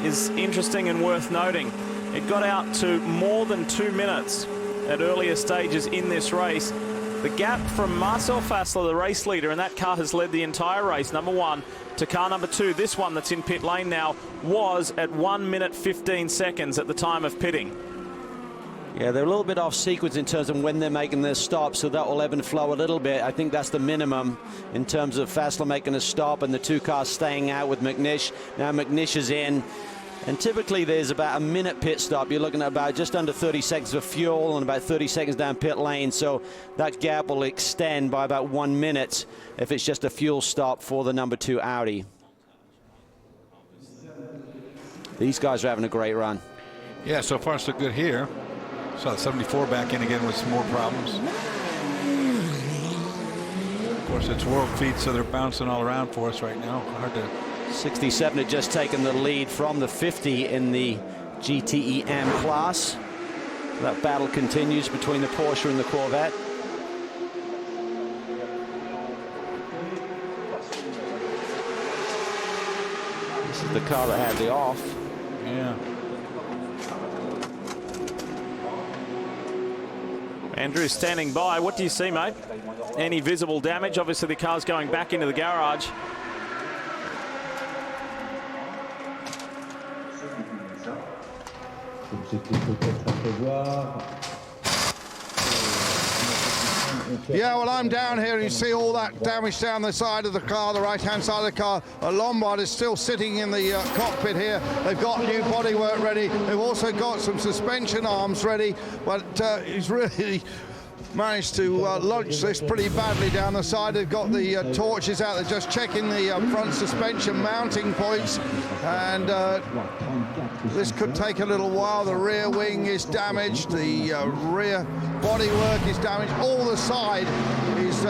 is interesting and worth noting. It got out to more than 2 minutes at earlier stages in this race. The gap from Marcel Fassler, the race leader, and that car has led the entire race, number 1, to car number 2, this one that's in pit lane now, was at 1 minute 15 seconds at the time of pitting. Yeah, they're a little bit off sequence in terms of when they're making their stop, so that will ebb and flow a little bit. I think that's the minimum in terms of Fassler making a stop and the two cars staying out with McNish. Now McNish is in, and typically there's about a minute pit stop. You're looking at about just under 30 seconds of fuel and about 30 seconds down pit lane, so that gap will extend by about 1 minute if it's just a fuel stop for the number 2 Audi. These guys are having a great run. Yeah, so far so good here. Saw 74 back in again with some more problems. Of course, it's world feet, so they're bouncing all around for us right now. Hard to. 67 had just taken the lead from the 50 in the GTE M class. That battle continues between the Porsche and the Corvette. This is the car that had the off. Yeah. Andrew standing by. What do you see, mate? Any visible damage? Obviously, the car's going back into the garage. Yeah, well, I'm down here and you see all that damage down the side of the car, the right-hand side of the car. Lombard is still sitting in the cockpit here. They've got new bodywork ready. They've also got some suspension arms ready, but he's really managed to launch this pretty badly down the side. They've got the torches out. They're just checking the front suspension mounting points, and this could take a little while. The rear wing is damaged. The rear bodywork is damaged. All the side is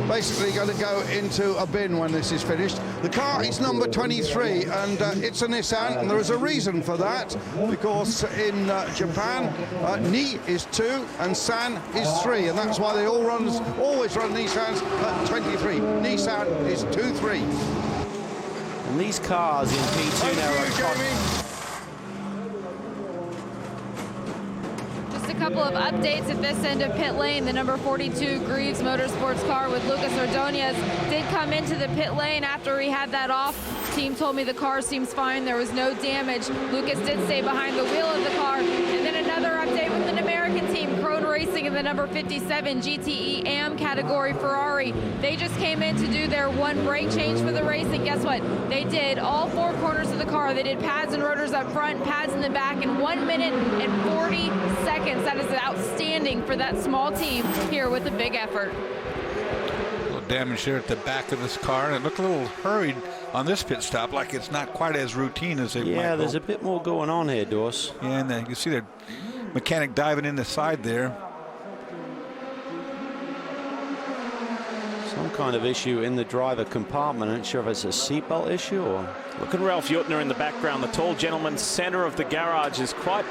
basically going to go into a bin when this is finished. The car is number 23, and it's a Nissan, and there is a reason for that, because in Japan, Ni is 2 and San is 3, and that's why they always run Nissans at 23. Nissan is 2-3. And these cars in P2 now are A couple of updates at this end of pit lane. The number 42 Greaves Motorsports car with Lucas Ordonez did come into the pit lane after he had that off. Team told me the car seems fine. There was no damage. Lucas did stay behind the wheel of the car. And then another update with an American team, Krone Racing, in the number 57 GTE AM category Ferrari. They just came in to do their one brake change for the race, and guess what? They did all 4 corners of the car. They did pads and rotors up front, pads in the back in 1 minute and 40 seconds. That is outstanding for that small team here with a big effort. A little damage here at the back of this car, and it looked a little hurried on this pit stop, like it's not quite as routine as it might. Yeah, there's a bit more going on here, Dors. Yeah, and you can see the mechanic diving in the side there. Some kind of issue in the driver compartment. I'm not sure if it's a seatbelt issue or... Look at Ralph Juttner in the background. The tall gentleman, center of the garage, is quite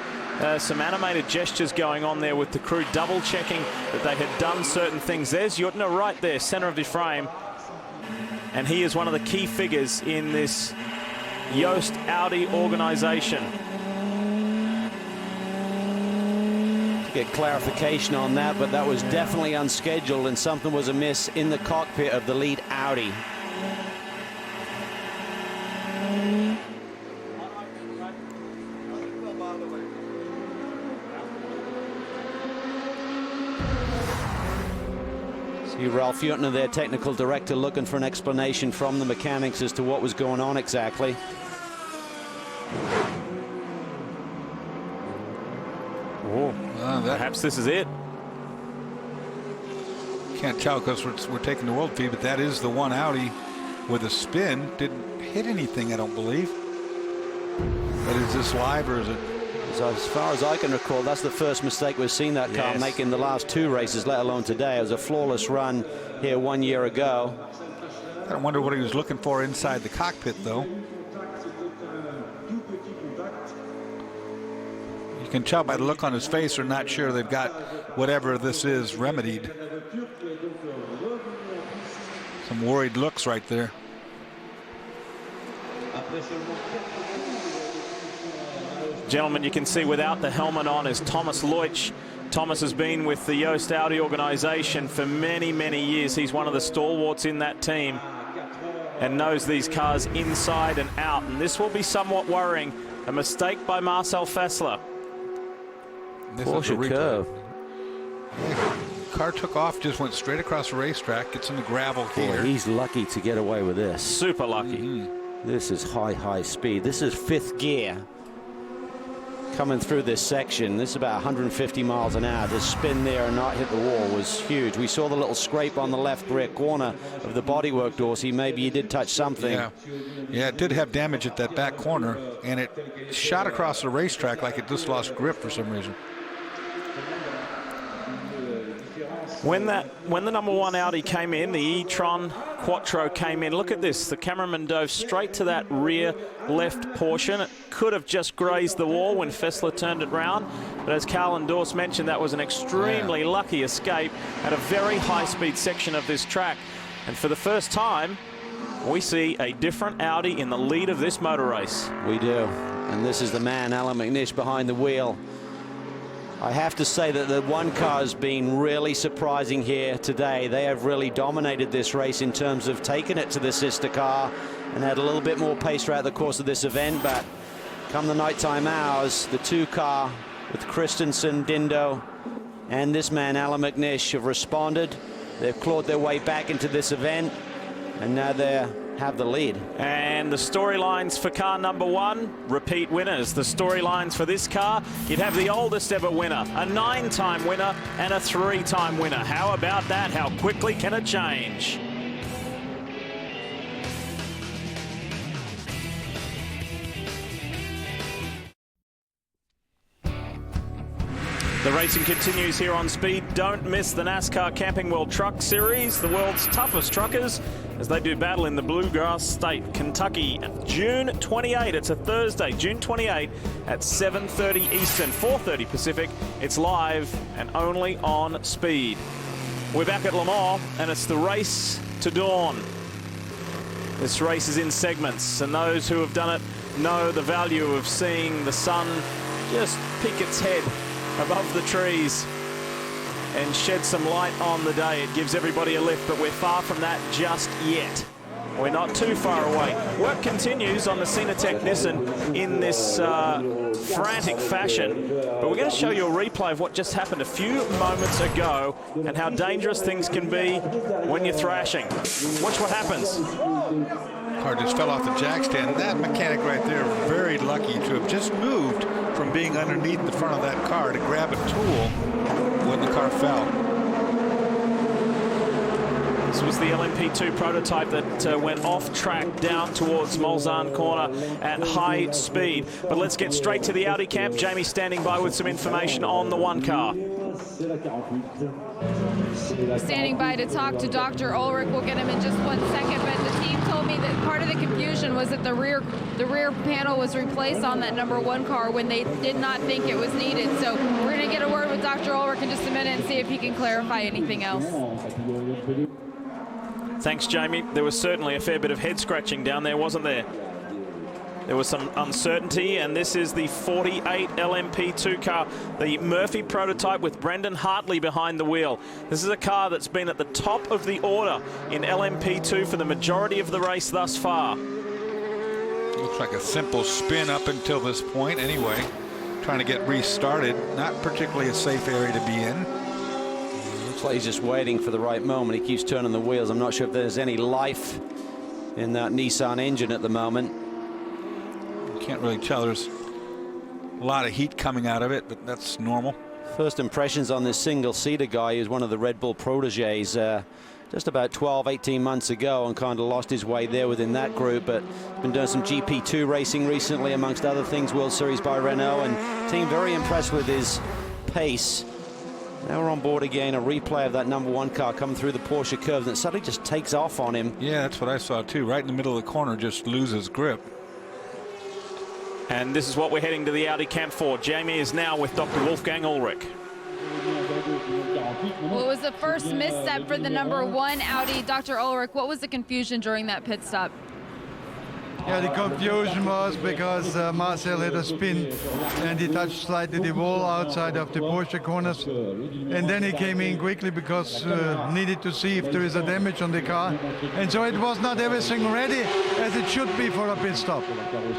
some animated gestures going on there with the crew double checking that they had done certain things. There's Juttner right there, center of the frame. And he is one of the key figures in this Joest Audi organization. To get clarification on that, but that was definitely unscheduled and something was amiss in the cockpit of the lead Audi. See Ralph Juttner, their technical director, looking for an explanation from the mechanics as to what was going on exactly. Oh, perhaps this is it. Can't tell because we're taking the world feed, but that is the one Audi with a spin. Didn't hit anything, I don't believe. But is this live or is it? So as far as I can recall, that's the first mistake we've seen that car make in the last 2 races, let alone today. It was a flawless run here 1 year ago. I wonder what he was looking for inside the cockpit, though. You can tell by the look on his face they're not sure they've got whatever this is remedied. Some worried looks right there. Gentlemen, you can see without the helmet on is Thomas Leutsch. Thomas has been with the Yost Audi organization for many, many years. He's one of the stalwarts in that team and knows these cars inside and out. And this will be somewhat worrying. A mistake by Marcel Fessler. Porsche curve. Car took off, just went straight across the racetrack, gets in the gravel here. Boy, he's lucky to get away with this. Super lucky. This is high speed. This is 5th gear. Coming through this section, this is about 150 miles an hour. To spin there and not hit the wall was huge. We saw the little scrape on the left rear corner of the bodywork, Dorsey. Maybe he did touch something. Yeah, it did have damage at that back corner, and it shot across the racetrack like it just lost grip for some reason. When the number 1 Audi came in, the e-tron Quattro came in, look at this. The cameraman dove straight to that rear left portion. It could have just grazed the wall when Fessler turned it round. But as Carl and Dorse mentioned, that was an extremely lucky escape at a very high-speed section of this track. And for the first time, we see a different Audi in the lead of this motor race. We do. And this is the man, Alan McNish, behind the wheel. I have to say that the 1 car has been really surprising here today. They have really dominated this race in terms of taking it to the sister car and had a little bit more pace throughout the course of this event. But come the nighttime hours, the 2 car with Christensen, Dindo, and this man, Alan McNish, have responded. They've clawed their way back into this event, and now they have the lead. And the storylines for car number 1, repeat winners. The storylines for this car, you'd have the oldest ever winner, a 9-time winner and a 3-time winner. How about that? How quickly can it change? The racing continues here on Speed. Don't miss the NASCAR Camping World Truck Series, the world's toughest truckers, as they do battle in the Bluegrass State, Kentucky. June 28, it's a Thursday, June 28 at 7:30 Eastern, 4:30 Pacific. It's live and only on Speed. We're back at Le Mans, and it's the race to dawn. This race is in segments, and those who have done it know the value of seeing the sun just peek its head above the trees and shed some light on the day. It gives everybody a lift, but we're far from that just yet. We're not too far away. Work continues on the Cenotech Nissan in this frantic fashion, but we're going to show you a replay of what just happened a few moments ago and how dangerous things can be when you're thrashing. Watch what happens. Car just fell off the jack stand. That mechanic right there, very lucky to have just moved from being underneath the front of that car to grab a tool when the car fell. This was the LMP2 prototype that went off track down towards Mulsanne corner at high speed. But let's get straight to the Audi camp. Jamie standing by with some information on the 1 car. Standing by to talk to Dr. Ulrich. We'll get him in just 1 second, but the team told me that part of the confusion was that the rear panel was replaced on that number 1 car when they did not think it was needed. So we're going to get a word with Dr. Ulrich in just a minute and see if he can clarify anything else. Thanks, Jamie. There was certainly a fair bit of head scratching down there, wasn't there? There was some uncertainty, and this is the 48 LMP2 car, the Murphy prototype with Brendan Hartley behind the wheel. This is a car that's been at the top of the order in LMP2 for the majority of the race thus far. Looks like a simple spin up until this point anyway. Trying to get restarted. Not particularly a safe area to be in. Looks like he's just waiting for the right moment. He keeps turning the wheels. I'm not sure if there's any life in that Nissan engine at the moment. Can't really tell. There's a lot of heat coming out of it, but that's normal. First impressions on this single-seater guy is one of the Red Bull proteges just about 12, 18 months ago, and kind of lost his way there within that group, but been doing some GP2 racing recently, amongst other things, World Series by Renault, and team very impressed with his pace. Now we're on board again, a replay of that #1 car coming through the Porsche curves, and it suddenly just takes off on him. Yeah, that's what I saw too. Right in the middle of the corner, just loses grip. And this is what we're heading to the Audi camp for. Jamie is now with Dr. Wolfgang Ullrich. Well, it was the first misstep for the #1 Audi. Dr. Ullrich, what was the confusion during that pit stop? Yeah, the confusion was because Marcel had a spin and he touched slightly the wall outside of the Porsche corners, and then he came in quickly because needed to see if there is a damage on the car, and so it was not everything ready as it should be for a pit stop.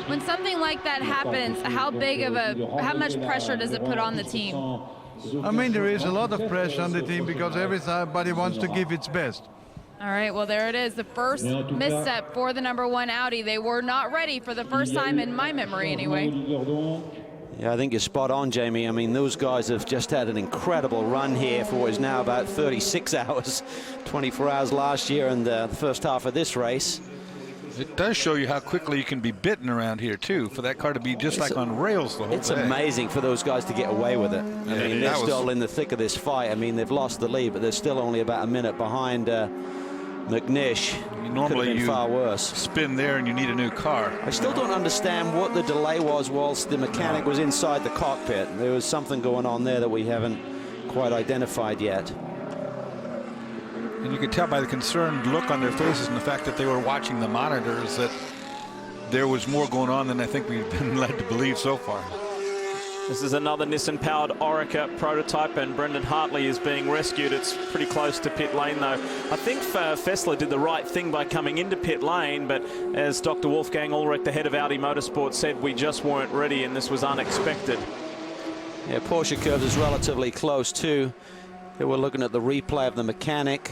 When something like that happens, how much pressure does it put on the team? I mean, there is a lot of pressure on the team because everybody wants to give its best. All right, well, there it is, the first misstep for the #1 Audi. They were not ready for the first time in my memory, anyway. Yeah, I think you're spot on, Jamie. I mean, those guys have just had an incredible run here for what is now about 36 hours, 24 hours last year, and the first half of this race. It does show you how quickly you can be bitten around here, too, for that car to be just like on rails the whole It's day. amazing for those guys to get away with it. I mean, they're still in the thick of this fight. I mean, they've lost the lead, but they're still only about a minute behind McNish. Normally you far worse. Spin there and you need a new car. I still don't understand what the delay was whilst the mechanic was inside the cockpit. There was something going on there that we haven't quite identified yet. And you could tell by the concerned look on their faces and the fact that they were watching the monitors that there was more going on than I think we've been led to believe so far. This is another Nissan-powered Oreca prototype, and Brendan Hartley is being rescued. It's pretty close to pit lane, though. I think Fessler did the right thing by coming into pit lane, but as Dr. Wolfgang Ullrich, the head of Audi Motorsport, said, we just weren't ready, and this was unexpected. Yeah, Porsche curves is relatively close, too. Here we're looking at the replay of the mechanic.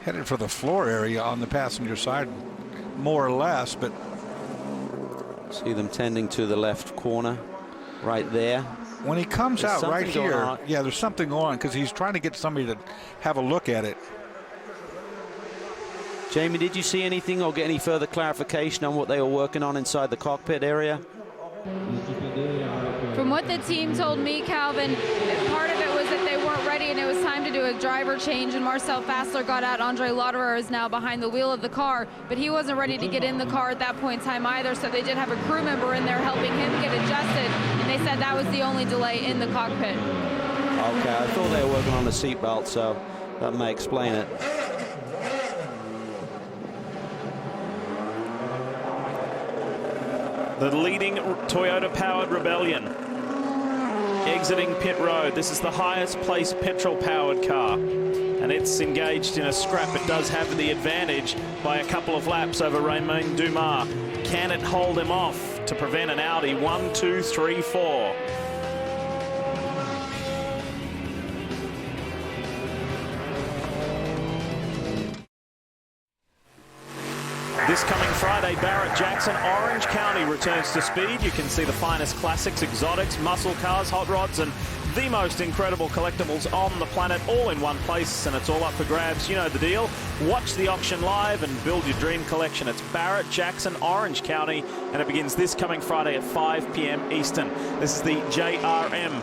Headed for the floor area on the passenger side, more or less, but... See them tending to the left corner. Right there. When he comes There's out right here, on. yeah, there's something going on because he's trying to get somebody to have a look at it. Jamie, did you see anything or get any further clarification on what they were working on inside the cockpit area? From what the team told me, Calvin, part of it was that they weren't ready and it was time to do a driver change, and Marcel Fassler got out. Andre Lauderer is now behind the wheel of the car, but he wasn't ready to get in the car at that point in time either, so they did have a crew member in there helping him get adjusted, and they said that was the only delay in the cockpit. Okay, I thought they were working on the seatbelt, so that may explain it. The leading Toyota-powered Rebellion exiting pit road. This is the highest placed petrol-powered car, and it's engaged in a scrap. It does have the advantage by a couple of laps over Romain Dumas. Can it hold him off to prevent an Audi? 1, 2, 3, 4. This coming Friday, Barrett-Jackson, Orange County returns to speed. You can see the finest classics, exotics, muscle cars, hot rods, and the most incredible collectibles on the planet, all in one place, and it's all up for grabs. You know the deal. Watch the auction live and build your dream collection. It's Barrett-Jackson, Orange County, and it begins this coming Friday at 5 p.m. Eastern. This is the JRM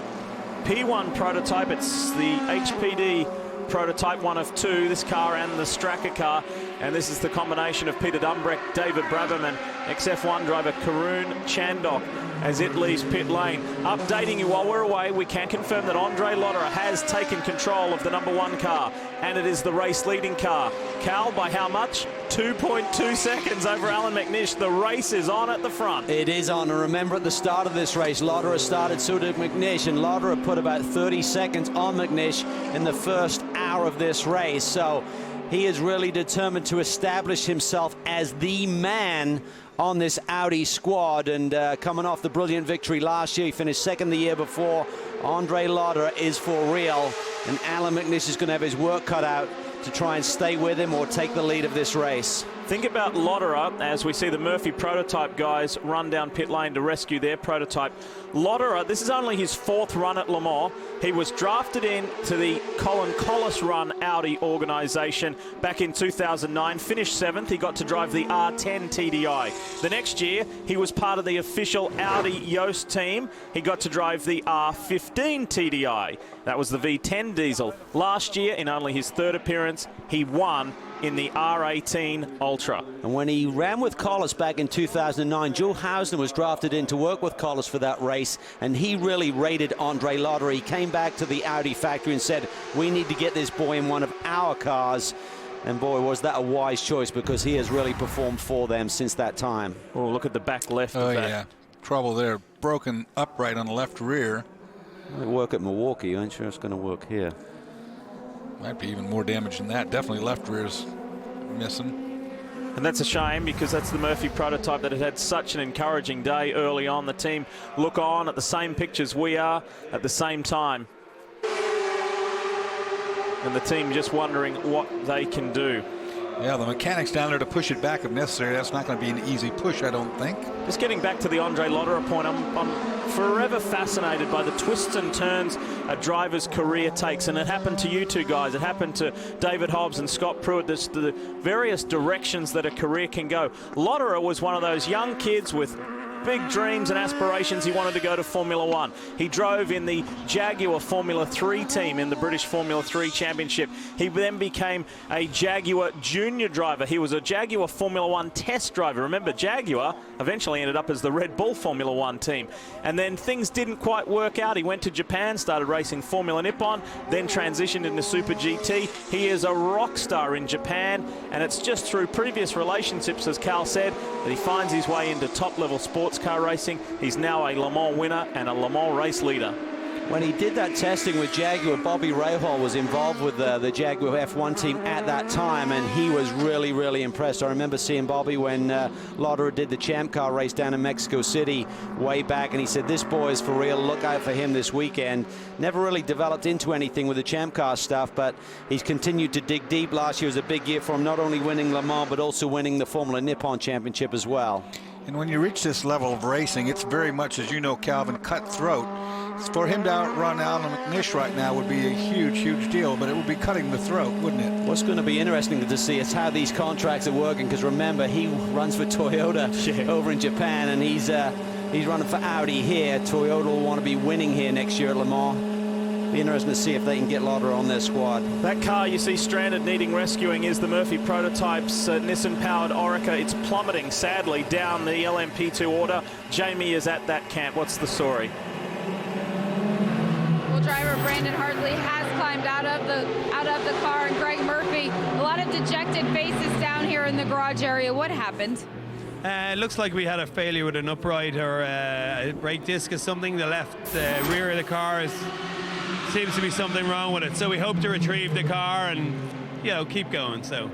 P1 prototype. It's the HPD prototype, one of two, this car and the Stracker car, and this is the combination of Peter Dumbrecht, David Braverman, XF1 driver Karun Chandok as it leaves pit lane. Updating you while we're away, we can confirm that Andre Lauderer has taken control of the #1 car, and it is the race leading car. Cal, by how much? 2.2 seconds over Alan McNish. The race is on at the front. It is on, and remember at the start of this race, Lauderer started, so did McNish, and Lauderer put about 30 seconds on McNish in the first hour of this race, so he is really determined to establish himself as the man on this Audi squad, and coming off the brilliant victory last year, he finished second the year before. Andre Lauderer is for real, and Alan McNish is going to have his work cut out to try and stay with him or take the lead of this race. Think about Lotterer as we see the Murphy prototype guys run down pit lane to rescue their prototype. Lotterer, this is only his 4th run at Le Mans. He was drafted in to the Colin Collis run Audi organisation back in 2009, finished 7th. He got to drive the R10 TDI. The next year, he was part of the official Audi Yost team. He got to drive the R15 TDI. That was the V10 diesel. Last year, in only his 3rd appearance, he won in the R18 Ultra. And when he ran with Collis back in 2009, Jules Hausner was drafted in to work with Collis for that race, and he really rated Andre Lotterer. He came back to the Audi factory and said, we need to get this boy in one of our cars. And boy, was that a wise choice, because he has really performed for them since that time. Oh, look at the back left of that. Yeah, trouble there. Broken upright on the left rear. Might work at Milwaukee. I ain't sure it's going to work here. Might be even more damage than that. Definitely left rear's missing. And that's a shame, because that's the Murphy prototype that had such an encouraging day early on. The team look on at the same pictures we are at the same time. And the team just wondering what they can do. Yeah, the mechanics down there to push it back if necessary. That's not going to be an easy push, I don't think. Just getting back to the Andre Lotterer point, I'm forever fascinated by the twists and turns a driver's career takes. And it happened to you two guys. It happened to David Hobbs and Scott Pruitt. There's the various directions that a career can go. Lotterer was one of those young kids with big dreams and aspirations. He wanted to go to Formula One. He drove in the Jaguar Formula 3 team in the British Formula 3 Championship. He then became a Jaguar junior driver. He was a Jaguar Formula One test driver. Remember, Jaguar eventually ended up as the Red Bull Formula One team. And then things didn't quite work out. He went to Japan, started racing Formula Nippon, then transitioned into Super GT. He is a rock star in Japan, and it's just through previous relationships, as Cal said, that he finds his way into top-level sports car racing. He's now a Le Mans winner and a Le Mans race leader. When he did that testing with Jaguar, Bobby Rahal was involved with the Jaguar F1 team at that time, and he was really, really impressed. I remember seeing Bobby when Lotterer did the Champ Car race down in Mexico City way back, and he said, this boy is for real, look out for him this weekend. Never really developed into anything with the Champ Car stuff, but he's continued to dig deep. Last year was a big year for him, not only winning Le Mans, but also winning the Formula Nippon Championship as well. And when you reach this level of racing, it's very much, as you know, Calvin, cutthroat. For him to outrun Alan McNish right now would be a huge, huge deal, but it would be cutting the throat, wouldn't it? What's going to be interesting to see is how these contracts are working, because remember, he runs for Toyota over in Japan, and he's running for Audi here. Toyota will want to be winning here next year at Le Mans. Be interesting to see if they can get Lotterer on their squad. That car you see stranded needing rescuing is the Murphy Prototypes Nissan-powered Oreca. It's plummeting, sadly, down the LMP2 order. Jamie is at that camp. What's the story? Well, driver Brandon Hartley has climbed out of the car, and Greg Murphy, a lot of dejected faces down here in the garage area. What happened? It looks like we had a failure with an upright or a brake disc or something. The left rear of the car seems to be something wrong with it. So we hope to retrieve the car and, you know, keep going. So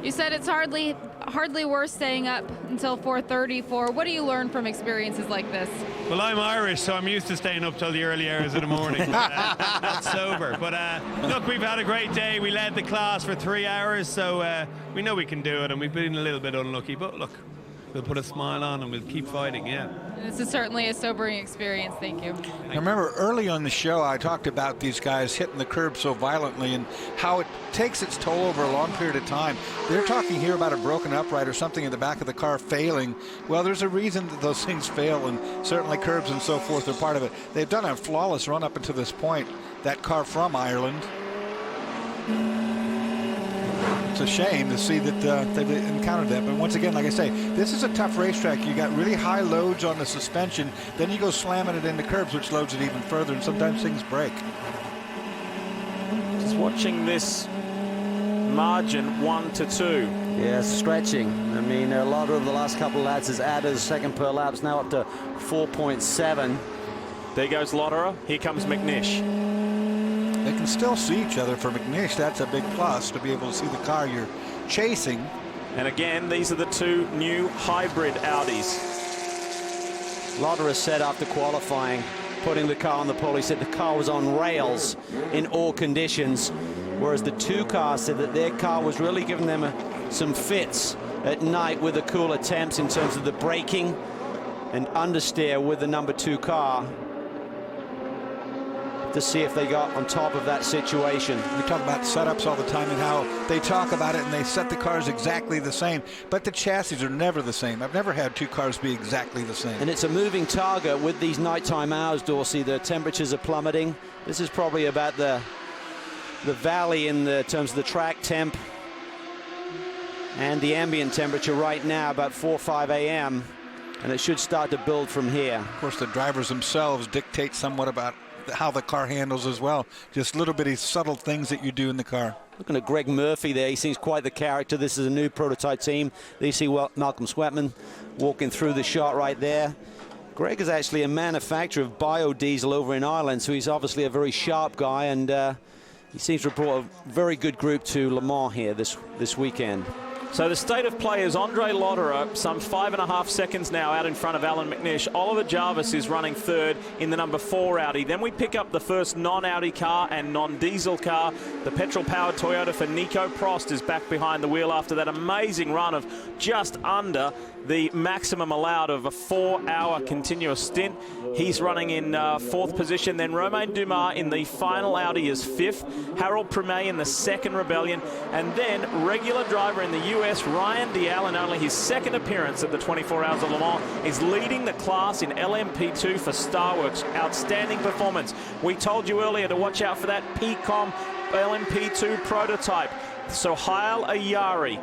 you said it's hardly worth staying up until 4:30 for. What do you learn from experiences like this? Well, I'm Irish, so I'm used to staying up till the early hours of the morning. Not sober. But look, we've had a great day. We led the class for 3 hours, so we know we can do it, and we've been a little bit unlucky. But look, we'll put a smile on and we'll keep fighting, yeah. This is certainly a sobering experience. Thank you. I remember early on the show, I talked about these guys hitting the curb so violently and how it takes its toll over a long period of time. They're talking here about a broken upright or something in the back of the car failing. Well, there's a reason that those things fail, and certainly curbs and so forth are part of it. They've done a flawless run up until this point, that car from Ireland. It's a shame to see that they've encountered that, but once again, like I say, this is a tough racetrack. You got really high loads on the suspension, then you go slamming it into curbs, which loads it even further, and sometimes things break. Just watching this margin 1-2. Yeah, stretching. I mean, a lot of the last couple of lads has added a second per lap, now up to 4.7. There goes Lotterer. Here comes McNish. They can still see each other for McNish. That's a big plus, to be able to see the car you're chasing. And again, these are the two new hybrid Audis. Lotterer said after qualifying, putting the car on the pole, he said the car was on rails in all conditions, whereas the two cars said that their car was really giving them some fits at night with the cooler temps in terms of the braking and understeer with the number 2 car to see if they got on top of that situation. We talk about setups all the time and how they talk about it and they set the cars exactly the same, but the chassis are never the same. I've never had 2 cars be exactly the same. And it's a moving target with these nighttime hours, Dorsey. The temperatures are plummeting. This is probably about the valley in the terms of the track temp and the ambient temperature right now, about 4 or 5 a.m. and it should start to build from here. Of course, the drivers themselves dictate somewhat about how the car handles as well. Just little bitty subtle things that you do in the car. Looking at Greg Murphy there, he seems quite the character. This is a new prototype team. There you see Malcolm Sweatman walking through the shot right there. Greg is actually a manufacturer of biodiesel over in Ireland, so he's obviously a very sharp guy, and he seems to have brought a very good group to Le Mans here this weekend. So the state of play is Andre Lotterer, some 5.5 seconds now out in front of Alan McNish. Oliver Jarvis is running third in the number 4 Audi. Then we pick up the first non-Audi car and non-diesel car. The petrol-powered Toyota for Nico Prost is back behind the wheel after that amazing run of just under the maximum allowed of a 4-hour continuous stint. He's running in 4th position. Then Romain Dumas in the final Audi is 5th. Harold Premet in the 2nd Rebellion. And then regular driver in the US, Ryan Dial, in only his 2nd appearance at the 24 Hours of Le Mans, is leading the class in LMP2 for Starworks. Outstanding performance. We told you earlier to watch out for that PCOM LMP2 prototype. So Sohail Ayari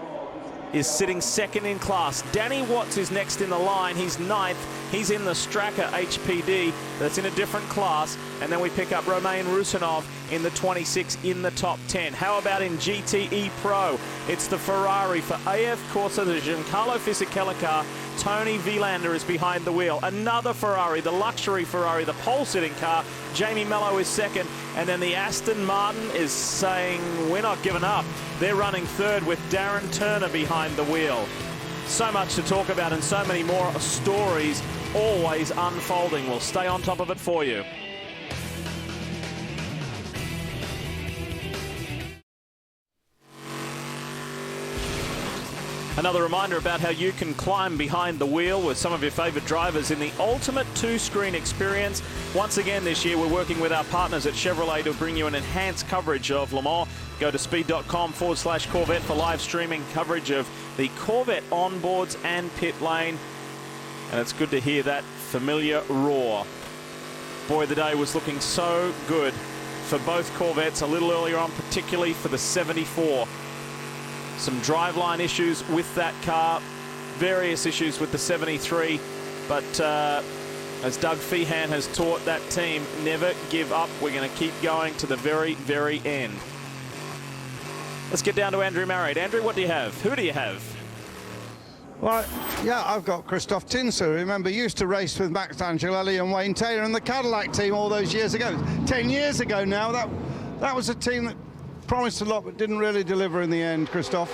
is sitting 2nd in class. Danny Watts is next in the line. He's 9th. He's in the Stracker HPD. That's in a different class. And then we pick up Romain Rusinov in the 26 in the top 10. How about in GTE Pro? It's the Ferrari for AF Corsa, the Giancarlo Fisichella car. Tony Vilander is behind the wheel. Another Ferrari, the luxury Ferrari, the pole-sitting car. Jamie Mello is 2nd. And then the Aston Martin is saying, we're not giving up. They're running 3rd with Darren Turner behind the wheel. So much to talk about and so many more stories always unfolding. We'll stay on top of it for you. Another reminder about how you can climb behind the wheel with some of your favourite drivers in the ultimate 2-screen experience. Once again this year, we're working with our partners at Chevrolet to bring you an enhanced coverage of Le Mans. Go to speed.com/Corvette for live streaming coverage of the Corvette onboards and pit lane. And it's good to hear that familiar roar. Boy, the day was looking so good for both Corvettes a little earlier on, particularly for the 74. Some driveline issues with that car, various issues with the 73, but as Doug Feehan has taught that team, never give up. We're going to keep going to the very, very end. Let's get down to Andrew Marriott. Andrew, what do you have? Who do you have? Well, yeah, I've got Christoph Tinser. Remember, used to race with Max Angelelli and Wayne Taylor in the Cadillac team all those years ago. 10 years ago now. That was a team that promised a lot but didn't really deliver in the end, Christoph.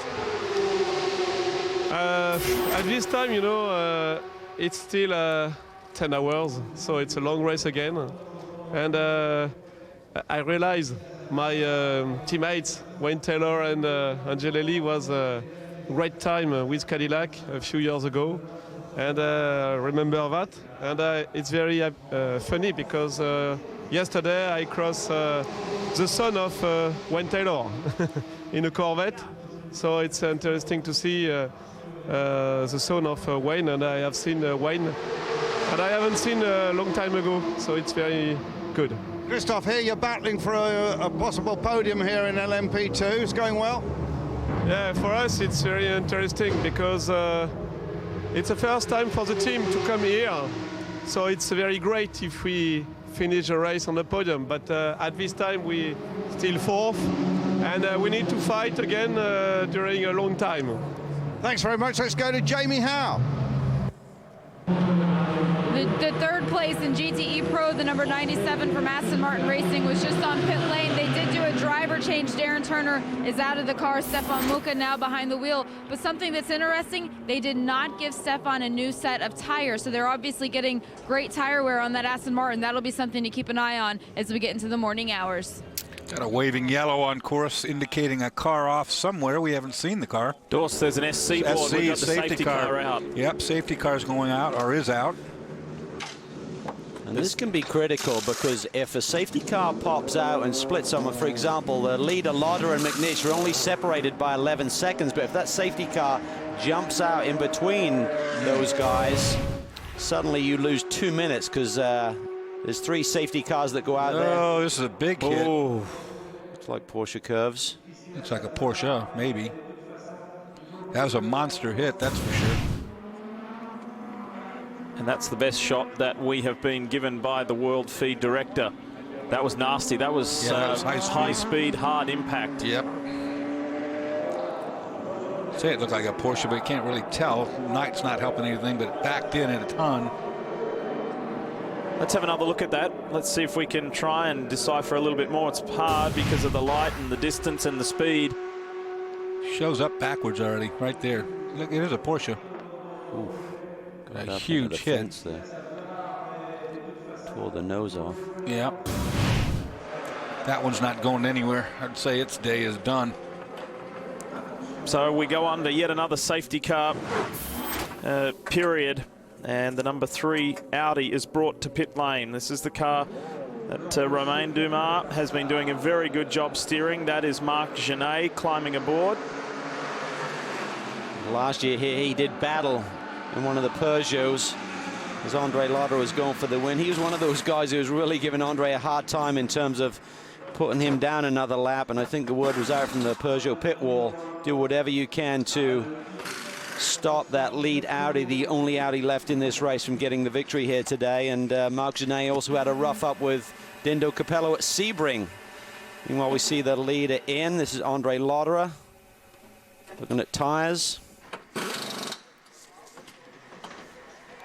At this time, you know, it's still 10 hours, so it's a long race again. And I realized my teammates, Wayne Taylor and Angelelli, was a great time with Cadillac a few years ago. And remember that. And it's very funny because yesterday I crossed the son of Wayne Taylor in a Corvette. So it's interesting to see the son of Wayne, and I have seen Wayne, and I haven't seen a long time ago, so it's very good. Christoph, here you're battling for a possible podium here in LMP2. It's going well? Yeah, for us it's very interesting because it's the first time for the team to come here. So it's very great if we finish a race on the podium, but at this time we still 4th, and we need to fight again during a long time. Thanks very much. Let's go to Jamie Howe. The 3rd place in GTE Pro, the number 97 from Aston Martin Racing, was just on pit lane. They did do a driver change. Darren Turner is out of the car. Stefan Muka now behind the wheel. But something that's interesting, they did not give Stefan a new set of tires. So they're obviously getting great tire wear on that Aston Martin. That'll be something to keep an eye on as we get into the morning hours. Got a waving yellow on course indicating a car off somewhere. We haven't seen the car. Dorse, there's an SC board. We've got the safety car out. Yep, safety car's going out, or is out. And this can be critical because if a safety car pops out and splits someone, for example, the leader, Lauder and McNish are only separated by 11 seconds, but if that safety car jumps out in between those guys, suddenly you lose 2 minutes because there's 3 safety cars that go out there. Oh, this is a big hit. It's like Porsche curves. Looks like a Porsche, maybe. That was a monster hit, that's for sure. And that's the best shot that we have been given by the World Feed Director. That was nasty. That was, high speed, hard impact. Yep. Say it looked like a Porsche, but you can't really tell. Night's not helping anything, but it backed in at a ton. Let's have another look at that. Let's see if we can try and decipher a little bit more. It's hard because of the light and the distance and the speed. Shows up backwards already, right there. Look, it is a Porsche. Ooh. A huge hit. There. Tore the nose off. Yep. That one's not going anywhere. I'd say its day is done. So we go on to yet another safety car period, and the number 3 Audi is brought to pit lane. This is the car that Romain Dumas has been doing a very good job steering. That is Marc Genet climbing aboard. Last year here he did battle in one of the Peugeots as Andre Lauder was going for the win. He was one of those guys who was really giving Andre a hard time in terms of putting him down another lap, and I think the word was out from the Peugeot pit wall, do whatever you can to stop that lead Audi, the only Audi left in this race, from getting the victory here today. And Marc Genet also had a rough up with Dindo Capello at Sebring. Meanwhile, we see the leader in. This is Andre Lauder. Looking at tires.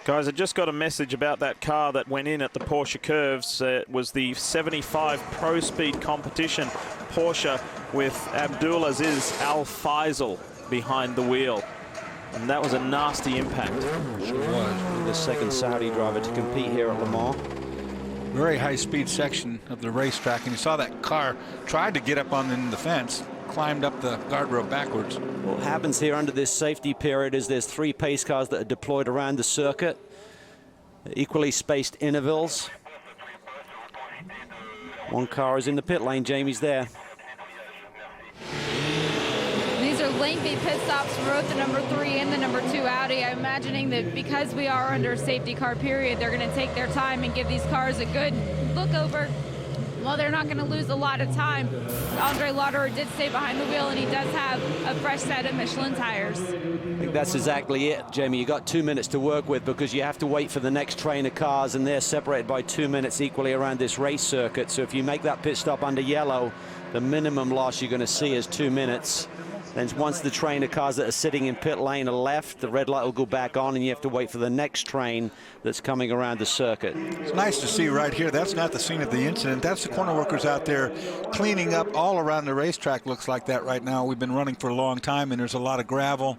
Guys, I just got a message about that car that went in at the Porsche Curves. It was the 75 Pro Speed competition Porsche with Abdulaziz Al Faisal behind the wheel. And that was a nasty impact. Sure was. The second Saudi driver to compete here at Le Mans. Very high-speed section of the racetrack, and you saw that car tried to get up on the fence, climbed up the guardrail backwards. What happens here under this safety period is there's 3 pace cars that are deployed around the circuit, equally spaced intervals. One car is in the pit lane. Jamie's there. These are lengthy pit stops for both the number 3 and the number 2 Audi. I'm imagining that because we are under safety car period, they're going to take their time and give these cars a good look over. Well, they're not going to lose a lot of time. Andre Lauder did stay behind the wheel, and he does have a fresh set of Michelin tires. I think that's exactly it, Jamie. You got 2 minutes to work with because you have to wait for the next train of cars, and they're separated by 2 minutes equally around this race circuit. So if you make that pit stop under yellow, the minimum loss you're going to see is 2 minutes. Then once the train of cars that are sitting in pit lane are left, the red light will go back on, and you have to wait for the next train that's coming around the circuit. It's nice to see right here. That's not the scene of the incident. That's the corner workers out there cleaning up all around the racetrack. Looks like that right now. We've been running for a long time, and there's a lot of gravel,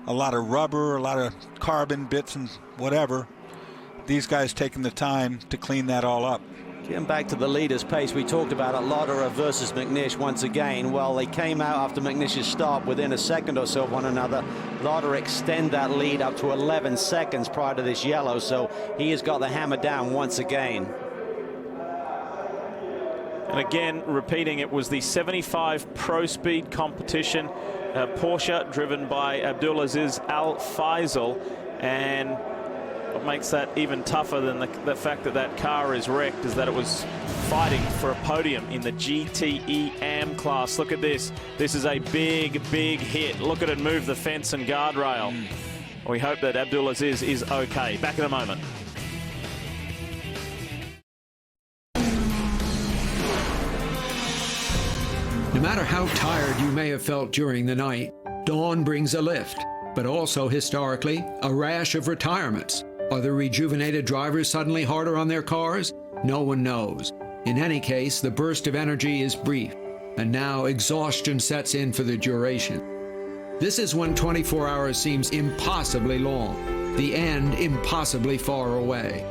a lot of rubber, a lot of carbon bits and whatever. These guys taking the time to clean that all up. Getting back to the leader's pace, we talked about it, Lauder versus McNish once again. Well, they came out after McNish's stop within a second or so of one another. Lauder extend that lead up to 11 seconds prior to this yellow, so he has got the hammer down once again. And again, repeating, it was the 75 Pro Speed competition, Porsche driven by Abdulaziz Al Faisal, and what makes that even tougher than the fact that that car is wrecked is that it was fighting for a podium in the GTE AM class. Look at this. This is a big, big hit. Look at it move the fence and guardrail. We hope that Abdulaziz is okay. Back in a moment. No matter how tired you may have felt during the night, dawn brings a lift, but also historically, a rash of retirements. Are the rejuvenated drivers suddenly harder on their cars? No one knows. In any case, the burst of energy is brief, and now exhaustion sets in for the duration. This is when 24 hours seems impossibly long, the end impossibly far away.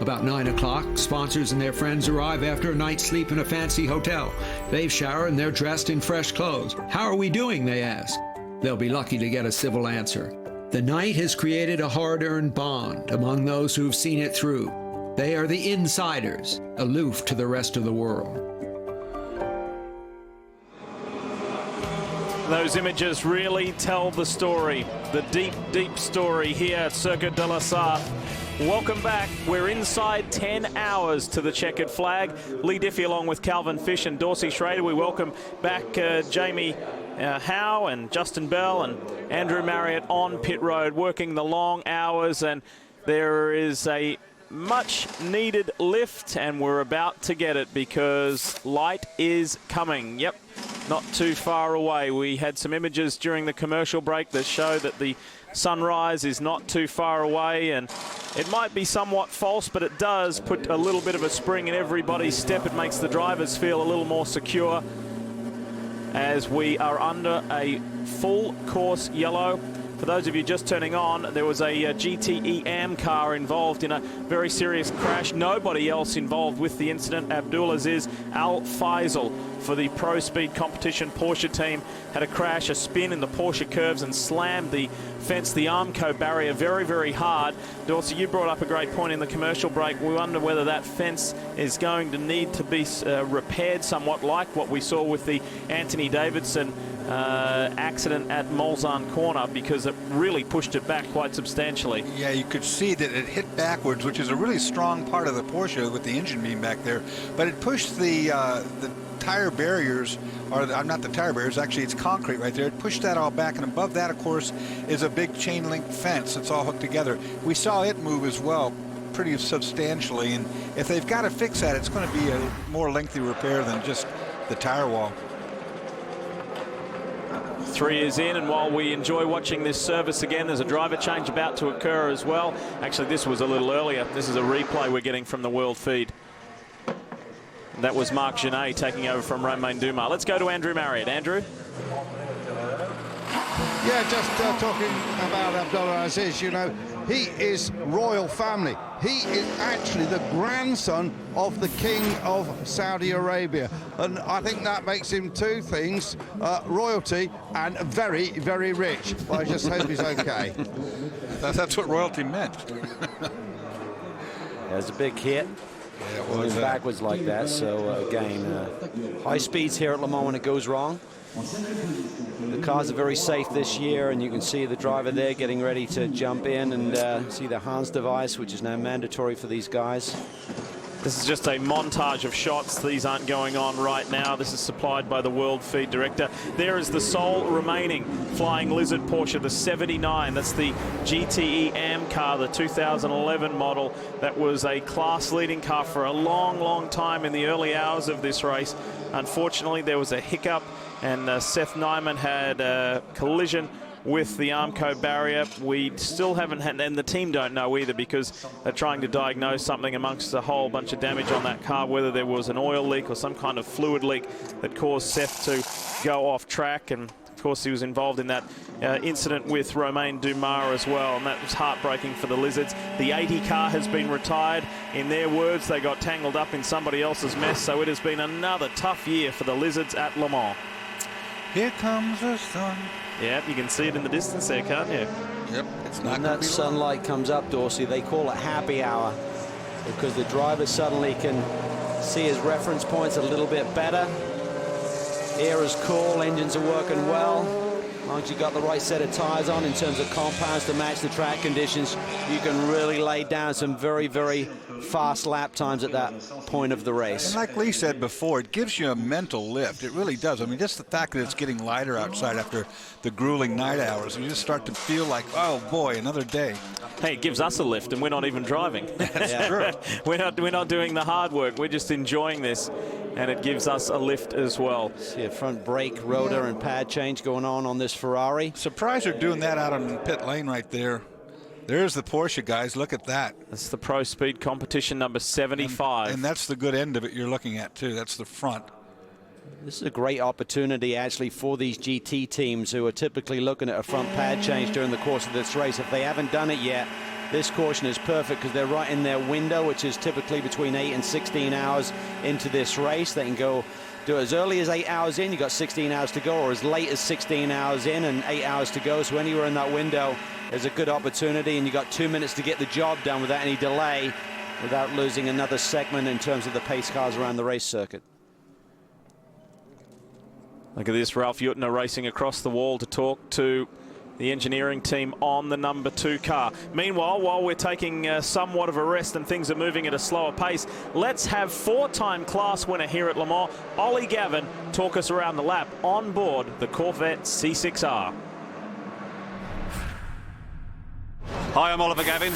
About 9 o'clock, sponsors and their friends arrive after a night's sleep in a fancy hotel. They've showered and they're dressed in fresh clothes. How are we doing, they ask. They'll be lucky to get a civil answer. The night has created a hard-earned bond among those who've seen it through. They are the insiders, aloof to the rest of the world. Those images really tell the story, the deep, deep story here at Circuit de la Sarthe. Welcome back. We're inside 10 hours to the checkered flag. Leigh Diffey along with Calvin Fish and Dorsey Schrader. We welcome back Jamie Howe and Justin Bell and Andrew Marriott on pit road, working the long hours, and there is a much needed lift, and we're about to get it because light is coming. Yep, not too far away. We had some images during the commercial break that show that the sunrise is not too far away, and it might be somewhat false, but it does put a little bit of a spring in everybody's step. It makes the drivers feel a little more secure as we are under a full course yellow. For those of you just turning on, there was a GTE AM car involved in a very serious crash. Nobody else involved with the incident. Abdulaziz Al Faisal for the Pro Speed Competition Porsche team had a crash, a spin in the Porsche curves and slammed the fence, the Armco barrier, very, very hard. Dorsey, you brought up a great point in the commercial break. We wonder whether that fence is going to need to be repaired somewhat, like what we saw with the Anthony Davidson accident at Mulsanne Corner, because it really pushed it back quite substantially. Yeah, you could see that it hit backwards, which is a really strong part of the Porsche with the engine being back there. But it pushed the tire barriers, or not the tire barriers, actually it's concrete right there. It pushed that all back, and above that, of course, is a big chain link fence that's all hooked together. We saw it move as well pretty substantially, and if they've got to fix that, it's going to be a more lengthy repair than just the tire wall. 3 is in, and while we enjoy watching this service again, there's a driver change about to occur as well. Actually, this was a little earlier. This is a replay we're getting from the world feed. That was Marc Genet taking over from Romain Dumas. Let's go to Andrew Marriott. Andrew? Yeah, just talking about Abdulaziz, you know, he is royal family. He is actually the grandson of the King of Saudi Arabia. And I think that makes him two things, royalty and very, very rich. Well, I just hope he's okay. That's what royalty meant. There's a big hit. Yeah, it was backwards like that. So again, high speeds here at Le Mans when it goes wrong. The cars are very safe this year, and you can see the driver there getting ready to jump in and see the Hans device, which is now mandatory for these guys. This is just a montage of shots. These aren't going on right now. This is supplied by the World Feed Director. There is the sole remaining Flying Lizard Porsche, the 79. That's the GTE AM car, the 2011 model. That was a class-leading car for a long, long time in the early hours of this race. Unfortunately, there was a hiccup, and Seth Nyman had a collision with the Armco barrier. We still haven't had, and the team don't know either, because they're trying to diagnose something amongst a whole bunch of damage on that car, whether there was an oil leak or some kind of fluid leak that caused Seth to go off track. And of course, he was involved in that incident with Romain Dumas as well, and that was heartbreaking for the Lizards. The 80 car has been retired. In their words, they got tangled up in somebody else's mess, so it has been another tough year for the Lizards at Le Mans. Here comes the sun. Yeah, you can see it in the distance there, can't you? Yep, it's not. When that sunlight comes up, Dorsey, they call it happy hour, because the driver suddenly can see his reference points a little bit better. Air is cool, engines are working well. As long as you got the right set of tires on in terms of compounds to match the track conditions, you can really lay down some very, very fast lap times at that point of the race. And like Leigh said before, it gives you a mental lift. It really does. I mean, just the fact that it's getting lighter outside after the grueling night hours, you just start to feel like, oh boy, another day. Hey, it gives us a lift, and we're not even driving. That's true. We're not doing the hard work. We're just enjoying this, and it gives us a lift as well. See a front brake, rotor, and pad change going on this Ferrari. Surprised they're doing that out on pit lane right there. There's the Porsche, guys. Look at that. That's the Pro Speed Competition number 75. And that's the good end of it you're looking at, too. That's the front. This is a great opportunity, actually, for these GT teams who are typically looking at a front pad change during the course of this race. If they haven't done it yet, This caution is perfect because they're right in their window, which is typically between 8 and 16 hours into this race. They can go do it as early as 8 hours in, you've got 16 hours to go, or as late as 16 hours in and 8 hours to go. So anywhere in that window is a good opportunity, and you've got 2 minutes to get the job done without any delay, without losing another segment in terms of the pace cars around the race circuit. Look at this, Ralph Juttner racing across the wall to talk to the engineering team on the number 2 car. Meanwhile, while we're taking somewhat of a rest and things are moving at a slower pace, let's have 4-time class winner here at Le Mans, Ollie Gavin, talk us around the lap on board the Corvette C6R. Hi, I'm Oliver Gavin.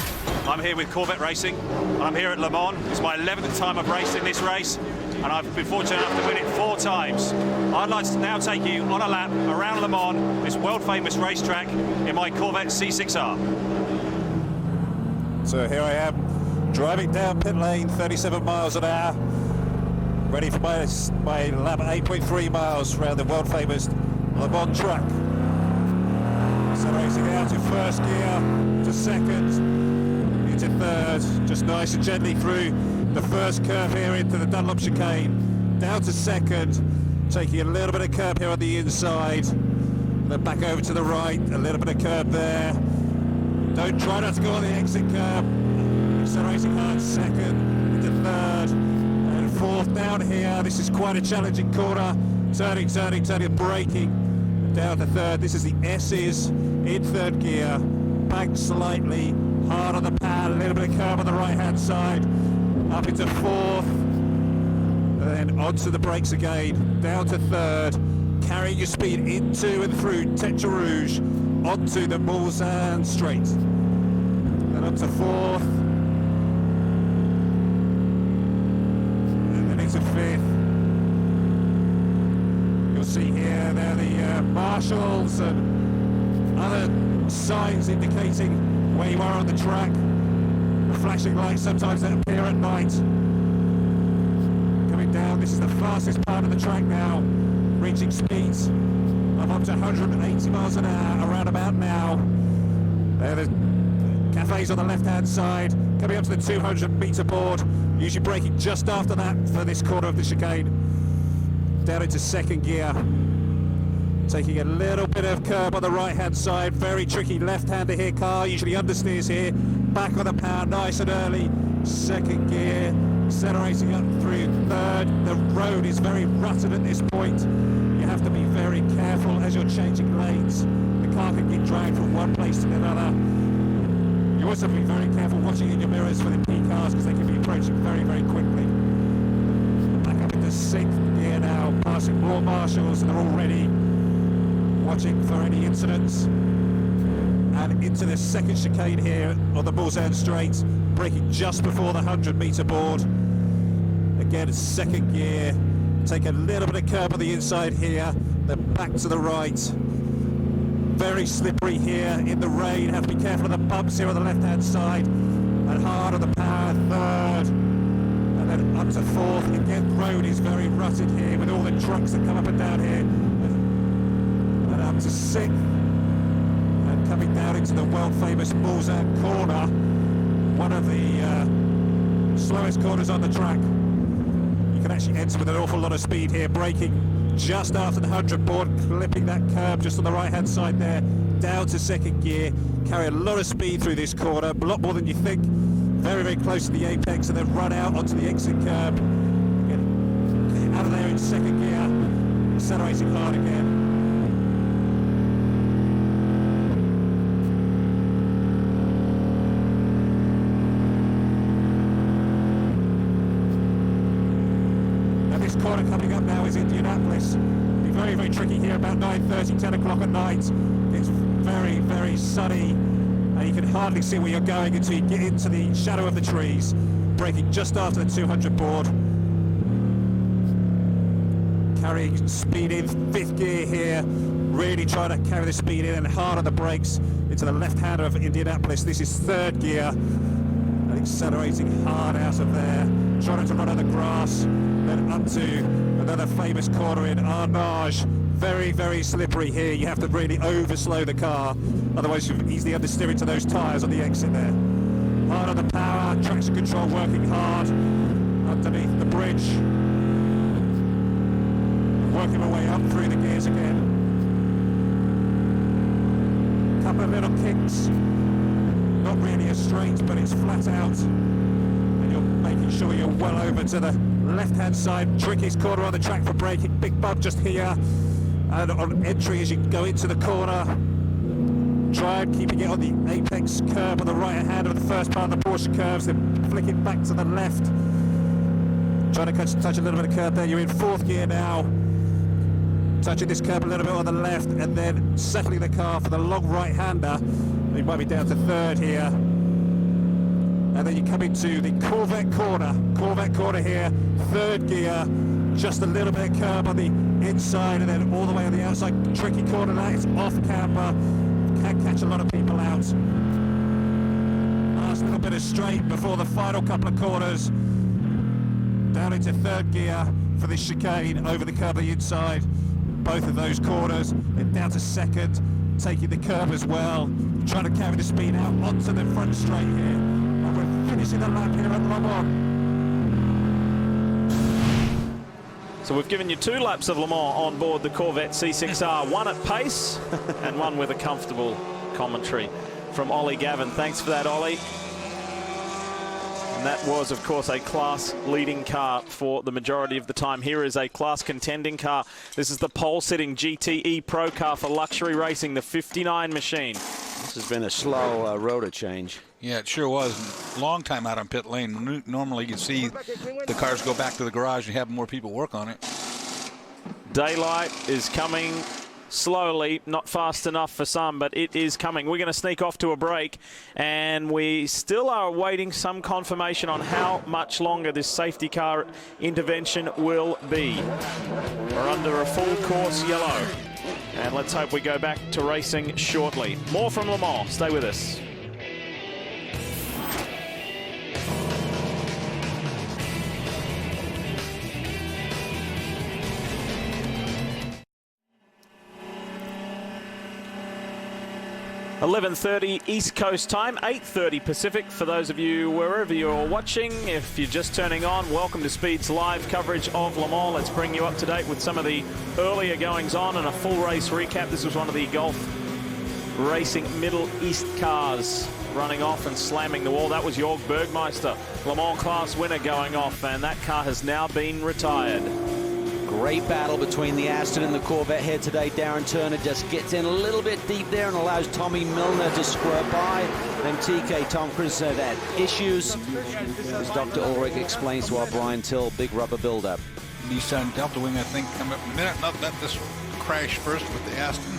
I'm here with Corvette Racing. I'm here at Le Mans. It's my 11th time of racing this race, and I've been fortunate enough to win it 4 times. I'd like to now take you on a lap around Le Mans, this world-famous racetrack, in my Corvette C6R. So here I am, driving down pit lane, 37 miles an hour, ready for my lap 8.3 miles around the world-famous Le Mans track. So racing out in first gear, to second, into third, just nice and gently through the first curve here into the Dunlop chicane, down to second, taking a little bit of curb here on the inside, then back over to the right, a little bit of curb there. Don't try not to go on the exit curb. Accelerating hard, second, into third, and fourth down here. This is quite a challenging corner. Turning, braking, down to third. This is the S's in third gear. Back slightly, hard on the pad, a little bit of curb on the right-hand side. Up into fourth, and then onto the brakes again, down to third, carrying your speed into and through Tetra Rouge, onto the Mulsanne straight, then up to fourth, and then into fifth. You'll see here they're the marshals and other signs indicating where you are on the track. Flashing lights sometimes that appear at night. Coming down, this is the fastest part of the track now, reaching speeds of up to 180 miles an hour around about now. There are the cafes on the left-hand side, coming up to the 200-meter board, usually braking just after that for this corner of the chicane. Down into second gear, taking a little bit of curb on the right-hand side, very tricky left-hander here car, usually understeers here. Back on the power, nice and early. Second gear, accelerating up through third. The road is very rutted at this point. You have to be very careful as you're changing lanes. The car can get dragged from one place to another. You also have to be very careful watching in your mirrors for the P cars because they can be approaching very, very quickly. Back up into sixth gear now, passing more marshals, and they're all ready, watching for any incidents. And into the second chicane here on the Mulsanne straight, braking just before the 100-meter board. Again, it's second gear, take a little bit of curb on the inside here, then back to the right. Very slippery here in the rain, have to be careful of the bumps here on the left-hand side, and hard on the power, third, and then up to fourth. Again, the road is very rutted here with all the trucks that come up and down here, and up to sixth. Coming down into the world-famous Mulsanne corner, one of the slowest corners on the track. You can actually enter with an awful lot of speed here, braking just after the 100 board, clipping that curb just on the right-hand side there, down to second gear, carry a lot of speed through this corner, a lot more than you think, very, very close to the apex, and then run out onto the exit curb. Again, out of there in second gear, accelerating hard again. Corner coming up now is Indianapolis. It'll be very, very tricky here about 9:30, 10 o'clock at night. It's very, very sunny, and you can hardly see where you're going until you get into the shadow of the trees. Braking just after the 200 board. Carrying speed in fifth gear here, really trying to carry the speed in and hard on the brakes into the left-hander of Indianapolis. This is third gear, and accelerating hard out of there, trying to run on the grass. Then up to another famous corner in Arnage. Very, very slippery here. You have to really overslow the car, otherwise you'll easily understeer into those tyres on the exit there. Hard on the power, traction control working hard underneath the bridge. Working my way up through the gears again. Couple of little kicks. Not really a straight, but it's flat out. And you're making sure you're well over to the left-hand side. Trickiest corner on the track for braking. Big bump just here. And on entry as you go into the corner. Try and keeping it on the apex curve on the right hand of the first part of the Porsche curves. Then flick it back to the left. Trying to touch a little bit of curve there. You're in 4th gear now. Touching this curb a little bit on the left and then settling the car for the long right-hander. You might be down to 3rd here. And then you come into the Corvette corner. Corvette corner here, 3rd gear. Just a little bit of curb on the inside and then all the way on the outside. Tricky corner that is off camber. Can catch a lot of people out. Last little bit of straight before the final couple of corners. Down into 3rd gear for this chicane over the curb on the inside. Both of those corners, and down to 2nd, taking the curb as well, trying to carry the speed out onto the front straight here. And we're finishing the lap here at Le Mans. So we've given you 2 laps of Le Mans on board the Corvette C6R, one at pace and one with a comfortable commentary from Ollie Gavin. Thanks for that, Ollie. And that was, of course, a class-leading car for the majority of the time. Here is a class-contending car. This is the pole-sitting GTE Pro car for luxury racing, the 59 machine. This has been a slow rotor change. Yeah, it sure was. Long time out on pit lane. Normally you see the cars go back to the garage and have more people work on it. Daylight is coming slowly, not fast enough for some, but it is coming. We're going to sneak off to a break, and we still are awaiting some confirmation on how much longer this safety car intervention will be. We're under a full course yellow, and let's hope we go back to racing shortly. More from Le Mans. Stay with us. .11:30 East Coast time, 8:30 Pacific. For those of you wherever you're watching, if you're just turning on, welcome to Speed's live coverage of Le Mans. Let's bring you up to date with some of the earlier goings on and a full race recap. This was one of the Gulf Racing Middle East cars running off and slamming the wall. That was Jörg Bergmeister, Le Mans class winner, going off, and that car has now been retired. Great battle between the Aston and the Corvette here today. Darren Turner just gets in a little bit deep there and allows Tommy Milner to square by. Then TK Tom Chris had issues, as Dr. Ulrich explains to our Brian Till, big rubber buildup. Nissan Delta Wing, I think, come up in a minute. Not let this crash first with the Aston.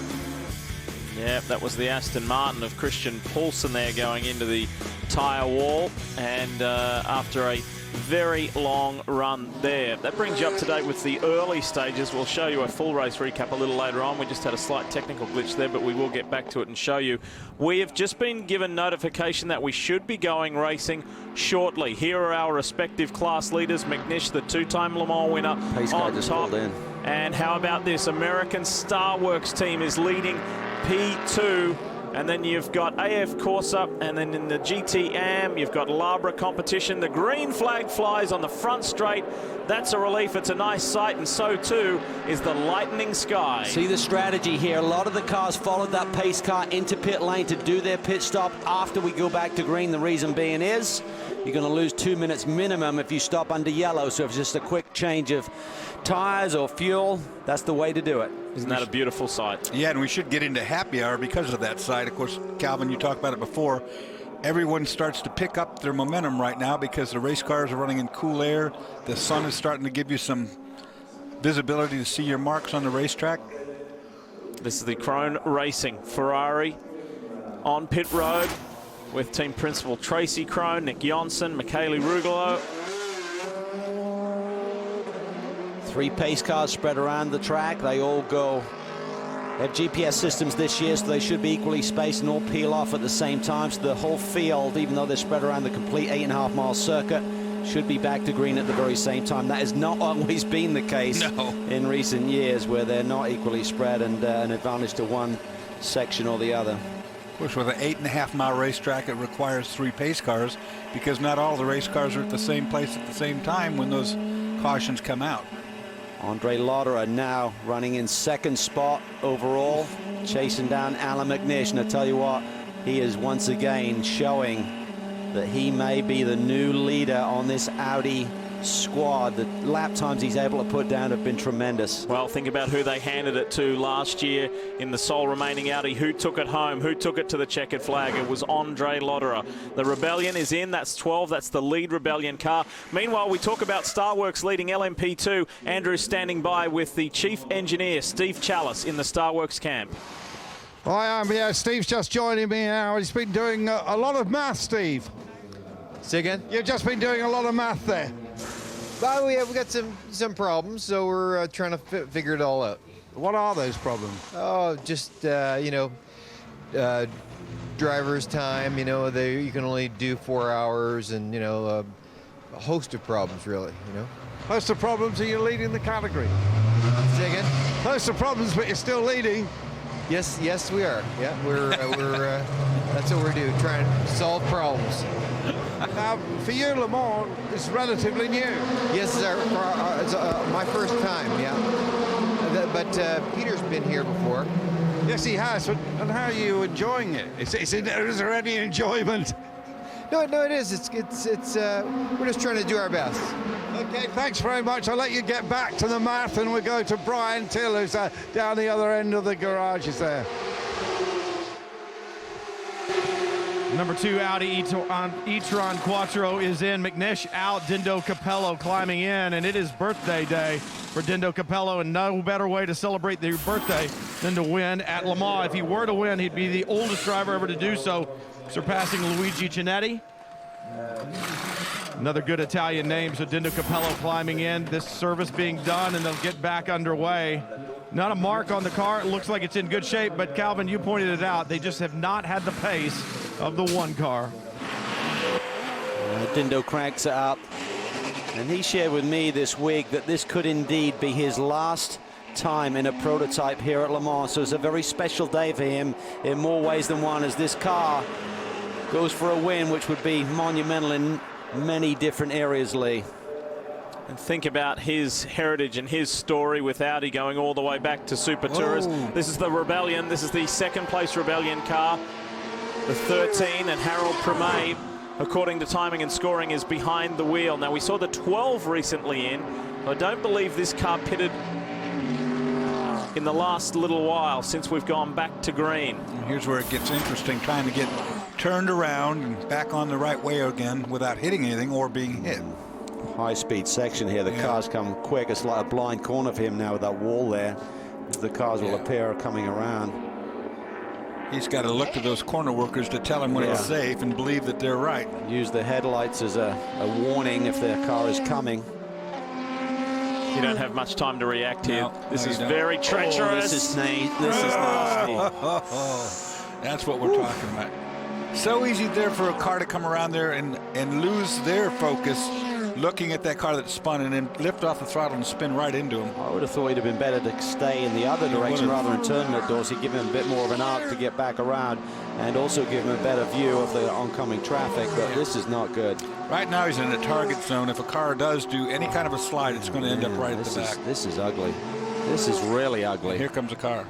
Yeah, that was the Aston Martin of Christian Paulsen there going into the tyre wall, and after a very long run there. That brings you up to date with the early stages. We'll show you a full race recap a little later on. We just had a slight technical glitch there, but we will get back to it and show you. We have just been given notification that we should be going racing shortly. Here are our respective class leaders. McNish, the 2-time Le Mans winner, Pace car on just top. pulled in. And how about this? American Star Works team is leading P2. And then you've got AF Corsa, and then in the GT-AM, you've got Labra competition. The green flag flies on the front straight. That's a relief. It's a nice sight, and so too is the lightning sky. See the strategy here. A lot of the cars followed that pace car into pit lane to do their pit stop after we go back to green. The reason being is you're going to lose 2 minutes minimum if you stop under yellow. So if it's just a quick change of tires or fuel, that's the way to do it. Isn't that a beautiful sight? Yeah, and we should get into happy hour because of that side. Of course, Calvin, you talked about it before. Everyone starts to pick up their momentum right now because the race cars are running in cool air. The sun is starting to give you some visibility to see your marks on the racetrack. This is the Krone Racing Ferrari on pit road with team principal Tracy Krone, Nick Johnson, Michele Rugolo. 3 pace cars spread around the track. They all go. They have GPS systems this year, so they should be equally spaced and all peel off at the same time. So the whole field, even though they're spread around the complete 8.5-mile circuit, should be back to green at the very same time. That has not always been the case in recent years, where they're not equally spread and an advantage to one section or the other. Of course, with an 8.5-mile racetrack, it requires 3 pace cars because not all the race cars are at the same place at the same time when those cautions come out. Andre Lotterer now running in 2nd spot overall, chasing down Alan McNish. And I tell you what, he is once again showing that he may be the new leader on this Audi squad. The lap times he's able to put down have been tremendous. Well, think about who they handed it to last year in the sole remaining Audi. Who took it home? Who took it to the checkered flag? It was Andre Lotterer. The Rebellion is in. That's 12. That's the lead Rebellion car. Meanwhile, we talk about StarWorks leading LMP2. Andrew's standing by with the chief engineer, Steve Chalice, in the StarWorks camp. I am, yeah. Steve's just joining me now. He's been doing a lot of math, Steve. Say again? You've just been doing a lot of math there. Well, we've got some problems, so we're trying to figure it all out. What are those problems? Oh, just, you know, driver's time, you know, you can only do 4 hours, and, you know, a host of problems, really, you know. Host of problems, are you leading the category? Say again? Host of problems, but you're still leading. Yes, we are. Yeah, we're that's what we're doing, trying to solve problems. Now, for you, Le Mans is relatively new. Yes, it's my first time, yeah. But Peter's been here before. Yes, he has. And how are you enjoying it? Is there any enjoyment? No, it is. It's we're just trying to do our best. Okay, thanks very much. I'll let you get back to the math, and we'll go to Brian Till, who's down the other end of the garages there. Number 2 Audi e-tron Quattro is in. McNish out. Dindo Capello climbing in, and it is birthday day for Dindo Capello, and no better way to celebrate their birthday than to win at Le Mans. If he were to win, he'd be the oldest driver ever to do so, surpassing Luigi Chinetti. Another good Italian name, so Dindo Capello climbing in. This service being done, and they'll get back underway. Not a mark on the car. It looks like it's in good shape, but Calvin, you pointed it out. They just have not had the pace of the 1 car. Dindo cranks it up, and he shared with me this week that this could indeed be his last time in a prototype here at Le Mans. So it's a very special day for him in more ways than one, as this car goes for a win, which would be monumental in many different areas, Lee. And think about his heritage and his story with Audi going all the way back to Super Tourers. This is the Rebellion. This is the 2nd place Rebellion car. The 13, and Harold Premet, according to timing and scoring, is behind the wheel. Now, we saw the 12 recently in. I don't believe this car pitted in the last little while since we've gone back to green. Here's where it gets interesting, trying to get turned around and back on the right way again without hitting anything or being hit. High-speed section here. The cars come quick. It's like a blind corner for him now with that wall there. The cars will appear coming around. He's got to look to those corner workers to tell him when it's safe and believe that they're right. Use the headlights as a warning if their car is coming. You don't have much time to react here. This is very treacherous. This is nasty. That's what we're talking about. So easy there for a car to come around there and lose their focus, looking at that car that spun and then lift off the throttle and spin right into him. I would have thought he'd have been better to stay in the other direction rather than turn at Dorsey, give him a bit more of an arc to get back around, and also give him a better view of the oncoming traffic, but this is not good. Right now he's in the target zone. If a car does do any kind of a slide, it's going to end up right at the back. This is ugly. This is really ugly. Here comes a car.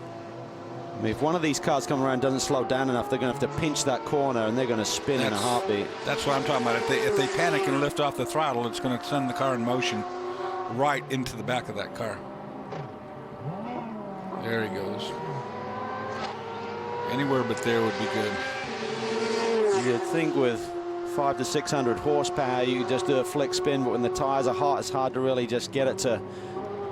I mean, if one of these cars come around and doesn't slow down enough, they're going to have to pinch that corner, and they're going to spin in a heartbeat. That's what I'm talking about. If they panic and lift off the throttle, it's going to send the car in motion right into the back of that car. There he goes. Anywhere but there would be good. You'd think with 500 to 600 horsepower, you could just do a flick spin, but when the tires are hot, it's hard to really just get it to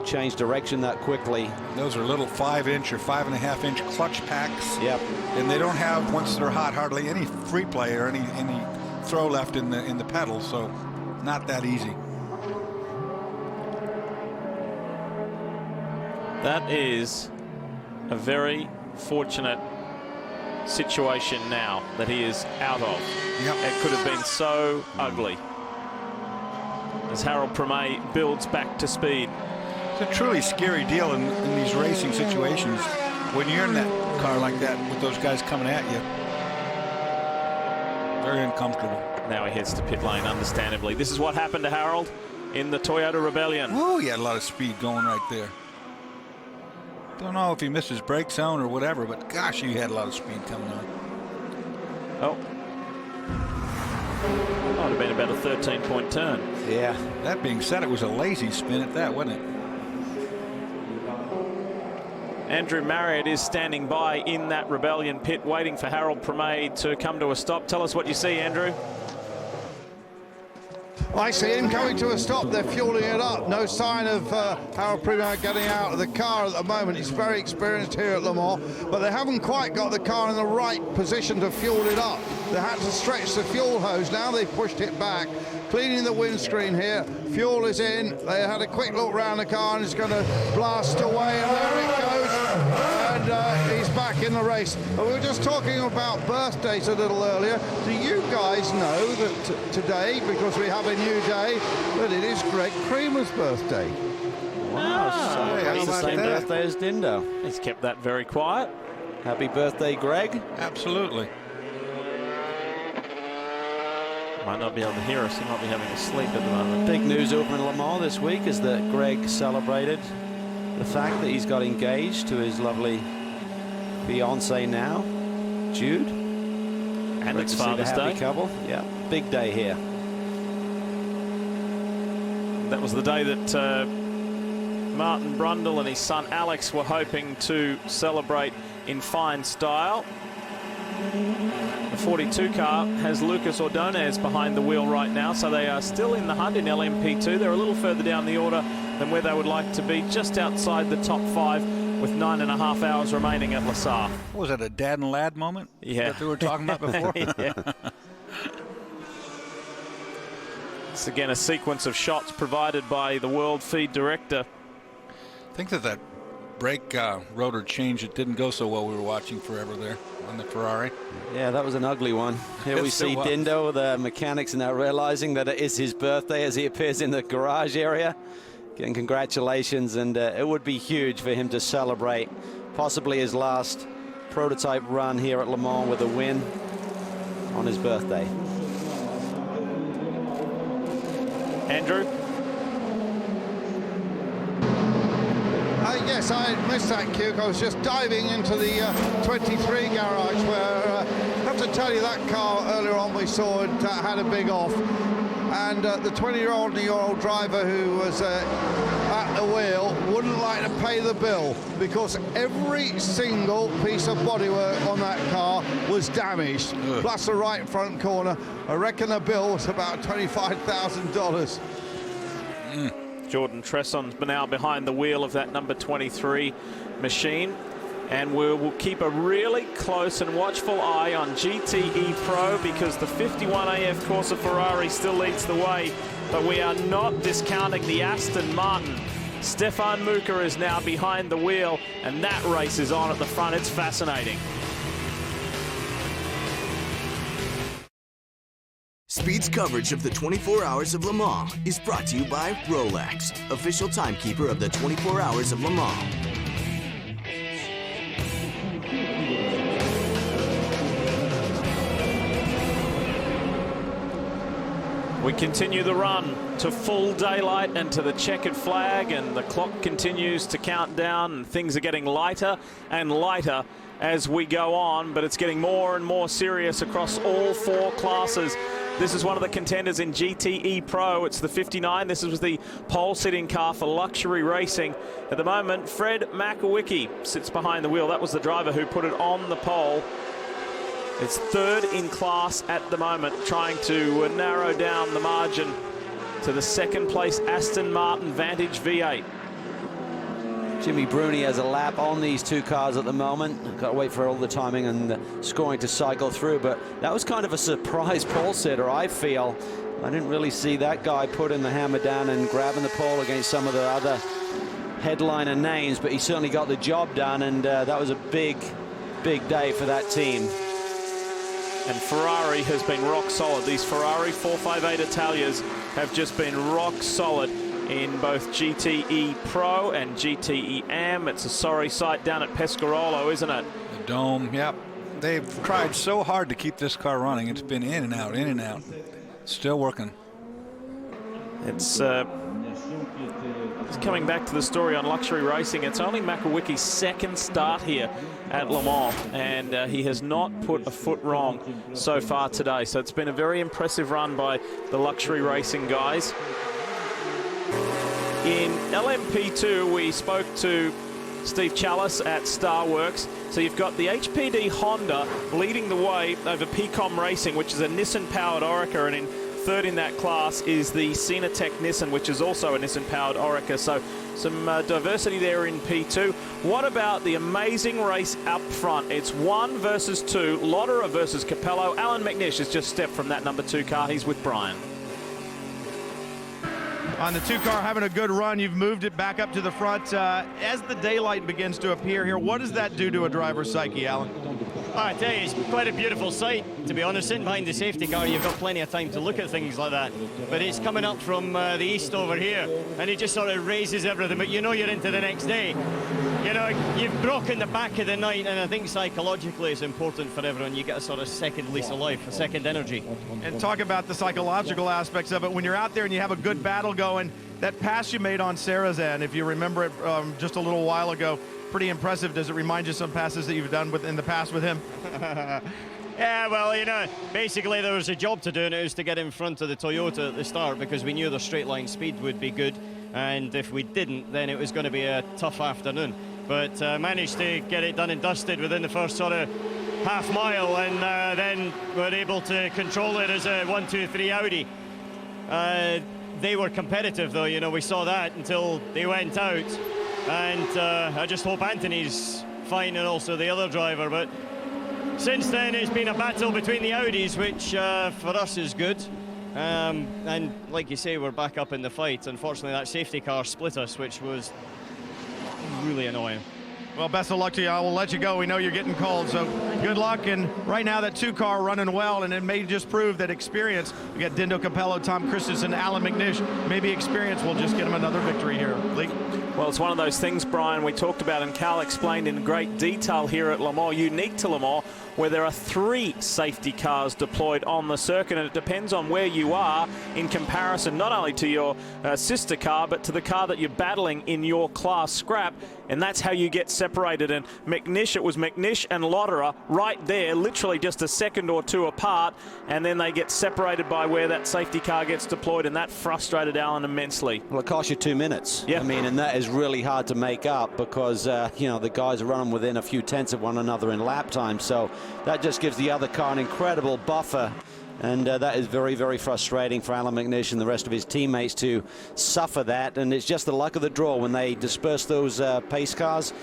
change direction that quickly. Those are little 5-inch or 5.5-inch clutch packs. Yep. And they don't have, once they're hot, hardly any free play or any throw left in the pedal, so not that easy. That is a very fortunate situation now that he is out of. Yep. It could have been so ugly as Harold Premet builds back to speed. It's a truly scary deal in these racing situations when you're in that car like that with those guys coming at you. Very uncomfortable. Now he heads to pit lane, understandably. This is what happened to Harold in the Toyota Rebellion. Oh, he had a lot of speed going right there. Don't know if he missed his brake zone or whatever, but gosh, he had a lot of speed coming on. Oh. Might have been about a 13-point turn. Yeah. That being said, it was a lazy spin at that, wasn't it? Andrew Marriott is standing by in that Rebellion pit, waiting for Harold Premade to come to a stop. Tell us what you see, Andrew. I see him coming to a stop. They're fueling it up. No sign of Harold Premade getting out of the car at the moment. He's very experienced here at Le Mans, but they haven't quite got the car in the right position to fuel it up. They had to stretch the fuel hose. Now they've pushed it back. Cleaning the windscreen here. Fuel is in. They had a quick look around the car and it's going to blast away. And there it goes. And he's back in the race. We were just talking about birthdays a little earlier. Do you guys know that today, because we have a new day, that it is Greg Creamer's birthday? Wow, so he's the same birthday as Dindo. He's kept that very quiet. Happy birthday, Greg. Absolutely. Might not be able to hear us. He might be having a sleep at the moment. Big news over in Le Mans this week is that Greg celebrated the fact that he's got engaged to his lovely fiancée now, Jude. And it's Father's Day. Couple. Yeah, big day here. That was the day that Martin Brundle and his son Alex were hoping to celebrate in fine style. The 42 car has Lucas Ordonez behind the wheel right now, so they are still in the hunt in LMP2. They're a little further down the order than where they would like to be, just outside the top 5 with 9.5 hours remaining at Le Saar. Was it a dad and lad moment? Yeah. That we were talking about before? Yeah. It's again a sequence of shots provided by the World Feed Director. I think that brake rotor change, it didn't go so well. We were watching forever there on the Ferrari. Yeah, that was an ugly one. Here we see Dindo, the mechanics now realizing that it is his birthday as he appears in the garage area. Again, congratulations, and it would be huge for him to celebrate possibly his last prototype run here at Le Mans with a win on his birthday. Andrew? Yes, I missed that cue. I was just diving into the 23 garage where I have to tell you that car earlier on we saw it had a big off. And the 20-year-old driver who was at the wheel wouldn't like to pay the bill because every single piece of bodywork on that car was damaged, plus the right front corner. I reckon the bill was about $25,000. Jordan Tresson's been out behind the wheel of that number 23 machine. And we'll keep a really close and watchful eye on GTE Pro because the 51 AF Corsa Ferrari still leads the way. But we are not discounting the Aston Martin. Stefan Muka is now behind the wheel, and that race is on at the front. It's fascinating. Speed's coverage of the 24 Hours of Le Mans is brought to you by Rolex, official timekeeper of the 24 Hours of Le Mans. We continue the run to full daylight and to the checkered flag, and the clock continues to count down, and things are getting lighter and lighter as we go on, but it's getting more and more serious across all 4 classes. This is one of the contenders in GTE Pro. It's the 59. This was the pole-sitting car for luxury racing. At the moment, Fred Makowicki sits behind the wheel. That was the driver who put it on the pole. It's 3rd in class at the moment, trying to narrow down the margin to the 2nd place Aston Martin Vantage V8. Jimmy Bruni has a lap on these 2 cars at the moment. Got to wait for all the timing and the scoring to cycle through, but that was kind of a surprise pole sitter, I feel. I didn't really see that guy putting the hammer down and grabbing the pole against some of the other headliner names, but he certainly got the job done, and that was a big, big day for that team. And Ferrari has been rock solid. These Ferrari 458 Italias have just been rock solid in both GTE Pro and GTE Am. It's a sorry sight down at Pescarolo, isn't it? The dome, yep. they've tried so hard to keep this car running. It's been in and out, in and out. Still working. It's coming back to the story on luxury racing. It's only Makowicki's second start here at Le Mans, and he has not put a foot wrong so far today. So it's been a very impressive run by the luxury racing guys. In LMP2, we spoke to Steve Challis at StarWorks. So you've got the HPD Honda leading the way over PCOM Racing, which is a Nissan-powered Oreca, and in third in that class is the Cenatech Nissan, which is also a Nissan-powered Oreca. So some diversity there in P2. What about the amazing race up front? It's 1 versus 2, Lotterer versus Capello. Alan McNish has just stepped from that number 2 car. He's with Brian. On the 2 car, having a good run. You've moved it back up to the front. As the daylight begins to appear here, what does that do to a driver's psyche, Alan? I tell you, it's quite a beautiful sight, to be honest. Sitting behind the safety car, you've got plenty of time to look at things like that. But it's coming up from the east over here, and it just sort of raises everything. But you know you're into the next day. You know, you've broken the back of the night, and I think psychologically it's important for everyone. You get a sort of second lease of life, a second energy. And talk about the psychological aspects of it. When you're out there and you have a good battle going, that pass you made on Sarrazin, if you remember it just a little while ago, pretty impressive. Does it remind you of some passes that you've done in the past with him? Yeah, well, you know, basically there was a job to do, and it was to get in front of the Toyota at the start because we knew the straight line speed would be good, and if we didn't, then it was going to be a tough afternoon. But managed to get it done and dusted within the first sort of half mile, and then were able to control it as a 1-2-3 Audi. They were competitive, though, you know, we saw that until they went out. And I just hope Anthony's fine, and also the other driver. But since then, it's been a battle between the Audis, which for us is good. And like you say, we're back up in the fight. Unfortunately, that safety car split us, which was really annoying. Well, best of luck to you. I will let you go. We know you're getting cold, so good luck. And right now, that 2 car running well, and it may just prove that experience. We got Dindo Capello, Tom Christensen, Alan McNish. Maybe experience will just get him another victory here. Lee? Well, it's one of those things, Brian, we talked about, and Carl explained in great detail here at Le Mans, unique to Le Mans, where there are 3 safety cars deployed on the circuit, and it depends on where you are in comparison not only to your sister car, but to the car that you're battling in your class scrap, and that's how you get separated. And McNish, it was McNish and Lotterer right there, literally just a second or 2 apart, and then they get separated by where that safety car gets deployed, and that frustrated Alan immensely. Well, it cost you 2 minutes. Yeah. I mean, and that is really hard to make up because, you know, the guys are running within a few tenths of one another in lap time, so that just gives the other car an incredible buffer. And that is very, very frustrating for Alan McNish and the rest of his teammates to suffer that. And it's just the luck of the draw when they disperse those pace cars.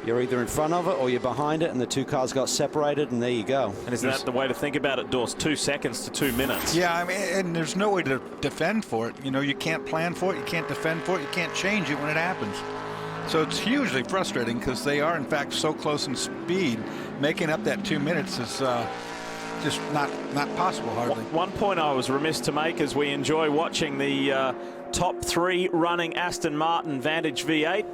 You're either in front of it or you're behind it, and the 2 cars got separated, and there you go. And isn't that the way to think about it, Dors? 2 seconds to 2 minutes. Yeah, I mean, and there's no way to defend for it. You know, you can't plan for it, you can't defend for it, you can't change it when it happens. So it's hugely frustrating because they are, in fact, so close in speed. Making up that 2 minutes is just not possible, hardly. One point I was remiss to make as we enjoy watching the top 3 running Aston Martin Vantage V8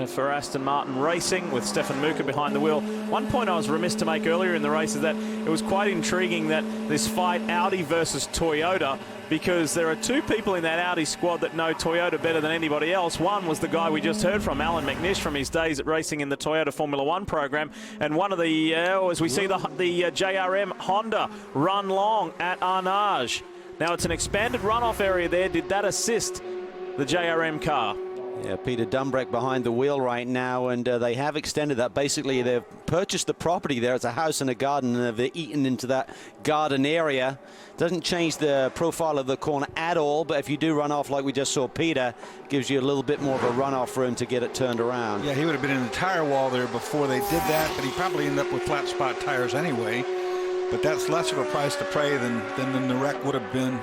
for Aston Martin Racing with Stefan Muka behind the wheel. One point I was remiss to make earlier in the race is that it was quite intriguing that this fight Audi versus Toyota, because there are 2 people in that Audi squad that know Toyota better than anybody else. One was the guy we just heard from, Alan McNish, from his days at racing in the Toyota Formula One program, and one of the, as we see the JRM Honda run long at Arnage. Now it's an expanded runoff area there. Did that assist the JRM car? Yeah, Peter Dumbreck behind the wheel right now, and they have extended that. Basically, they've purchased the property there. It's a house and a garden, and they've eaten into that garden area. Doesn't change the profile of the corner at all, but if you do run off like we just saw Peter, gives you a little bit more of a runoff room to get it turned around. Yeah, he would have been in the tire wall there before they did that, but he probably ended up with flat spot tires anyway. But that's less of a price to pay than the wreck would have been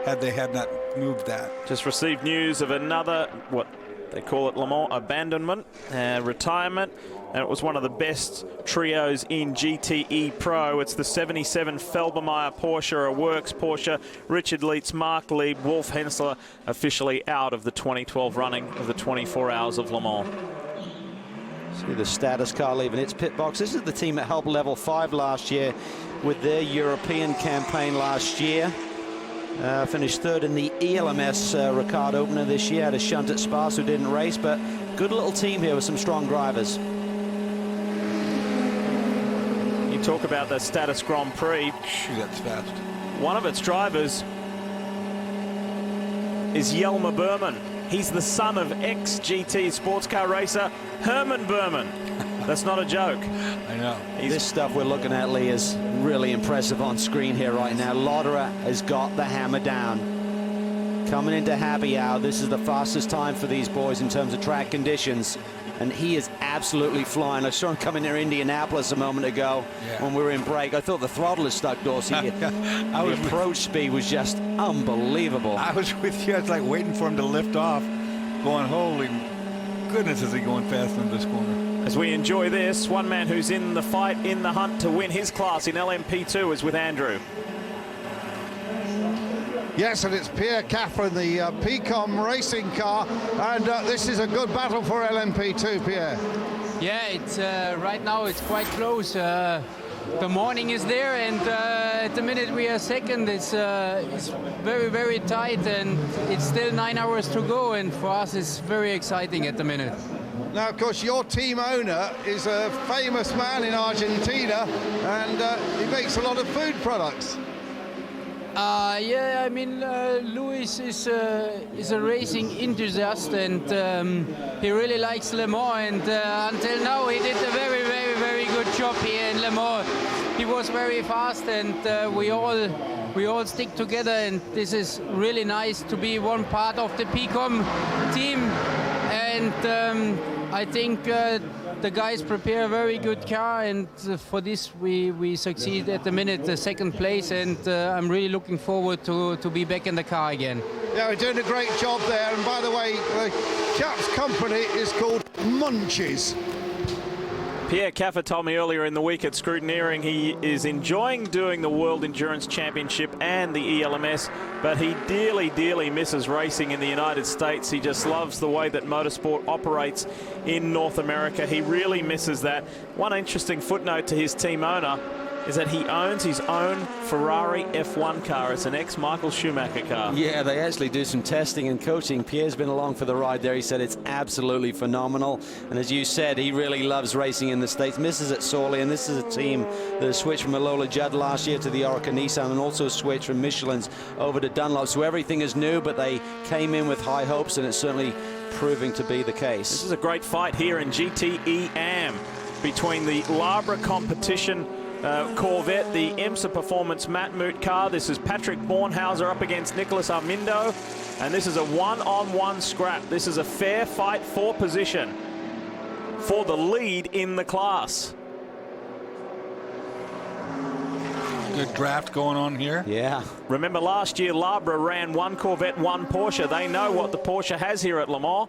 had they had not moved that. Just received news of another, what they call it, Le Mans abandonment, retirement, and it was one of the best trios in GTE Pro. It's the 77 Felbermeyer Porsche, a works Porsche. Richard Lietz, Mark Lieb, Wolf Hensler officially out of the 2012 running of the 24 Hours of Le Mans. See the status car leaving its pit box. This is the team that helped Level 5 last year with their European campaign last year. Finished third in the ELMS Ricard opener this year. Had a shunt at Spa, who didn't race, but good little team here with some strong drivers. You talk about the Status Grand Prix. That's fast. One of its drivers is Jelmer Berman. He's the son of ex-GT sports car racer Herman Berman. That's not a joke. I know. This stuff we're looking at, Lee, is really impressive on screen here right now. Lauderer has got the hammer down. Coming into happy hour, this is the fastest time for these boys in terms of track conditions. And he is absolutely flying. I saw him coming near Indianapolis a moment ago when we were in break. I thought the throttle is stuck, Dorsey. The approach speed was just unbelievable. I was with you. I was like waiting for him to lift off, going, holy goodness, is he going fast in this corner. As we enjoy this, one man who's in the fight, in the hunt to win his class in LMP2 is with Andrew. Yes, and it's Pierre Caffer in the PCOM racing car, and this is a good battle for LMP2, Pierre. Yeah, it's right now it's quite close. The morning is there, and at the minute we are second. It's very, very tight, and it's still 9 hours to go, and for us it's very exciting at the minute. Now, of course, your team owner is a famous man in Argentina, and he makes a lot of food products. Yeah, I mean, Luis is a racing enthusiast, and he really likes Le Mans, and until now he did a very, very, very good job here in Le Mans. He was very fast, and we all stick together, and this is really nice to be one part of the PCOM team, and I think the guys prepare a very good car, and for this we succeed at the minute, the second place, and I'm really looking forward to be back in the car again. Yeah, we're doing a great job there, and by the way, the chap's company is called Munchies. Pierre Caffer told me earlier in the week at Scrutineering he is enjoying doing the World Endurance Championship and the ELMS, but he dearly, dearly misses racing in the United States. He just loves the way that motorsport operates in North America. He really misses that. One interesting footnote to his team owner is that he owns his own Ferrari F1 car. It's an ex-Michael Schumacher car. Yeah, they actually do some testing and coaching. Pierre's been along for the ride there. He said it's absolutely phenomenal. And as you said, he really loves racing in the States, misses it sorely. And this is a team that has switched from Alola Judd last year to the Orica Nissan, and also switched from Michelin's over to Dunlop. So everything is new, but they came in with high hopes, and it's certainly proving to be the case. This is a great fight here in GTE AM between the Labra competition Corvette, the IMSA Performance Matmut car. This is Patrick Bornhauser up against Nicholas Armindo, and this is a one-on-one scrap. This is a fair fight for position for the lead in the class. Good draft going on here. Yeah. Remember last year Labra ran one Corvette, one Porsche. They know what the Porsche has here at Le Mans.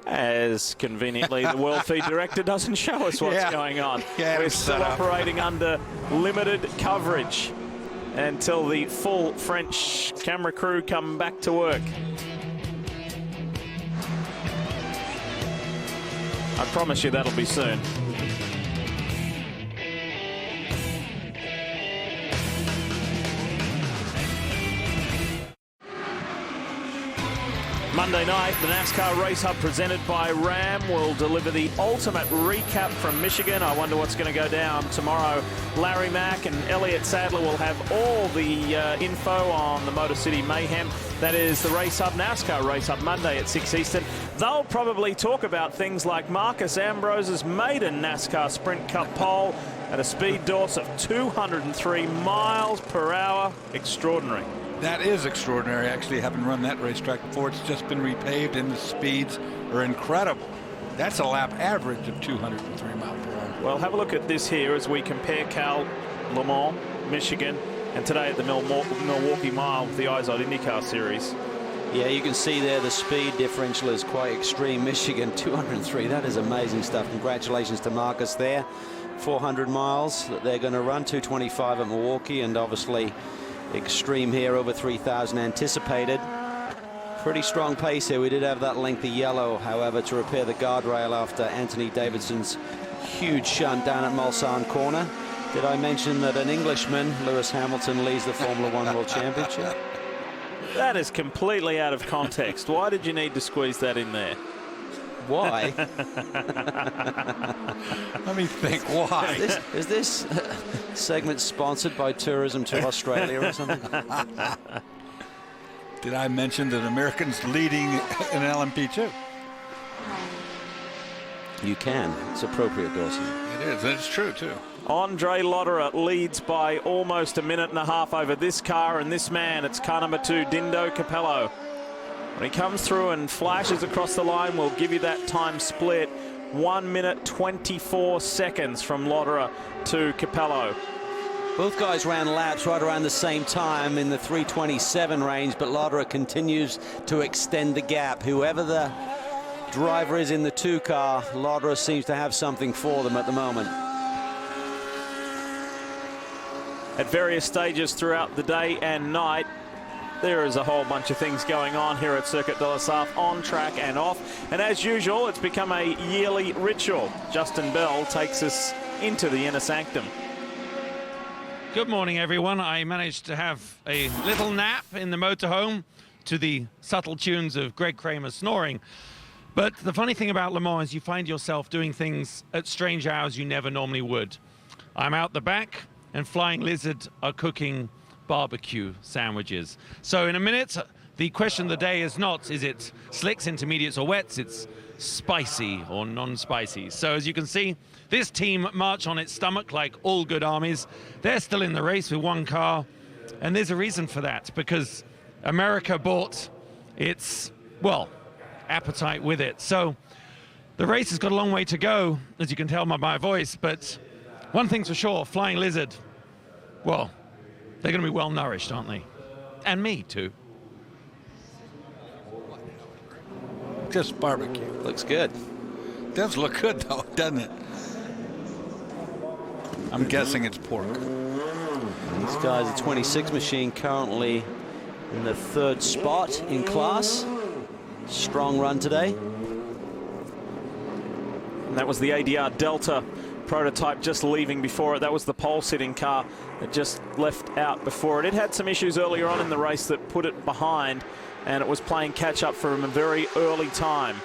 As conveniently, the World Feed Director doesn't show us what's going on. We're still operating under limited coverage until the full French camera crew come back to work. I promise you that'll be soon. Monday night, the NASCAR Race Hub presented by Ram will deliver the ultimate recap from Michigan. I wonder what's going to go down tomorrow. Larry Mack and Elliott Sadler will have all the info on the Motor City Mayhem. That is the Race Hub, NASCAR Race Hub, Monday at 6 Eastern. They'll probably talk about things like Marcus Ambrose's maiden NASCAR Sprint Cup pole at a speed Dorse of 203 miles per hour. Extraordinary. That is extraordinary. Actually, haven't run that racetrack before. It's just been repaved, and the speeds are incredible. That's a lap average of 203 miles per hour. Well, have a look at this here as we compare Cal, Le Mans, Michigan, and today at the Milwaukee Mile with the IZOD IndyCar Series. Yeah, you can see there the speed differential is quite extreme. Michigan 203, that is amazing stuff. Congratulations to Marcus there. 400 miles that they're going to run, 225 at Milwaukee, and obviously extreme here, over 3,000 anticipated Pretty strong pace here. We did have that lengthy yellow, however, to repair the guardrail after Anthony Davidson's huge shunt down at Mulsanne corner. Did I mention that an Englishman, Lewis Hamilton, leads the Formula One World Championship? That is completely out of context. Why did you need to squeeze that in there? Why? Let me think. Why? Is this segment sponsored by Tourism to Australia or something? Did I mention that Americans leading in LMP2? You can. It's appropriate, Dawson. It is. And it's true, too. Andre Lotterer leads by almost a minute and a half over this car and this man. It's car number 2, Dindo Capello. When he comes through and flashes across the line, we'll give you that time split. 1 minute 24 seconds from Lotterer to Capello. Both guys ran laps right around the same time in the 3:27 range, but Lotterer continues to extend the gap. Whoever the driver is in the 2 car, Lotterer seems to have something for them at the moment. At various stages throughout the day and night, there is a whole bunch of things going on here at Circuit de la Sarthe, on track and off. And as usual, it's become a yearly ritual. Justin Bell takes us into the inner sanctum. Good morning, everyone. I managed to have a little nap in the motorhome to the subtle tunes of Greg Kramer's snoring. But the funny thing about Le Mans is you find yourself doing things at strange hours you never normally would. I'm out the back, and Flying Lizard are cooking barbecue sandwiches. So in a minute, the question of the day is not, is it slicks, intermediates, or wets? It's spicy or non-spicy. So as you can see, this team march on its stomach like all good armies. They're still in the race with 1 car, and there's a reason for that, because America brought its, well, appetite with it. So the race has got a long way to go, as you can tell by my voice, but one thing's for sure, Flying Lizard, well, they're going to be well nourished, aren't they? And me too. Just barbecue. Looks good. Does look good though, doesn't it? I'm guessing it's pork. These guys, a 26 machine, currently in the 3rd spot in class. Strong run today. And that was the ADR Delta prototype just leaving before it. That was the pole-sitting car that just left out before it. It had some issues earlier on in the race that put it behind, and it was playing catch-up from a very early time.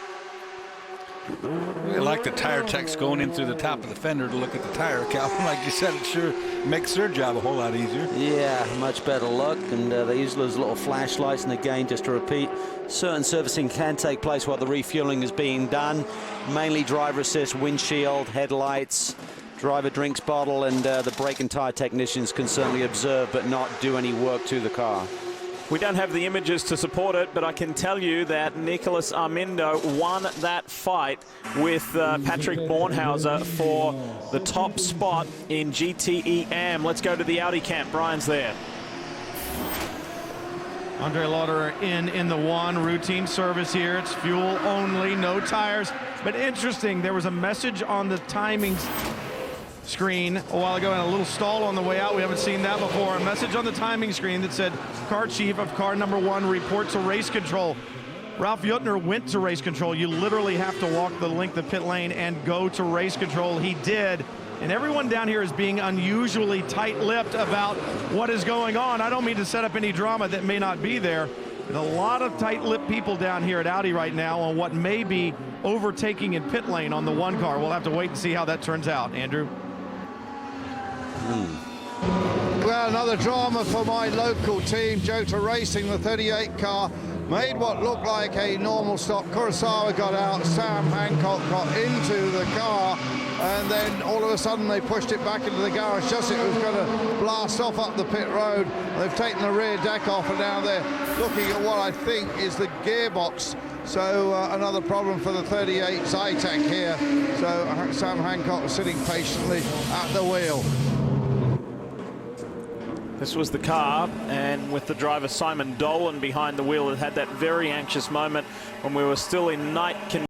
I like the tire techs going in through the top of the fender to look at the tire, Calvin. Like you said, it sure makes their job a whole lot easier. Yeah, much better look, and they use those little flashlights. And again, just to repeat, certain servicing can take place while the refueling is being done. Mainly driver assist, windshield, headlights, driver drinks bottle, and the brake and tire technicians can certainly observe but not do any work to the car. We don't have the images to support it, but I can tell you that Nicholas Armindo won that fight with Patrick Bornhauser for the top spot in GTE AM. Let's go to the Audi camp. Brian's there. Andre Lotterer in the 1, routine service here. It's fuel only, no tires. But interesting, there was a message on the timing screen a while ago and a little stall on the way out. We haven't seen that before. A message on the timing screen that said, car chief of car number 1 report to race control. Ralph Juttner went to race control. You literally have to walk the length of pit lane and go to race control. He did. And everyone down here is being unusually tight-lipped about what is going on. I don't mean to set up any drama that may not be there. There's a lot of tight-lipped people down here at Audi right now on what may be overtaking in pit lane on the 1 car. We'll have to wait and see how that turns out. Andrew? Well, another drama for my local team. Jota Racing, the 38 car, made what looked like a normal stop. Kurosawa got out, Sam Hancock got into the car, and then all of a sudden they pushed it back into the garage just as it was going to blast off up the pit road. They've taken the rear deck off, and now they're looking at what I think is the gearbox. So another problem for the 38 Zytek here. So Sam Hancock was sitting patiently at the wheel. This was the car, and with the driver Simon Dolan behind the wheel, it had that very anxious moment when we were still in night conditions.